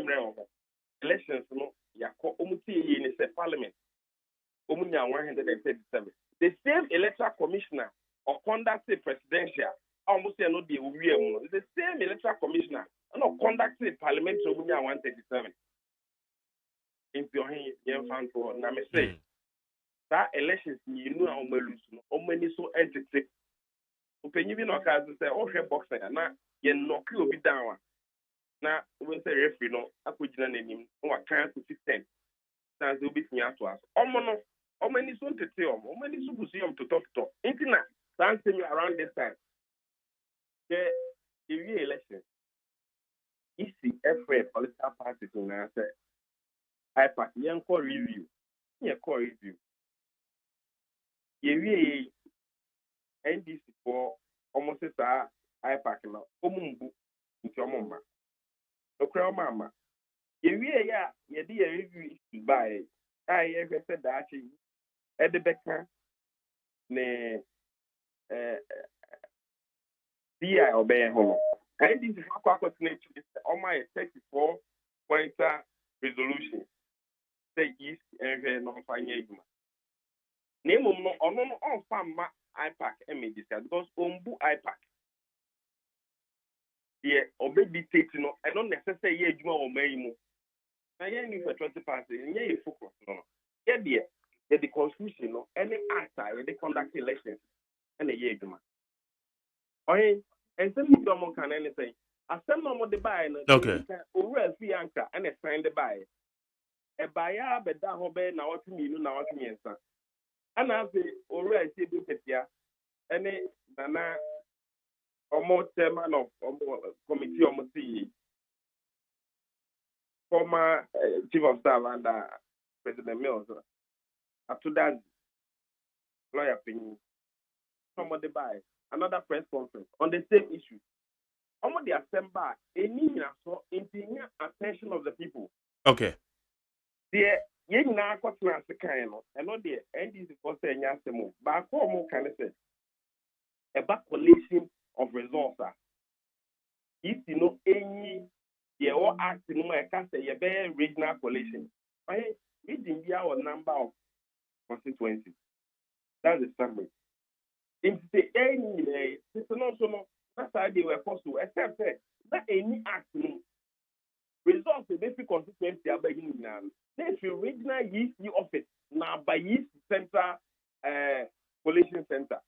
S1: elections, no, Yako Omuti in the parliament. Omunya 137. The same electoral commissioner or conducted presidential. Almost not the real. The same electoral commissioner and conducted parliamentary Omunya 137. In your fan for Namese. That elections, you know, how many so entity. Open you know, because say, oh, her boxer, now you know, kill be down. Now, when the referee, no, I put your name, or can't put 10. That's will be near to us. How many so to tell, how many so to talk. Internet, dancing around this time. The election. ECFA political parties in answer. I pass young call review. Yeah, call review. Ye NDC for almost a star. I pack now. Omumbu into your mama. No crown mama. Ye dear review is by. I ever said that at the back. Ne DI obey home. And this is how on my 34-pointer resolution. Say East and non financial. Name on farm IPAC images because Ombu IPAC. Yeah, obey dictates no, I don't necessarily hear you or Mary. I hear you for 20 parties, and yeah, you focus no. Yeah, dear, the constitution, no, any actor, they conduct elections, and a year, man. Okay, and some people can anything. I send no more the buy,
S3: okay.
S1: Over a fee anchor and a sign the buy. A buyer, but that hobby now what me, now what me, son. And I say, already see this here, and Nana, almost chairman of committee almost see former chief of staff under President Mills. After that, lawyer opinion. Somebody buy another press conference on the same issue. Somebody assemble any attention of the people.
S3: Okay.
S1: There, you now got to answer kind of, and not there. And this is for saying yes, more. But more kind of say about collation of resources. If you know any, they all act in no more can say a very regional coalition. I region or number of constituencies. That's the summary. If the any it's not so much that's how they were forced to except that any action results in basic constituency are beginning now. If you regional yeast office now by yeast central coalition center.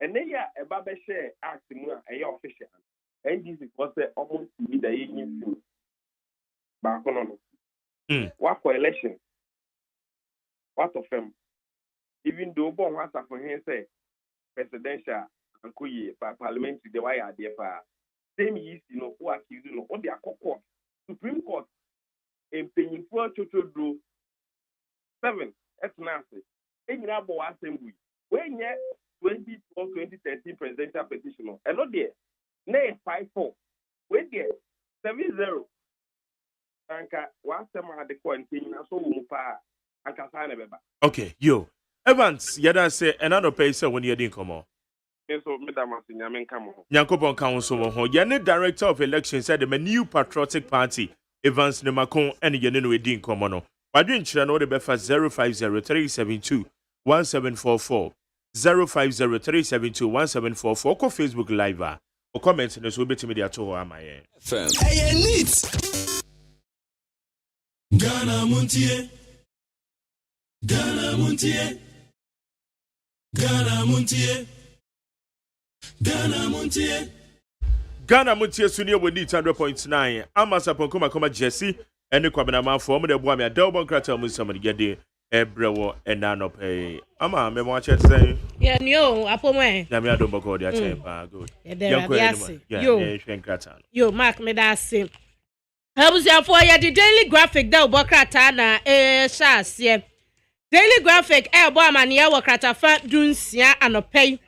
S1: And then a Baba share acting a official. And this was almost to be the union back on. What for election? What of them? Even though Bon was for him say presidential and parliamentary, the way are there for same years, who accused on their court, Supreme Court, and paying for to do 7 as Nancy. In Rabo Assembly, when yet 2012-2013 presidential petition, and not there, nay 5-4, when there 7-0. Anka, one time at the quarantine, so Mupa, Anka Sanabeba.
S3: Okay, yo. Evans, yada say another pacer when you didn't come on.
S1: So, Madam Yamen come on.
S3: Yankopon Council, Yanni Director of Elections said the new patriotic party, Evans Nemakon, and Yanino didn't come on. Why didn't you know the Befa 050-372-1744? 050-372-1744. Call Facebook Live or comment in the Subit Media to my
S2: Hey, neat. Ghana Montier. Ghana Montier. Ghana Montier. Ghana Montier.
S3: Ghana Montier Sunia with 100.9. Amasa Ponkoma Koma Jesse and the Kwabana for the Boamia Delbon Crater Musamadi Gedi, Ebrewo, and Nanope. Ama, me watch it say.
S6: Yeah, no, Apome.
S3: Namia Doboko, the chamber. Good.
S6: Yo, Mark Medasi. I was there for the daily graphic that Bokratana, Shas, yeah. Daily graphic, Bomania, Wakrata, Fat Dunsia, and a pay.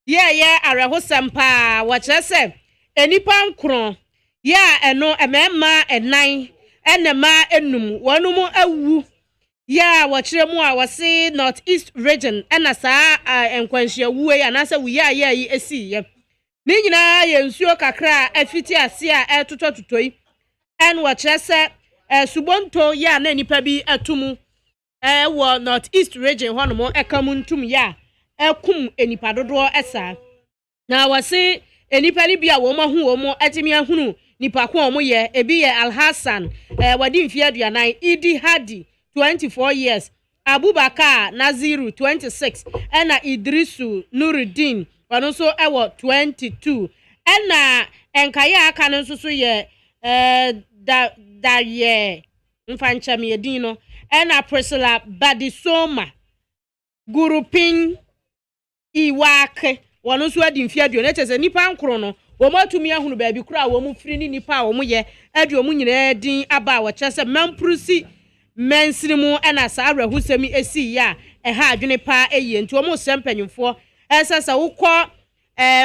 S6: Yeah, Arahosampa, what I say. Any pound cron. Yeah, and no, a mamma and 9, and a ma and one more a woo. Yeah, what you was saying, Northeast region, and as and quench your way, and answer we are, yeah, see. Nina, you sure cacra, a fitia, sia, air to toy. And what I said, Subonto, ya, nanny pebby, a tumu. Well, Northeast region, one more, a common tum, ya. Kum any padodro esa. Now I say any palibia woman who more etimia hunu, Nipakwa moye, Ebiye Al Hassan, Wadim Fiadia 9, Idi Hadi, 24 years, Abubakar Naziru, 26, Enna Idrisu Nuruddin, but also 22, Enna Enkaya Kanonsu ye, da ye, Infancha Miedino, Enna Priscilla Badisoma, Gurupin. Iwake wano so adi mfiadio na chese nipa nkro no wo matumi ahunu ba bi kura wo mu firi ni nipa wo mu ye adi wo mu nyina din aba wo chese mamprusi mensirimu na sa awrahusemi esi ya ha adwene pa eye nti wo mu sempanyimfo esesa wokọ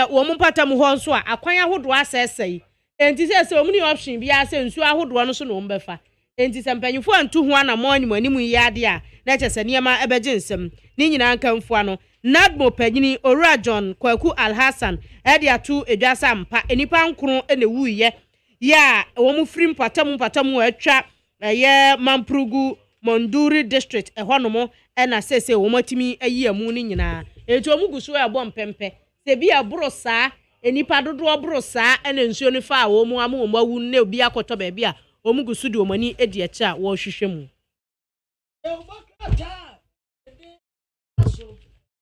S6: wo mu patamu ho nso a akwan ahodo asesei enti sese wo mu ni option bia se nsu ahodo no so no mbefa enti sempanyimfo antu ho ana mo animu animu yade a na chese niema ebeje nsem ni nyina nkamfo ano Nadmo Pegini Ora John Kwaku Al Hassan Edia tu Ejasa mpa enipa nkron enewu ye ya wo mu frim patamu etwa ye Mamprugu Monduri district ehwonomo na sese wo matimi ayi amu ni nyina enti wo mu guso ya bom pempe se bia bro saa enipa dodo bro saa ena nsuo ni fa wo mu amu wo awu ne obi akoto ba bia wo mu guso di wo mani edi echa wo hwehwe mu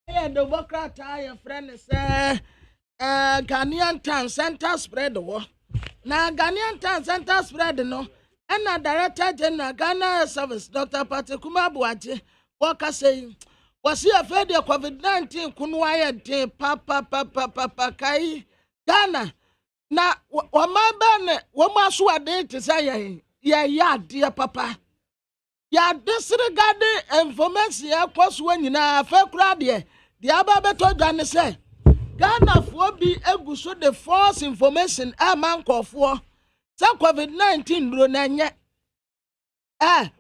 S4: the Democrat, your friend say, Ghanaian Town Center spread the war. Now, Ghanaian Town Center spread no, and the Director General Ghana Service, Dr. Patekuma Buaji, Walker saying, was he afraid of COVID-19? Kunwaya de Papa Kai Ghana. Now, what my banner, what my sword to say, yeah, dear Papa. Ya disregarding information ya kwaswe nyina afekura de aba beto dwane say Ghana for bi eguso the false information amankofo say COVID-19 ro na nye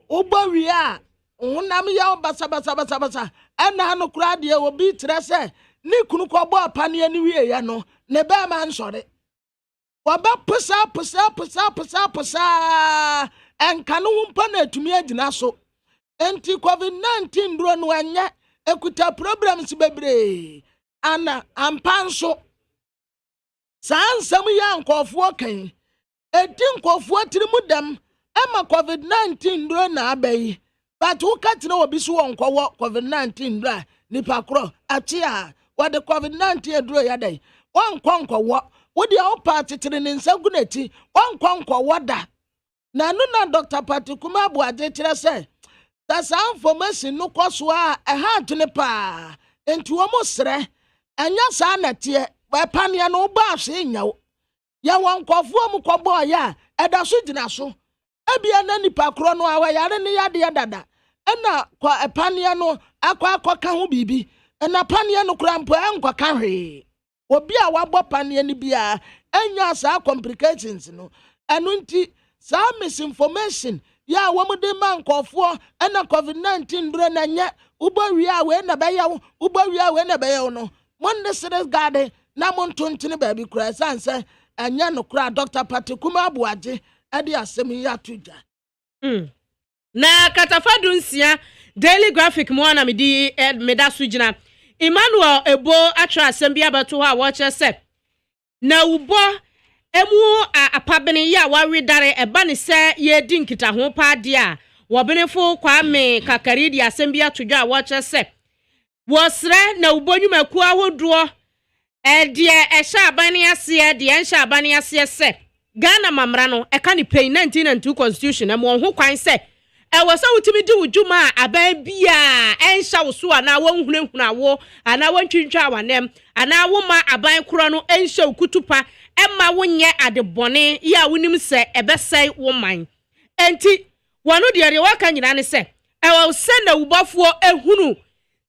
S4: ubowi a unam ya basa ena no kura de obi tre say ni kunu ko bo apane ani wie ya no ne ba ma nsore waba pusa enka no humpa na atumi agina so enti covid-19 duro no anya ekuta problems bebre ana ampanso sansam ya nkofo kan edi nkofo tirimu dam ema covid-19 duro na abai but who katina obi so nkwowo covid-19 duro nipa kro achia wade covid-19 duro ya dai nkwowo wodi a party tiri ne nsagu nati nkwowo da na no na Dr. Patikuma Abuaje kire se that's information no koso a ha adwene pa enti wo mo sre anya sa natie ba pania no ba ahwe nyawo ya wankofo mu kobo ya eda so gina so ebia na nipa kro no awa yare ne yade dada ena kwa epania no akwa ka ho bibi ena pania no kura mpo enkwa ka hwe obi a wabọ pania ni bia enya sa complications no enu nti sa misinformation ya wamude man nkofo ena covid-19 duro na nya ubowi a we na beyawo ubowi a we na beyawo no monde serious garden na montontene ba bi kura sanse anya no kura Dr. Patikuma Abuaje ade asem ya tuja
S6: na katafadu nsia Daily Graphic mo na medi meda sugina Emmanuel Ebo atra asem bia beto ha wo che se na ubo emu apabene ya waredare eba ne se ye di nkita ho pa de a wobenefo Kwame Kakari di asem bia todwa wo che se wo sre na ubonyumaku ahodo de ehya abane ase de ehya abane ase se Ghana mamra no eka ni pay 1992 constitution e mo ho kwan se ewo so wutimi di wujuma aban bia ehya wo so ana wonhunehuna wo ana wontwintwa awanem ana wo ma aban koro no ehya ukutupa emma wonye adebone ya wonim se ebesai wo man enti wono de waka nyina ne se ewo se na ubafo ehunu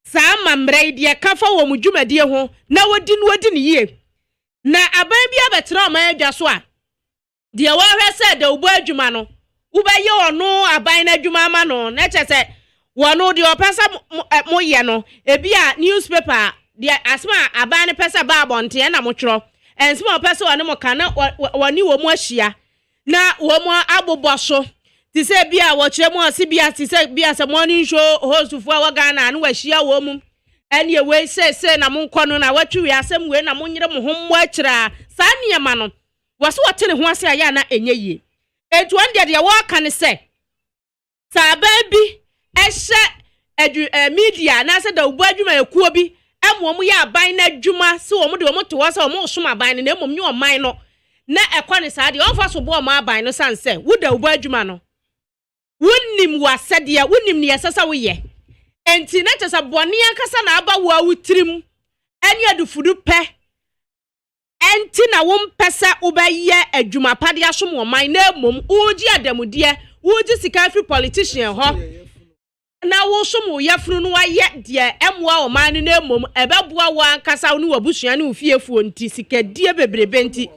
S6: saa mamre de kafa wo mudwumadie ho na wodi ne yie na aban bia betra o man adwa so a de wo hwe se da ubo adwuma no ubaye ono aban na adwuma ma no na chese wono de opesa moye no ebia newspaper de asma aban ne pesa ba abonte na mo twro ensima opesa wone mo kana woni wo mo ahia na wo mo aboboso ti se bia wo kire mo si bia ti se bia se morning show hostufu a Ghana na wahia wo mu ene we se na mo nkɔ no na watwi asem we na mo nyire mo ho mo akira sa niema no wose wote ne ho ase aya na enye yie etu ande de wo aka ne se sa ba bi ehye media na se da ubu adwuma ekuo bi emom ya aban na adwuma se wo mo de wo to wo se wo mo som aban na emom nyi oman no na ekɔ ne sa de onfa so bo ma aban no sanse wo da ubu adwuma no wunnim wasade wunnim ne yesasa wo ye enti na tesa bone akasa na aba wo awutrim eni adufudu pe enti na wo mpesa ubaye adwuma pade asom wo man na emom uji adamudie uji sika free politician ho na wo som wo yafunu no waye de emwa wo man na emom ebeboa wo ankasa wo ne wabusua ne ofiefuo nti sika die bebrebe nti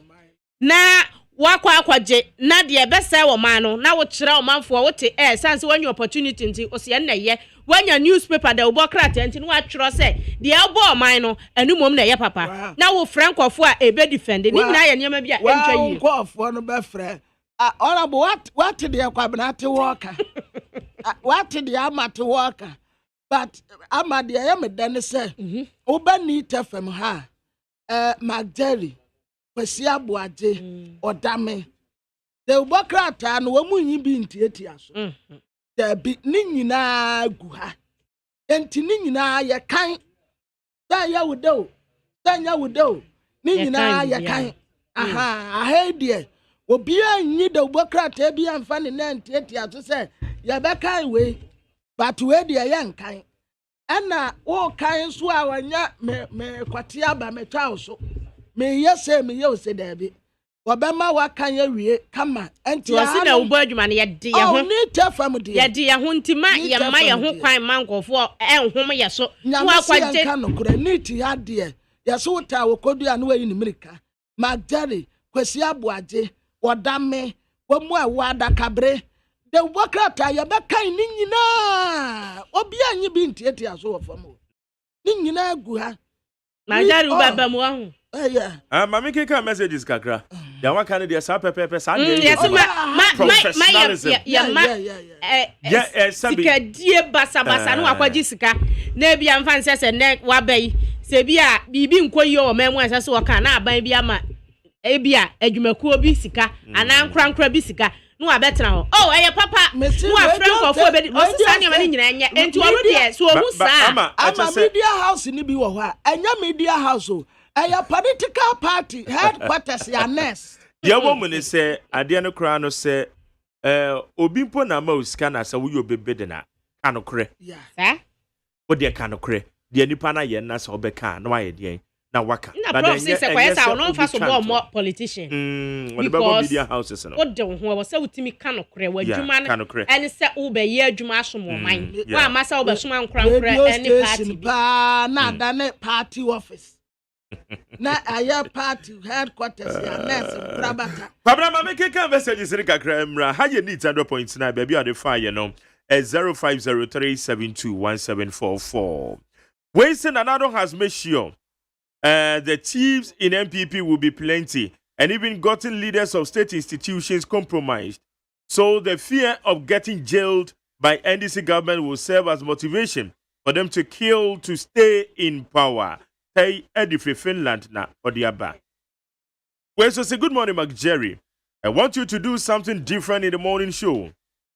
S6: na wakwaje na de ebese wo man no na wo kire wo manfo wo te sense wanya opportunity nti ose na ye wanya newspaper da obokrata nti no atwro se de ebo man no enumom na ye papa na wo frankofo a ebe defend ni nyina ye niam bia entwa yi
S4: nkofo no be frɛ honorable what de kwabnate worker what de amate worker but amade ye medane se obani tefem ha magderi Kwesi Abuaje odame de obokrata no wamunyi bi ntietia so de bi ni nyina gu ha enti ni nyina ye kan da ya wudo ni nyina ye kan aha de obi anyi de obokrata bi amfa ne na ntietia so se ye be kan we but we de ye nkan ana wo kan so a wanya me kwate aba me twa so me yese me yose dabi obema wakan ye wie kama enti
S6: wasi na ubo adwuma ne ye de ye ho
S4: ni tefam de
S6: ye de ye ho ntima ye ma ye ho kwan mankofo enhom ye so wa kwagye
S4: kan no kura ni ti ha de ye so ta wokodu anu wayi ni mirika magdari Kwesi Abuaje odame wo mu awa adakabre de wokrata ye be kan ni nyina obi anyi bi ntieti aso wo fam ni nyina gu ha
S6: magdari ubaba mu ho
S3: mami keka messages kakra The one kind of the sa pepe
S6: yes,
S3: professionalism.
S6: Sika die basa no akwaji sika. Na bia mfa nse se ne wabai. Se bia bibi nkoyi o memu ase so ka na aban bia ma ebia adwumakuo bi sika ana nkrankra bi sika no abetena ho oh eye papa no afran kofo be o sisa ne mani nyina nya enti wo de so ohu saa
S4: ama media house ni bi wo ho a enya media house o eye political party headquarters ya nest
S3: ye wo mu ne se ade no kra no se obi mpo na ma osika na se wo yo bebede na kanokre
S6: sa
S3: wo de kanokre de nipa na ye na se obeka na wa ye de na waka
S6: but then say kwesa no fa so more politician
S3: what about media houses no
S6: what don ho say utimi kanokre wa adwuma na ene se wo be ye adwuma asomo man wa amasa wo be soma nkrankra any party
S4: ba na da ne party office na aya party headquarters ya nest krabata
S3: Pabra ma make kan messages ni kakra mra ha ye need 100.9 baby on the fire no 0503721744 Winston Anado has made sure the chiefs in MPP will be plenty and even gotten leaders of state institutions compromised. So the fear of getting jailed by NDC government will serve as motivation for them to kill to stay in power. Hey, Eddie Finland na Odiaba. Well, so say good morning, Mark Jerry. I want you to do something different in the morning show.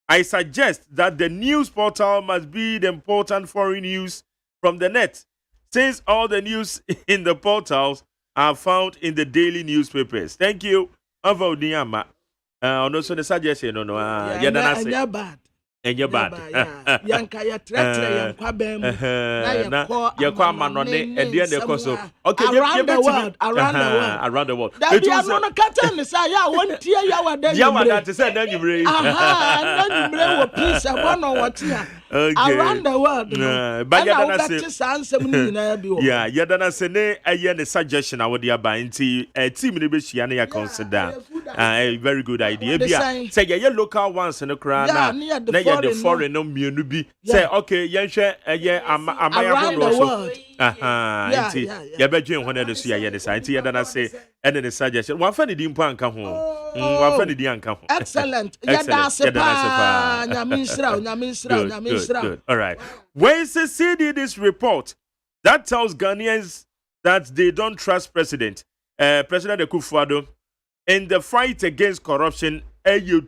S3: I suggest that the news portal must be the important foreign news from the net, since all the news in the portals are found in the daily newspapers. Thank you. Ava Odiama. Also the suggestion, no,
S4: yeah, bad.
S3: And you're bad.
S4: Yanka ya tretre yankwa bem.
S3: Na yakwa manone and the koso. Okay,
S4: around the world.
S3: Around the world.
S4: That you no kata ni say ya won tie ya wadan.
S3: Ya wadan te say dan yumre.
S4: Dan yumre wo peace e bono what here. Around the world.
S3: But ya dana say
S4: sansem ni na bi wo.
S3: Yeah, ya dana say ne aye ne suggestion awodi aba nti team ne be hia ne ya consider. A very good idea. Bia say ya local ones no kra na the foreign no mienu bi say okay yenhwe eye amaya hono so nti ya bedwen ho na so ya de sai nti ya dana say ene ne suggestion one fa ne di mpo anka ho one fa ne di anka ho
S4: excellent ya da se pa nyaminsra
S3: all right when see this report that tells Ghanaians that they don't trust President Akufo-Addo in the fight against corruption.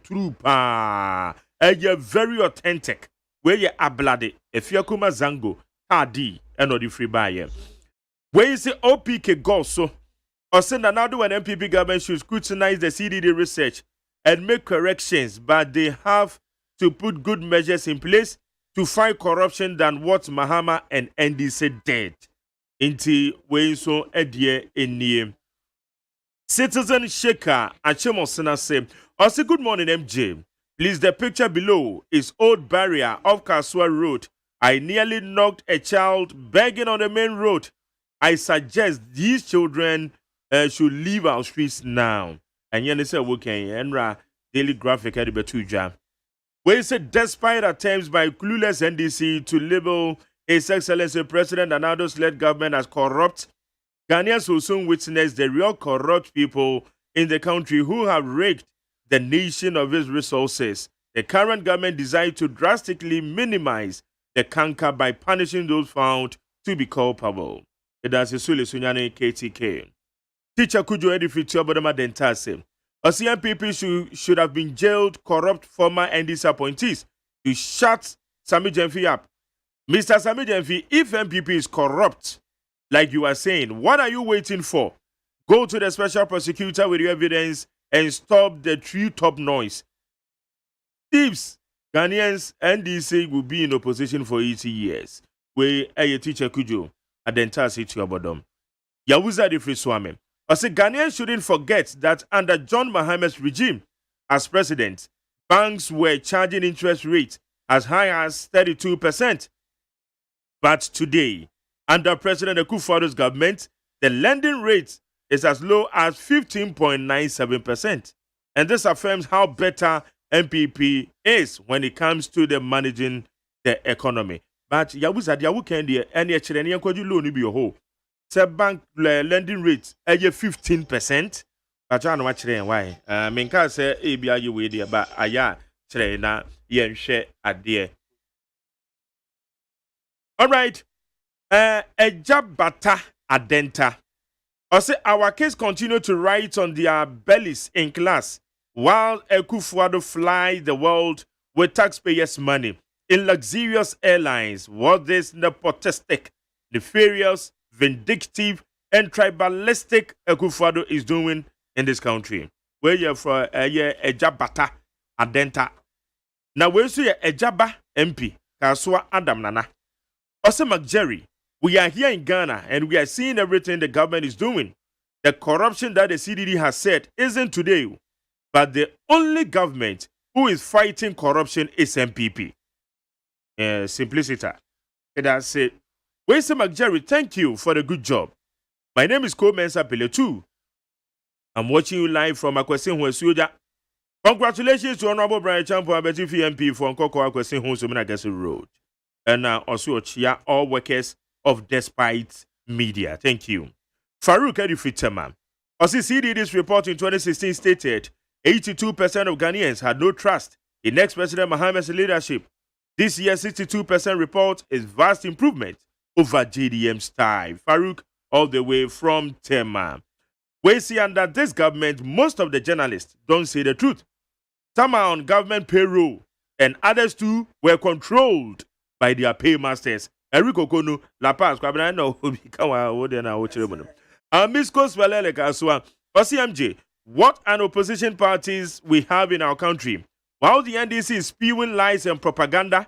S3: True pa very authentic. Where you ablade, if you kuma zango, hadi, and not the free buyer. Where you say OPK go so, or send another one MPP government should scrutinize the CDD research and make corrections, but they have to put good measures in place to fight corruption than what Mahama and NDC did. Inti way so edie in Citizen Shaker Achemosena say, also good morning MJ. Please, the picture below is old barrier of Kasua Road. I nearly knocked a child begging on the main road. I suggest these children should leave our streets now. And you say, okay, Enra Daily Graphic at the Betuja. Where it said, despite attempts by clueless NDC to label His Excellency President Anado's led government as corrupt, Ghanaians will soon witness the real corrupt people in the country who have raked the nation of its resources. The current government decided to drastically minimize the canker by punishing those found to be culpable. It is Sule Sunyane KTK. Teacher Kujo Edifiti Obodoma Dentase. ASEAN people should have been jailed corrupt former NDC appointees to shut Sami Jenfi up. Mr. Sami Jenfi, if MPP is corrupt, like you are saying, what are you waiting for? Go to the special prosecutor with your evidence and stop the treetop noise. Thieves, Ghanaians, NDC will be in opposition for 80 years. Where a teacher Kujo, a dentasi to Abodom. Yawuza de Friswame. I say Ghanaians shouldn't forget that under John Mahama's regime as president, banks were charging interest rates as high as 32%. But today, under President Akufo-Addo's government, the lending rate is as low as 15.97%. And this affirms how better MPP is when it comes to the managing the economy. But Yawuza Diawu Kendi, any loan be your whole. Say bank lending rate 15%, Pacha no machire why. Menka say e bia you we dey ba aya chire na ye nhwe ade. All right. Ejabata adenta. I say our kids continue to write on their bellies in class while Ekufuado fly the world with taxpayers' money in luxurious airlines. What this nepotistic, nefarious, vindictive, and tribalistic Ekufuado is doing in this country. Where you're from, Ejabata adenta. Now we see Ejaba MP Kaswa Adam Nana. Also McJerry. We are here in Ghana and we are seeing everything the government is doing. The corruption that the CDD has said isn't today, but the only government who is fighting corruption is MPP. Simplicity. And I said, Where's McJerry? Thank you for the good job. My name is Komensa Peletu. I'm watching you live from Akwesi Huesuja. Congratulations to Honorable Brian Champo Abeti MP for Nkoko Akwesi Huesuja Road. And also cheer all workers of Despite Media. Thank you. Farouk Edifitema. Also, CDD's report in 2016 stated 82% of Ghanaians had no trust in ex-President Mohamed's leadership. This year's 62% report is vast improvement over JDM's time. Farouk, all the way from Tema. We see under this government, most of the journalists don't say the truth. Some are on government payroll, and others too were controlled by their paymasters. Eriko Konu, La Paz, Kwabena, no, Kawa, Wodena, Wochiremon. Misko Swalele Kaswa, OCMJ, what an opposition parties we have in our country. While the NDC is spewing lies and propaganda,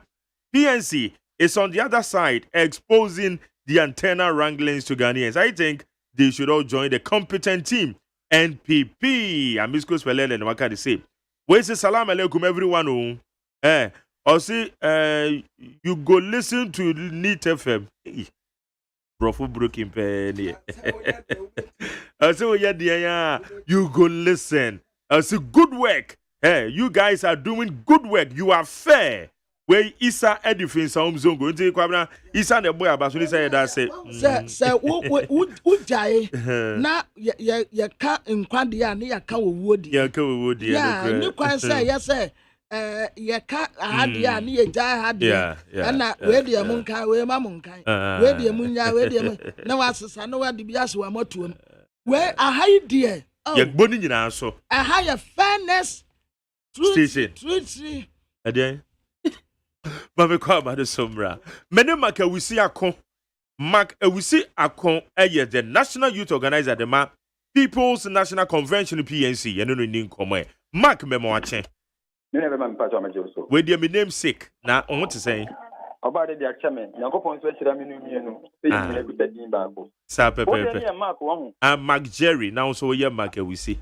S3: PNC is on the other side exposing the antenna wranglings to Ghanaians. I think they should all join the competent team. NPP. Misko Swalele and Wakadi say, where's the salam alaikum everyone? Or say, you go listen to NEET FM. Brofu broken penny. I say, you go listen. I say, good work. Hey, you guys are doing good work. You are fair. Where Isa Edifin Sound Zone go into Kwabna, Isa the boy about to say that say,
S4: Ujai, na ya ka nkwadia ni ya ka wodi.
S3: Ya ka wodi.
S4: Ya, ni kwan say, yes, sir. Yeka hadia ni eja hadia na we de munka we ma munka we de munya we de na wasesa na wadi biase wa motuom we ahai de
S3: ye gboni nyina so
S4: ahai fairness truth
S3: ade ma be kwa ba de somra mene maka wusi akon mark ewusi akon the National Youth Organizer the ma People's National Convention PNC ye no ni nkomo mark memo ache. Where do you name sick? Now, I want to say
S7: about the chairman, Yankopon Switcher,
S3: Mark Jerry, now so your market we see.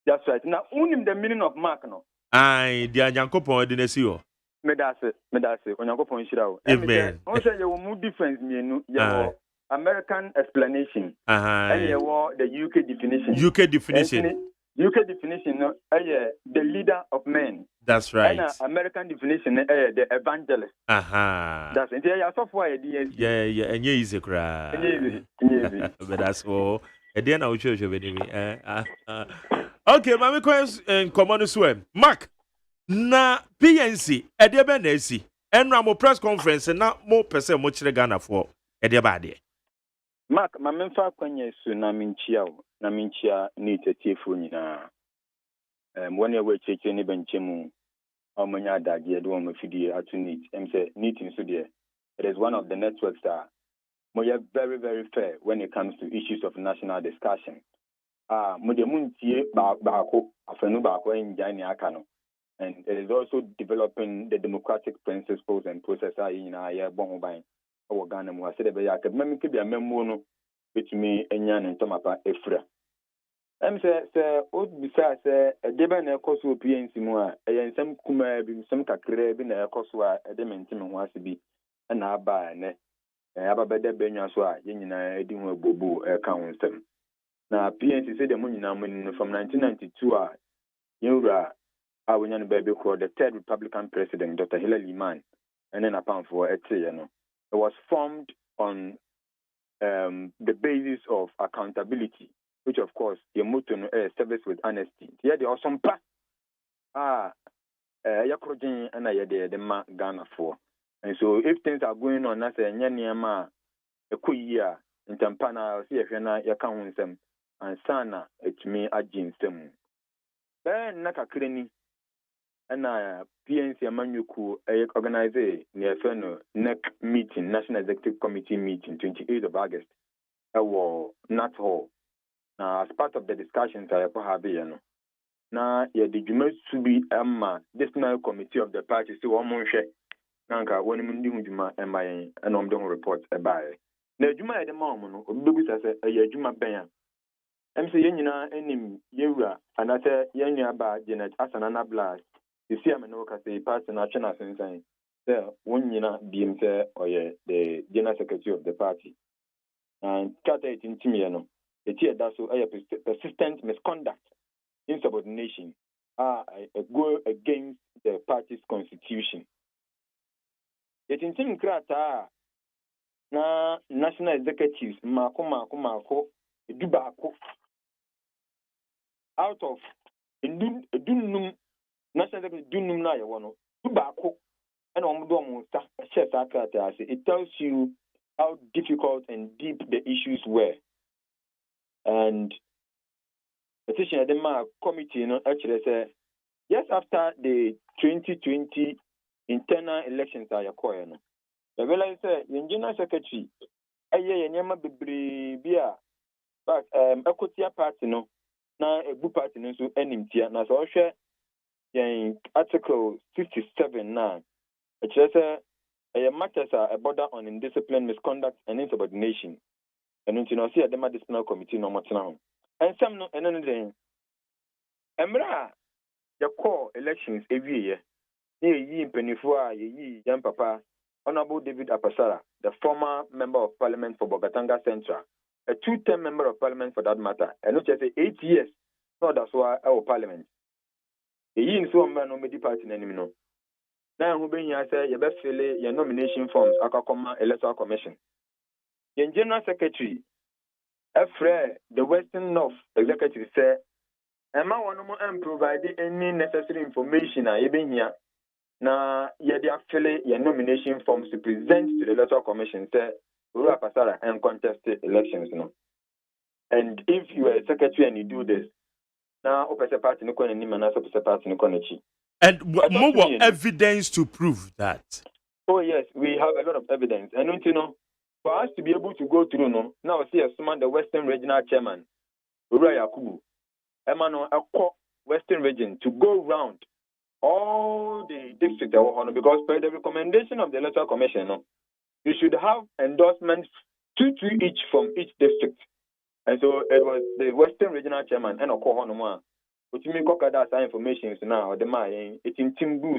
S7: That's right. Now, only the meaning of Mark. No,
S3: I, dear Yankopon, didn't see you.
S7: Medase, on Yankopon Shirao.
S3: Amen.
S7: Also, you will move difference, American explanation, and you want the UK definition.
S3: UK definition.
S7: UK definition, the leader of men.
S3: That's right.
S7: And American definition, the evangelist. That's it. Yeah, software.
S3: Yeah, and you easy cry. But that's all. And then I'll show you anyway. Okay, my question in common swim. Mark, na PNC, Ediabenesi, and Ramo press conference, and not more percent much the Ghana for Ediabadi.
S7: Mark, my memfa kwenye su na minchia ni tetefu nyina. When you were checking ni benchemu, omanya dadie do mafidi atu need. Say needing so there. It is one of the networks that we are very, very fair when it comes to issues of national discussion. Mudemuntie bako afenu bako enjani akano. And it is also developing the democratic principles and processes in our bon buying. Ghana mu ase de be yakab memi ke bia memu no betumi enya ne ntomapa efra se o bisa se edebe na ekoso PNC mu a eyensem kuma bi nsem kakra bi na ekoso a ede mentim ho ase bi na aba ne aba bede benwa so a yenyina edi ho abobu ka ho nsem na PNC se de mu nyina mu from 1992 a yewura a wonya no be called the third Republican president Dr. Hillary Liman and then upon for no. It was formed on the basis of accountability which of course your motto no service with honesty. Yeah, the awesome pa. Yakrojin and I the ma Ghana for. And so if things are going on, that's a nyama a quick year in Tampana, see if you're not your count them and sana it's me agin them. Then Naka Kreni and PNC Amanuku organize near Feno NEC meeting, National Executive Committee meeting, 28th of August. Not Hall. Now, as part of the discussions, I have here. Now, the Juma to be this now committee of the party, so one more share. Nanka, one Mundi Juma, and I'm doing reports about it. Now, Juma at the moment, Obubis as a Juma Bayan. I'm saying, any Yura, and I say, Yanya about Janet Asanana Blast. You see, I'm an Okase, Party National Sense. There, one Yina BMC or the General Secretary of the party. And Kata it in Timiano. The tier does so a persistent misconduct, insubordination, go against the party's constitution. Yet in Tim Krata, na national executives, Mako, Dubako, out of Dunum, national executive Dunum Naya, Dubako, and Omdomo, it tells you how difficult and deep the issues were. And petition at the committee, actually said, just after the 2020 internal elections are acquired. The realize that the General Secretary, Yama Bibria, but Equity Party, no, now a good party, so NMT, and as I share in Article 67 now, it says a matters are a border on indiscipline, misconduct, and insubordination. And you know, see, the disciplinary committee no much now. And some no, and anything. Emra, the core elections every year. Ye Penifua, ye young papa, Honorable David Apasara, the former member of parliament for Bogatanga Central, a 2-term member of parliament for that matter, and not just 8 years, no, that's why our parliament. Ye in so man no medi party anymore. Now, who been here say, you best fill your nomination forms, Akakoma Electoral Commission. The General Secretary, the Western North Executive said, Emma one provide any necessary information even here. Now, you affiliate your nomination forms to present to the Electoral Commission, say, Ura Pasara and contested elections. No? And if you are a secretary and you do this, now, Opesa Party no kone ni manasa Opesa Party no kone chi.
S3: And more evidence to prove that.
S7: Oh yes, we have a lot of evidence. And you know, for us to be able to go through, no, now see someone the Western Regional Chairman, Ura Yakubu, Emmanuel Akko, Western Region, to go round all the districts because by the recommendation of the Electoral Commission, no, you should have endorsements 2 each from each district. And so it was the Western Regional Chairman and Akko Honoma, which means that information is now the my it's in Timbu,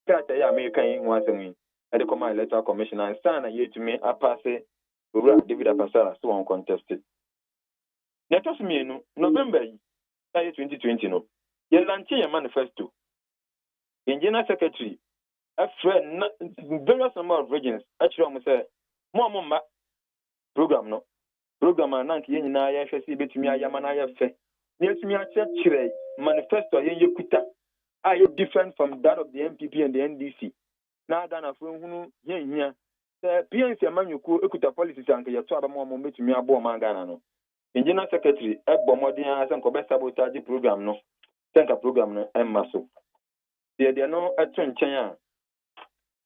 S7: American once a week. At the Command Electoral Commission and stand a year to me, I pass it, David Apasara, so uncontested. Let us mean November 2020, no. You launch a manifesto. The General Secretary, a friend, various number of regions, actually, I'm say, Mama program, no. Program, and Nanki, I see between me, I am an IFC. Near to me, I said, manifesto, you quita. Are you different from that of the MPP and the NDC? Now, Ghana from here, the PNC Amanuku, Ekuta policies, and your trouble moment to me about Mangano. The General Secretary, Ebomodian, and Kobe Sabotage program, no. Center program, no, and Maso. They are no at China.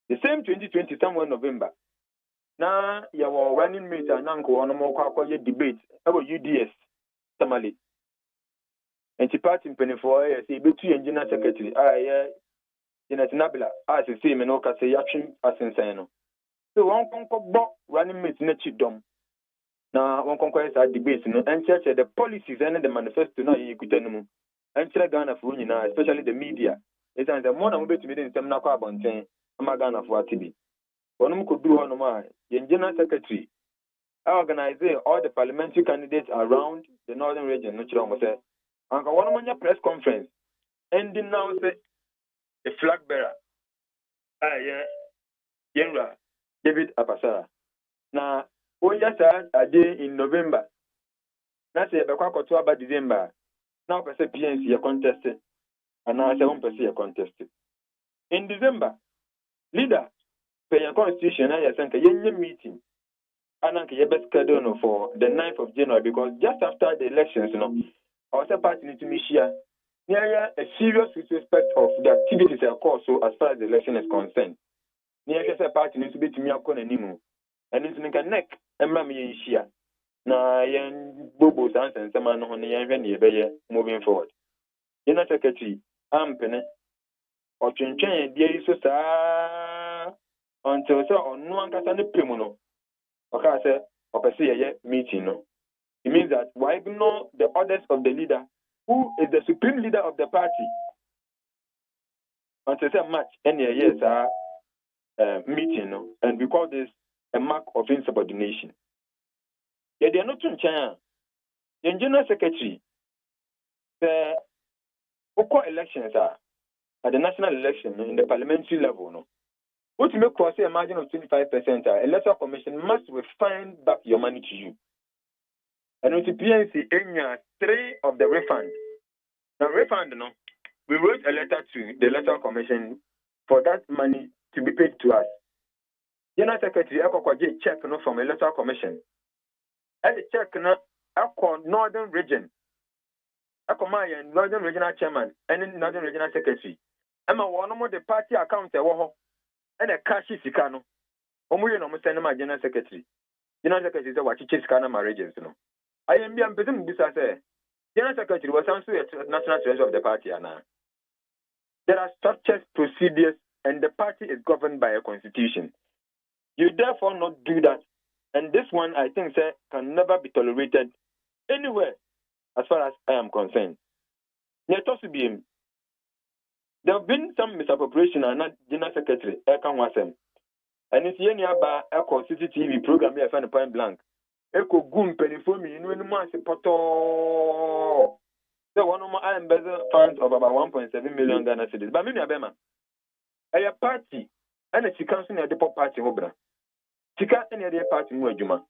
S7: The same 2020, somewhere November. Now, you are running mate and uncle on a more debate about UDS, Tamale. And the party in Penifore, I say, between General Secretary, in a Nabila, as I say, Menoka say, action as insano. So one conquer running mates nature dom. Now, one conquers our debates, and church the policies and the manifesto, no, you could tell them. And Ghana for especially the media. It's the more I'm going to be in some Nakabon saying, I'm a Ghana for TV. One could do on my General Secretary. I organize all the parliamentary candidates around the northern region, Natural Mose. And one of my press conference, ending now say, a flag bearer. Yenra, David Apasara. Now, oh yes, I did in November. na sɛ yɛbɛkɔ akɔto aba December na wopɛ sɛ PNC yɛ contest anaasɛ wompɛ sɛ yɛ contest. In December, leader pay a constitution I think a meeting and a schedule for the 9th of January because just after the elections, our party need to be share a serious respect of the activities of course so as far as the election is concerned. Near a party needs to be to me and it's make a neck and mammy share. Na yan bubos and some man on the moving forward. General Secretary, penny or chinchen dear is so until so on no one can stand the criminal. Okay, sir, or per se meeting. No, it means that why ignore the orders of the leader, who is the supreme leader of the party, until say match any years meeting, no, and we call this a mark of insubordination. Yeah, they are not in China. The general secretary, the local elections are at the national election in the parliamentary level, no. What you make cross a margin of 25%, electoral commission must refund back your money to you. And with the PNC, 3 of the refund. Now, refund, no, we wrote a letter to the electoral commission for that money to be paid to us. General Secretary, I could check from the electoral commission. And the check, I call Northern Region. I call my Northern Regional Chairman and Northern Regional Secretary. I'm a one of the party account. And a cash is Sikano. Omuye no send my general secretary. General secretary said what chase Kana marriages. No. I am being present this as a general secretary was also a national treasurer of the party. There are structures, procedures, and the party is governed by a constitution. You therefore not do that. And this one I think sir, can never be tolerated anywhere as far as I am concerned. There have been some misappropriation and not general secretary, Ekan Wasem. And it's any about Echo CCTV program here, find a point blank. Echo Goom Pennyfomi, in one month, Poto. The one of my embezzle funds of about 1.7 million Ghana cedis. But many of them, a party, and a council near the pop party, Hobra. Tika any other party, Mujuma.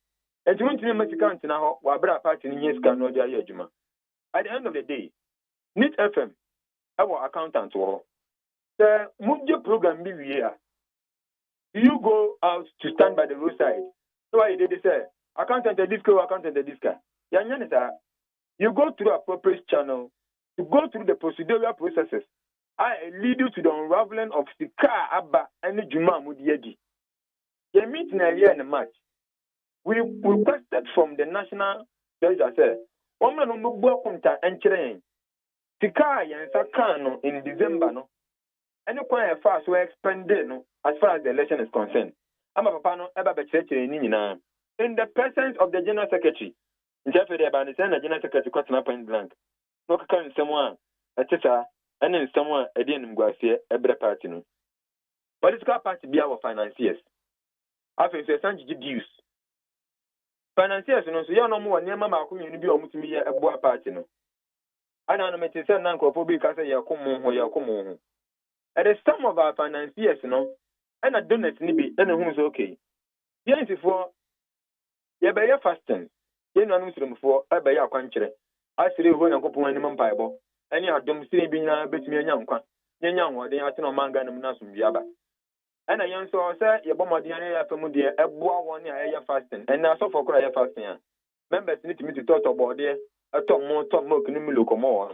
S7: And you want to name a country now, Wabra party in years can not Juma. At the end of the day, NIT FM. Our accountant or the Munja program this year. You go out to stand by the roadside. So why did they say accountant the disco, accountant the disco? You go through appropriate channel to go through the procedural processes. I lead you to the unraveling of Sika Abba and Juma Mudiedi. The meeting a year and a match. We requested from the national treasurer said, "Woman no go kunta encheren." Sika Yansakano in December, no. Any point fast we expended, no, as far as the election is concerned. I'm a papa no ever in the presence of the general secretary. In Jeffrey about the general secretary cut an point blank. No can someone a tita and then someone a didn't go see every party. No. Political party be our financiers. After the Sanji dues. Financiers, no, so you're no more near Mamma community or me a boa party. No. I don't know to send Uncle Poby Casa Yakumo or Yakumo. And some of our financiers, and I don't let me be anyone who's okay. Yes, before you buy your fasting, you know, for I buy your country. I see you when I go to any Bible, and you don't see being a bit me young one. Young one, they are no manga and Nasum Yaba. And I young so say, your bomber DNA from Mudia, a boy 1 year fasting, and now so for cry fasting. Members need me to talk about there. I talk more, can you look more?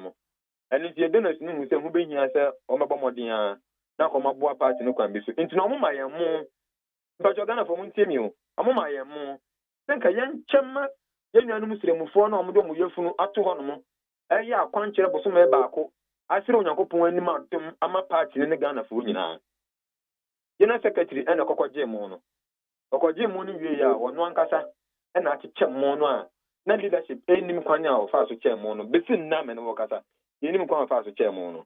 S7: And if you don't know who being here, sir, or my bombardier, now come up boa party no can be so. Into no my more. But you're gonna for Montier, I'm my more. Think a young chumma, young Muslim for no more Yafunu at 2 honomo. A ya quancher of some bacco. I see on your coupon any mountain, I'm a party in the Ghana for you now. General Secretary and a cocojamono. Cocojamono, you are one casa, and I teach mono. Na leadership any mkwanya of fast chairman between nam and wakasa any mkwana fast chairman.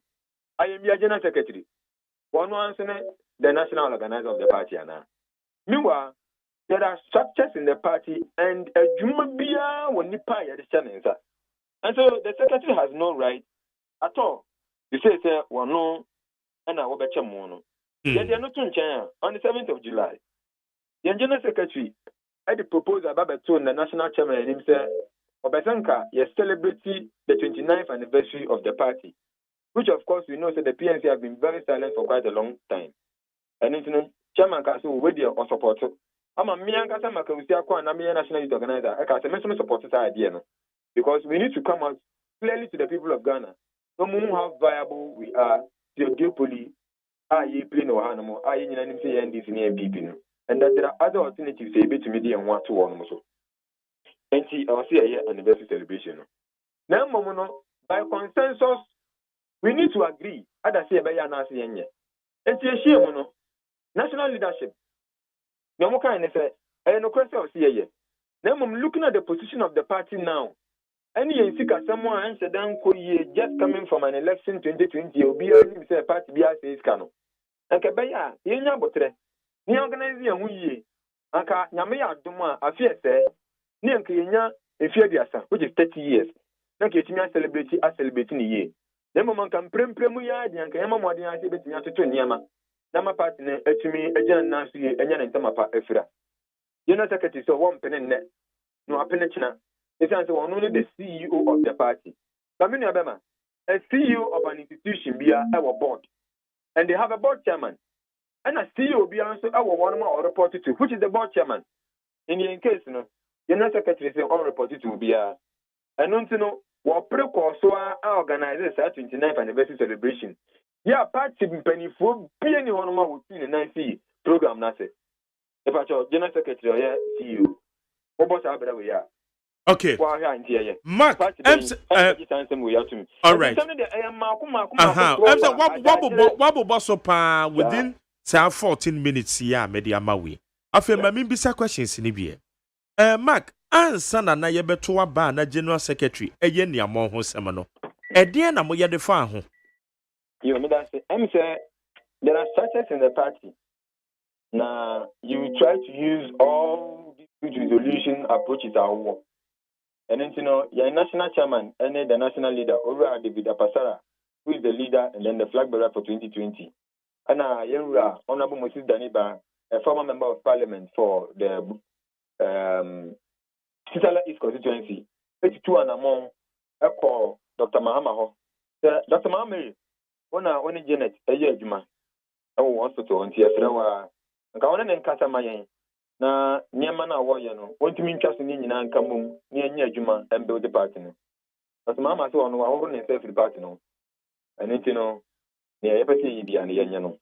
S7: I am your general secretary. One the national organizer of the party. Meanwhile, there are structures in the party and a jumabia when nipa the channel. And so the secretary has no right at all. You say one no and I will bet you mono. Yet they are not in China on the 7th of July. The general secretary I propose about the national chairman himself Obesanka, you celebrate the 29th anniversary of the party, which of course we know that the PNC have been very silent for quite a long time. And it's Chairman Kasu, where they are support. I'm a Mianka Samaka, and I'm a national youth organizer. I can't mention support this idea because we need to come out clearly to the people of Ghana. No more how viable we are to geopolitics. Ye play no animal, I in an NDC near people. And that there are other alternatives able to media and want to one also. And see, I'll see a year anniversary celebration. Now, Momono, by consensus, we need to agree. As I say, by Yanasi and yet. And see a share, national leadership. No more kind of say, I no question of see. Now I'm looking at the position of the party now. Any Sika someone answer down just coming from an election 2020 will be a party be says cano. And Kabaya, Yenya Botre, the organizing we Anka Yamea Duma, a fear say, Nian Kenya, a fear which is 30 years. Thank you to celebrity as celebrating a year. The moment can premuya, the Ankama Modian to Yama. Nama partner, to me, a Jan Nancy, and Yan Tamapa Efra. You're not secretary, so one pen and net. No, a penachina. It's only the CEO of the party. Kamini Abema, a CEO of an institution be our board. And they have a board chairman. And a CEO be also our one more reported to, which is the board chairman. In the case, you're not secretary, say all reported to be a. And don't know what precursor organizes our 29th anniversary celebration. Yeah, party penny for being one more with the 9C program. Nase. If I told General Secretary or CEO, what was our way?
S3: Okay. Mark, all right. Wabu Bosopa within 14 minutes here, Media Maui. After my bisa questions in Ibia. Mark, answer na ye beto ba na General Secretary, yen ya mo ho semano. Ede na mo ye de fa ho.
S7: You know that there are structures in the party. Now you try to use all these resolution approaches at war. And then, your national chairman and the national leader, over David Apasara, who is the leader and then the flag bearer for 2020. And Yenra, Honorable Moses Daniba, a former member of parliament for the Sisala East constituency, 82 and among Echo, Dr. Mahamaho. Dr. Mahamiri, one Janet, a year Juma. I want to on Tiafrawa. And Kawana and Kasamayan. Na nyama na woye no wontumi ntwase ni nyina nka mum ni anya adwuma and build the party no but mama so ono wa ne self the party no and it no ne ye pese yi bia ne yenya no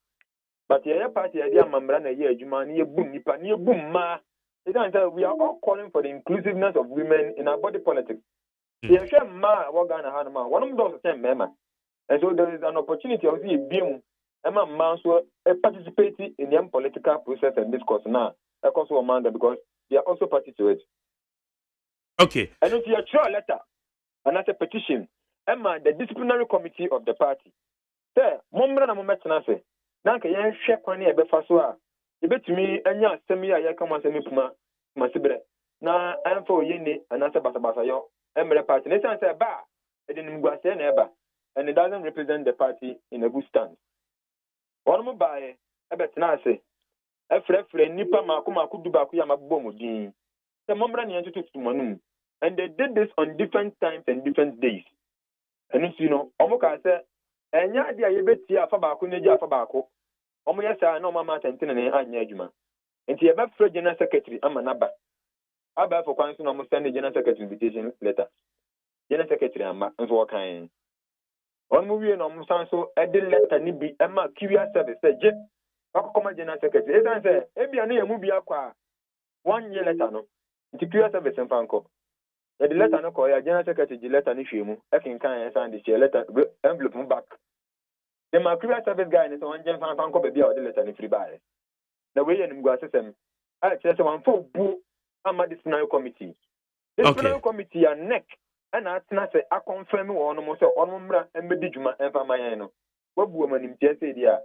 S7: but ye party ye dia mamra na ye adwuma ne ye bum nipa ne ye bum ma it means that we are all calling for the inclusiveness of women in our body politics. Ye hwe ma wo Ghana ha no ma wonom do so mema and so there is an opportunity of see biom Emma man so participate in the political process and discourse now. Because they are also party to it.
S3: Okay.
S7: And if you are a letter, and that's a petition, Emma, the disciplinary committee of the party. Sir, Momra na Mometanase, Nanka Yan Shekwani Ebefaswa, you bet me and ya Semia Yakama Semipuma, Masibre, na I'm for Yeni and Nasa Basabasayo, Emma party. Let's answer ba, it didn't go ever, and it doesn't represent the party in a good stand. One more by Ebetanase. Nipa makudubaku ya mabomu din. The Momra Niantu to Manum. And they did this on different times and different days. And it's, Omoka said, and Yadia Yebetia Fabaku Neja Fabako. Omoyasa no Mama Tantin and Anyajuma. And he about Fred General Secretary Amanaba. Abba for Council almost send the General Secretary invitation letter. General Secretary Amma and so kind. On movie and almost so I didn't let Nibi Emma Curia service said, Come General Secretary. As I say, Ebia movie aqua 1 year letter no. It's clear service and Fanco. The letter no call General Secretary, the letter Nishimu, I can sign this letter envelope back. The Macria service guy is on General Fanco baby or the letter in free buy. The way in Guasem, I just one for boo. I'm a disciplinary committee. Disciplinary committee are neck and I say I confirm one almost on Mumbra and Medijuma and Famayano. What woman in TSA?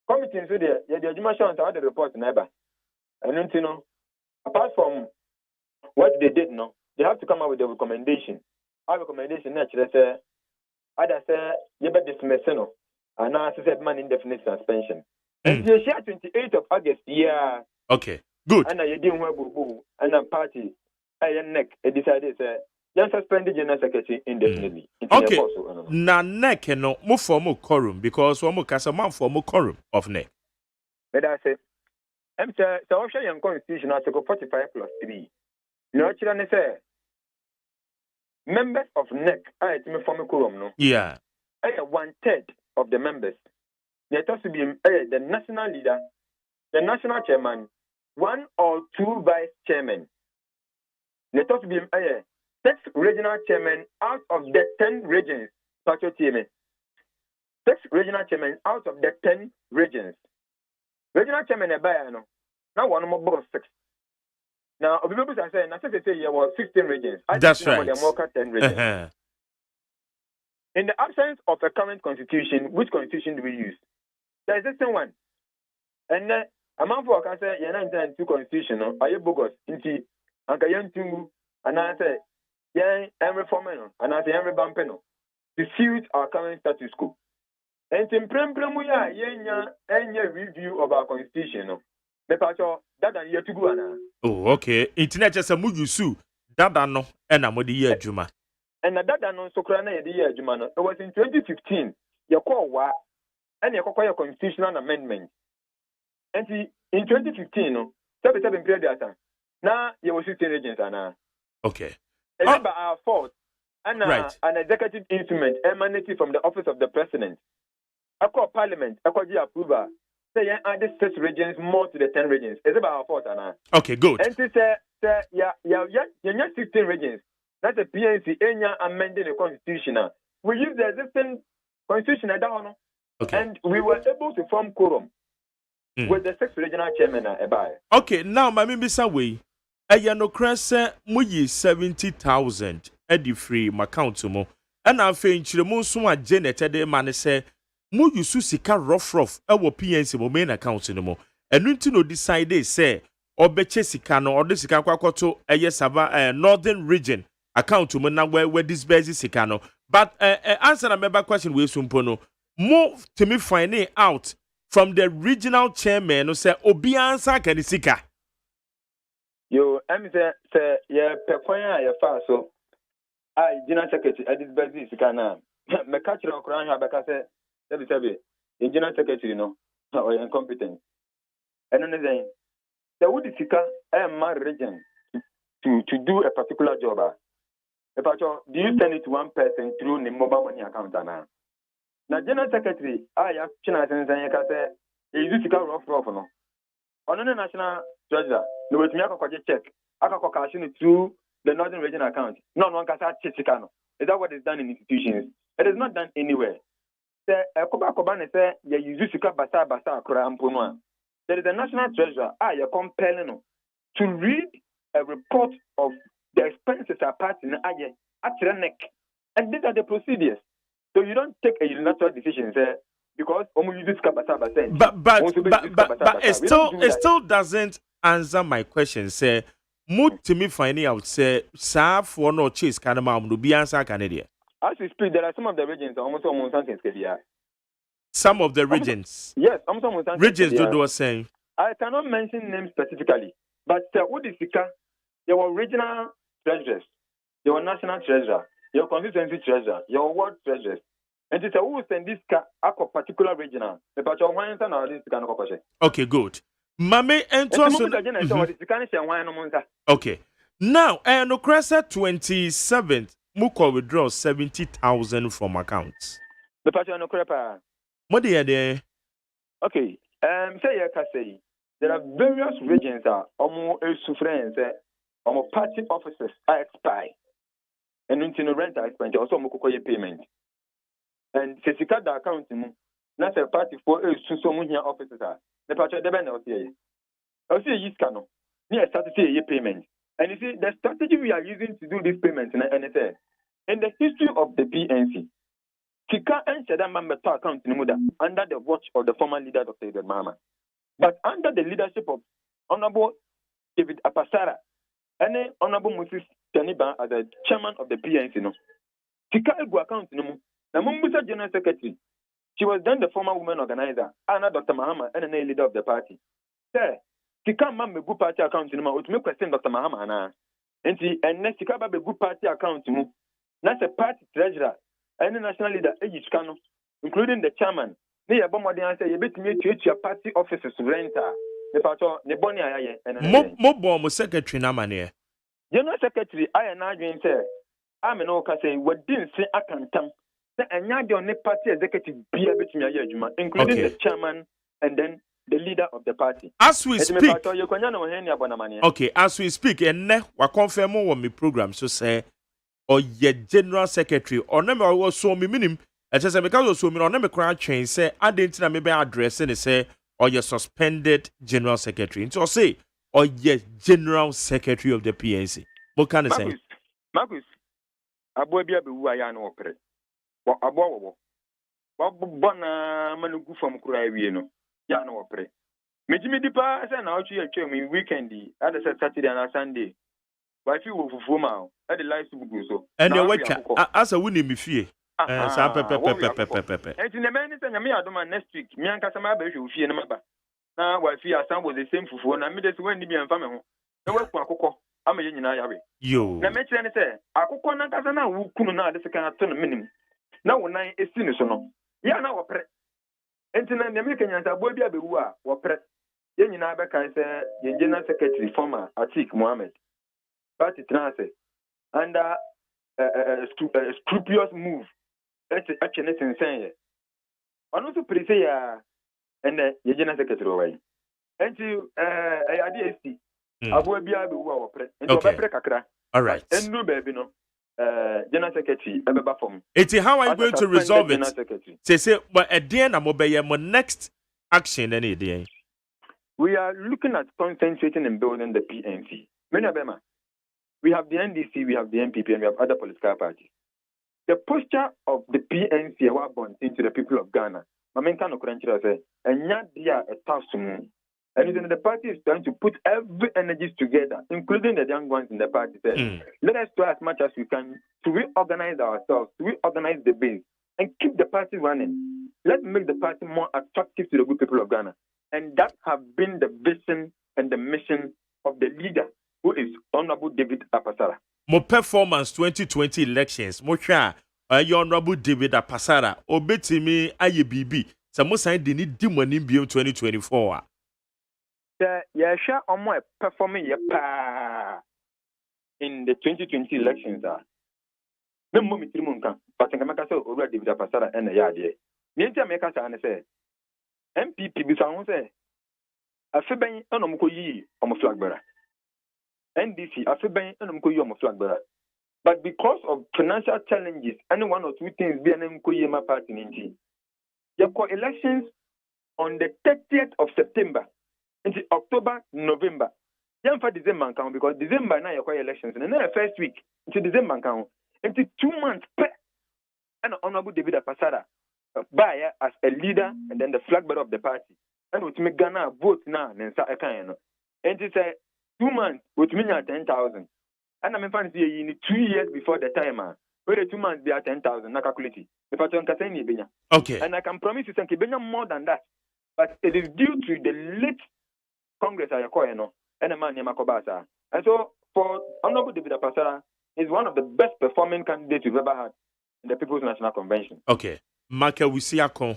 S7: Committee so there, the Jumashan to the report never. And apart from what they did, they have to come up with a recommendation. Our recommendation naturally say, either say, you better dismiss and now said man indefinite suspension. And the 28th of August, yeah.
S3: Okay, good.
S7: And I didn't work and a party, I neck, decided, Then suspend the general secretary indefinitely.
S3: Okay. Na neck no mo form quorum because one mo kasa man form quorum of neck.
S7: But I say, so I'll show you constitution article 45+3. You actually say members of NEC are to form a quorum, no?
S3: Yeah.
S7: 1/3 of the members. There has to be the national leader, the national chairman, 1 or 2 vice chairmen. There has to be 6 regional chairmen out of the 10 regions. 6 regional chairmen out of the 10 regions. Regional chairman no. Now one more boss 6. Now people are saying, I say you were 16 regions.
S3: That's right.
S7: 10 regions. In the absence of a current constitution, which constitution do we use? The existing one. And then a man for can say, you're not two constitution, are you bogus? Inti, Anka Yantu, and I say, yeah, every former, and I say every bumpeno, to suit our current status quo. And in Prempremuya, any review of our constitution, the patcho, that and yet to go.
S3: Oh, okay. Internet just a mujusu, that no, and I'm with the year Juma.
S7: And that no Sokrana the year Juma. It was in 2015, you call what, and you call your constitutional amendment. And in 2015, 77 period now you were 16 regions.
S3: Okay.
S7: Remember our fault, and
S3: right.
S7: An executive instrument emanating from the office of the president. I call Parliament, I call the approval. Say, add the 6 regions more to the 10 regions. It's about our fault, Anna.
S3: Okay, good.
S7: And to say, yeah, 16 regions. That's a PNC, amending the constitution. We use the existing constitution,
S3: okay.
S7: And we were able to form quorum with the 6 regional chairmen.
S3: Okay, now, my Mr. Way, I no crasa, muyi 70,000 at the free my account to mo. And I think the most one generated man say. Mu yusu sika rough ewo PNC mo main account no mo enu nti no decide say obeche sika no ode sika kwakoto eye saba northern region account mo na where disburse sika no but answer na member question we sumpo no mo to me find out from the regional chairman no say obi answer kan sika
S7: yo em say ye pekwan a ye fa so ai general secretary disburse sika na me ka kire okran ha beka say the general secretary, or incompetent. And then the would seeker my region to do a particular job. Do you send it to one person through the mobile money account? Now, general secretary, I have China and say, you seeker rough no. On the national treasurer, no with me check. I can cash through the northern region account. No one can say Chicano. Is that what is done in institutions? It is not done anywhere. There is a national treasurer, you compelling to read a report of the expenses are passed in at the neck. And these are the procedures. So you don't take a unilateral decision, because
S3: but it still doesn't answer my question, say, mood to me finding out, say, Saf for no chase Canada will be answer Canada.
S7: As we speak, there are some of the regions almost
S3: some of the regions.
S7: Yes,
S3: regions do what saying.
S7: I cannot mention names specifically, but what is there were regional treasurers, there were national treasurer, your constituency treasurer, your ward treasurers. And it's who send this particular regional.
S3: Okay, good. Mame and okay. Now, no cressa 27th. Muko withdraw 70,000 from accounts.
S7: The party no crepa.
S3: What there?
S7: Okay. Say there are various regions that almost friends, almost party officers are expired. And into rent expense also mukoye payment. And se sika da account mu na se party for so munya officers are. The party de ben here. I see you scan no. Near start to say payment. And you see, the strategy we are using to do this payment in the history of the PNC, Tika and Shada member account in Muda under the watch of the former leader Dr. David Mama. But under the leadership of Honorable David Apasara and Honorable Moses Taniba as the chairman of the PNC, Tika Egu account in Mu, the Mumbusa General Secretary. She was then the former woman organizer, Anna Dr. Mahama, and the leader of the party. Sir, Tika Mamma Gu party account in Mu, to make question Dr. Mahama. Enti enne sika ba be good party account mu. Na se party treasurer and national leader ejika no including the chairman. Ne ye bomodin say ye betimi etua party offices renter. Ne pato ne boni ayaye.
S3: Mo bomb secretary na mane.
S7: General secretary aya na adwen say ame no ka say wadin se akantam. Na enya de on party executive bia betimi aye adwuma including the chairman and then the leader of the party.
S3: As we speak.
S7: Okay,
S3: as we speak, and we confirm on my program. So say, or ye general secretary, or never was so me minim. I just say because so me or never crowd change. Say I didn't know maybe address and say or ye suspended general secretary. So say or ye general secretary of the PNC. What can I say?
S7: Marcus, abo bia be wu aya na opere. Wo abo bona manugu from kura wie no. Ya no opere. Mejimi dipa say na ochu atwa me weekend at the Saturday and Sunday. Why fi wo fufu ma at the live bugu so.
S3: And you watch as a winning me fie. Sa pepe.
S7: Enti na me ni say nyame adoma next week. Me ankasa ma ba hwe fie na maba. Na why fi asan was the same fufu na me dey when ni bi amfa me ho. Na waku akokọ ama ye nyina yawe.
S3: Yo.
S7: Na me kire ni say akokọ na ankasa na wo kunu na ade sika ato no minim. Na wo nan esi ni so no. Ya na wo pre. Enti na nyame kanyanta bo bia be wu a wo pre. Ye nyina be kan say ye general secretary former Atik Mohammed. Party transfer under scrupulous move. That's actually insane. And also say ya and the general secretary way. And to IDST, Abu Bia be wa pre. And pre kakra.
S3: All right.
S7: And no baby no. General secretary ebeba form.
S3: It's how are you going to resolve it? Say but at the end my next action any day.
S7: We are looking at concentrating and building the PNC. Many of them. We have the NDC, we have the NPP, and we have other political parties. The posture of the PNC into the people of Ghana, and the party is trying to put every energies together, including the young ones in the party. Let us try as much as we can to reorganize ourselves, to reorganize the base, and keep the party running. Let's make the party more attractive to the good people of Ghana. And that have been the vision and the mission of the leader, who is Honorable David Apasara.
S3: Mo performance 2020 elections, mo hwa Honorable David Apasara, obetimi aye bibi. Sa mo sign the need dimoni biom 2024.
S7: Yeah, sure, omo performing in the 2020 elections no mo mitirimu nkan, but nka say Honorable David Apasara en ya de. Me ntia me ka sa ne say MPP bi sa ho say afeben eno ko yi omo flag bearer. NDC afeben eno ko yi omo flag bearer. But because of financial challenges, any one or two things be an ko yi ma party ninti. You call elections on the 30th of September into October, November. You for December count because December now you call elections and then the first week into December count into 2 months and Honorable David Apasara by as a leader and then the flag bearer of the party. And with me Ghana vote now and sa ekano. And it's 2 months with me at 10,000. And I'm fancy in 2 years before the timer. Where the 2 months be at 10,000 na calculate.
S3: Okay.
S7: And I can promise you something more than that. But it is due to the late Congress and a man named Makobasa. And so for Honorable David Apasara is one of the best performing candidates we've ever had in the People's National Convention.
S3: Okay. Maka Wisiakon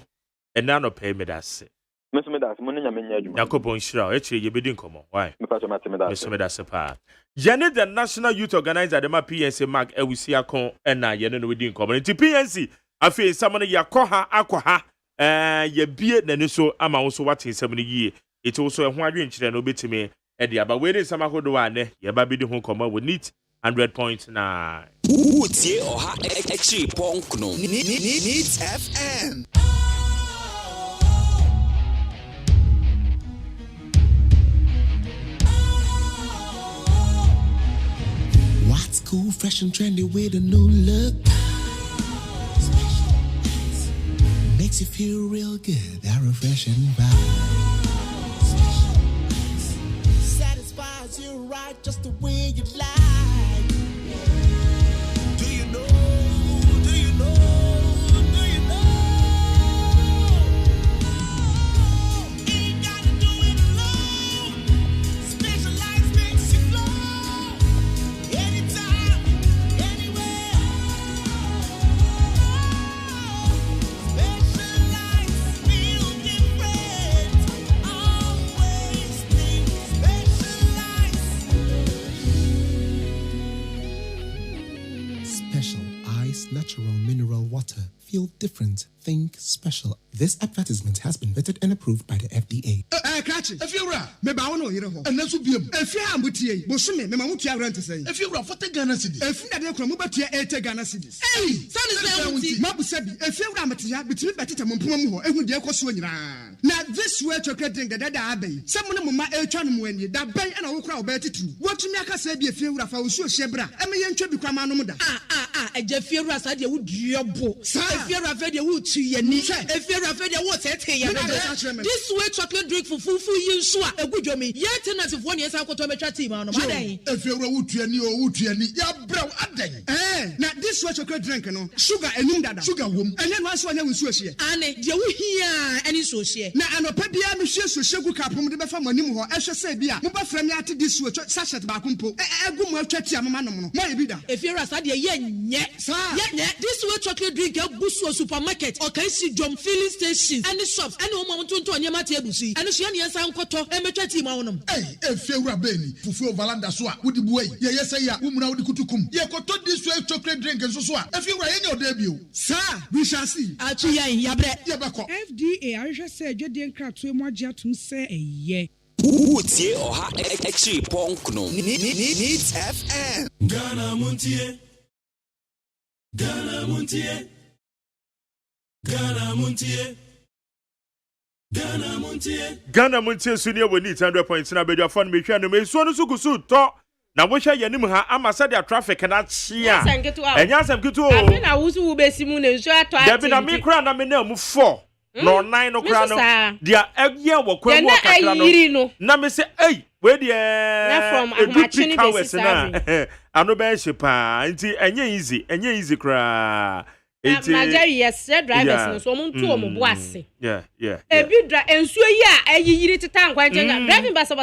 S3: and nano pay me that say.
S7: Mr. Medas, Monia Menu.
S3: Yakobon Shira, actually, you be common. Why?
S7: Mr.
S3: Medas, Janet, the National Youth Organizer, the PNC Mark Ewisiakon, and I, you know, within community PNC. I feel someone Yakoha, Aquaha, ye beard, and so I'm also watching 70 years. It's also a 100 children obey to me. Eddie, but where is some of the one, your baby the home come with neat 100.9.
S2: Utie oha echi punk no. Needs FM. What's cool, fresh and trendy with a new look? Makes you feel real good, that refreshing vibe. Satisfies you right just the way you like. Do you know? Do you know? Do you know? Ain't gotta do it alone. Specialized makes you flow. feel different, think special. This advertisement has been vetted and approved by the FDA.
S10: Catch it. If you're right, maybe I want to hear and that's be if you are with you, but some me, Mamma rent to say. If you're right, for the Ghana cities. If you are from about your 8 Ghana cities. Hey, son is Mabu said, if you're Ramatia, between Betty and Mumpumo, and with the Equaswin. Now, this way chocolate drink that I abbey. Someone of my Elchan when you that bay and I will crowd better too. What you make us say be a few of our sure Shebra. I mean, you become Anomoda.
S11: A Jeffy Rassad, you would your book. If you're a very wood to your niche, if you're a very water, this way chocolate drink for full use, a good job. Yet, and as if 1 year I got to a team on my day.
S10: If you're a wood to any or wood to any, you're brown at day. Now, this way chocolate drink, no sugar and Nunda, sugar womb, and then once one was here. And you hear any social. Now, I'm a peppy, I'm sure so sugar cap from the family, or I shall say, Bia, Muba friend at this switch, such as Bakumpo, a good more chatty, a man, maybe that. If you're a study, yet, this way chocolate drink, a Busso supermarket, or can see John filling stations, and the shops, and no mountain to any matebusi, and she and San Coto, and a chatty mountain. Hey, if you're a baby, Fufu Valanda Swat, would the boy, yes, I am, woman out the Kutukum. You could talk this way chocolate drink and so swat. If you were in your debut, sir, we shall see.
S12: FDA, I just said, you didn't crack to more jet to say a ye.
S8: Utie oha echi ponkno needs FM.
S2: Ghana Montie. Ghana Montie. Ghana Montie. Ghana Montie.
S3: Ghana Montie Senior we need 100 points na bedu afon me hwa no me so no sukusu to na wo hwa yanim ha amasa dia traffic na chia enya asem kitu o
S6: abi na wusu wo besimu na nso ato ati
S3: debi na me kra na me na mu 4 no 9 no kra no dia egye wo kwa mu kakra no na me se ei we dia
S6: from ahmachini besi
S3: na ano be hyepa nti enye easy kra
S6: Majari yes drivers so mo ntu o mo boase
S3: yeah
S6: ebi ensuo yi a ayiyiri teta nkwanjenga driving basa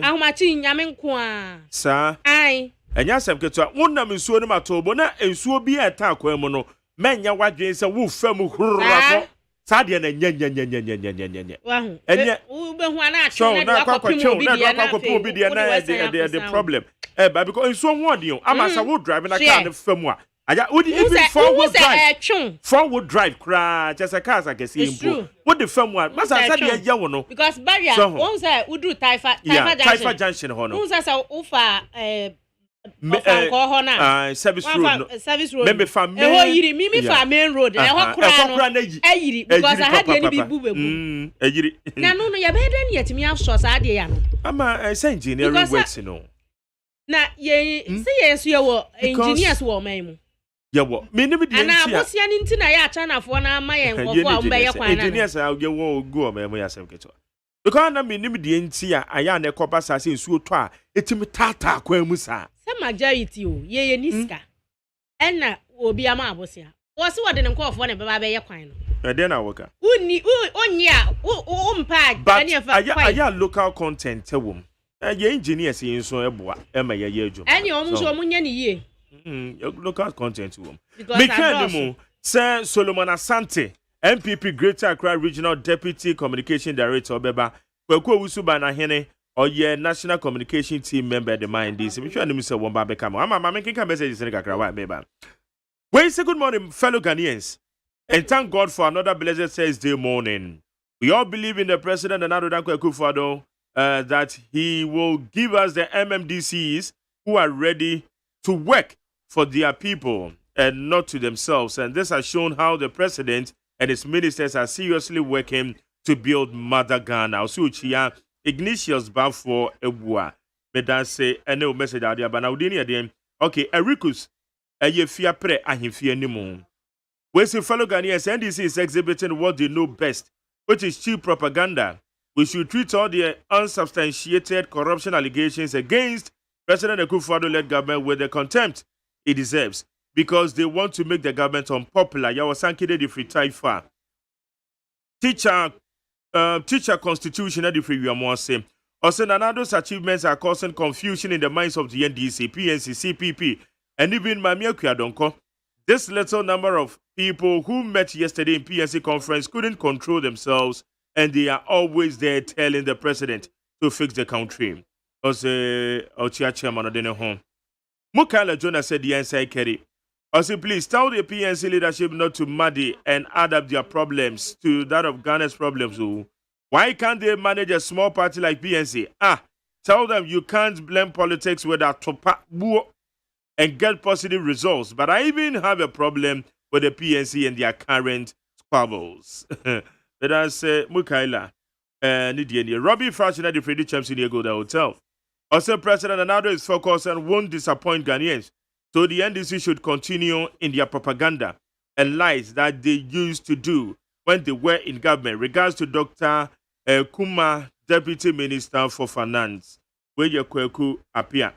S6: ahmachi nyame nko a
S3: sa
S6: ai
S3: enya asem ketua wonnam ensuo no matobo na ensuo bi eta akwan mu no menya wadwen se wo fam hurrafo sa de na nya
S6: wahu
S3: enye
S6: ube hu ana atwe na
S3: akwakopo bi de na the problem but because ensuo ho ode ama sa wo drive na car ne fam a Aja would even forward drive cry just a car I can see him. What the firm one? Must I say young no?
S6: Because barrier once I would do Taifa
S3: Junction hono.
S6: Once I offer service road.
S3: Maybe for
S6: main road. Because I had any boo. No, you better yet me out shots. I did.
S3: I'm a engineering works, you know.
S6: Na ye say yes you were engineers were memo.
S3: Yawo me ne bi
S6: na abosia ni nti na ya China fo na ama ye nkofo a mbe ye kwan na
S3: engineers a ye wo go o memo ya sem keto because na me ne bi nti a aya na ekopa sa se nsuo to a etimi tata kwan mu sa
S6: se majority o ye niska enna obi ama abosia wo se wode ne nkofo na beba be ye kwan no
S3: e dey na woka
S6: unni onyi a o mpa ani fa
S3: kwan aya local content wom ye engineers yin so eboa e ma ye adwum
S6: ani o mu so mu nya ni ye
S3: local content wom me twa mu Sir Solomon Asante MPP Greater Accra Regional Deputy Communication Director Beba Kwaku Wusuba na hene oye National Communication Team member the mind this me twa mu se won ba be come ama making messages in kakra wa beba we say good morning fellow Ghanaians and thank God for another blessed Thursday morning. We all believe in the President and Adodan Akufo-Addo that he will give us the MMDCs who are ready to work for their people and not to themselves. And this has shown how the president and his ministers are seriously working to build Mother Ghana. Osuchia Ignatius Bafo Ebua. Medan say any message out there, but now again. Okay, Erikus Ayefia Pre Ahifia Nimu. We see fellow Ghanaians, NDC is exhibiting what they know best, which is cheap propaganda. We should treat all the unsubstantiated corruption allegations against President Akufo-Addo-led government with the contempt it deserves, because they want to make the government unpopular. Yawasankide di free taifa. Teacher constitution di free yamwase. Also, Nanado's achievements are causing confusion in the minds of the NDC, PNC, CPP, and even Mamia Kwadonko. This little number of people who met yesterday in PNC conference couldn't control themselves, and they are always there telling the president to fix the country. Also, Ochia Chairman of the home. Mukala Jonah said the answer carry. Also, please tell the PNC leadership not to muddy and add up their problems to that of Ghana's problems. Oh. Why can't they manage a small party like PNC? Tell them you can't blame politics with a topa and get positive results. But I even have a problem with the PNC and their current squabbles. But I say, Mukaila, Robbie Fashion at the Freddie Champs in the Hotel. Also, President Anado is focused and won't disappoint Ghanaians. So the NDC should continue in their propaganda and lies that they used to do when they were in government. Regards to Dr. Kuma, Deputy Minister for Finance, where Kweku appear.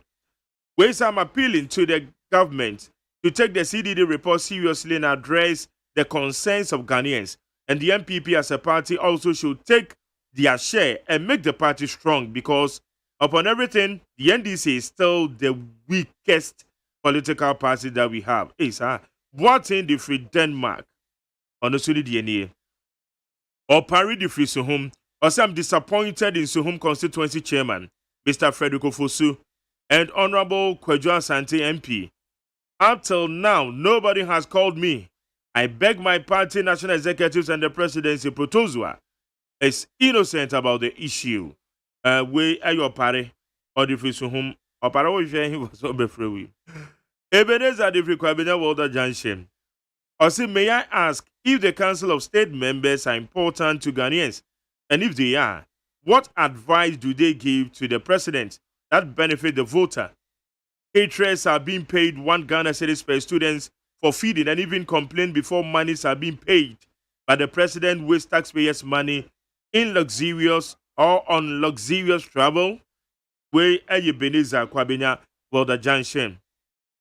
S3: Where I'm appealing to the government to take the CDD report seriously and address the concerns of Ghanaians. And the MPP as a party also should take their share and make the party strong, because upon everything, the NDC is still the weakest political party that we have. What in the free Denmark on the Sudi DNA or Paris the free Suhum, or some disappointed in Suhum constituency chairman, Mr. Frederico Fosu, and Honorable Kwejo Asante MP. Up till now, nobody has called me. I beg my party national executives and the presidency Protozua is innocent about the issue. We are your party or the free Suhum, or Parawi he was over free. Ebenezer the Frequabina Walter Junction. Also, may I ask if the Council of State members are important to Ghanaians? And if they are, what advice do they give to the president that benefit the voter? Caterers are being paid 1 Ghana cedis per students for feeding and even complain before monies are being paid. But the president wastes taxpayers' money in luxurious or on luxurious travel. Where Ebenezer Kwabina Walter Junction.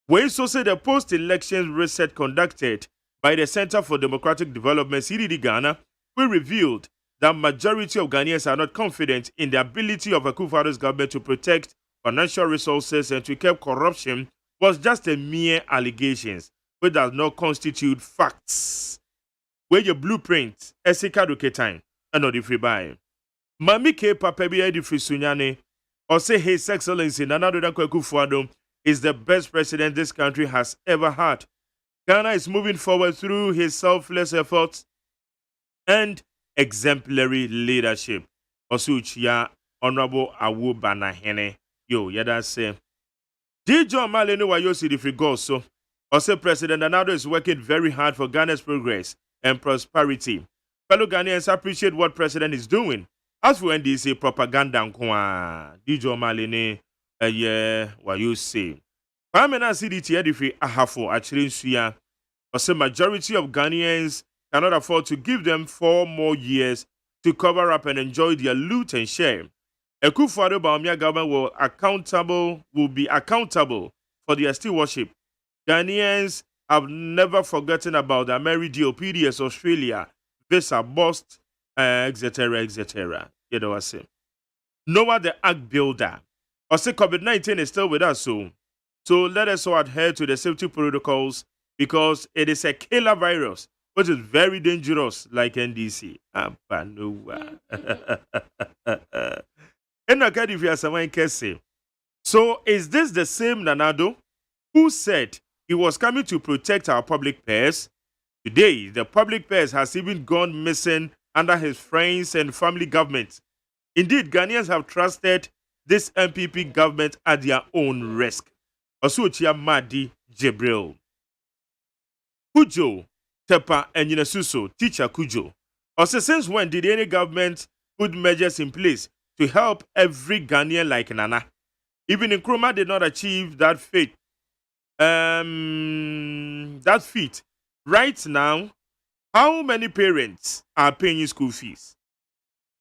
S3: We also say the post-election research conducted by the Center for Democratic Development, CDD Ghana, we revealed that majority of Ghanaians are not confident in the ability of Akufo-Addo's government to protect financial resources and to curb corruption was just a mere allegations, which does not constitute facts. Where your blueprint, Esika Duketain, and not the free buy. Mami K. Papebi Edi Frisunyane, or say His Excellency Nana Dankwa Akufo-Addo is the best president this country has ever had. Ghana is moving forward through his selfless efforts and exemplary leadership. Osuchia Honorable Awu Banahene. Yo, yada say. John Malenu Wayosi the Frigoso. Also, President Anado is working very hard for Ghana's progress and prosperity. Fellow Ghanaians appreciate what President is doing. As for NDC propaganda, John Malene. What you say? Pamela CDT Edifi Ahafo actually Suya. But the majority of Ghanaians cannot afford to give them 4 more years to cover up and enjoy their loot and share. Akufo-Addo Bawumia government will be accountable for their stewardship. Ghanaians have never forgotten about the Ameridio, PDS, Australia, Visa, Bust, etc., etc. You know what I say? Noah the Ark Builder. I say COVID-19 is still with us, so let us all adhere to the safety protocols because it is a killer virus, which is very dangerous, like NDC. So is this the same Nanado who said he was coming to protect our public purse? Today, the public purse has even gone missing under his friends and family government. Indeed, Ghanaians have trusted this MPP government at their own risk. Osuchia Madi Jibril. Kujo, Tepa, and Yinasuso, teacher Kujo. Also, since when did any government put measures in place to help every Ghanaian like Nana? Even Nkrumah did not achieve that feat. Right now, how many parents are paying school fees?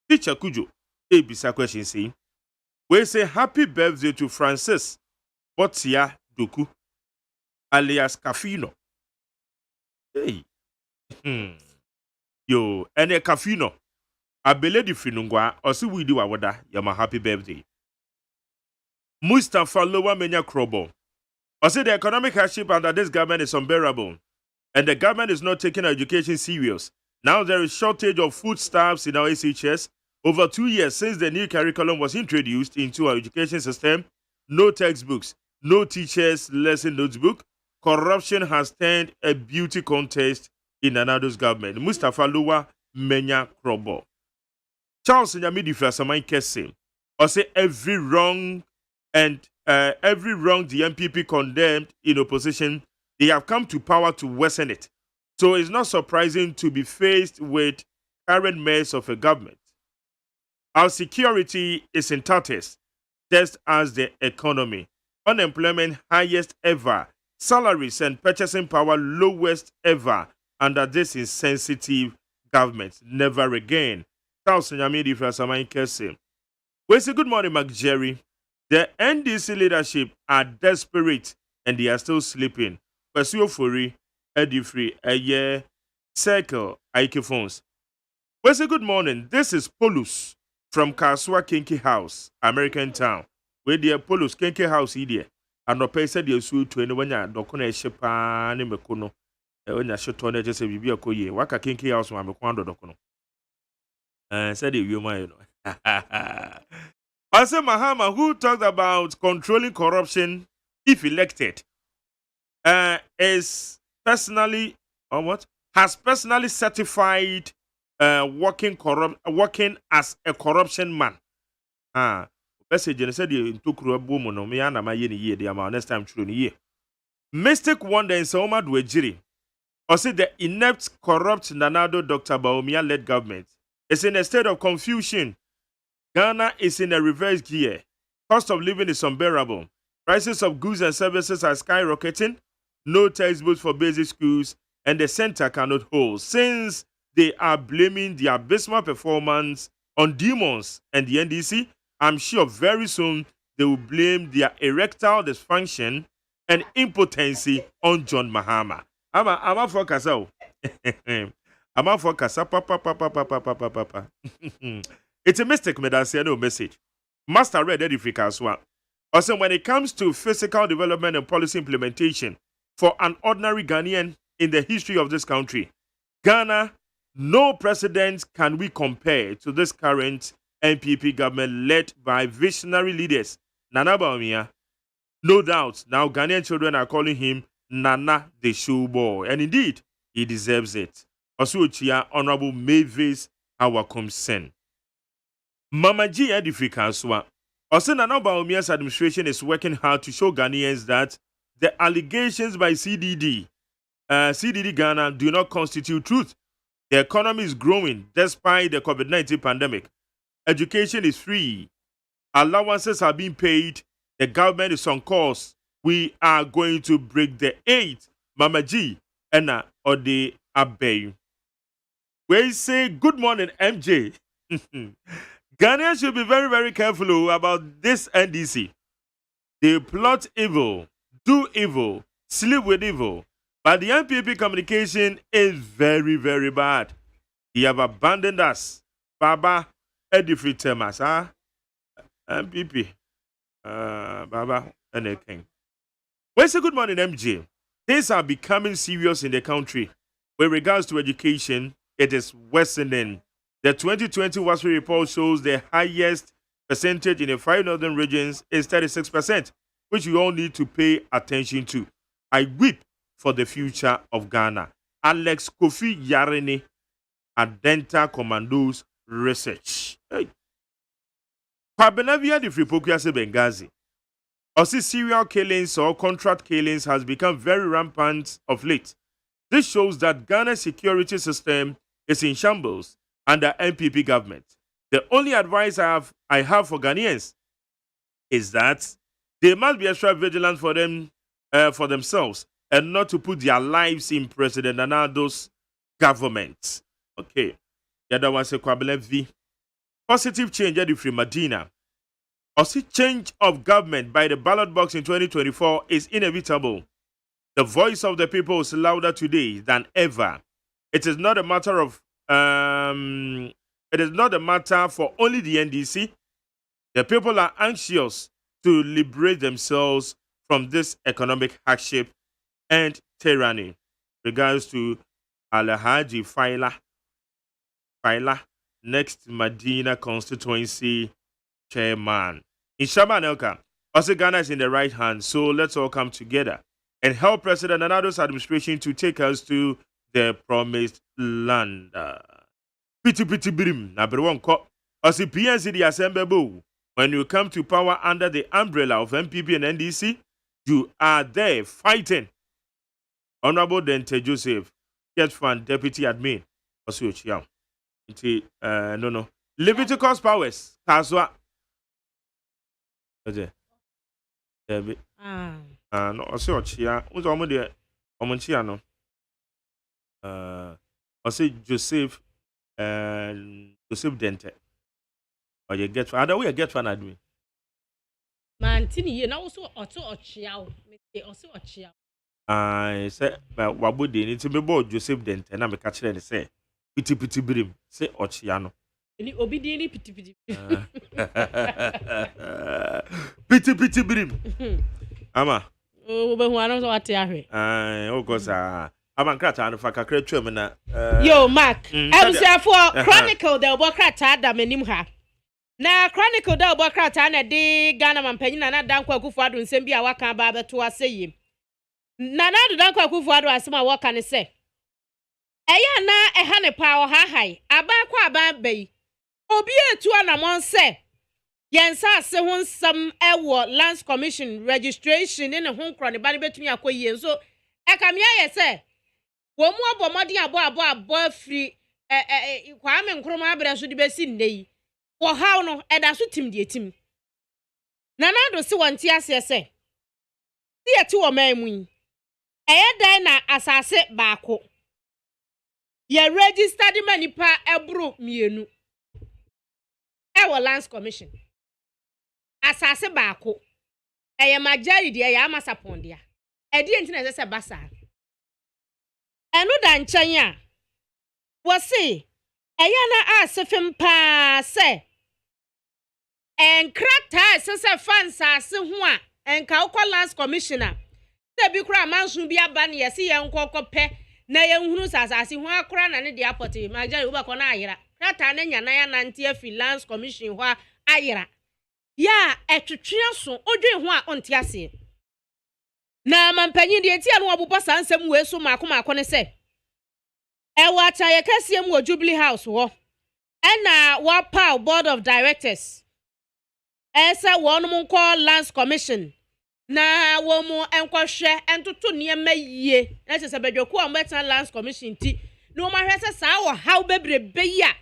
S3: Teacher Kujo, ABC question saying. We say happy birthday to Francis Botia Doku, alias Cafino. Hey. Yo, ene Cafino. Abele di Finungwa, osi widi wawada, yama happy birthday. Mustafa Lowa Menya Krobo. Osi the economic hardship under this government is unbearable, and the government is not taking education serious. Now there is shortage of foodstuffs in our SHS. Over 2 years since the new curriculum was introduced into our education system, no textbooks, no teachers' lesson notebook, corruption has turned a beauty contest in Nanado's government. Mustafa Lua Menya Krobo. Charles Nyamidi Frasamai Kese. Or say every wrong the MPP condemned in opposition, they have come to power to worsen it. So it's not surprising to be faced with current mess of a government. Our security is in tatters, just as the economy. Unemployment highest ever. Salaries and purchasing power lowest ever under this insensitive government. Never again. Charles Nyamidi Frasamai Kese. We say good morning, Mark Jerry. The NDC leadership are desperate and they are still sleeping. Kwesi Ofori, Eddie Free, Eye, Circle, Ike Phones. We say good morning. This is Polus from Kaswa Kinky House, American Town. Where the Polus Kinky House here. And no pay said you sue to anyone ya dokuna shepa ni mekono. When ya shotone just a bibi akoye. Waka Kinky House wa mekwando dokono. Said you know. Ase Mahama, who talked about controlling corruption if elected, is personally or what has personally certified working as a corruption man. Message said you took Ruabumo no me and my year the amount next time true year. Mystic wonder in Soma Dwejiri. Or say the inept, corrupt Nanado Dr. Baumia led government is in a state of confusion. Ghana is in a reverse gear. Cost of living is unbearable. Prices of goods and services are skyrocketing. No textbooks for basic schools, and the center cannot hold. Since they are blaming their abysmal performance on demons and the NDC, I'm sure very soon they will blame their erectile dysfunction and impotency on John Mahama. I'm a focus out. I'm a focus. Papa. It's a mistake, no message. Master read edifica as well. Also, when it comes to physical development and policy implementation for an ordinary Ghanaian in the history of this country, Ghana, no precedent can we compare to this current NPP government led by visionary leaders, Nana Baumia. No doubt, now Ghanaian children are calling him Nana the Shoe Boy, and indeed, he deserves it. Also, Chia Honorable Mavis Awakumsen. Mama G Edifika Aswa. Also, Nana Baumia's administration is working hard to show Ghanaians that the allegations by CDD Ghana do not constitute truth. The economy is growing despite the COVID-19 pandemic. Education is free. Allowances are being paid. The government is on course. We are going to break the 8. Mama G Enna Ode Abbey. We say good morning, MJ. Ghanaians should be very, very careful about this NDC. They plot evil, do evil, sleep with evil. But the NPP communication is very, very bad. They have abandoned us. Baba, Edifri Temas, NPP. Baba, and the king. Well, say good morning, MJ. Things are becoming serious in the country. With regards to education, it is worsening. The 2020 WASPI report shows the highest percentage in the 5 northern regions is 36%, which we all need to pay attention to. I weep for the future of Ghana. Alex Kofi Yarene, Adenta Commandos Research. Hey. Pabenavia de Fripokuase Benghazi. Also, serial killings or contract killings has become very rampant of late. This shows that Ghana's security system is in shambles under NPP government. The only advice I have for Ghanaians is that they must be extra vigilant for themselves and not to put their lives in President Nanado's government. Okay. The other one say Kwabele V. Positive change at the Medina. Also, change of government by the ballot box in 2024 is inevitable. The voice of the people is louder today than ever. It is not a matter of it is not a matter for only the NDC. The people are anxious to liberate themselves from this economic hardship and tyranny. Regards to Alhaji Faila, next Medina constituency chairman. In Shabanelka, also Ghana is in the right hand, so let's all come together and help President Nanado's administration to take us to the promised land. Piti brim, number one cop. As the PNC the Assembly, when you come to power under the umbrella of MPP and NDC, you are there fighting. Honorable Dente Joseph, Get Fund Deputy Admin, also Chiam. No. Leviticus powers, Kaswa. No, also Chia, who's almost there, Omonchiano. Also Joseph Dente. Or you get other way, get Fund Admin.
S6: Mantini, you know, also Chiao, also Chiao.
S3: I said, but what would they need to be bored Joseph Dente? And I'm a catcher and say, Piti brim, say Ochiano.
S6: Any obedient piti.
S3: Piti brim. Ama.
S6: Oh, but one of what I heard.
S3: Because I'm a cratter and if I can create
S6: Yo, Mark, I was there for Chronicle, the Bocrata, the Menimha. Now, Chronicle, the Bocrata, and a day Ghana man penny, and I don't quite go for and send me a walk about to us say. Nana, don't quite go for as my walk and say. Eya na ehane power high. Abakwa ababay. Obi etu anamon se. Yensa se hon sam ewo Lands Commission registration in hon kro ne ba ne betumi akoyie so ekamia ye se wo mu abomodi abo free kwame nkroma abere so de besi nnei wo haw no eda so tim de tim nana do se wonti ase se ti eti wo man mu yi eye dan na asase baako ye registered manipa ebro mienu ewo Lands Commission asase baako eye majari de eye amasapondia edi enti na se basa enu da nchen a wo se eye na asefem pa se enkrata se fansa se ho a enka ukwa Lands Commissioner se bi kura mansu bi aba ne yesi ye nkokope na ye nhunu sasase ho akora na ne de apoti majari ubakọ na ayira krata na nya na ya nante afi Lands Commission ho ayira ya etwetwe so odwen ho a onte ase na mampanyin de eti anu obupo sansem we so mako ne se e wa cha ye kasiem wo Jubilee House ho na wa power board of directors esa wonum nko Lands Commission na wo mu enkohwe entoto niema yie na se bedwoku o metan Lands Commission ti no ma hwese sa wo how bebrebe ya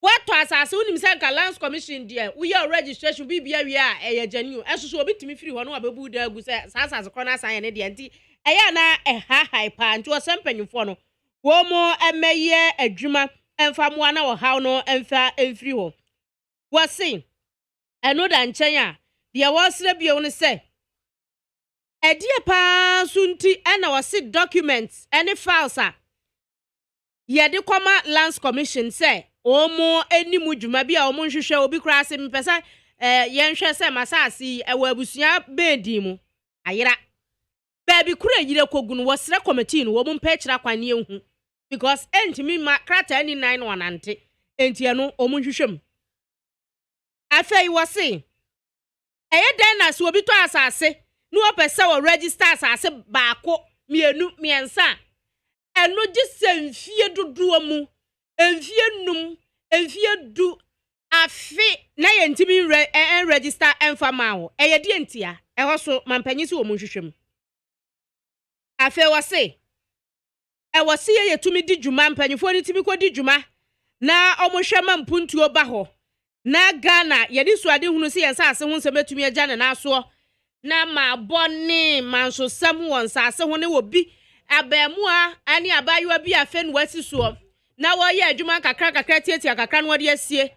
S6: what asase unim se nka Lands Commission dia we your registration bibia wi a eye janu enso obi timi firi ho no abebu da agu se sa asase kọ na asan ne dia nti eya na high pa nti o sempanyufo no wo mu emeye adwuma emfa mo na wo how no emfa emfiri ho wo se eno da nchen a dia wo sre bia woni se edie pa sunti ena wo se documents any files a ye de koma Lands Commission se omo enimu dwuma bia omo nhwehwe obi kura ase mpesa yenhwe se masasi ewa abusia bedi mu ayira baby kura yire kogunu wo sre committee no wo mpa kira kwane ehu because entimi ma krata ni 9 enti eno omo nhwehwem afei wo se eye den na so obi to asase no opese wo register asase baako mienu miensa eno gisemfie dodoa mu enfie num enfie du afi na yentimi register enfama ho eye die ntia eho so mampanyi si wo nhwehwem afi wo se wo se ye tumi di dwuma mpanyifo ni timi ko di dwuma na omohwema mpuntuo ba ho na Ghana ye di suade hunu se yensa ase ho nsem atumi agya ne na so na ma boni manso sam won sa ase ho ne obi abemua ani abayua bi afenu wasi so na wo ye adwuma kakra tietia kakra no de asie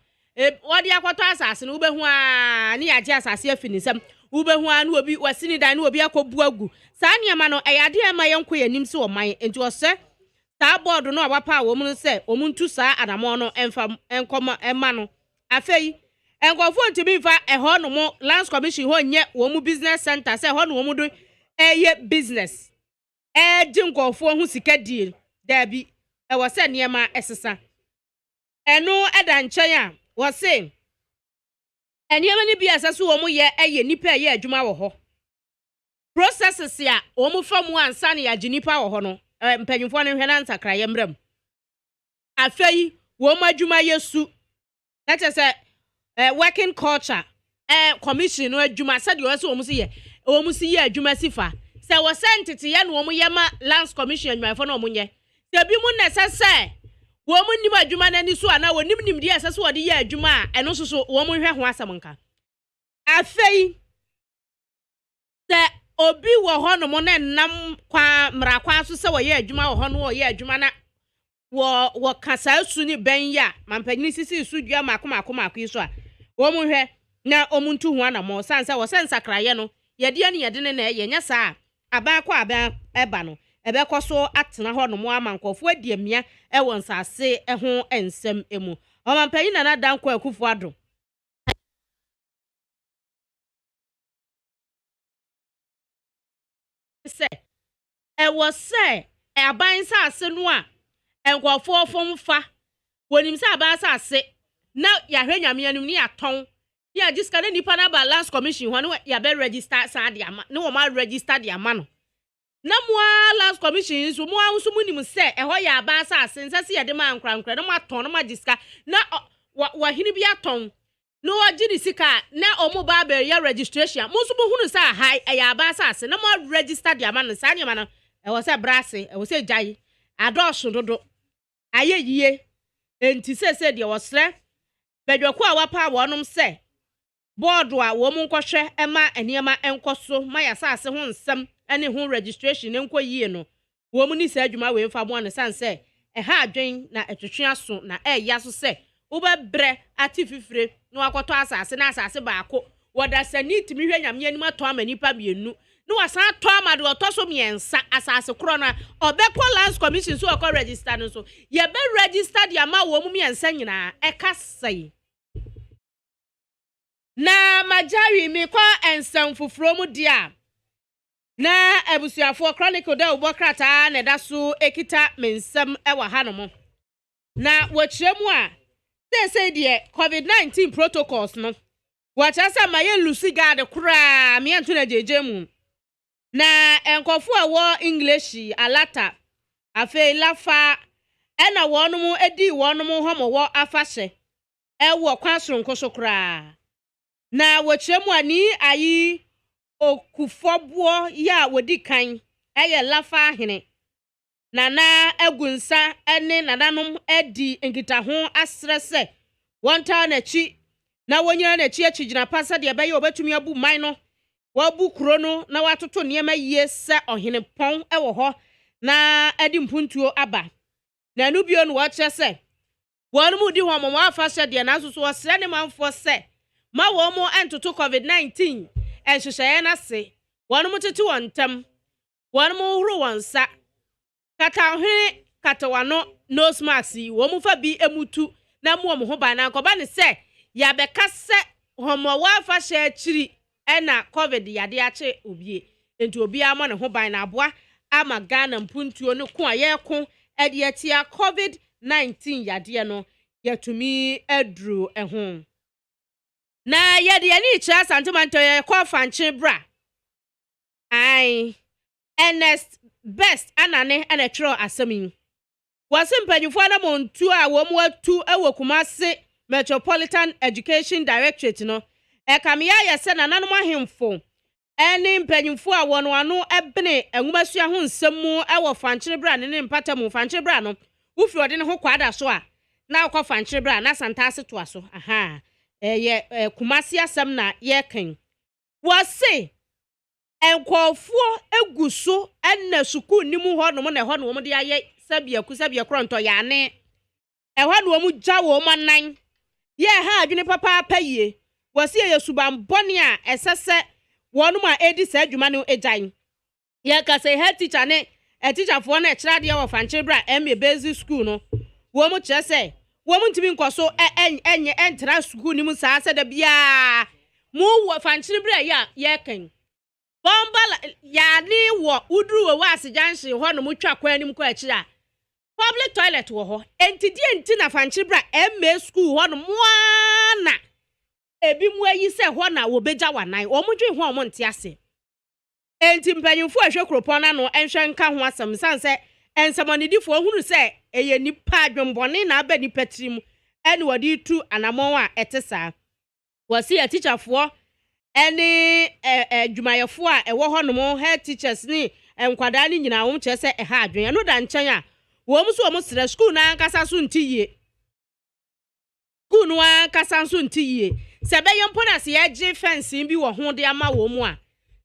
S6: wo de akwato asase no ubehu a ni age asase afinisam ubehu a na obi wasini dan na obi akobu agu saa niama no eyade ema yenko yanim se wo man enti wo se saa board no abapa wo mu se omuntu saa adamo no emfa enkoma ema no afei enkofo ntimi fa eho no mo Lands Commission ho nye wo mu business center se ho no wo mu do eye business jinkofo hu sika deal dabi e wo se niema esesa eno eda nchen a wo se eniema ni bi asaso wo mu ye eye nipa ye adwuma wo ho processes ya omu from one san ya jinipa wo ho no mpanyimfo no hwe na nsakra ye mram afei wo madwuma yesu that is a working culture commission no adwuma said you also omu si ye adwuma sifa se wo sentete ye no omu ye ma lands commission adwuma no omu nye se bi mu necessary wo mu nim adwuma na ni so ana wo nim di asase wo de ye adwuma a eno so wo mu hwe ho asem nka afei se obi wo ho no mo na nam kwa mra kwa so se wo ye adwuma wo ho no wo ye adwuma na wo kasa su ni ben ya mampani sisi su dua makomako so a wo mu hwe na omuntu hu ana mo sansa wo sensa kraye no ye de ne ye de ne na ye nya sa aba kwa aba eba no ebe koso atena ho no mo amankofo adiamia e won sase e ho ensem emu o mampani na dan kwa akufu ado se e wo se e aban sase no a enkofo fomfa wonim se aban sase na ya hwe nyame anum ni aton ya jiska na nipa na balance commission ho no ya be register sa de ama ne wo ma register de ama no na moa last commission so moa nso munim se e ho ya aban sase nsase ya de ma ankrankra na mo aton na ma jiska na wa hini bi aton no wajiri sika na omo ba be ya registration mo so mo hunu sa hai e ya aban sase na mo register de ama no sa nyama no e wo se brase e wo se jai adosho dodo ayeyiye enti se de wo sre bedwako a wapa wonom se board a wo mu nkwohwe ema eniema enkoso ma ya sase ho nsem ene ho registration enko yie no wo mu ni se adwuma we mfa mo ne sanse e ha adwen na etwetwe aso na ya so se wo be bre atififire no akoto asase na asase baako woda sani timi hwe nyame anim ato amanipa bienu no wasan to amade otoso miensa asase kro na obekọ lands commission so okọ register no so ye be register dia ma wo mu miensa nyina e kasai na majari mi kwa ensam fufuro mu dia na ebusuafo chronicle da ubokrata na da so ekita mensam e wa hanomo na wachiremu a say die covid-19 protocols no wachasa maye lucy guard kura mi antu na jejemu na enkofu a wo english alata afi lafa ena wonum edi wonum homo wo afahye e wo kwasoro nkoso kura na wachiremu ani ayi okufobuo ya wodi kan eye lafa hene nana egunsa ene nananom edi ngita ho asrese wonta na chi na wonyira na chi achigina pasa de beye obetumi abu man no wabu kuro no na watoto niema yese ohene pon ewo ho na edi mpuntuo aba na nu bio no wa kyese wonum di ho mo afa hye de na so so osre ne manfo se ma wo mo entoto covid-19 enhyehyeye na se wonum tete wontam wonum huru wonsa kata hwe kata wano nose mask wo mu fa bi emutu na mu ho ba na nkoba ne se ya beka se homo wa fa hye akiri ena covid yade ache obie enti obi ama ne ho ban na aboa ama Ghana mpuntuo no ko ayeko ede atia covid-19 yade no yatumi adru ehun na yade ani kira santimanto ye ko fanche bra ai Ernest best anane ana tro asemi wasimpanyufo na montu a wo mu atu ewo Kumasi Metropolitan Education Directorate no ekamia yese na nanom ahemfo eni mpanyufo a wono anu ebene enwumasua ho nsemu ewo fanchire bra ne mpatamu fanchire bra no ufi ode ne ho kwada so a na akọ fanchire bra na santase to aso aha ye Kumasi asem na ye kan wase enkofuo eguso enne suku nimu ho no na ho no mo de aye sabia kronto ya ne ho no mo gya wo manan ye ha adwene papa payie wase ye subambone a esese wonu ma edi sa adwuma no ejan ye ka say head teacher ne teacher fo na ekira de wo fanche bra eme basic school no wo mo kire say wo mo ntimi nkoso enye entra school nimu sa se da bia mu wo fanche bra ya ye kan bomba ya ni wo udru wo asijanshi ho no mutwa kwa anim kwa akira public toilet wo ho enti na fanchi bra MA school ho no moana ebi mu ayi se ho na wo beja wanan o mudwe ho o monte ase enti mpanyimfo ahwe kropon na no enhwe nka ho asem sanse ensamonidifo hunu se eye nipa adwembone na aba nipa tirim ene wodi tu anamon a etesa wasi a teacherfo ene adwumayefo a ewo honom head teachers ni enkwada ni nyina wo kyese ha adwen no da nchen a wo mu so wo sere school na nkasa so ntiye school no nkasa so ntiye sebe yempo na se ye fence bi wo ho de ama wo mu a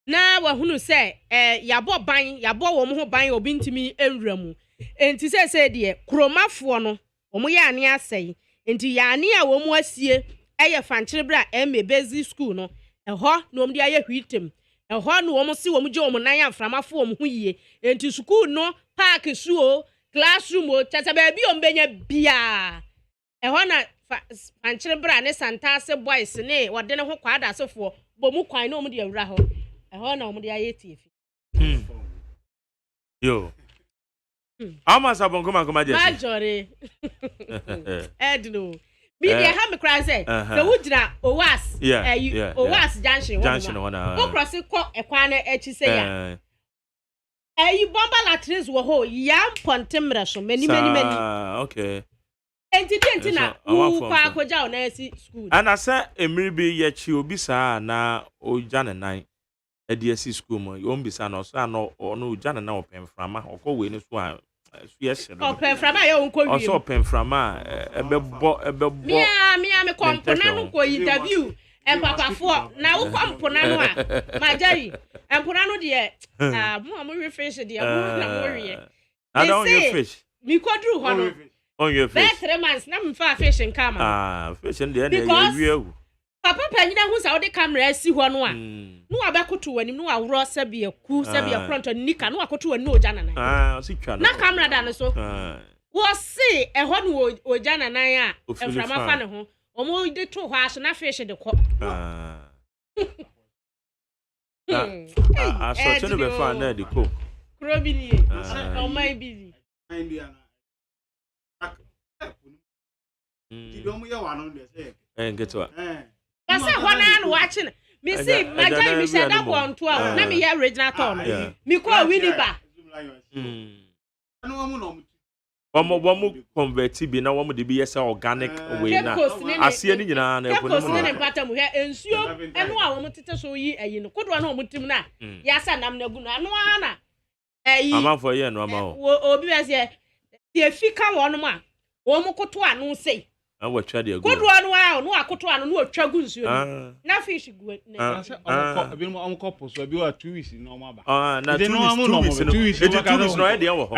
S6: na wahunu se yabo ban yabo wo mu ho ban obi ntimi enwura mu enti se de kromafo no wo mu ya ane asai enti ya ane a wo mu asie eye fankyere bra basic school no eho no om de aye hwitem eho no wo mu se wo mu je wo mu nan amframafo wo mu ho yie enti school no park suo classroom o tata ba bi o mbenya bia eho na fankyere bra ne santase boys ne wode ne ho kwada asefo bo mu kwan no om de awura ho eho na om de aye tiefi
S3: yo ama sabon kuma je
S6: majore edno bi de ha me kra say the wudra owas owas junction one go cross ko ekwan na echi say ya bomba latrines wo ho yam pontemre so many
S3: okay
S6: enti na wo kwa akoja na esi school
S3: ana say emiri bi ye chi obi sa na oja ne nan esi school mo yo mbisa no so ano no oja ne na opemframa okọ we ni so a yes
S6: opemframa ye onko wi
S3: also opemframa ebebo
S6: me kompona no ko interview empapafo na wo kompona no a majari empona no de mo refresh de mo na mo wi
S3: I don't you fish
S6: mi kodru ho no
S3: on your fish
S6: 3 months na me fa fish nkama
S3: fish de na wi
S6: papa panyina hu sa wo de camera asi ho no a no abekoto wanim no awro sabia ku sabia front nika no akoto wani oja nanan
S3: si twa
S6: na camera da no so wo se eho no oja nanan a enframa fa ne ho omo de to ho aso na fish de ko
S3: so chene be fa na de ko
S6: krobi ni o mai bizi
S18: Didomu ya wano de say
S3: ngetwa
S6: Pasa hwana no watching. Me see Majai me said that one to na me hear original tone. Me call Winiba.
S3: Wamu convert bi na wamu de bi yesa organic way na. Asie ni nyina na
S6: ebo no. Ko ne pata mu he ensuo eno a wamu tete so yi ayi no. Kodo na wamu tim na. Ya sa nam na gu no ano ana. Ayi.
S3: Ama for ye no ama ho.
S6: Obi be say tie fika wono ma. Wamu koto anu sei.
S3: Awatwa de agu.
S6: Kodo anu a no akoto anu no atwa gu nsuo ni. Na fish gu na.
S18: Ebi mo amkopo so bi wa 2 weeks no ma ba.
S3: Na 2 weeks no e de wo ho.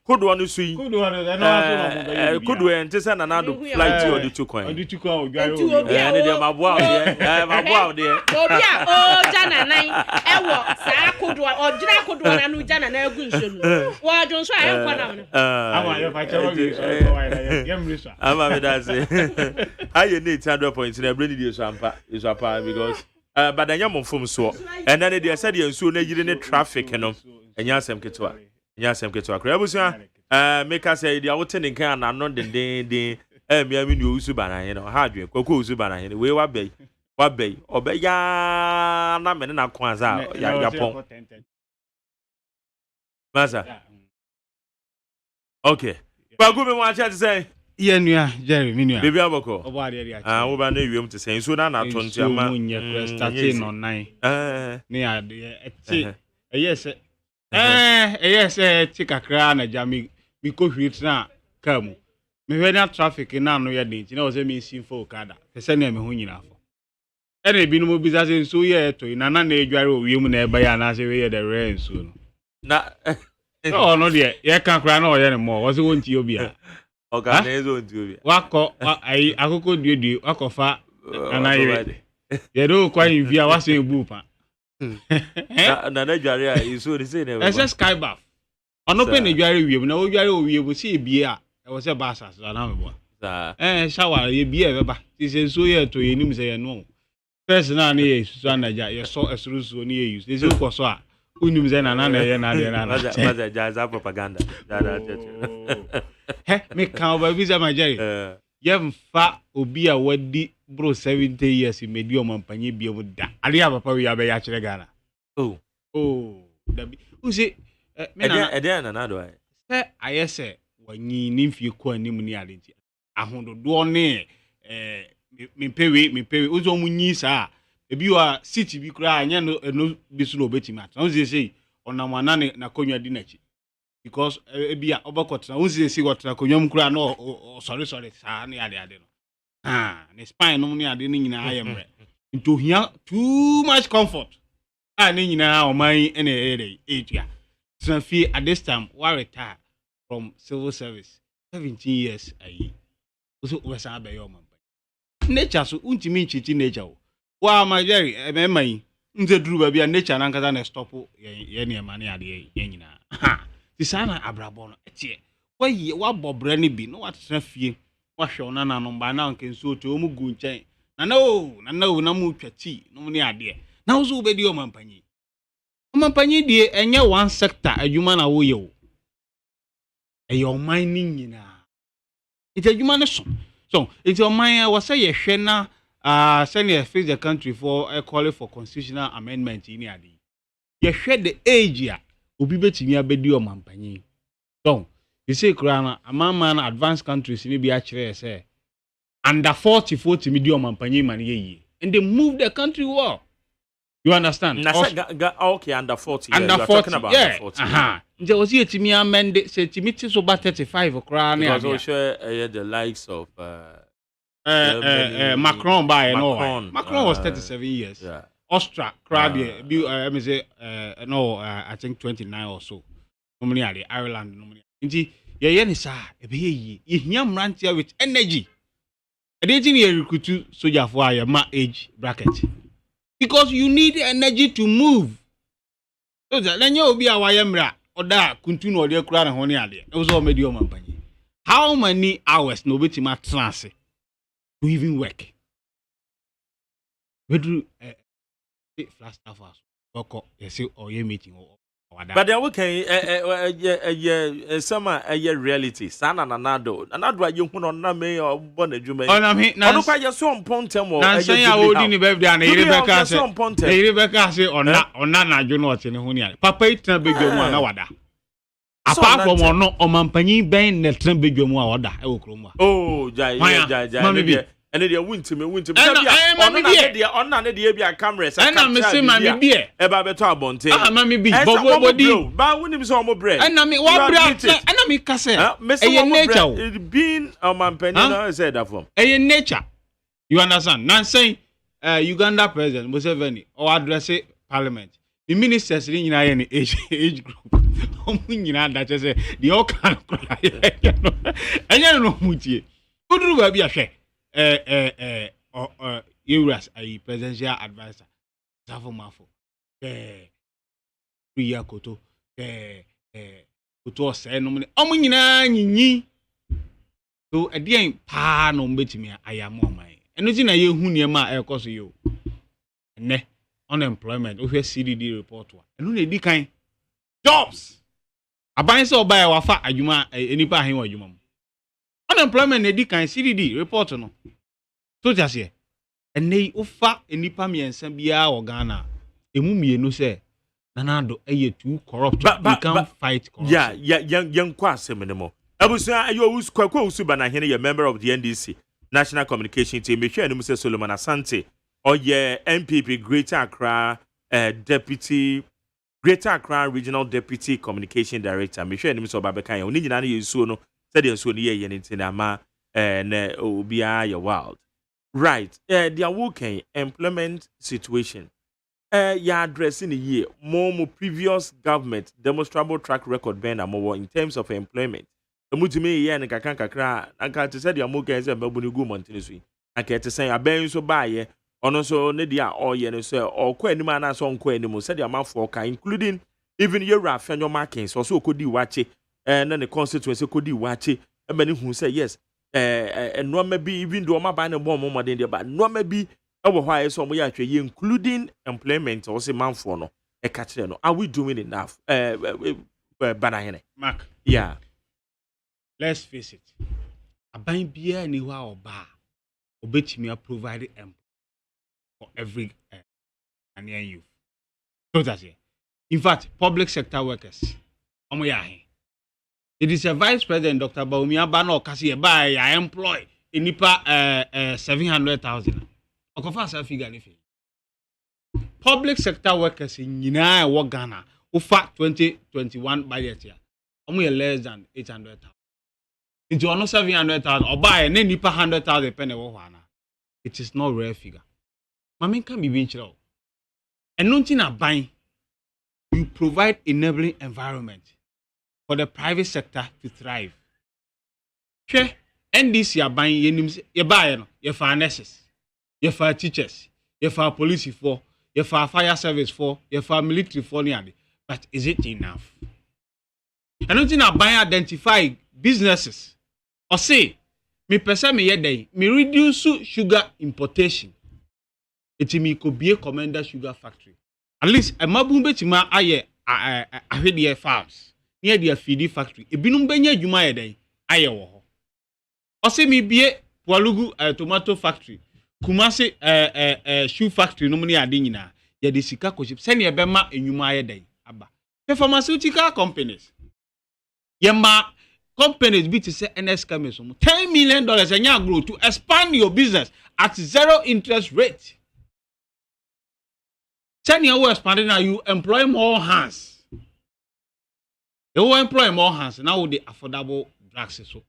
S3: Kodo anu su yi.
S18: Kodo anu na so no mo.
S3: Kodo en te say na na do flight o di tukwan.
S18: O di tukwan o gwa
S6: o.
S3: Ne de mabo a de. Mabo a de.
S6: Obi a o jana nan e wo sa kodo o jira kodo na anu jana na agu nsuo ni. Wo dun so ayen kwa na no.
S18: Ama yo fa chewa bi so wa ya yem riso.
S3: Ama me da say I need 100 points in a brand new sampa is a part because but I am from so and then they said you so na traffic no enya asem ketwa krabusa make us say they are woten kan na no den mi ami no usu bana he no ha dwen kwakwa usu bana he we wa bei obeya na me na kwanza ya pon masa okay bagu me wa chat say
S18: Yenua Jerry minua
S3: baby aboko
S18: obo ade ade
S3: wo ba na wiem te sen so na na to ntiama
S18: munye starting on 9 ne ade eti yes eti kakra na jami mi ko hwit na kam me hwe na traffic na no ye de nti na wo se mi sinfo okada pese na me ho nyina afo ene bi no mo bi se nso ye to na na edware owiem na eba ya na se we ye the rain so no
S3: na
S18: no de ye kan kra na o ye ne mo wo se wonti obi a
S3: organize nti
S18: wako ai akoko duedue wakofa anaye ye do kwa invia wase ebu pa
S3: na dware a iso de say na
S18: ese sky bath ono pe na dware wiem na wo dware owie se ebie a e wo se basa so na mebo shower ye bie e ba ti se so ye to ye nim se ye no first na na ye so anaja ye so esuru so ni ye use se ko so a unim ze na na ye na de na
S3: maza jaza propaganda
S18: me kan ba visa majari ye mfa obi a wadi bro 70 years medium ampanye bia mu da ali papa wi abe ya kire Ghana Oh, that be. Who say?
S3: Again, another.
S18: I say when you need to go and you identity. I want to do on me pay. Uzo munyi sa. Ebi you are city bi kura anya no bi so no beti mat. Once say on amana na konwa di nachi. Because ebi a obakot na once say got na konwa mkura no sorry sa na ade no. Ne spine no ni ade ni nyina ayemre. Into here too much comfort. Ni nyina o man ene etua. So fee at this time we retire from civil service 17 years ayi. So we say be your man. Nature so untimi nchiti nature. Wa ma Jerry emema yi. Nze duru ba bia nature na nkata na stop ye ne ma ne ade ye nyina. Ti sana abrabo no etie. Wa bobre ne bi no watena fie. Wa hwe ona na no ba na nke nso to mu gu nchen. Na na mu twati no ne ade. Na wo so obedi o mampanyi. Mampanyi die enye one sector adwuma na wo ye wo. Eyo mining nyina. Iti adwuma ne so it's your mind was say ye hwe na send you face the country for a call for constitutional amendment in ade. Ye hwe the age ya obi betimi abedi o mampanyi. So you say krana amman advanced countries ni bi a kire say under 40 medium mampanyi man ye. And they move the country well. You understand?
S3: Okay, under 40.
S18: Under
S3: you are
S18: 40,
S3: talking about
S18: yeah.
S3: under 40.
S18: There was here to me amend say to me so about 35 crown.
S3: Because also the likes of
S18: Macron by no. Macron was 37 years.
S3: Yeah.
S18: Austria crowd let me say I think 29 or so. Normally are the Ireland normally. Inti ye ni sa e be yi. Ye hia mrantia with energy. E dey tin ye recruit soldier for your ma age bracket. Because you need energy to move. So that then you be a wayemra or that continue or the crown and honey ade. It was all medium company. How many hours no beti ma transit to even work? We do flash staff house. Work you say or your meeting or
S3: but then okay some reality sana nanado you hu no na me or born adwuma yi ono kwa ye so mpontem o
S18: na say ya odi ni birthday na Rebecca say Rebecca say ona na adwo no ote ne ho ni ale papa itina bedwam na wada apart from ono omampanyi ben na tena bedwam a wada e wo krom a
S3: oh jai and they wint me on na dey be a camera say
S18: na me say ma me bi e
S3: ba beto abonte
S18: ma me bi body
S3: ba wonim so omo bread
S18: na me wa bread na me ka say e nature
S3: being mampanyi no say that form
S18: e nature you understand now saying Uganda president Museveni or address parliament the ministers ni nyina ye ni age group omu nyina da che say the all can cry enya no mutie oduru ba bi ahwe Euras a presidential advisor Safo Mafo Priya Koto Koto say no omu nyina nyinyi so edien pa no mbetimi ayamo man eno ti na ye hu niema e koso yo ne unemployment o hwe CDD report wa eno na edi kan jobs aban se oba e wafa adwuma enipa ahen wa adwuma unemployment edi kan CDD report no so just here ene ufa enipa miensa bia wo Ghana emu mienu se nanado eye too corrupt we can fight corruption
S3: young kwa semenemo abusa ayo us kwa usuba na hene ye member of the NDC National Communication Team me hwe enu se Solomon Asante oye MPP Greater Accra Greater Accra Regional Deputy Communication Director me hwe enu se obabeka ye oni nyina na yesuo no said yesuo no ye ntina ma na obia ye wild right their working employment situation ya addressing the year more previous government demonstrable track record ben amowo in terms of employment emutimi ye ne kakra anka te said their working say babuni gu montini so anka te say aben so baaye ono so ne dia oye ne so okwa anim ana so nkwa anim said their manfo ka including even your afenyo markings so okodi wache na ne constituency kodi wache emani hu say yes no maybe even though my ban bomb more than but no maybe our why so we actually including employment or say man for no e catch no are we doing enough banahene
S18: Mark
S3: yeah
S18: let's face it aban bia ni wa oba obetimi provide for every Ghanaian youth so that's it In fact, public sector workers. It is a vice president, Dr. Baumi Abano Kasi by I employ in Nipa 700,000. Okofa figure if public sector workers in Ghana ufa 2021 budget year. Less than 800,000. It's no 700,000 or buy a Nipa 100,000 penny. It is not rare figure. Mami can be being chill. And nothing are buying. You provide enabling environment for the private sector to thrive. Sure, NDC are buying you buy you for nurses, you for teachers, you for police for, you for fire service for, you for military for nearly. But is it enough? And nothing are buying identify businesses. Or say, me person me yeday, me reduce sugar importation. It me could be a commander sugar factory. At least a mabumbe tima aye a farms near the feed factory. E binum benye juma yeday aye wo. Or say me be Walugu tomato factory. Kumasi shoe factory no money ade nyina. Ye de sika koship send ye bema enyuma yeday aba. The pharmaceutical companies. Yema companies be to say NS Cameso $10 million a year grow to expand your business at 0 interest rate. Send your expanding now, you employ more hands. You will employ more hands now with the affordable drugs. So,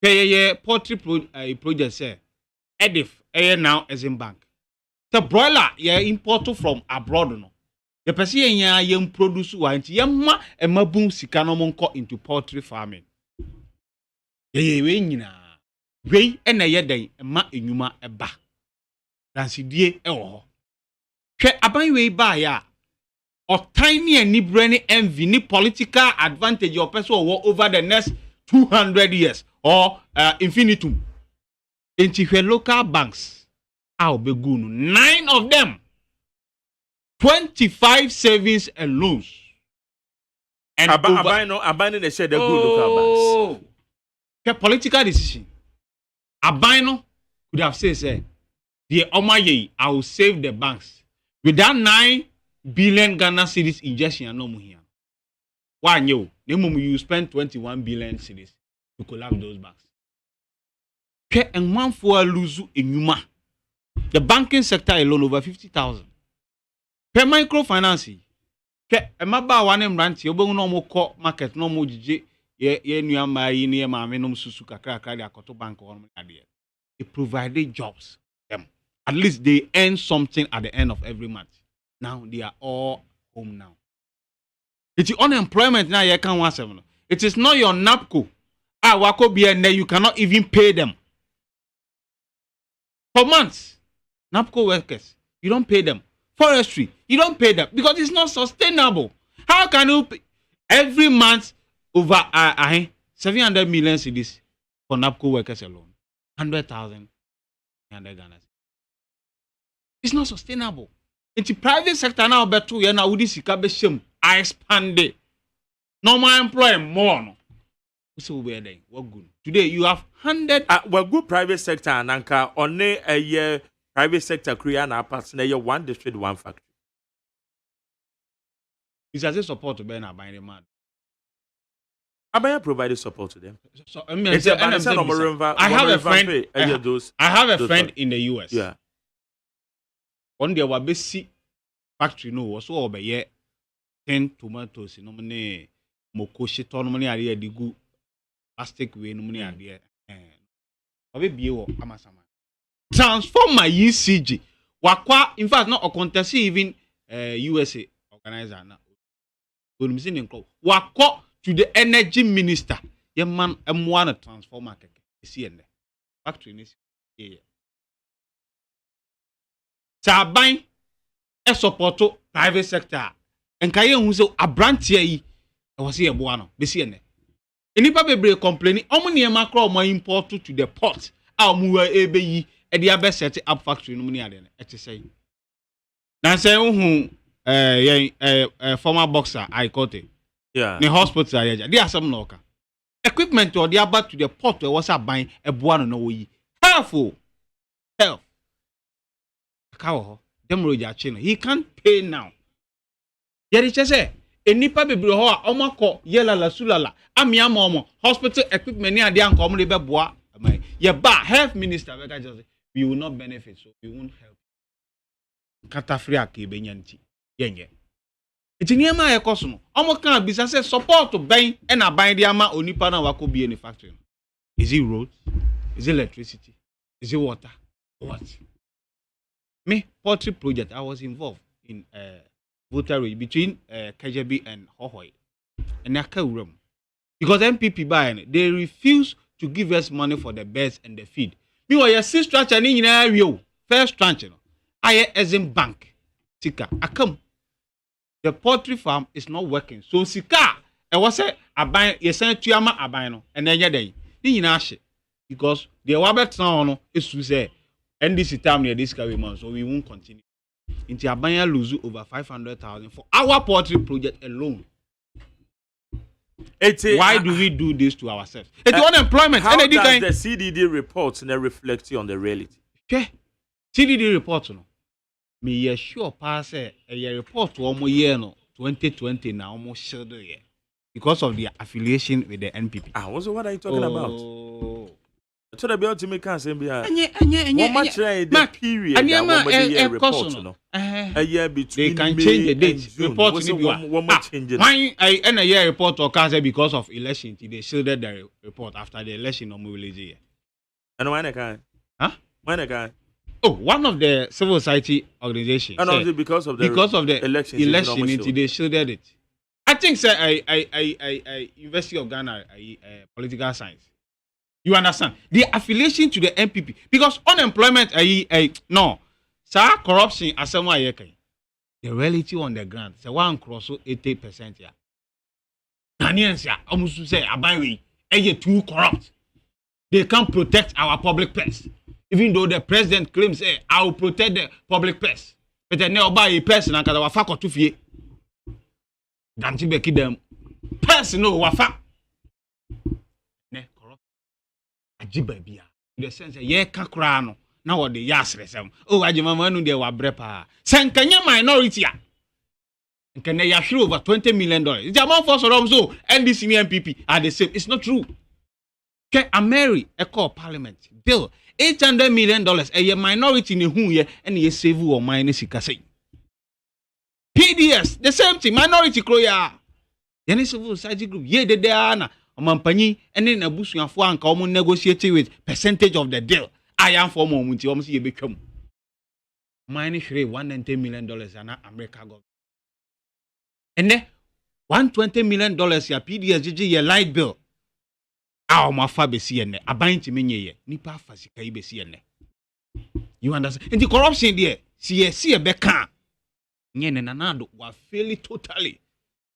S18: pay poultry project say Edif now as in bank. The broiler you import from abroad no. The person you produce one yamma and mabum sikanomon into poultry farming. We and a yeday and ma inuma a ba. That's the oh. Aban we buy ya or tiny and ni envy ni political advantage your person over the next 200 years or infinitum. Into your local banks, I'll be good. 9 of them, 25 savings and loans. And
S3: Abandon they said the good local banks.
S18: The political decision. Abino could have said, the Omaye, I will save the banks. With that 9 billion Ghana cedis injection, no more here. Why you? You spend 21 billion cedis to collapse those banks. And one for lose in Yuma. The banking sector alone over 50,000. Per microfinance. A maba one branch, you no more co market, no more GJ, ye new my near my menum susuka cracker, Koto Bank or idea. It provided jobs. At least they earn something at the end of every month. Now they are all home now. It's unemployment now. You can't want seven. It is not your NAPCO. Wako be and you cannot even pay them for months. NAPCO workers, you don't pay them. Forestry, you don't pay them because it's not sustainable. How can you pay every month over 700 million cedis for NAPCO workers alone? 100,000 Ghana. It's not sustainable. In the private sector now, but two years now, with this I expand it. Normal employ more. So we're there. What good? Today you have 100.
S3: Well, good private sector and anka on a year private sector create na partner one district one factory.
S18: It's as a support to Ben buying the man.
S3: Abaya provided support to them.
S18: So I mean, I have a friend. I have a friend in the US.
S3: Yeah.
S18: On the Wabesi factory no was all by 10 tomatoes no money mokoshi ton money area the good plastic way no money area obe biye amasama transform my ECG wakwa in fact not a contest even USA organizer na onimisi nko wakwa to the energy minister ye man m1 transformer keke esi ene factory ni yeah. Saban e support private sector and kaye hu se abrantia yi e wo se ye boa no be se ene enipa bebre complaining omo ne ma kra omo import to the port a omo ebe yi e dia be set up factory no ne ade ne e te say na say hu former boxer I caught it
S3: yeah
S18: ne hospital ya dia asem no ka equipment or dia back to the port e wo se aban e boa no na wo yi helpful help. He can't pay now. Yeri chese enipa bebre ho a omako yelala sulala amia momo hospital equipment ni ade anko mo de beboa amai ye ba health minister we just we will not benefit so we won't help kata free aka benyanti yenye etiniema e koso no omoka bisa say support ben e na ban de ama onipa na wako bi any factory. Is it roads? Is it electricity? Is it water? What? Me poultry project I was involved in voter between KJB and Hohoi and Nakawuram. Because MPP buy they refuse to give us money for the beds and the feed. Meanwhile, your sister structure in area first structure. I as in bank. Sika, I come. The poultry farm is not working. So Sika, I was say I buy you send to Yama Abino and then day. Because the Wabet sound is to say and this time near this month, so we won't continue. Into Abaya lose over 500,000 for our poultry project alone. Why do we do this to ourselves? It's unemployment.
S3: How does the CDD report reflect on the reality?
S18: Okay. CDD report no. Me sure pass a report to almost year no 2020 now almost shoulder year because of the affiliation with the NPP.
S3: What are you talking about? I told about to make a say be
S18: the
S3: period report no. A year between
S18: they can change the date. Report
S3: one more change.
S18: Why a year report or cancel because of election? They shielded the report after the election or mobilization.
S3: And when I can?
S18: Huh?
S3: When I can?
S18: Oh, one of the civil society organizations.
S3: And also because of the
S18: election, they shielded it. I think sir, I University of Ghana, political science. You understand? The affiliation to the MPP because unemployment, no, sir, corruption as someone the reality on the ground. So one cross 80% here. Ghanaians almost say Abawi, too corrupt. They can't protect our public purse. Even though the president claims, I will protect the public purse. But then they'll buy a person and because wafa kotu fie. Danti beki them. Person no wafa. Ne corrupt. Ajiba bia. In the sense ye kakra no. Now what the yasre sem. Oh AGYEMAN no dey wa brepa. Senkanya minority a. Nkene ya share over $20 million. It's amount for so NDC and MPP are the same. It's not true. Okay, Ameri call parliament bill $800 million a minority in who ye and ye save or minus say. PDS, the same thing, minority kroya. Any civil society group, ye de deana, or Mampani, and then a bush and four common negotiating with percentage of the deal. I am for moment, you almost become. Minus $110 million and America government. And then $120 million your PDS your light bill. My father see ne aban ti menye nipa fasika yi be see ne. You understand? And the corruption there see be kan nye ne nanado wa fail totally.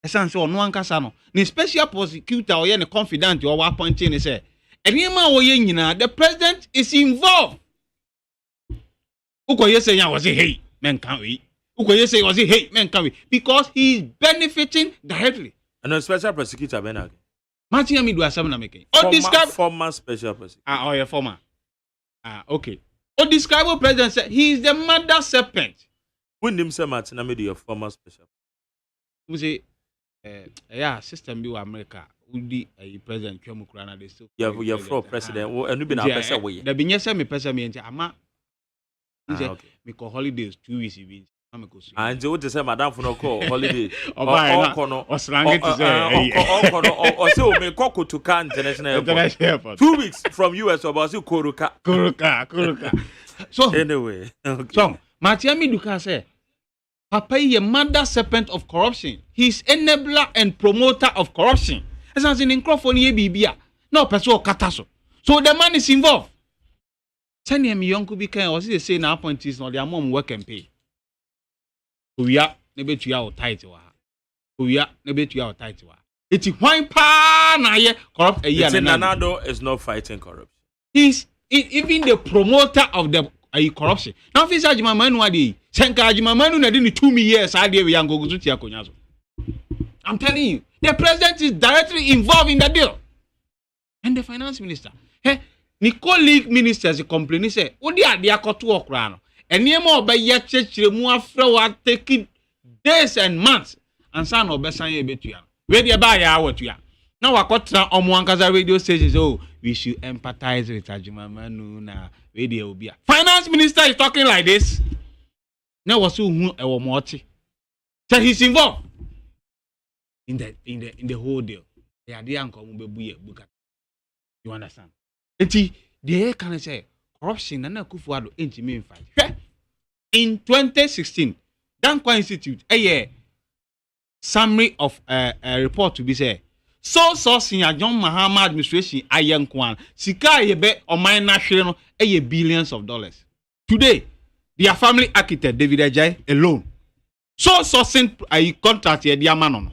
S18: Esan say ono ankasa no. Ni special prosecutor or ye ne confidant or wa appointing ne say enema wo ye nyina the president is involved. Uko ye say ya was hey men kan we. Uko ye say was hey men kan we because he is benefiting directly.
S3: And a special prosecutor Benag.
S18: Martin me do asam na making.
S3: Former special prosecutor.
S18: Yeah, former. Okay. Describe president said he is the mother serpent.
S3: When him say Martin me do your former special.
S18: We say system be America. Udi president Kwame Nkrumah they still.
S3: You're for president. And you been a person way.
S18: The binyesa me person me ama. Me call holidays 2 weeks even.
S3: And you would say madam for no call holiday
S18: or slang to say
S3: or so me koko to can international airport 2 weeks from US about you Kuruka.
S18: So
S3: anyway, okay.
S18: So Matiami Duka say Papa is a mother serpent of corruption. He's enabler and promoter of corruption. As in microphone ye bibia. No person kataso. So the man is involved. Send him young could be kind or say now appointees no their mom work and pay. We are never to our title. We are never to our title. It's wine pa na ye corrupt a year.
S3: Nanado is not fighting corruption.
S18: He's even the promoter of the corruption. Now, if AGYEMAN wadi, Senka AGYEMAN na didn't 2 years. I did young go to Tiakonyazo. I'm telling you, the president is directly involved in the deal, and the finance minister. Hey, Nicole League ministers complaining say, "Odi adi akoto okra no." And near more by yet church mu after what taking days and months. ansa na obesan ye betua we dey ba ya awotua na wakotra omo ankaza radio stations we should empathize with AGYEMAN na we dey obia finance minister is talking like this na waso hu ewo moti so he's involved in the whole deal they are there anko mo bebu ye buka you understand enti they can say corruption na Kufuado entimi in fight in 2016 Dankwa Institute summary of a report to be say so sourcing a John Mahama administration ayenkwan sika yebe oman na hwere no billions of dollars today their family architect David Ajay alone so sourcing a contract ye dia mano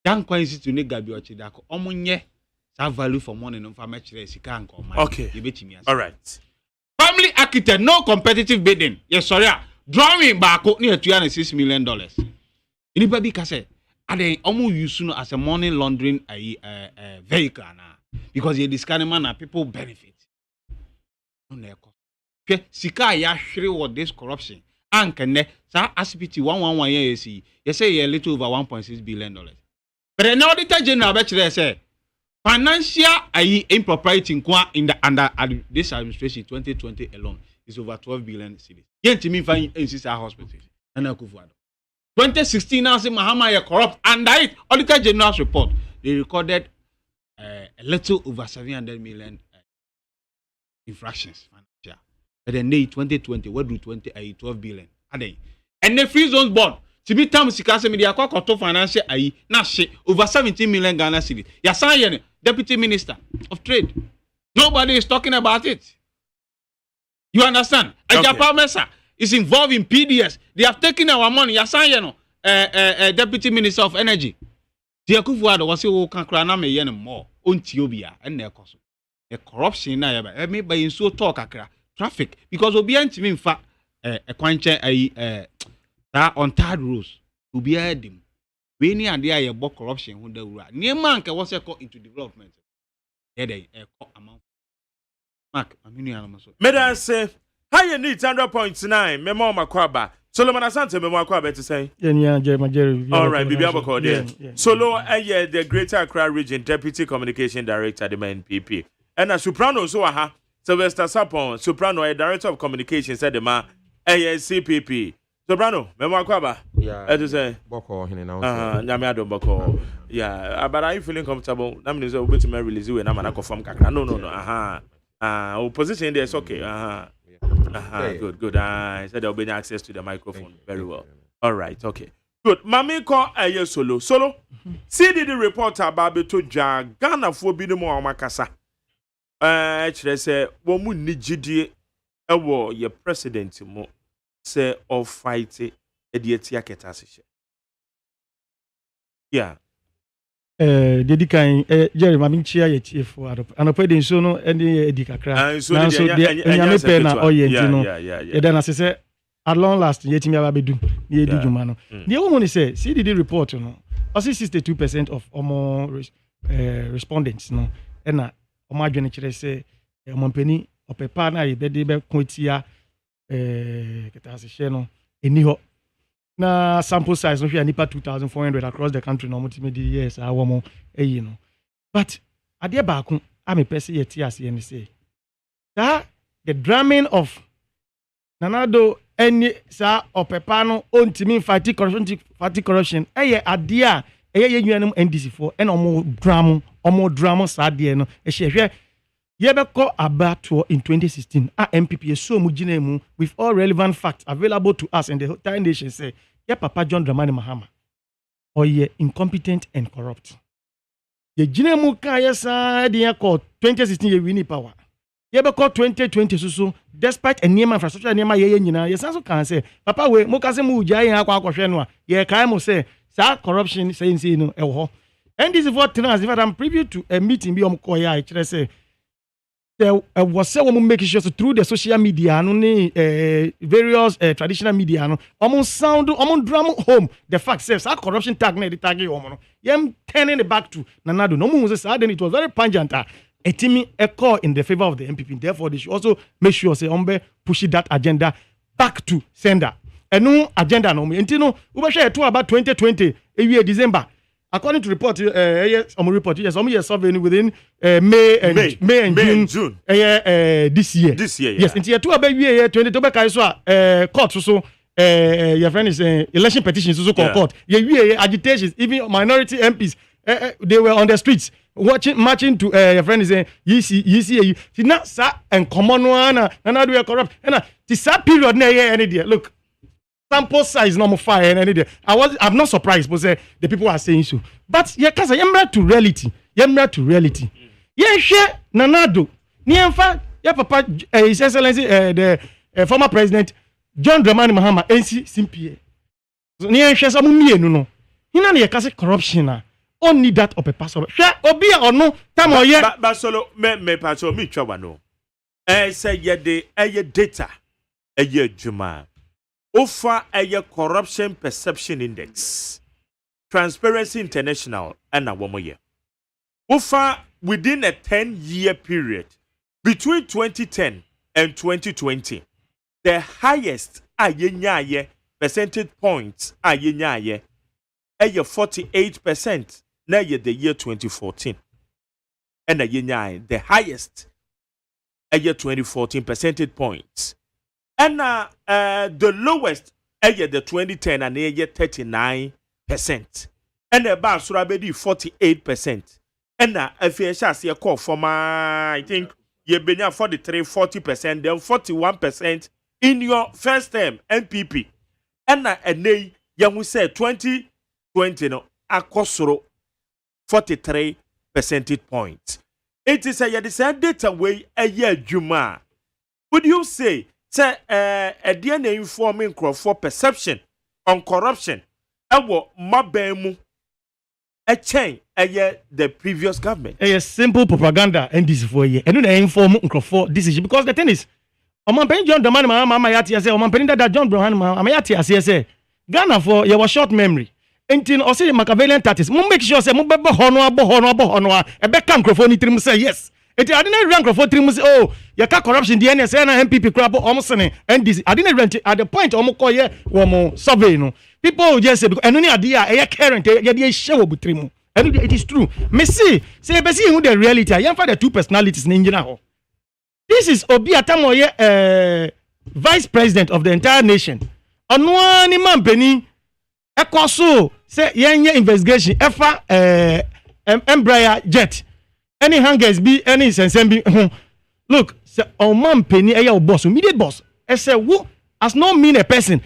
S18: Dankwa Institute ne gabi ochidako omunye sa value for money no fa mechire sika anko oman
S3: okay all right
S18: family architect no competitive bidding yes sorry drawing baako near $206 million. Anybody can say, are they almost used as a money laundering vehicle because you discard man people benefit. Okay, Sika ya shri what this corruption and can sa asipiti 111 years you say a little over $1.6 billion. But an auditor general bet say financial impropriety in the under this administration 2020 alone is over 12 billion cedis. Yet me find insist our hospitals. And Kufuado. 2016 now say Mahama is corrupt. Under it, Auditor General's report, they recorded a little over 700 million infractions. But then they 2020, what do 12 billion? Are they? And the free zones board. To be time Sikase media kwa financial na shit over 17 million Ghana cedis. Yasan Deputy Minister of Trade. Nobody is talking about it. You understand? Japan Mesa is involved in PDS. They have taken our money. Yasan Deputy Minister of Energy. The Kufuado was who can cry na me yen more on Tiobia and their cost. The corruption na yaba. Me by in so talk akra traffic because obi antimi in fact a kwanche that on third rules to be them. We need and there about corruption who the wura. Near man can was into development. Yeah, they amount. Mark, I'm in your
S3: Medan say, how you need 100.9, Memo Makwaba. Solomon Asante, Memo Makwaba to say. All right, Bibi Aboko there. Solo, the Greater Accra Region Deputy Communication Director, the NPP. And a soprano, so aha, Sylvester Sapon, soprano, a Director of Communications, said the ma, CPP. Soprano, Memo Makwaba. Yeah, to say.
S14: Boko,
S3: Nyamiado Boko. Yeah, but are you feeling comfortable? That means we're going to release you and I'm going to confirm Kakra. No, aha. Opposition there is okay. Good. I said there'll be access to the microphone. Very well. All right, okay. Good. Mami call a solo. See the report about to Ghana for bidding more Makasa. Actually, say, Womu Nijidi, a war, your president, mo say, of fighting a dietia ketasisha. Yeah.
S22: Dedi kan Jerry mami chia ye chiefo adop anopo de nso no ene edi kakra na so de nyame pe na oyenti no ye da na se at long last ye timi aba bedu ye edi djuma no the woman ni say CDD report no also 62% of omo respondents no na omo adwene kire say omo mpani opepa na ye bede be kotia ketase she no eni ho na sample size no nipa 2,400 across the country no multimedia years awomo no but ade baako am person yet as ye say that the drumming of nanado any sa opepa no ontimi fight corruption ade a ye nuanum NDC for and omo drum sa de no hwehwe Yebeko Abato in 2016, our MPP so mujinemu with all relevant facts available to us and the entire nation say, yeah, Papa John Dramani Mahama, or ye incompetent and corrupt. Ye jinemu kaya sa diya ko 2016 ye wini power. Yebeko 2020 so despite a name infrastructure nema ye nyina ye sanso kan say, Papa we mo kase mu uja ye akwa akwhwe no a ye kai mo say sa corruption say no ewo. And this is what tenants if I'm preview to a meeting bi omkoya I say there was someone making sure through the social media various traditional media sound drum home the fact says our corruption tag na the tag yam turning it back to nanado no mo say then it was very pungent a timi a call in the favor of the MPP therefore they should also make sure say push that agenda back to sender enu agenda no me enti no we be share to about 2020 ewie December according to report report yes survey within May and June this year yes enti to about wie 20 to be kai so court so your friend is election petitions so court ye agitations even minority MPs they were on the streets marching to your friend is saying you see not sa and common one and do corrupt and this period na any there look sample size number 5 and any there I'm not surprised but say the people are saying so but yeah cause yemra to reality yeah share nanado ni emfa ya papa his excellency the former president John Dramani Mahama NC simpie so ni enhwe so mienu no hina na yekase corruption na on need that of a pastor hwe obi a ono tam oye
S3: basolo me pastor mi twa no say ye data juma ofa corruption perception index Transparency International and awomoye ofa within a 10-year period between 2010 and 2020 the highest percentage points 48% na the year 2014 and the highest 2014 percentage points and the lowest the 2010 and 39% and the bar surabedi 48% and if you see a call for I think you been 43 40% then 41% in your first term NPP and nay young we say 2020 no akosoro 43 percentage points. It is a data way a year juma. Would you say a DNA informing crowd for perception on corruption? Ewo mabemu a chain a year the previous government.
S22: A simple propaganda and this for a year. And then inform for decision because the thing is Oman pen John Dramani Mahama yati ase Oman pen that John Dramani Mahama yati ase Ghana for your short memory entin o say Machiavellian tactics mo make sure say mo be hono e be kan microphone ni trim say yes enti ade na rank microphone trim say oh you ka corruption the NS na MPP crap o mo sene and this ade na rent at the point o mo koye wo mo survey no people just say because eno ni ade a e current ye de hye wo butrim and it is true me see say be see who the reality I am for the two personalities ni ngina ho. This is Obi Atamoye, vice president of the entire nation. Onwani mampeni ekoso say yenye investigation efa Embraer jet. Any hangers be any sensembi. Look, say on mampeni eya boss, immediate boss. I say who as not mean a person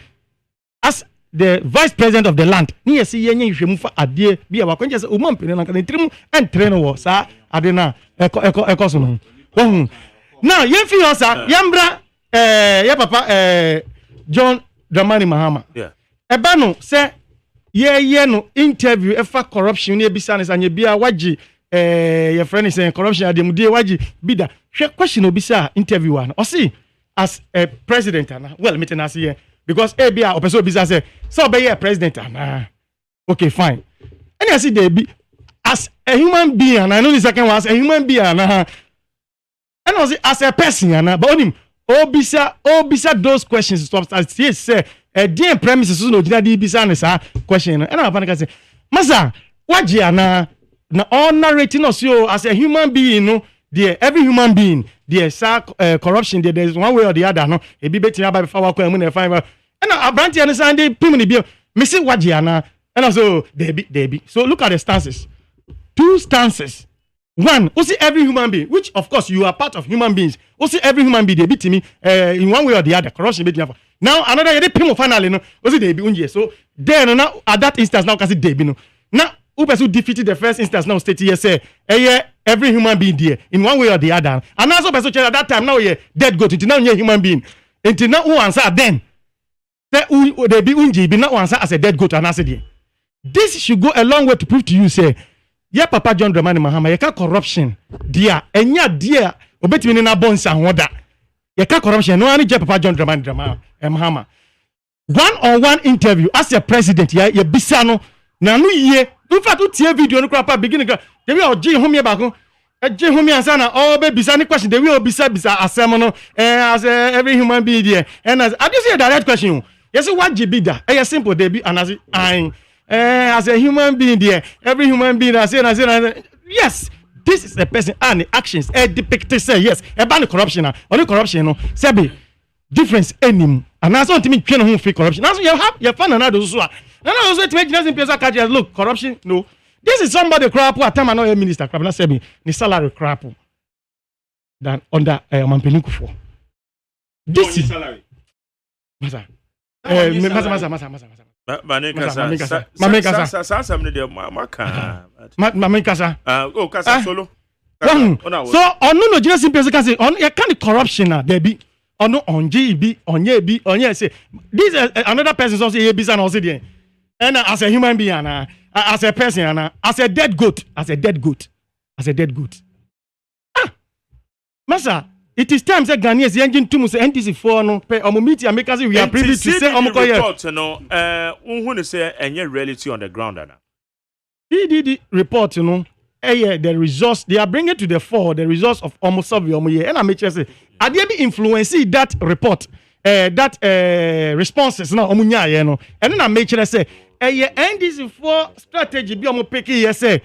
S22: as the vice president of the land. Ni yesi yenye hwemu fa ade bi a wakwenje say o mampeni na kan trimu entren wo sa ade na ekoso no. Now, you feel us, Yambra, ya papa, John Dramani Mahama.
S3: Yeah.
S22: Ebano say, no interview, efa corruption, ye bisanis and ye bia waji, your friend is saying corruption at the mudi waji bida. Question obisa interview one. Or see, as a president, well, meeting us here because bia or person bisa say, so be a president, okay, fine. And I see they be as a human being, and I know the second one as a human being, and I was as a person, but on him, obisa those questions. Stop. Yes, say, dear premises, no, did I question? And I say, Masa, what you na all narrating us you as a human being, no, dear, every human being, dear, corruption, there is one way or the other, no, a be better by power, and I branch and Sunday, Pimini Bill, missing what you and also, Debbie. So look at the stances. Two stances. One, see every human being, which of course you are part of human beings. See every human being, they beat me in one way or the other. Corruption beat me. Now another they pay finally no. See they be unje. So then now at that instance now kasi they be no. Now who person defeated the first instance now state here say every human being there in one way or the other. And also person at that time now dead goat until now human being. Until now who answer then. Say they be unje be now answer as a dead goat and answer there. This should go a long way to prove to you say. Yeah, Papa John Dramani Mahama, yeka corruption, dear, enya dear, obetimi na bonsa hoda. Yeka corruption, no ani je Papa John Dramani Mahama. One-on-one interview as a president, ye bisano, na no ye, in fact, you tie video no crap beginning, they will J home back, J home ansana, all baby bisani question, they will bisa asemono, as every human being there. And as I just say a direct question, Yes, what Jibida? A simple debut, and as a human being, there, every human being, I say, yes, this is a person and the actions. Depicted say yes, a ban corruption, only corruption, no, Sebi, difference any. And that's what to me, who free corruption. That's you have your fun and others. And I also to make nothing people look corruption. No, this is somebody crap who at time I know a minister crap, not Sebi, the salary crap than under Mampelinku for. This is salary. Masa.
S3: Solo.
S22: So on no just simply can say on you can't corruption there be on no on GB on ye be on ye say this another person also ye be and also there and as a human being as a person as a dead goat Masa it is time say Ghanaians engine to say NTC for no pay omo meet and make us we are privy to say omo ko
S3: report no who say any reality on the ground na
S22: the report the results they are bringing to the fore the results of omo survey omo here and I make sure say are they be influencing that report that responses na omo nya here no and then I make sure say NTC for strategy be omo pick here say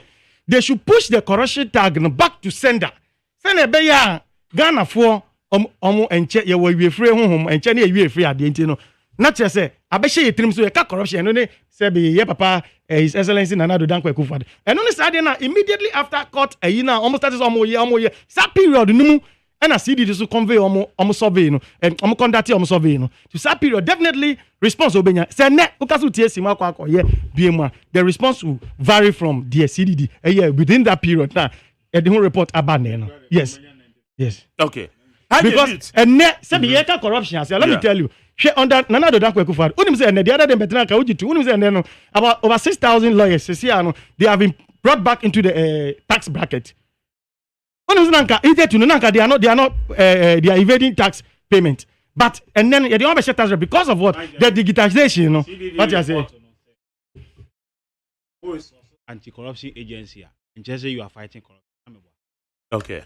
S22: they should push the corruption tag back to sender send be ya Ghana for omo enche ye wo wiefre honhom enche na ye wiefre ade enti no na che say abehye ye trim so ye ka corruption no ne say be ye papa his excellency Nana Addo Dankwa Akufo-Addo eno ne say na immediately after court na almost start omo ye that period numu na CDD so convey omo survey no omo conduct omo survey no to that period definitely response obenya say ne ukasu tie sima akọ ye biemu the response will vary from the CDD within that period now the whole report abane no yes.
S3: Okay.
S22: Because and say be corruption. Let me tell you. She under Nana Addo Dankwa Akufo-Addo. Unim say the other day betina ka uji tu. Unim say no about over 6,000 lawyers. Say they have been brought back into the tax bracket. Unim say nanka either to nanka they are evading tax payment. But and then they don't have tax because of what the digitization. What you say?
S18: Anti-corruption agency. And just say you are fighting corruption.
S3: Okay.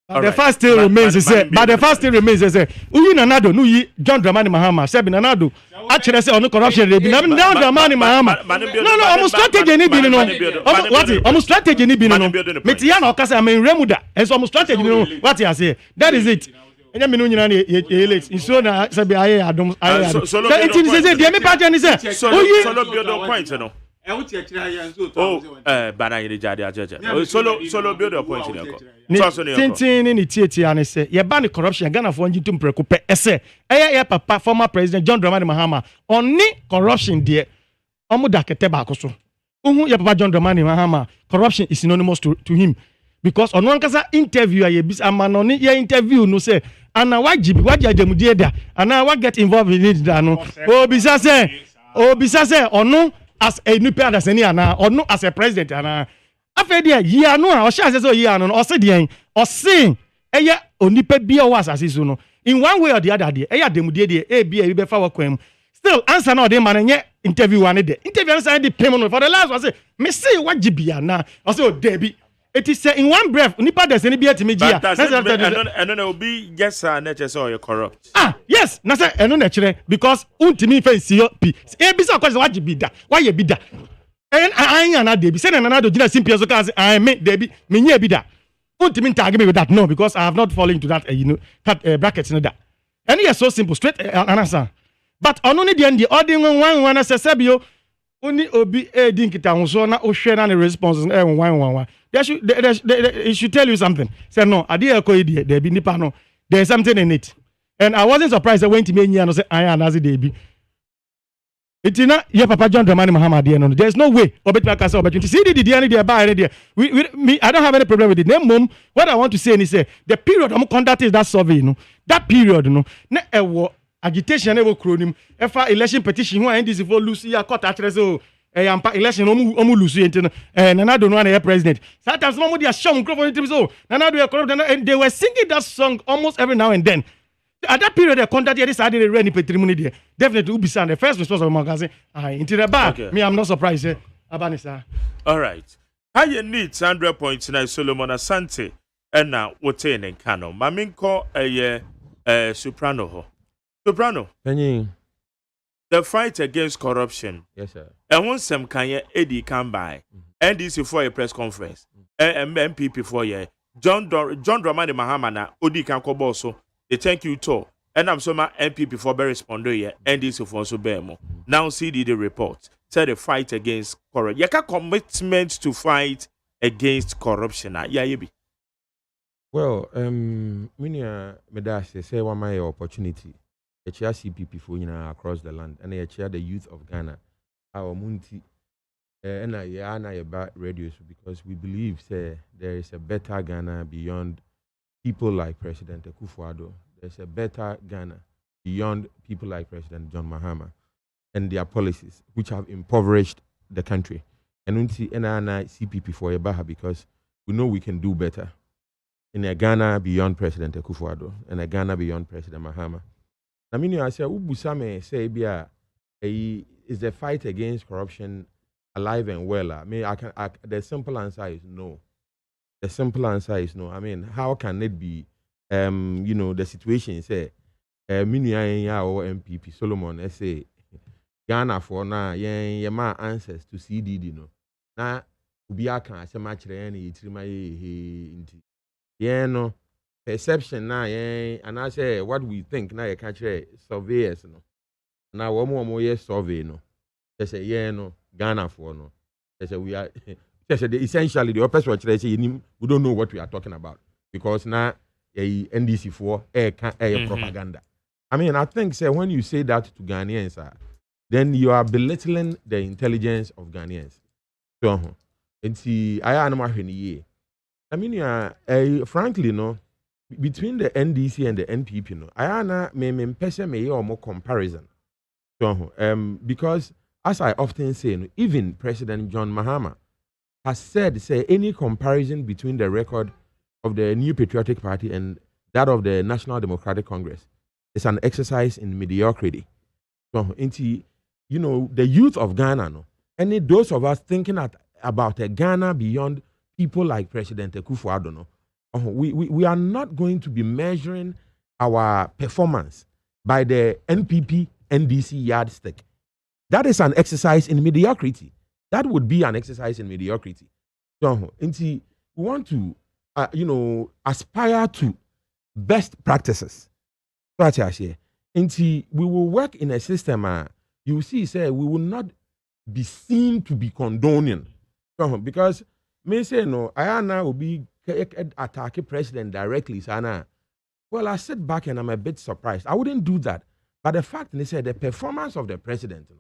S22: The first thing remains is say, but the first thing remains is say, Uyi Nanado, Nuyi John Dramani Mahama, Sebi Nanado. Actually, say on corruption, they be now Dramani Mahama. No, almost strategy ni bi no. What? Almost strategy ni bi no. Metiana okasa me remuda. It's almost strategy no. What you say? That is it. Enya me no nyina na late. Iso na Sebi aye adom aye. So it is say dey me party ni say.
S3: Uyi solo build your point no. Bana yiri jade ajeje. Solo build your point in
S22: Tintin ni tieti ane se ye ban corruption Ghana for nji tum preko pe ese ye papa former president John Dramani Mahama oni corruption there omo da kete ba akoso uhu ye papa John Dramani Mahama corruption is synonymous to him because ono ankasa interview ye bis amanoni ye interview no say ana waji ademudie da ana wa get involved in it da no obisa say ono as a new parent as any ana ono as a president ana afede ye anu a o sha say ye anu o se de o sin eye onipa bia o asase so no in one way or the other de eye demudie de bia e be fa wakwam still answer na o de man nye interview one de interview answer de pay no for the last one say me say waji bia na o say o debi it is in one breath onipa de se ni bia timi gia
S3: and no be yes na che say you corrupt
S22: yes na say eno na kire because untimi fancy pi e bi say question waji bida why ye bida and I na debi say na Nana Addo gina simple so can say I me debi me nye bida untimi tag me with that no because I have not fallen into that bracket no that and it's so simple straight answer but ono ni de the ordin one say sebio oni obi din kita hunso na o hwe na the responses one they should tell you something say no ade ko ide there be nipa no there is something in it and I wasn't surprised that when to me no say I anazi dey be itina ye papa John Dramani Mahama dey no there is no way obetwa ka say opportunity see the dey there buy there me I don't have any problem with it name mom what I want to say is say the period I'm conducting that survey no that period no na ewo agitation ewo kronim efa election petition who NDC for lose ya court actually so yampa election omu lose enti no Nana Addo no na president sometimes no mo dey show microphone team so Nana Addo you corrupt and they were singing that song almost every now and then at that period the contact this side they ready petrimony there definitely ubisa the first response of magazine into the back me I'm not surprised abanisa
S3: all right how you need 100 points na Solomon Asante and now what in Kano maminko soprano ho Soprano.
S14: Penny.
S3: The fight against corruption.
S14: Yes, sir.
S3: And once some can Eddie come by. NDC for a press conference. MPP for ye. John Dramani Mahamana, Odi Kanko so. They thank you too. And I'm so my MPP for very responder ye. NDC for so bemo. Now see the report. Said the fight against corruption. Yaka commitment to fight against corruption. Yeah, you be.
S14: Well, minia medase say one my opportunity. A chair CPP for across the land, and a chair the youth of Ghana, our Montie, and I about radios because we believe say there is a better Ghana beyond people like President Akufo-Addo. There's a better Ghana beyond people like President John Mahama and their policies, which have impoverished the country. And we see CPP for a Baha because we know we can do better in a Ghana beyond President Akufo-Addo and a Ghana beyond President Mahama. I mean, I say, Ubusame say, is the fight against corruption alive and well? I mean, the simple answer is no. The simple answer is no. I mean, how can it be? The situation say, Minia or MPP Solomon say, Ghana for now, my answers to CDD no. Na ubiaka se machire na yitirima inti. No. Perception na and I say what we think na catch surveyors no. Na wo ye survey no. They say no Ghana for no. They say we are essentially the opposite what they say we don't know what we are talking about because now NDC for propaganda. I mean I think say when you say that to Ghanaians then you are belittling the intelligence of Ghanaians. So and see I mean frankly no between the NDC and the NPP, no, I me or more comparison. So, because as I often say, no, even President John Mahama has said, say any comparison between the record of the New Patriotic Party and that of the National Democratic Congress is an exercise in mediocrity. So, the youth of Ghana, no, and those of us thinking about a Ghana beyond people like President Akufo-Addo, no. We are not going to be measuring our performance by the NPP NDC yardstick. That is an exercise in mediocrity. That would be an exercise in mediocrity. So, we want to, aspire to best practices. That's what I say. We will work in a system. You see, say we will not be seen to be condoning, because me say no. I will be attack president directly, Sana. Well, I sit back and I'm a bit surprised. I wouldn't do that. But the fact they said the performance of the president,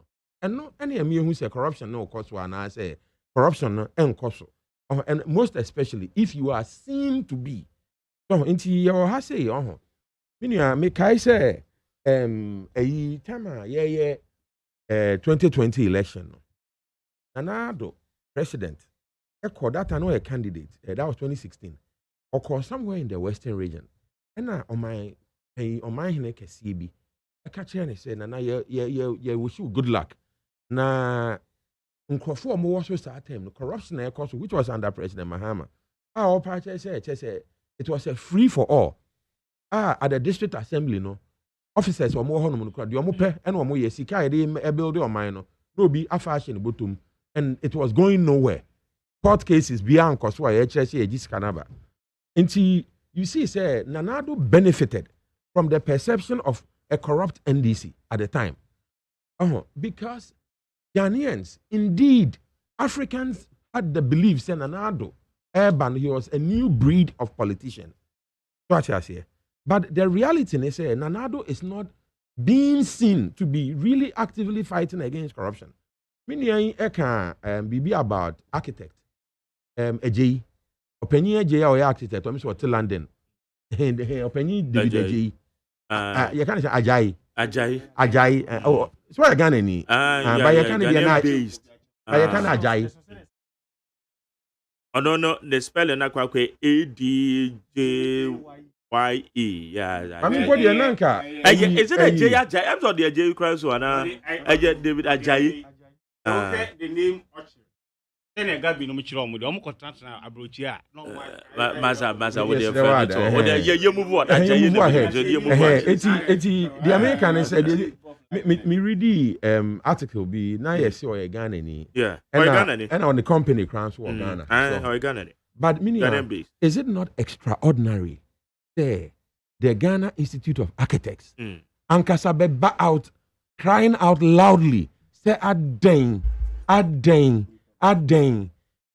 S14: and no any me who say corruption no cause one, I say corruption no cause. And most especially if you are seen to be. So into your has say me kai say a time 2020 election. Nanado president. That I know a candidate. That was 2016. Or call somewhere in the Western region. And now on my CB, I catch her and say, "Nana, wish you good luck." Na uncrofu more was start time corruption which was under President Mahama. Our party said it was a free for all. At the district assembly, no officers were more honor crowd. You mope and one more yes, a building on mine. No be a fashion bottom, and it was going nowhere. Court cases beyond cause why HSC Canaba. Until you see, say Nanado benefited from the perception of a corrupt NDC at the time. Because Ghanaians, indeed, Africans had the belief, say Nanado, Urban, he was a new breed of politician. What I say. But the reality is, say Nanado is not being seen to be really actively fighting against corruption. Meaning, BB about architect. AGYEMAN, opinion AGYEMAN or architect, or Mr. London, and opinion AGYEMAN. You can't say AGYEMAN. Oh, it's what I can any. But you can't be an based. But you can't AGYEMAN.
S3: I don't know the spelling. I quite ADJYE. Yeah.
S14: I mean, what do you know?
S3: Is it AGYEMAN? I'm sorry, the AGYEMAN cross one. David AGYEMAN.
S18: The name. Then Gabi no Michiro, I'm content abroad.
S3: Masa, what you move what?
S14: The American said, me read the article be now you see or Ghana ni.
S3: Yeah.
S14: And on the company crowns for Ghana. But meaning, is it not extraordinary? There, the Ghana Institute of Architects, Ankasa be out, crying out loudly, say adeng.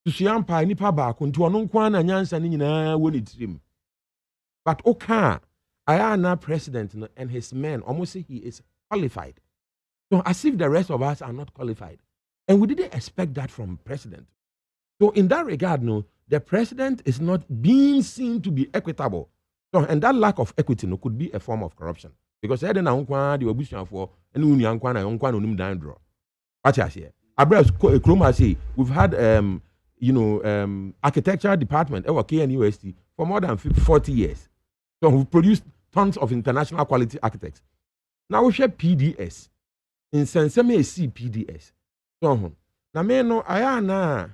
S14: To see ampa nipa ba kuntu ono nkwa na nyansa ni nyina woni tirim. But Oka, Ayana president and his men almost say he is qualified. So as if the rest of us are not qualified. And we didn't expect that from president. So in that regard, no, the president is not being seen to be equitable. So, and that lack of equity no, could be a form of corruption. Because I don't know the obusian for and draw. What I say. We've had architecture department at KNUST for more than 40 years. So we've produced tons of international quality architects. Now we share PDS. In Senseme see PDS. So now me no ayana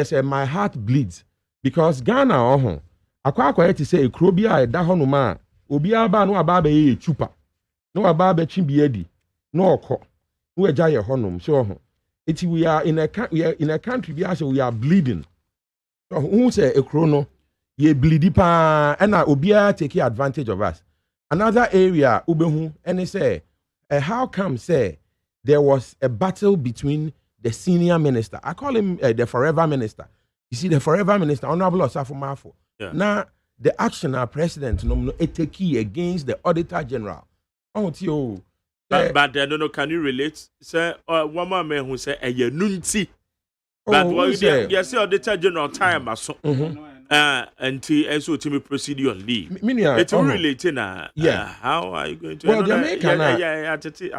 S14: say my heart bleeds because Ghana akwa to say ekrobia da ho no ma obi aba no aba ba ye chupa no aba ba chibiedi no okọ no eja ye honom so we are in a country we are bleeding. So who say ekro no ye bleedi pa and obia take advantage of us. Another area ubehu and say how come say there was a battle between the senior minister. I call him the forever minister. You see, the forever minister, Honorable Osafo Mafo.
S3: Yeah.
S14: Now, the action our president take against the auditor general.
S3: But I don't know, can you relate? Say, one more man who say, a nunti. But what you say, auditor general time, and so to me proceed on leave. It's related now. How are you going to?
S14: Well, the American,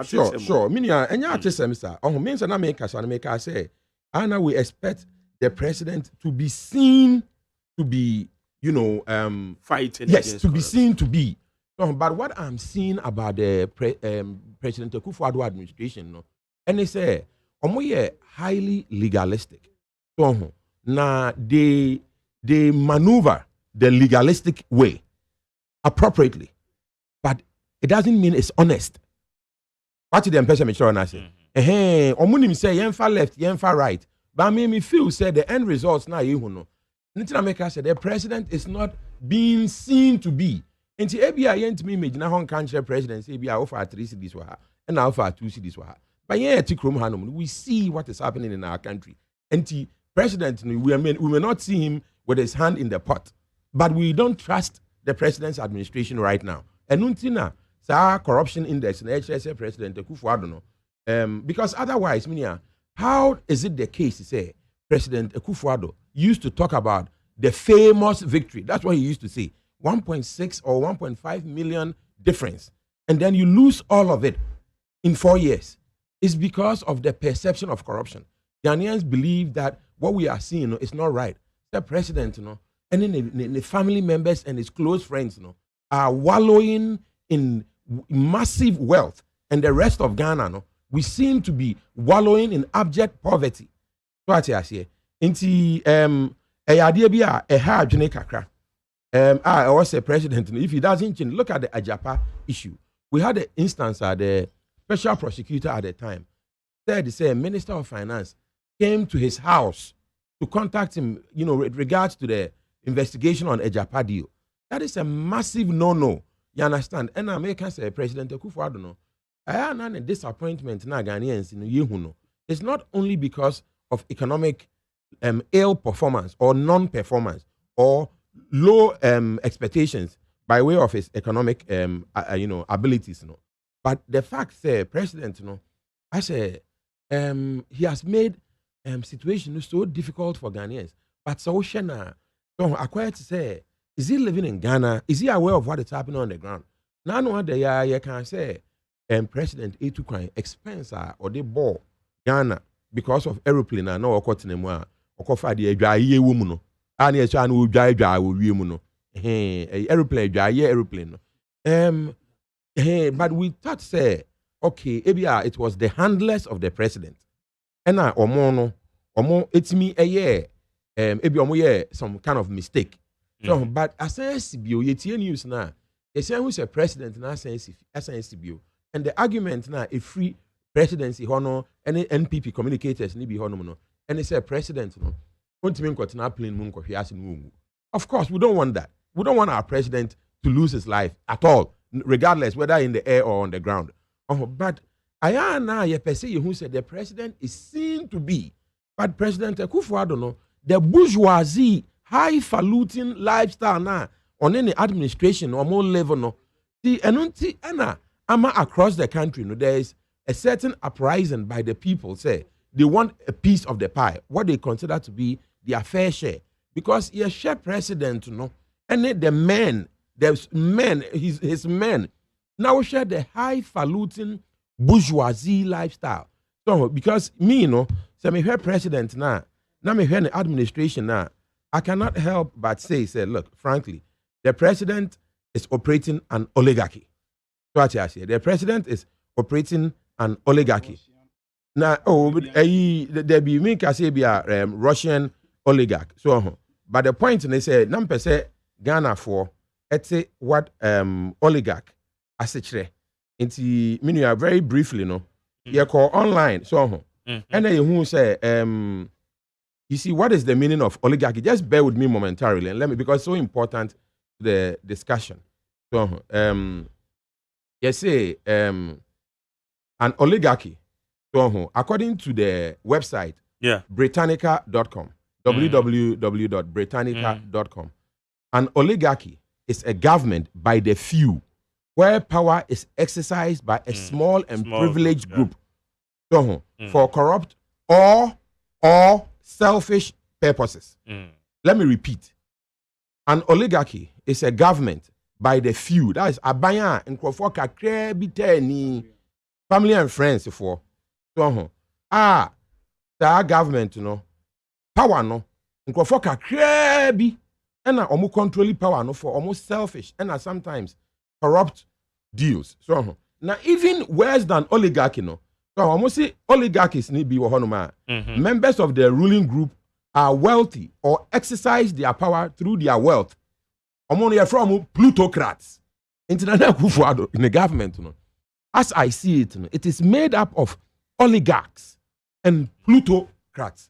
S3: sure.
S14: Minia, and you are sir. Means an American, say, Anna, we expect the president to be seen to be,
S3: fighting.
S14: Yes, to be seen to be. But what I'm seeing about the President Akufo-Addo administration, and they say, highly legalistic. So now they maneuver the legalistic way appropriately, but it doesn't mean it's honest. What did the impression make sure I say? Omunim say yenfa left, yenfa right. But I mean, me feel say the end results now you know. Nitin said the president is not being seen to be. Nti ebia yent me imagine how country president say ebia offer 3 cities wa and offer 2 cities wa. But yeah, we see what is happening in our country. Nti president we may not see him with his hand in the pot, but we don't trust the president's administration right now. And untina sa corruption index na HSA president Akufo-Addo because otherwise how is it the case to say President Akufo-Addo used to talk about the famous victory? That's what he used to say. 1.6 or 1.5 million difference. And then you lose all of it in 4 years. It's because of the perception of corruption. Ghanaians believe that what we are seeing is not right. The president, and then the family members and his close friends, are wallowing in massive wealth. And the rest of Ghana, we seem to be wallowing in abject poverty. So I say, inti I was say president, if he doesn't change, look at the Ajapa issue. We had an instance the special prosecutor at the time said the Minister of Finance came to his house to contact him, with regards to the investigation on Ajapa deal. That is a massive no-no. You understand? And American say President Akufo-Addo I am a disappointment na Ghanaians in it's not only because of economic ill performance or non-performance or low expectations by way of his economic abilities, but the fact that president, I say he has made situation so difficult for Ghanaians. But so Shana, I quite say, is he living in Ghana? Is he aware of what is happening on the ground? Now, no other you can say, President A2 crime expense or they bought Ghana because of aeroplane and no okotinemo or kofa the dry woman. And yes, I will drive aeroplane, aeroplane. But we thought, say, okay, it was the handlers of the president. And omono, omo etimi ebi omo some kind of mistake. So but asensi bio yetie news na yesi who say president na asensi bio and the argument na a free presidency hono any NPP communicators ni bi hono no and they say president no ontimi nkotena plane mu nkwohwe ase no ngu. Of course we don't want that. We don't want our president to lose his life at all, regardless whether in the air or on the ground. But ayana ye pese who said the president is seen to be, but President Akufo-Addo no, the bourgeoisie highfalutin lifestyle na on any administration or more level no. The enunti ana ama across the country no, there is a certain uprising by the people say they want a piece of the pie, what they consider to be their fair share, because your share president no, and the men. There's men, his men now share the highfalutin bourgeoisie lifestyle. So because me, so me hear president now me hear the administration now, I cannot help but say, look, frankly, the president is operating an oligarchy. So what I say, the president is operating an oligarchy. Now, there be me can say be a Russian oligarch. So, but the point they say, number say Ghana for. It's what oligarch asechre inti minu very briefly you call online so and then you say you see what is the meaning of oligarchy. Just bear with me momentarily and let me, because it's so important to the discussion. So you say an oligarchy, so according to the website Britannica.com, www.britannica.com, an oligarchy is a government by the few, where power is exercised by a small and privileged group for corrupt or selfish purposes. Let me repeat. An oligarchy is a government by the few. That is abaya and ni family and friends for. That government, power no, and almost controlling power no for almost selfish and sometimes corrupt deals. So now even worse than oligarchy so almost say oligarchies need be members of the ruling group are wealthy or exercise their power through their wealth. Among from plutocrats in the government. As I see it, it is made up of oligarchs and plutocrats.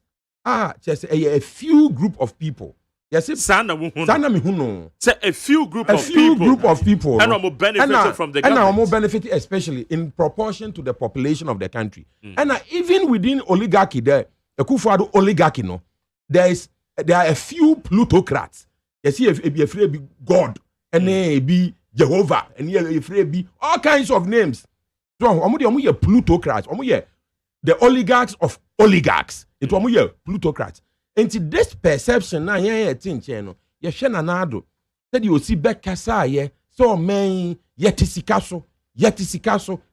S14: Just a few group of people. Yes, Sana mihuno.
S3: Say a few group of
S14: people.
S3: And more benefited from the government.
S14: And more benefited, especially in proportion to the population of the country. And even within oligarchy, there, a Akufo-Addo oligarchy, there are a few plutocrats. You see, if you afraid be God, and be Jehovah, and you afraid be all kinds of names. So, omu plutocrats, the oligarchs of oligarchs. It was plutocrats. And this perception now, Nanado said you see back Kasa, so many yetisikaso,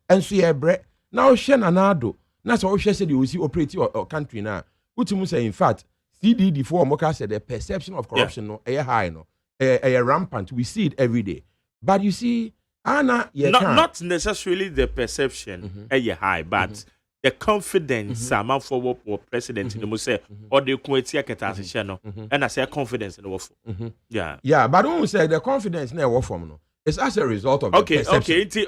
S14: and so ye bread. Now Nanado, that's what she said you will see operating or country now. Which you say, in fact, CDD for Moka said the perception of corruption a high, a rampant. We see it every day. But you see, Anna,
S3: not necessarily the perception a high, but the confidence among forward or president in the Muse or the Kuetia Katasha, and I say confidence in the waffle.
S14: Yeah, but don't say the confidence in the waffle. It's as a result of
S3: the
S14: perception.
S3: They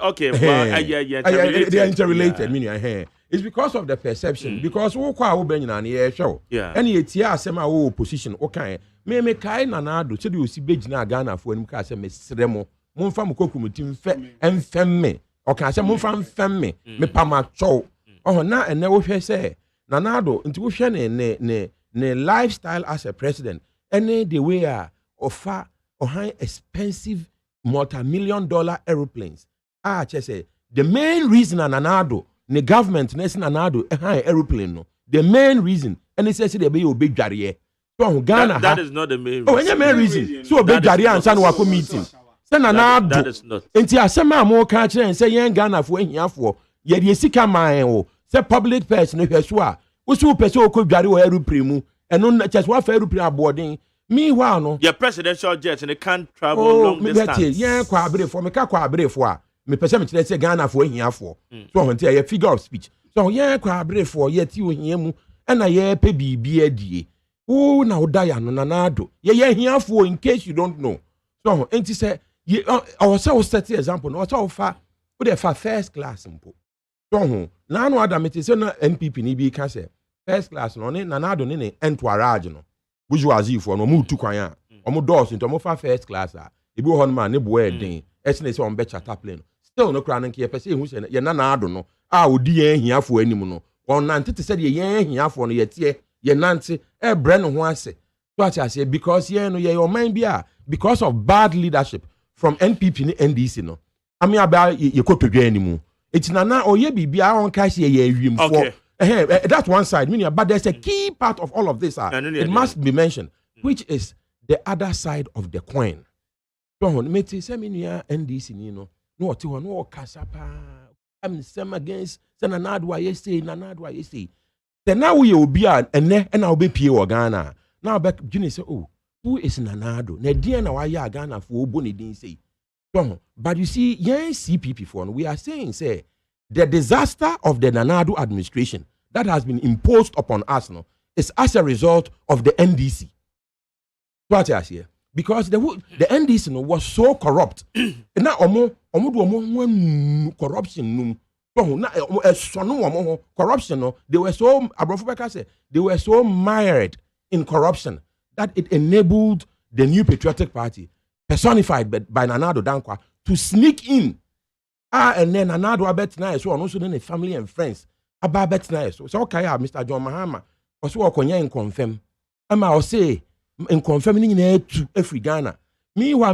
S14: are interrelated, meaning it's because of the perception. Because who kwa ben na ye show. Any etia asema wo position okay. Me kai nanado so de osi begina Ghana fo anim ka se me sremo. Momfa mkokumtim fe emfemme. Okay, say momfa mfemme. Me pama chow. Na ene wo hwe say nanado nti wo hwe ne lifestyle as a president. Any the way offer high expensive multi-million-dollar aeroplanes. Say the main reason nanado the government nation anado high aeroplane no. The main reason and it says they be obey Jariye. So Ghana
S3: that is not the main reason.
S14: Oh, any main reason. So obey Jariye and san wako meeting. Say nanado.
S3: That is not.
S14: Enti asema mo ka kire and say yen Ghana for ehiafo. Ye de sika man o. Say public person hwe so a. Wo so person okọ Jariye o aeroplane mu. Eno just wa fa aeroplane aboarding. Meanwhile no.
S3: Your presidential jet and they can't travel long distance.
S14: Yeah, kwa abrefo me ka kwa abrefo a. Me pese me kire say Ghana for ehiafo. So on tell you figure of speech. So yeah kwa abrefo ye ti ohia mu and a year pay be oh now die no nanado ye here for in case you don't know so and he say our so set example no so far we dey for first class mpo so na no adam it say na NPP ni bi ka say first class no ne nanado ne entourage no bourgeoisie for no mu tu kwan a omo doors into omo fa first class a ebi ho no ma ne bo eden esne say on be charter plane still no kra nke ye pese hu say ye nanado no a odi ye hia fo anim no on nante te say ye hia fo no ye tie ye nante e bre no ho ase so ati ase because ye no ye your mind bia because of bad leadership from NPP ni NDC no ami aba ye kotodwa animu etina na oye bibia on ka se ye awim for that's one side meaning but there's a key part of all of this it must be mentioned which is the other side of the coin so meti se minia NDC ni no what you no kasapa am sem against nanadwa ye say then now we obi a ene na obepie wo Ghana now back Juni say oh who is nanado na dia na wa ya Ghana for obo ne din say but you see yen CPP for we are saying say the disaster of the Nanado administration that has been imposed upon us no is as a result of the NDC what I say because the NDC no was so corrupt na omo do corruption num corruption no they were so Abrofobeka say they were so mired in corruption that it enabled the New Patriotic Party personified by Nanado Dankwa to sneak in and then Nanado abetina so also then family and friends about betina so okay Mr. John Mahama also okonya in confirm ama o say in confirm ni nyina etu every Ghana meanwhile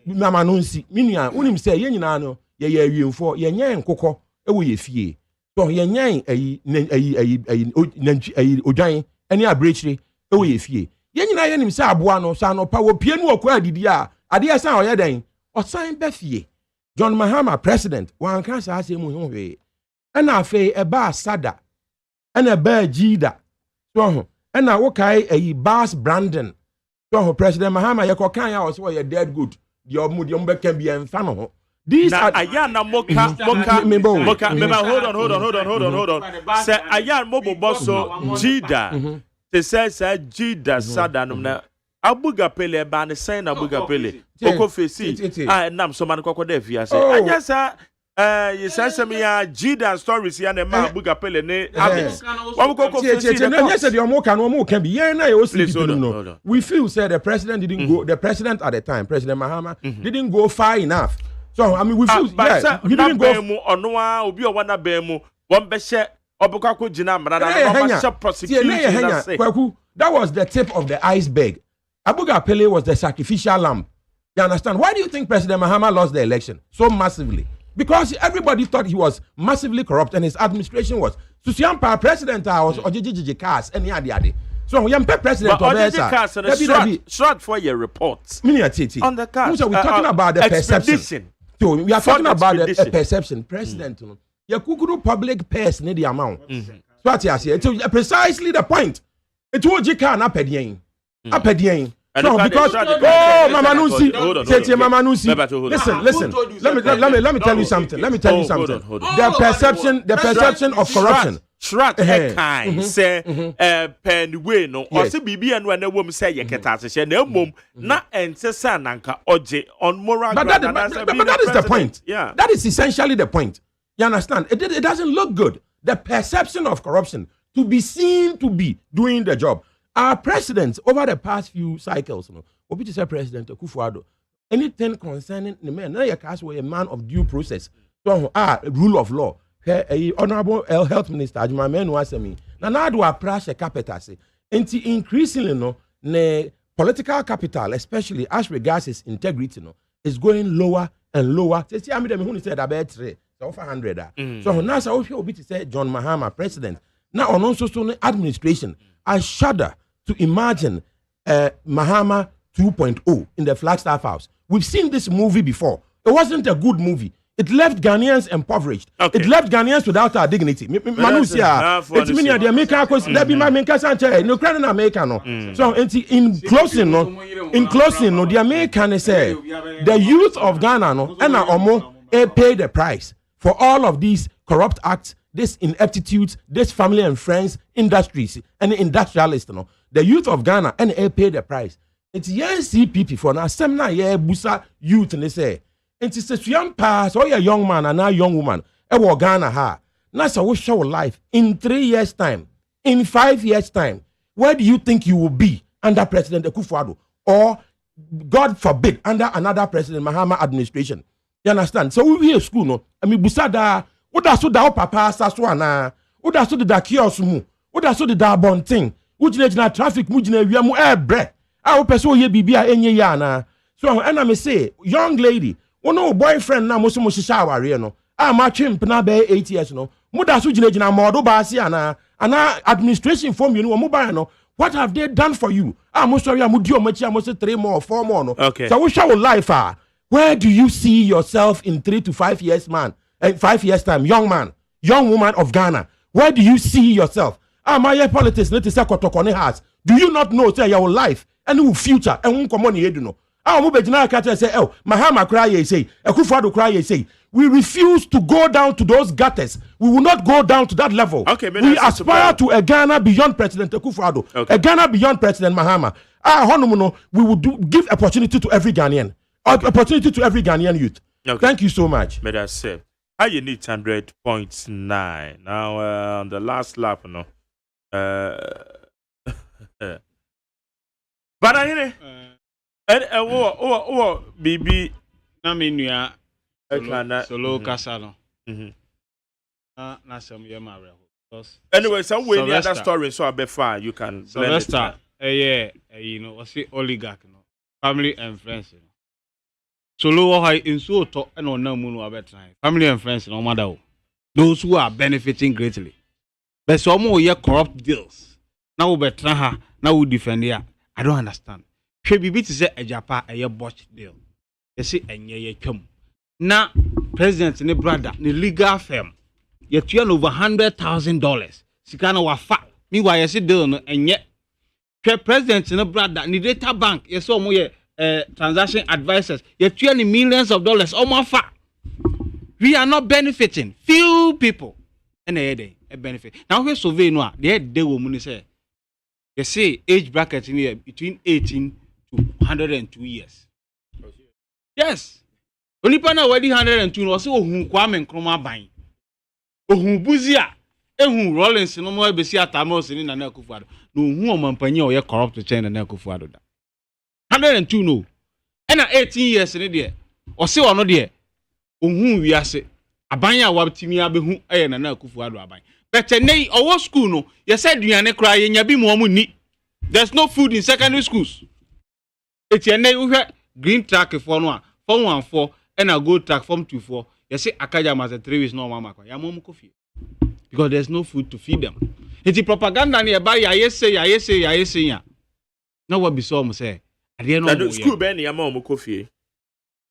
S14: mama no nsi minia unim say ye nyina no ye awiemfo ye nyen nkokọ ewo ye fie so ye nyen ayi odwan ani abrechire ewo ye fie ye nyina ye nim say aboa no sa no pa wo pie nu okọ adidi a ade san oye den osan be fie John Mahama president wan kan sa ase mu hwe na afi eba sada na eba jida so na wo kai ayi Bass Brandon so President Mahama ye ko kan ya o so ye dead good the omudi be kan bi enfa no ho these
S3: are ayana moka hold on say ayana mobo bosso jida te say jida sada no na abuga pele ba ne say na abuga pele oko fesi nam so man kokko da fia say anya sa you say some ya jida stories ya na ma abuga pele ne habits wa kokko fesi
S14: no yes the omo kan bi yen na ye o sleep no we feel say the president didn't go the president at the time President Mahama didn't go far enough so I mean we feel
S3: he didn't go ono a obi o wana ba mu won be hye obukako gina mrada na no prosecution
S14: that was the tip of the iceberg. Abuga Pele was the sacrificial lamb. You understand? Why do you think President Mahama lost the election so massively? Because everybody thought he was massively corrupt and his administration was. Susiampa president was Ojiji cars any adi. So Yampe president of
S3: Ojiji short for your reports.
S14: On
S3: the cars.
S14: So we're talking about the perception. So we are talking about the perception. President, your kukuru public purse need the amount. So what you say? It's precisely the point. It will jika na pedien. Apedien. No, because Mama Nusi, listen. Let me tell you something. The perception of corruption.
S3: Shrat kind say pen we no or say bibia no na wom say yeketa se na mom na entesa nanka oje on moral
S14: but that is the point. Yeah. That is essentially the point. You understand? It doesn't look good. The perception of corruption to be seen to be doing the job. Our presidents over the past few cycles, Obi to say President Akufo-Addo, anything concerning the man, a man of due process, so rule of law. Honorable Health Minister AGYEMAN was me. Now do approach a capital say, increasingly ne political capital, especially as regards its integrity, is going lower and lower. See, I mean, who said about 3, so 500. So now so Obi to say John Mahama president. Now on also administration, I shudder to imagine Mahama 2.0 in the Flagstaff House. We've seen this movie before. It wasn't a good movie. It left Ghanaians impoverished. Okay. It left Ghanaians without our dignity. Manusia, it's meaning the American because there be my American Sanchez, no Ukrainian American. So in closing, the American say the youth of Ghana and Omo pay the price for all of these corrupt acts this ineptitude, this family and friends, industries, and industrialists, the youth of Ghana, and they pay the price. It's CPP for now, some na busa youth, and they say, it's a young pass, or a young man and a young woman, Ghana ha. That's a show life in 3 years' time, in 5 years' time. Where do you think you will be under President Akufo-Addo, or God forbid, under another President Mahama administration? You understand? So we here school no. I mean, busada. What does so da papa saswana? What does so da kiosk mu? What does so da bonting? Which na traffic mujina wiamu bre. Ah, person ye bibia enye ya na. So and I may say, young lady, no boyfriend na mo so mo shisha aware no. Ah, ma chimp na be 8 years no. Mo da so jina modo ba si ana administration form you no mo ba no. What have they done for you? Ah, mo sorry, mo dio machi mo say 3 more, 4 more no.
S3: Okay.
S14: So we show life where do you see yourself in 3 to 5 years, man? 5 years time, young man, young woman of Ghana. Where do you see yourself? Ah, my politics, let us say kotokone has. Do you not know say your life and your future and won come on you know? Ah, mo be jina ka say, oh, Mahama cry ye say, Akufo-Addo cry ye say. We refuse to go down to those gutters. We will not go down to that level. Okay, we aspire to a Ghana beyond President Akufo-Addo, a Ghana beyond President Mahama. Ah, honomo, we will give opportunity to every Ghanaian. Opportunity to every Ghanaian youth. Okay. Thank you so much.
S3: May I say, how you need 100.9 now on the last lap, no. But I BB
S18: na menua solo kasalo. Na some ye marry.
S3: Anyway, some way the other story so be fine you can
S18: Sylvester you know what's the oligarch no family and friends. Solo high in so to and on no moon family and friends no matter those who are benefiting greatly. But some more corrupt deals. Now we better now we defend here. I don't understand. She be to say a japa a botched deal. You see ye come. Now president ni brother ni legal firm. You turn over $100,000. Sikana wa fa. Meanwhile you see deal no and yet president ni brother ni data bank. You saw more transaction advisors, you're $20 millions almost far. We are not benefiting. Few people and a benefit. Now we survey no, they will say they say age bracket in here between 18 to 102 years. Yes. Only pana wadi 102 no so ohun Kwame Nkrumah ban. Ohun Buzia, ehun Rollins no mo be si atamos ni Nana Akufo-Addo. No ohun omanpanyi o ye corrupt chain Nana Akufo-Addo da. 102 no. And 18 years in there. Or say or no there. Ohun wi ase. Abanya wabtimi abehu eye Nana Akufo-Addo aban. But nay our school no. You said duane kra ye nya bi mo ni. There's no food in secondary schools. Etienne we green track for no form 14 and a gold track form 24. You say Akaja as 3 weeks no mama kwa. Ya mom coffee. Because there's no food to feed them. It's propaganda nearby ya say ya. Now what be so mo say
S3: the school ben ya mom coffee.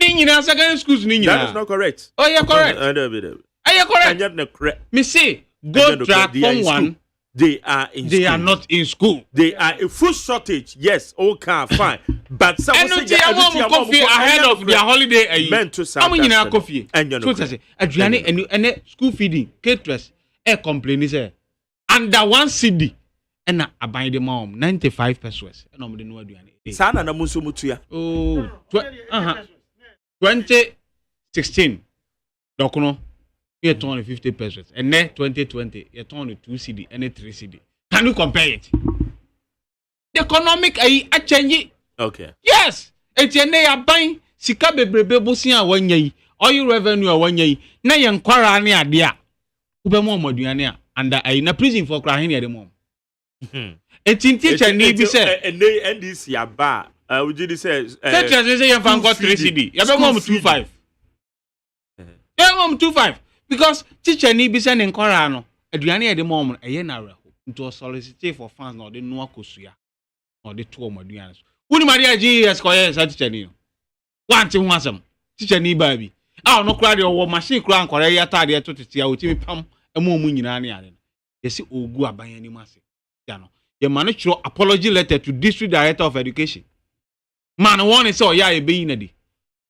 S18: Secondary schools
S3: that is not correct.
S18: Oh, you're correct.
S3: Are
S18: you correct? Me say go track form 1.
S3: They are in
S18: they
S3: school.
S18: Are not in school.
S3: They are a food shortage. Yes, okay, fine. But some
S18: say coffee ahead of their holiday.
S3: Meant to say
S18: coffee. So say Adriani and school feeding caterers complain say under 1 cedi and I buy the mom 95 pesos. And I'm the no Adriani.
S3: Sana na musu mutuya.
S18: Oh, 2016. Dokono. You turn 50 pesos, and then 2020, you turn 2 CD and 3 CD. Can you compare it? The economic a change.
S3: Okay.
S18: Yes. It's a buying Sika bebrebe bosia 1 year. Oil revenue 1 year. Na yen kwara ni adia. Ube mo moduane a under a na prison for crying at the mom. It's in teacher need be said.
S3: And they end this ya bar. Would you say
S18: teacher say you fan got 3 CD. You be mom 25. Yeah, mom 25. Because teacher need be sending Korano, Adriani at the moment, a yenara, into a solicitor for funds, or the no Kosuya, or the 2 Modians. Wouldn't Maria G. as Koya as teacher? One to one some teacher need baby. Oh, no cry or machine crown Korea Tadia to Tia with me pump a more moon in any island. You see, oh, go by any massy. Yano, your manager apology letter to District Director of Education. Man, one is so ya a being a day.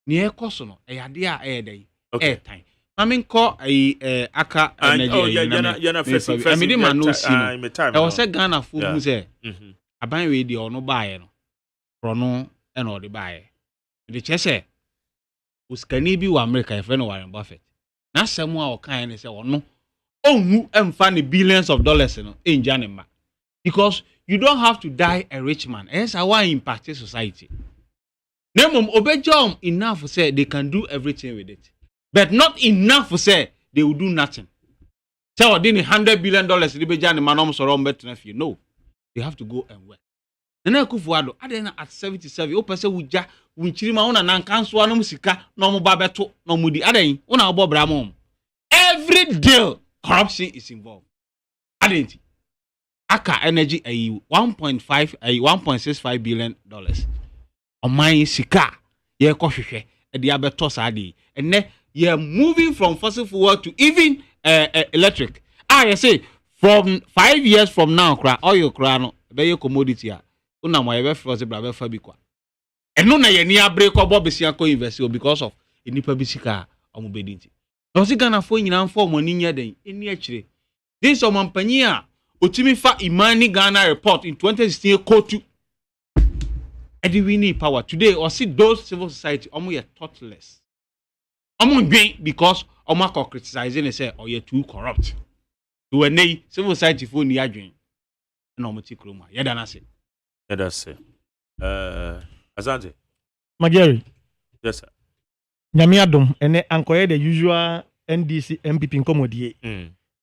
S18: Near Cosono, a idea a day, air time. I call a aka energy. I mean, man, no see. I was a Ghana fool who say, "I buy radio or no buy no, prono and or the buy." The chese was Canibi or America, if no Warren Buffett. Now, someone or kind say, "Oh no, oh, who am funny billions of dollars in Janima." Because you don't have to die a rich man. Hence, I want to impact society. Nemum obejom enough to say they can do everything with it, but not enough to say they will do nothing. So, I didn't $100 billion. No, they have to go and work. And then Kufuado, I didn't at 77. O person who ja winchirima ona na nkanso anom sika no mo babeto no mudi. Aden una obo bramom. Every deal corruption is involved. Aden Aka Energy a 1.65 billion dollars. On my sika ye kohwehwe e de abeto saade. And then you're moving from fossil fuel to even electric. I say from 5 years from now, oil no be commodity a. Una mo ebe froze bra be fa bi kwa. Eno na ye ni abrek obo besia ko invest because of enipa bi sika omubedinti. No si Ghana fo nyina fo mo ni nya den eni akire. This omampanyi a otimi fa Imani Ghana report in 2016 kotu. Edi we need power today or see those civil society omo ye thoughtless. Omo dwen because omo ko criticizing say or ye too corrupt. To eney civil society fo ni adwen. Na omo ti kroma. Ye da na say.
S3: Yeah, that's it. Asante.
S22: Magari.
S3: Yes, sir.
S22: Nyame adom ene ankoye the usual NDC MPP nkomodie.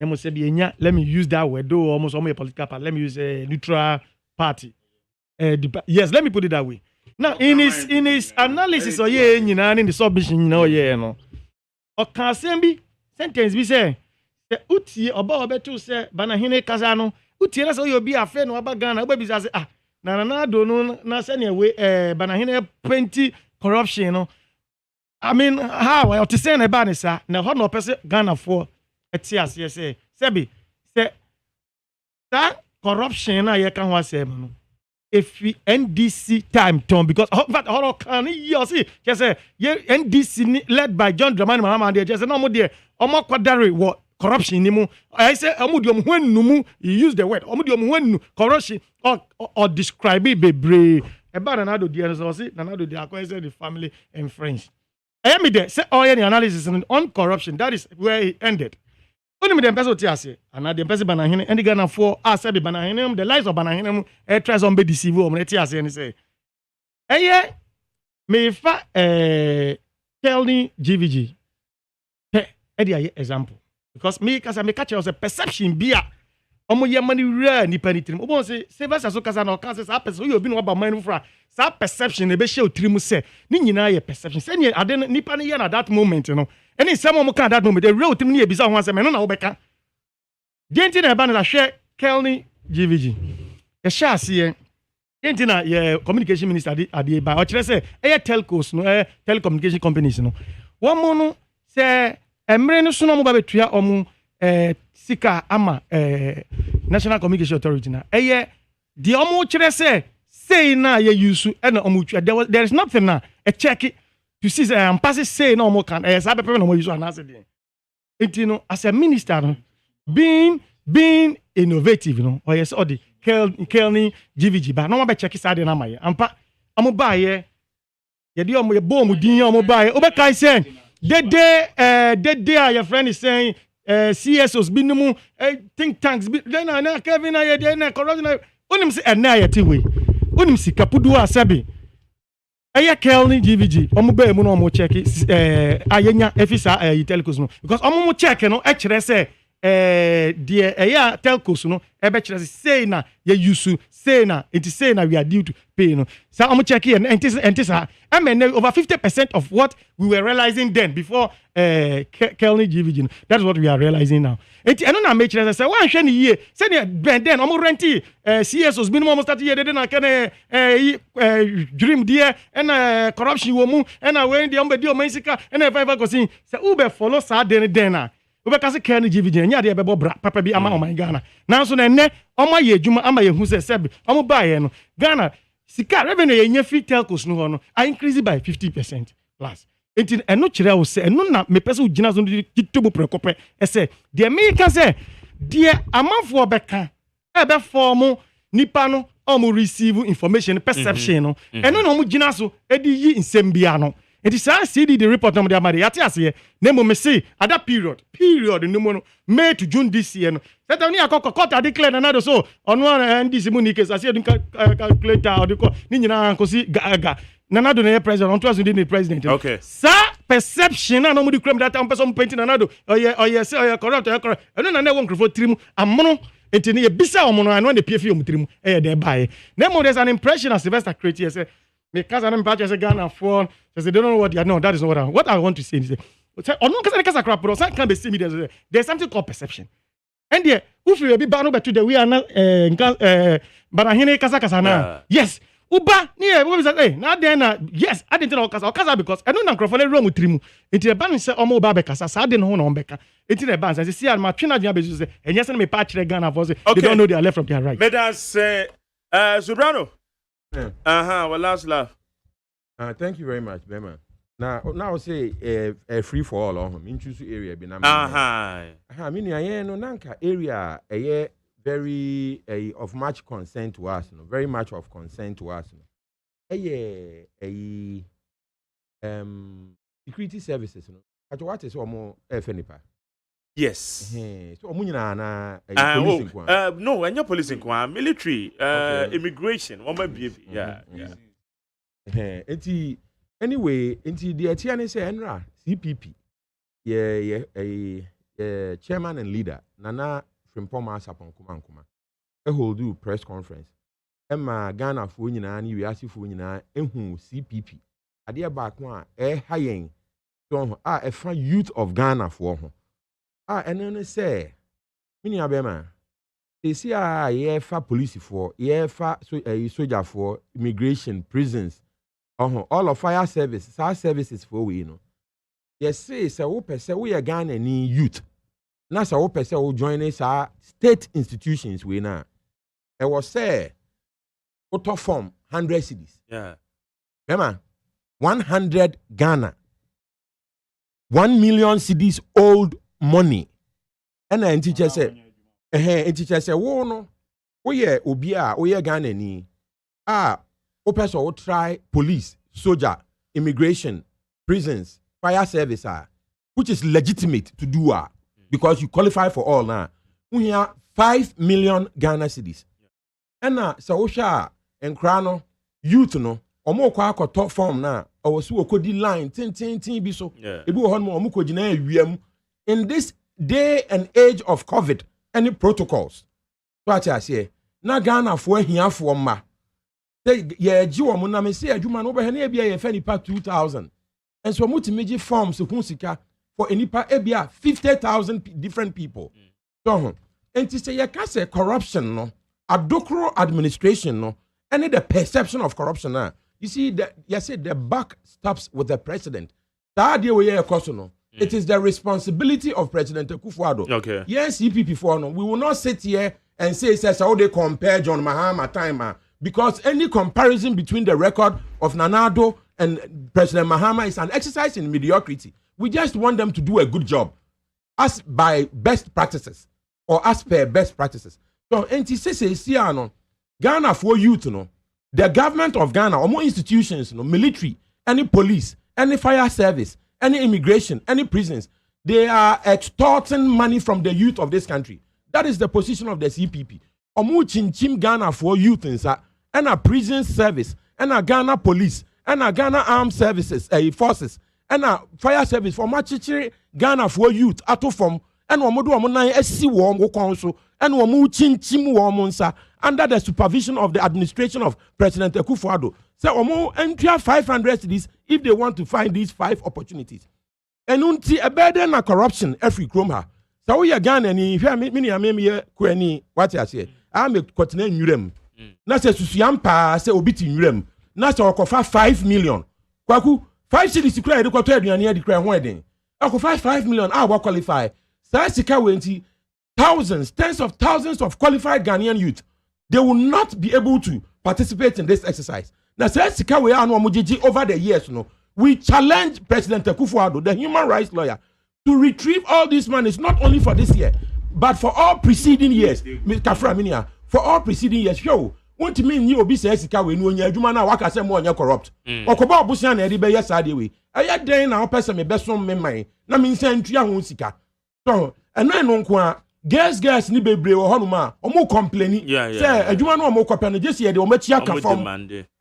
S22: Emo se bi enya, let me use that word though almost a political party. Let me use a neutral party. Yes, let me put it that way. Now in his analysis or ye nyina in the submission nyina o ye no. O kan sembi sentence bi say utie oba obetu say banahine kasa no utie na say obi afa no aba Ghana oba bi say na do no na say ne we banahine plenty corruption no. I mean how I to say na ba ne sa na ho no pese Ghana for etias yes say sebi say that corruption na ye kan ho say no. If we NDC time turn because in fact how can you see just say NDC led by John Dramani Mahama they just say no mo there omo kwadare what corruption ni mu I say omudiom hwennu you use the word omudiom hwennu corruption or describe it bebre eba na do there so say na do there acquire the family and friends I am there say all any analysis on corruption that is where it ended only me dem person ti ase and dem person banahene and Ghana for say be banahene the lies of banahene try some be deceive o me ti ase ni say me fa Kelly GVG e example because me kasa me catch us a perception bia omo ye mani ra ni panitrim obo say savers aso kasa na kasa sa person you obi no ba man fra sa perception e be share otrim say ni nyina ye perception say ni ade nipa ni ye na that moment no any some omo kan that moment the real otrim ni e bisa ho say me no na wo beka denti na ba na share Kelly GVG e share ase denti na ye communication minister ade ba o kire say e telcos no telecommunication companies no one mo no say emre no so no mo ba betua omo sika ama National Communication Authority na the omo kire say na ye use na omo twa there is nothing na a check it to see say pass say na omo kan say be no omo use na say dey enti no as a minister no being innovative no or yes or the Kelly GVG ba no mo be check say dey na maye ampa omo ba ye de omo ye bo omo din omo ba ye obekai say the your friend is saying CSOs binimu think tanks then na Kevin na ye na corruption onim se na ye tiwe onim sika pudu asabe Kelly GVG omo ba mu no omo check ayenya efisa telcos no because omo mo check no e kire se the telcos no e be kire say na ye use say na it is say na we are due to pay no so omo check here and over 50% of what we were realizing then before Kelly GVG that's what we are realizing now enti eno na make sure say wan hwe ni yie say then omo renti CSOs minimum start here dey na can dream there and corruption wo mu and when dey omo be o mansika and 5% say ube follow sa den na ube ka say Kelly GVG nya dey be bra papa bi ama o man Ghana now so na enne omo ye adwuma ama ye hu say sebe omo ba ye no Ghana sika revenue ye nya free telcos no I increase it by 50% plus enti eno kyerɛ wo sɛ eno na mepɛ sɛ wo gyina so kitobo prekɔpɛ ɛsɛ de meka sɛ de amanfo bɛka ebe form nipa no receive information perception no eno na mo gyina so edi yi nsɛm bia no enti saa CD the report no de amade yate ase na mo me say at that period no mo no May to June this year no that oni akoko court declare na do so ono NDC mu ni case ase do calculator or do ni nyina nkosi ga Nanado na president on to as the president
S3: okay
S22: sa perception na no mo di kram that am person painting Nanado say corrupt eno na na won crofo trim amono enti ne bisa omo no ano na piefi omutrim dey bae na mo there's an impression as Sylvester create say me cause I'm about to say Ghana for they don't know what they are. No, that is not what I want to say is ono kasa crap but some can be see me there's something called perception and there if you be banu betu the we are not but ahine kasa na yes uba ni we be say na then na yes I didn't know kasa because I don't know crofole room trimu enti e ban say omo ba be kasa sa de no ho na on beka enti na ban say see am twena dua be say enye say me pa kire Ghana for say they don't know their left from their right.
S3: But that's Sobrano. Well, last laugh.
S14: Thank you very much, Bema. Now say free for all on him. Choose area be na. Meaning no nanka area very of much concern to us, no, very much of concern to us. No. Security services, no. At what is more FNIPA?
S3: Yes.
S14: So na
S3: no, and your police in military, immigration, one might be yeah.
S14: Anyway, the Etienne say Enra CPP. Chairman and leader Nana Frimpoma Sapon Kuma. Hold do press conference. Emma Ghana for nyina ni wiase for nyina ehu CPP. Ade back one hayen so e fa youth of Ghana for ho. And say, Mini Abema, they see fa police for, fa soldier for, immigration, prisons, all of fire services, our services for we, Yes, say, we are Ghana ni youth. Now, so we join us our state institutions we now. I was say, auto form 100 cities.
S3: Yeah.
S14: Remember, 100 Ghana, 1 million cities old. Money and a teacher said wo no we obi a we Ghana ni o person will try police, soldier, immigration, prisons, fire service which is legitimate to do because you qualify for all now. We have 5 million Ghana cedis. And so sha and crano youth no omo kwa top form na o so okodi line tin bi so e bi ho no omo ko gina awiem. In this day and age of COVID, any protocols? What I say, na Ghana for here for ma. They Jew na me say adwuma no be na bia ye fa nipa 2000. And so multimedia forms so sika for nipa ebia 50,000 different people. So, and to say you say corruption no, adokro administration no, and the perception of corruption na. You see that you say the buck stops with the president. That day we hear no. It is the responsibility of President Akufo-Addo.
S3: Okay.
S14: Yes, CPP for no. We will not sit here and say how they compare John Mahama time because any comparison between the record of Nana-Addo and President Mahama is an exercise in mediocrity. We just want them to do a good job as by best practices or as per best practices. So, NTC Ghana for youth, the government of Ghana, or more institutions, military, any police, any fire service, any immigration, any prisons, they are extorting money from the youth of this country. That is the position of the CPP. Omu chinchim Ghana for youth and a prison service, and a Ghana police, and a Ghana armed services, forces, and a fire service for machichiri Ghana for youth, ato from, and omodu omonai SC warm council, and omu chinchim warmonsa under the supervision of the administration of President Akufo-Addo. So omo enter 500 cities if they want to find these 5 opportunities. And unti a burden na corruption every chroma. So we are Ghana ni if mini amemi kweni what I say. I'm a continent nyurem. Na se susiampa se obiti nyurem. Na se okofa 5 million. Kwaku 5 cities kura e kwato aduane e kura ho eden. Okofa 5 million we qualify. Sa sika wenti thousands, tens of thousands of qualified Ghanaian youth. They will not be able to participate in this exercise. Now, say sika we are no mujiji over the years, we challenge President Akufo-Addo, the human rights lawyer, to retrieve all these monies, not only for this year, but for all preceding years. Kafra Minia, for all preceding years. Yo, what you mean you obi say sika we no nya adwuma na waka say mo nya corrupt. Okoba obusia na e be yes ade we. Aya den na opese me besom me man. Na me nsa ntua ho sika. So, eno nko a girls ni bebre wo hono ma omo complain say adwuma no omo kopa no jesi ye de omo chia ka fam.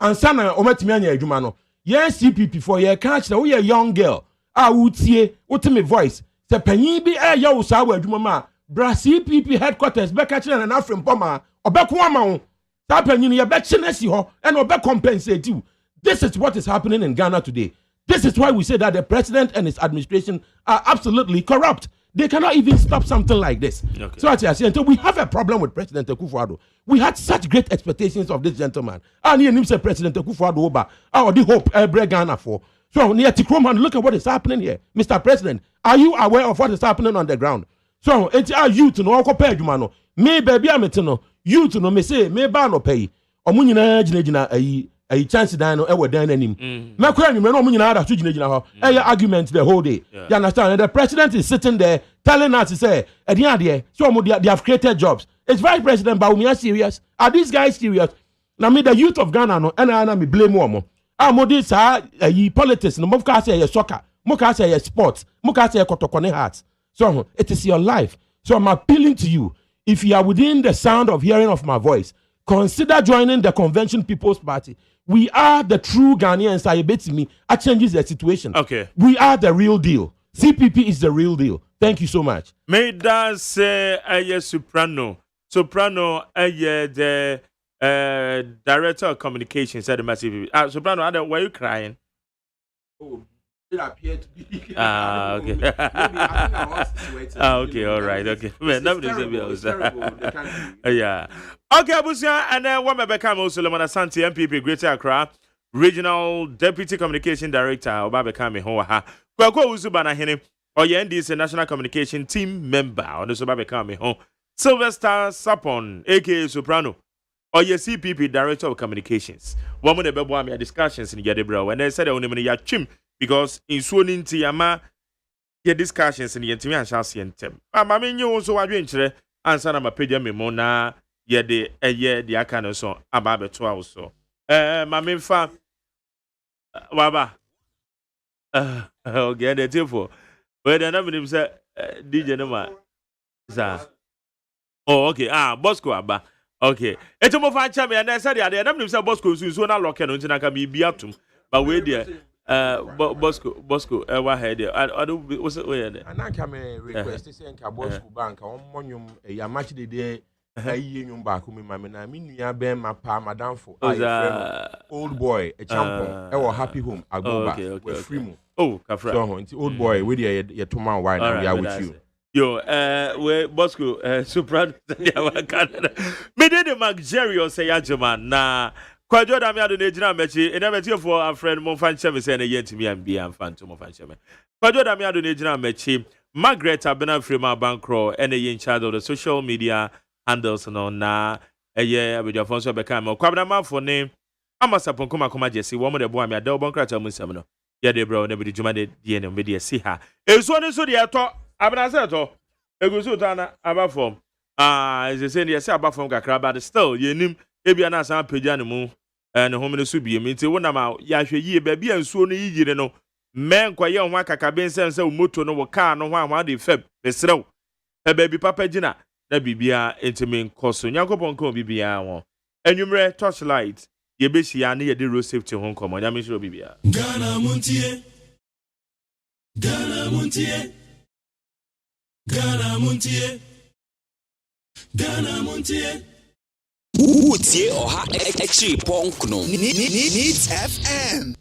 S14: Ansa na omo timi anya adwuma no. Yes CPP for ye catch na we a young girl. Utie me voice. Se panyin bi e ya wo sa wa adwuma ma. Bra CPP headquarters be catch na na Afrim Poma. Obeko ama wo. That panyin ye be chinesi ho and obe compensate you. This is what is happening in Ghana today. This is why we say that the president and his administration are absolutely corrupt. They cannot even stop something like this. Okay. So I say, until we have a problem with President Akufo-Addo. We had such great expectations of this gentleman. And he said President Akufo-Addo over the hope Ghana for. So near Tikroman, look at what is happening here. Mr. President, are you aware of what is happening on the ground? So it's our youth to know compare you mano. Me baby ametino, you to know me say me ba no pay. Omunyina jina a chance dino ever done him. Macron, you know, Munina to Jina, argument the whole day. You understand? And the president is sitting there telling us to say, at the idea, so they have created jobs. Is Vice President Baumia serious? Are these guys serious? Now, me, the youth of Ghana, no, and I me blame one. This politics, no, Moka say soccer, Moka say sports, Moka say Kotokone hearts. So it is your life. So I'm appealing to you. If you are within the sound of hearing of my voice, consider joining the Convention People's Party. We are the true Ghanaians. I bet me. It changes the situation.
S3: Okay.
S14: We are the real deal. CPP is the real deal. Thank you so much.
S3: May that say soprano. Soprano the director of communications at the massive. Soprano, were you crying?
S14: Oh, it appeared to be.
S3: Okay. Okay, all right. Okay. It's terrible. Yeah. Okay, Abusia, and then one Beckham Solomon Asante MPP Greater Accra Regional Deputy Communication Director Obabekame Hoha. Kwako Uzubana Hene or NDC National Communication Team Member on the Obabekame Ho. Sylvester Sapon, aka Soprano, or your CPP Director of Communications. One of the Bebo discussions in Yadebra, and they said only when you chim because in Swanin Tiama, your discussions in the Yentimian shall see and tem. I mean, you also are doing answer my page mona. The akano so ababe to also. My main fan Waba. Okay, the table. Where the number him say DJ Noma. Oh, okay. Bosco Abba. Okay. It's more fan chame and I said the number him say Bosco so na lock and can be biatum. But wait there. Bosco, what had I do was it where?
S14: And I come request to say Bosco Bank on Monium a match the day. Back whom I mean, you are being my pa, madam for old boy, a champion, or happy home. I go back with free.
S3: Oh, Kafra,
S14: old boy, with your tomorrow, why we are with you.
S3: Yo, where Bosco, Supran, me did the Mark Jerry or say AGYEMAN, na. Kwajo da me ado na ejina mechi ena mechi for a friend mo fan cheme say na yentimi am bia am fan to mo fan cheme kwajo da me ado na ejina mechi Margaret Abena Frema Bankro ena ye in charge of the social media handles no na abedia fonso be kan mo kwabna mafo ne amasapon koma jesi wo mo de bo am ada obonkra mu nsam no ye de bro na be djuma de die ne be de si ha esuo ne so de eto abna se eto egusu ta na abafom is say ne se abafom kakra but still ye nim ebia na san pagya ne mu ne hom ne so bie mi nti wona ma ya hwe yie ba bia nsuo no yiyire no men kwaye ho akaka ben se moto no wo car no ho de feb besrew e ba bi papa gina na bibia entimen koso nyankopon ko bibia ho enwumre torchlight ye be hia ne ye de road safety ho nkomo nya me shiro bibia
S2: Ghana Montie Ghana Montie Ghana Montie Ghana Montie
S8: Utie oha extra punk no Needs FM.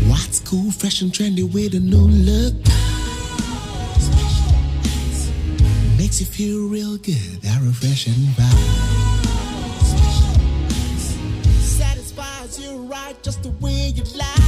S2: What's cool, fresh and trendy with a new look? Makes you feel real good, that refreshing vibe. Satisfies you right just the way you like.